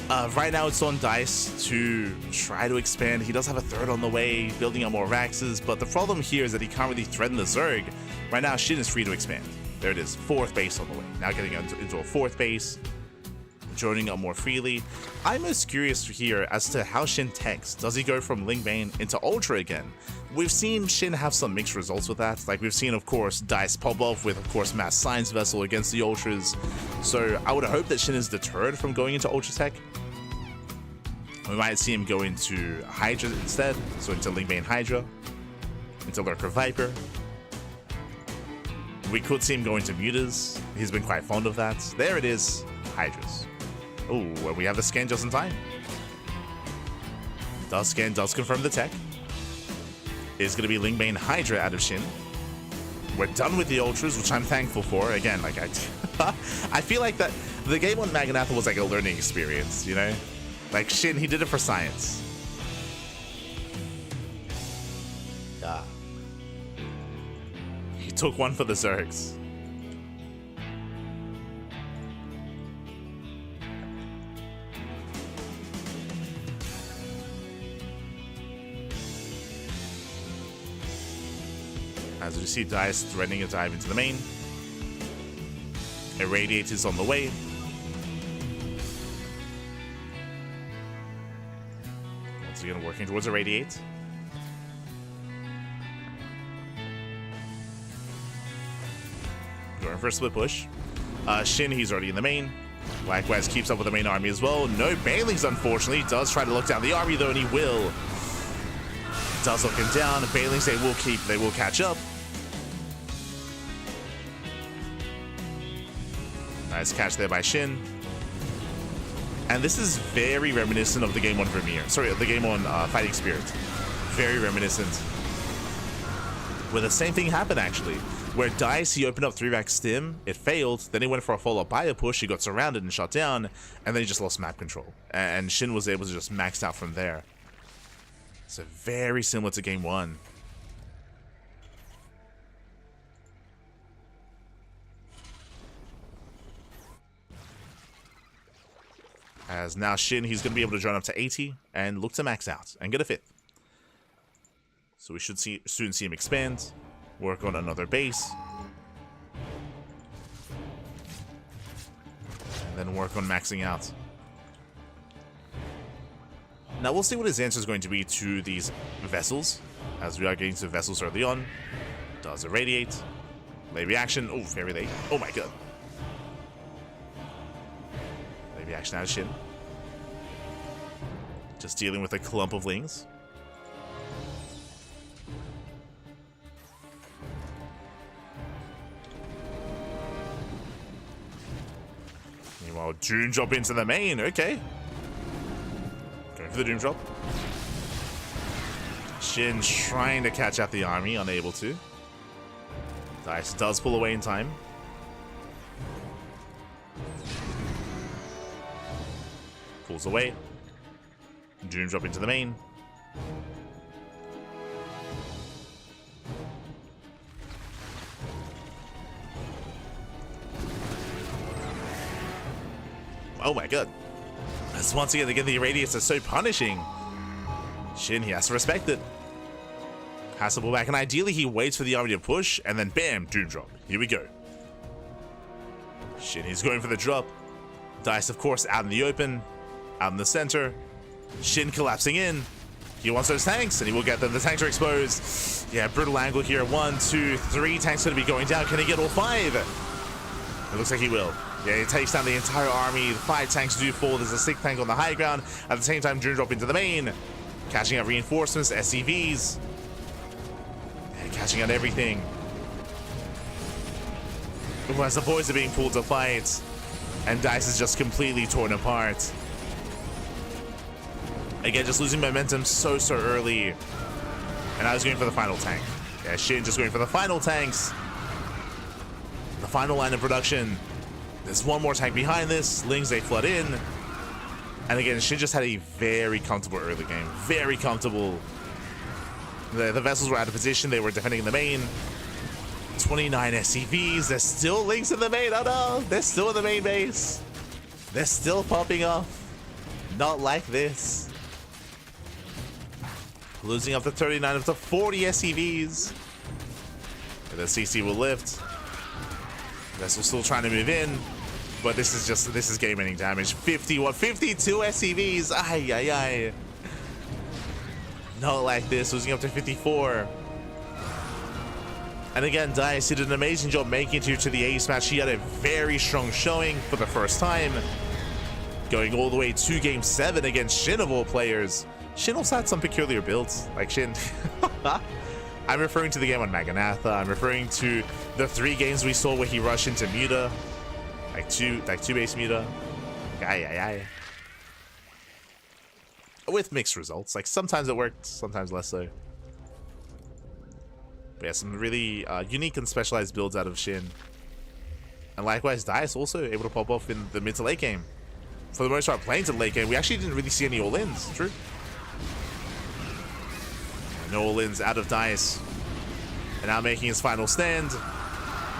Speaker 1: Right now, it's on Dice to try to expand. He does have a 3rd on the way, building up more Raxes, but the problem here is that he can't really threaten the Zerg. Right now, Shin is free to expand. There it is, 4th base on the way. Now getting into a 4th base. Joining up more freely. I'm most curious here as to how Shin techs. Does he go from Ling Bane into Ultra again? We've seen Shin have some mixed results with that. Like, we've seen, of course, Dice pop off with, of course, Mass Science Vessel against the Ultras. So I would hope that Shin is deterred from going into Ultra tech. We might see him go into Hydra instead. So into Ling Bane Hydra. Into Lurker Viper. We could see him go into Mutas. He's been quite fond of that. There it is. Hydras. Oh, and we have the scan just in time. Does scan, does confirm the tech. Is going to be Ling Bane Hydra out of Shin. We're done with the Ultras, which I'm thankful for. Again, like, I feel like that the game on Magnatha was like a learning experience, you know? Like, Shin, he did it for science. Yeah. He took one for the Zergs. As we see Dice threatening a dive into the main. Irradiate is on the way. Once again, working towards Irradiate. Going for a split push. Shin, he's already in the main. Likewise, keeps up with the main army as well. No Banelings, unfortunately. Does try to look down the army, though, and he will. Does look him down. Banelings, they will catch up. Nice catch there by Shin. And this is very reminiscent of the game on Vermeer. Sorry, the game on Fighting Spirit. Very reminiscent. Where the same thing happened, actually. Where Dice, he opened up 3-rack stim, it failed, then he went for a follow-up bio push, he got surrounded and shot down, and then he just lost map control. And Shin was able to just max out from there. So very similar to game 1. As now Shin, he's going to be able to join up to 80 and look to max out and get a 5th. So we should soon see him expand. Work on another base. And then work on maxing out. Now we'll see what his answer is going to be to these vessels. As we are getting to vessels early on. Does irradiate. Late reaction. Oh, very late. Oh my god. Late reaction out of Shin. Just dealing with a clump of lings. Meanwhile, Doom drop into the main. Okay. Going for the Doom drop. Shin trying to catch out the army, unable to. Dice does pull away in time. Pulls away. Doom drop into the main. Oh my god. As once again, the irradiates are so punishing. Shin, he has to respect it. Has to pull back, and ideally he waits for the army to push, and then bam, Doom drop. Here we go. Shin, he's going for the drop. Dice, of course, out in the open, out in the center. Shin collapsing in. He wants those tanks, and he will get them. The tanks are exposed. Yeah, brutal angle here. 1, 2, 3 tanks going to be going down. Can he get all 5? It looks like he will. Yeah, he takes down the entire army. The 5 tanks do fall. There's a 6 tank on the high ground. At the same time, Doom drop into the main. Catching out reinforcements, SCVs. Yeah, catching out everything. As the boys are being pulled to fight. And Dice is just completely torn apart. Again, just losing momentum so early. And I was going for the final tank. Yeah, Shin just going for the final tanks. The final line of production. There's one more tank behind this. Lings, they flood in. And again, Shin just had a very comfortable early game. Very comfortable. The vessels were out of position. They were defending the main. 29 SCVs. There's still Lings in the main. Oh no, they're still in the main base. They're still popping off. Not like this. Losing up to 39 up to 40 SCVs. And the CC will lift. Vessel still trying to move in. But this is game-ending damage. 51, 52 SCVs. Ay, ay, ay. Not like this. Losing up to 54. And again, Dice did an amazing job making it to the ace match. He had a very strong showing for the first time. Going all the way to Game 7 against Shin of all players. Shin also had some peculiar builds, like Shin. I'm referring to the game on Maganatha. I'm referring to the 3 games we saw where he rushed into Muta. Like two base Muta. Aye, aye, aye. With mixed results. Like sometimes it worked, sometimes less so. But yeah, some really unique and specialized builds out of Shin. And likewise, Dice also able to pop off in the mid to late game. For the most part, playing to the late game, we actually didn't really see any all-ins. True. No all-ins out of Dice. And now making his final stand.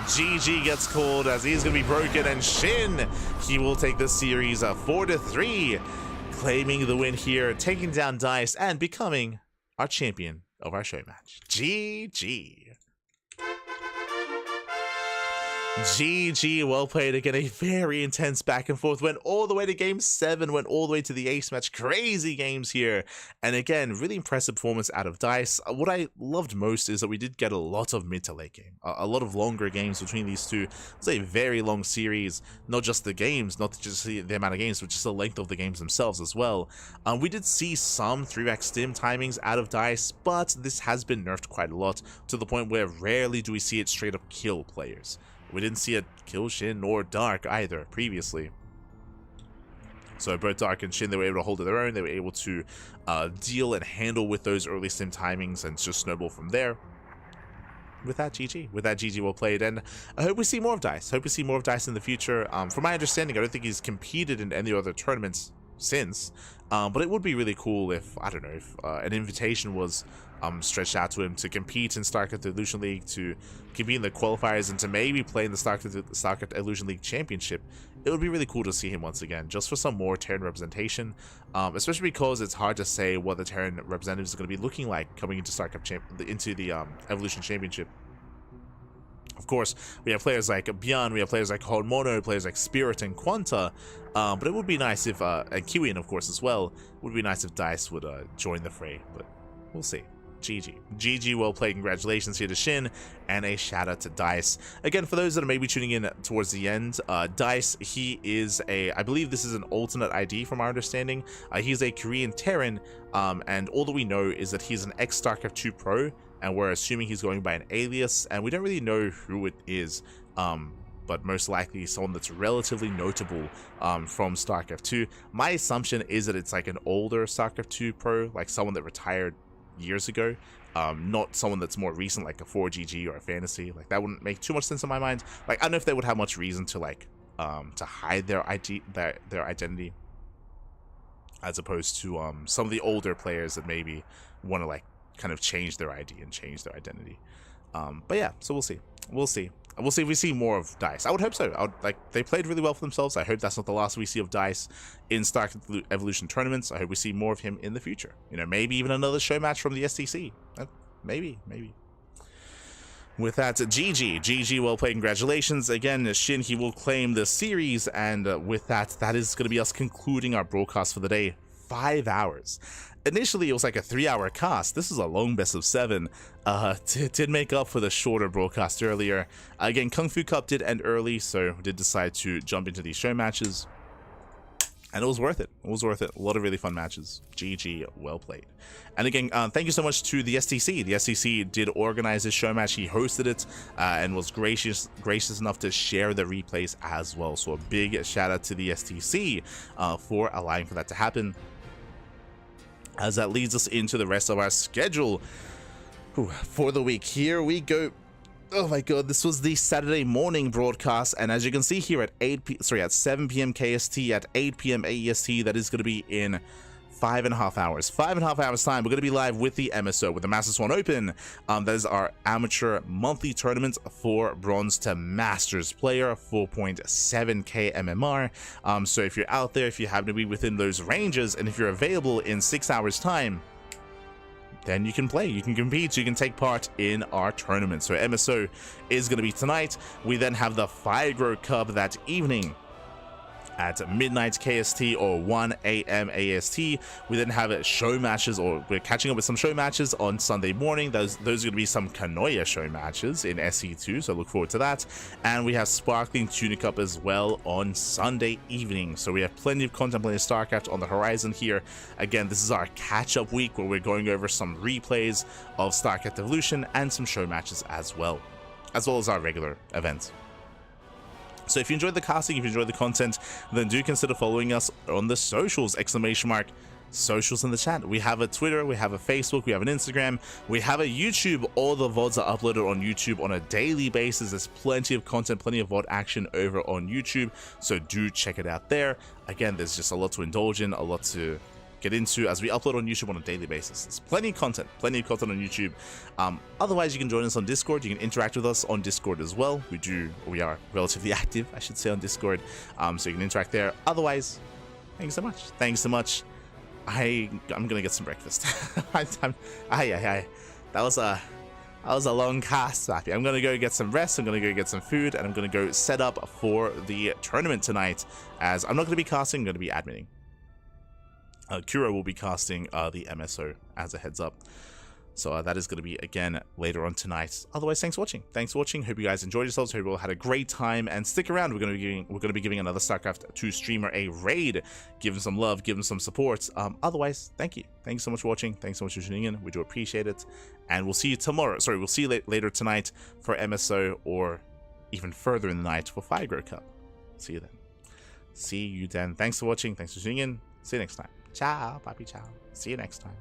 Speaker 1: GG gets called as he's going to be broken. And Shin, he will take this series 4-3. Claiming the win here, taking down Dice and becoming our champion of our show match. GG. GG, well played. Again, a very intense back and forth. Went all the way to game 7, went all the way to the ace match. Crazy games here. And again, really impressive performance out of DICE. What I loved most is that we did get a lot of mid to late game. A lot of longer games between these two. It's a very long series. Not just the games, not just the amount of games, but just the length of the games themselves as well. We did see some 3x stim timings out of DICE, but this has been nerfed quite a lot to the point where rarely do we see it straight up kill players. We didn't see it kill Shin or Dark either previously. So both Dark and Shin, they were able to hold their own. They were able to deal and handle with those early stim timings and just snowball from there. With that, GG. With that, GG, well played. And I hope we see more of DICE. Hope we see more of DICE in the future. From my understanding, I don't think he's competed in any other tournaments since. But it would be really cool if, I don't know, if an invitation was stretched out to him to compete in StarCraft Evolution League, to compete in the qualifiers, and to maybe play in the StarCraft Evolution League Championship. It would be really cool to see him once again, just for some more Terran representation, especially because it's hard to say what the Terran representatives are going to be looking like coming into into the Evolution Championship. Of course, we have players like ByuN, we have players like Hormono, players like Spirit and Quanta, but it would be nice if, and Kiwian of course as well, it would be nice if DICE would join the fray, but we'll see. GG. GG, well played. Congratulations here to Shin, and a shout out to DICE. Again, for those that are maybe tuning in towards the end, DICE, he is I believe this is an alternate ID from our understanding. He's a Korean Terran, and all that we know is that he's an ex-StarCraft 2 pro, and we're assuming he's going by an alias, and we don't really know who it is, but most likely someone that's relatively notable from StarCraft 2. My assumption is that it's like an older StarCraft 2 pro, like someone that retired years ago, not someone that's more recent, like a 4GG or a fantasy. Like, that wouldn't make too much sense in my mind. Like, I don't know if they would have much reason to like to hide their identity, as opposed to some of the older players that maybe want to like kind of change their ID and change their identity. But yeah, so we'll see if we see more of DICE. I would hope so. They played really well for themselves. I hope that's not the last we see of DICE in StarCraft Evolution tournaments. I hope we see more of him in the future. You know, maybe even another show match from the STC. Maybe. With that, GG, well played. Congratulations again, Shin. He will claim the series, and with that, that is going to be us concluding our broadcast for the day. 5 hours. Initially, it was like a 3-hour cast. This is a long best of 7. Did make up for the shorter broadcast earlier. Again, KungFu Cup did end early, so did decide to jump into these show matches. And it was worth it. It was worth it. A lot of really fun matches. GG, well played. And again, thank you so much to the STC. The STC did organize this show match. He hosted it and was gracious enough to share the replays as well. So a big shout out to the STC for allowing for that to happen. As that leads us into the rest of our schedule for the week. Here we go. Oh my god, this was the Saturday morning broadcast, and as you can see here at 7 p.m. KST, at 8 p.m. AEST, that is going to be in 5.5 hours. 5.5 hours time, we're going to be live with the MSO, with the Master Swan Open. That is our amateur monthly tournament for bronze to masters player, 4.7k MMR. So if you're out there, if you happen to be within those ranges, and if you're available in 6 hours time, then you can play, you can compete, you can take part in our tournament. So MSO is going to be tonight. We then have the Fire Cup that evening at midnight KST or 1 a.m. AST. We then have show matches, or we're catching up with some show matches on Sunday morning. Those are going to be some Kanoya show matches in SE2, so look forward to that. And we have Sparkling Tunic Cup as well on Sunday evening. So we have plenty of content, plenty of StarCraft on the horizon here. Again, this is our catch-up week where we're going over some replays of StarCraft Evolution and some show matches as well as our regular events. So if you enjoyed the casting, if you enjoyed the content, then do consider following us on the socials, ! Socials in the chat. We have a Twitter, we have a Facebook, we have an Instagram, we have a YouTube. All the VODs are uploaded on YouTube on a daily basis. There's plenty of content, plenty of VOD action over on YouTube, so do check it out there. Again, there's just a lot to indulge in, a lot to get into as we upload on YouTube on a daily basis. There's plenty of content on YouTube. Otherwise, you can join us on Discord. You can interact with us on Discord as well. We are relatively active, I should say, on Discord, so you can interact there. Otherwise, thanks so much. I'm gonna get some breakfast. That was That was a long cast, Slappy. I'm going to go get some rest, I'm going to go get some food, and I'm going to go set up for the tournament tonight, as I'm not going to be casting, I'm going to be admitting. Kuro will be casting the MSO as a heads up. So that is going to be, again, later on tonight. Otherwise, thanks for watching. Thanks for watching. Hope you guys enjoyed yourselves. Hope you all had a great time. And stick around. We're going to be giving another StarCraft 2 streamer a raid. Give him some love. Give him some support. Otherwise, thank you. Thanks so much for watching. Thanks so much for tuning in. We do appreciate it. And we'll see you tomorrow. Sorry, we'll see you later tonight for MSO, or even further in the night for Fire Cup. See you then. See you then. Thanks for watching. Thanks for tuning in. See you next time. Ciao. Papi ciao. See you next time.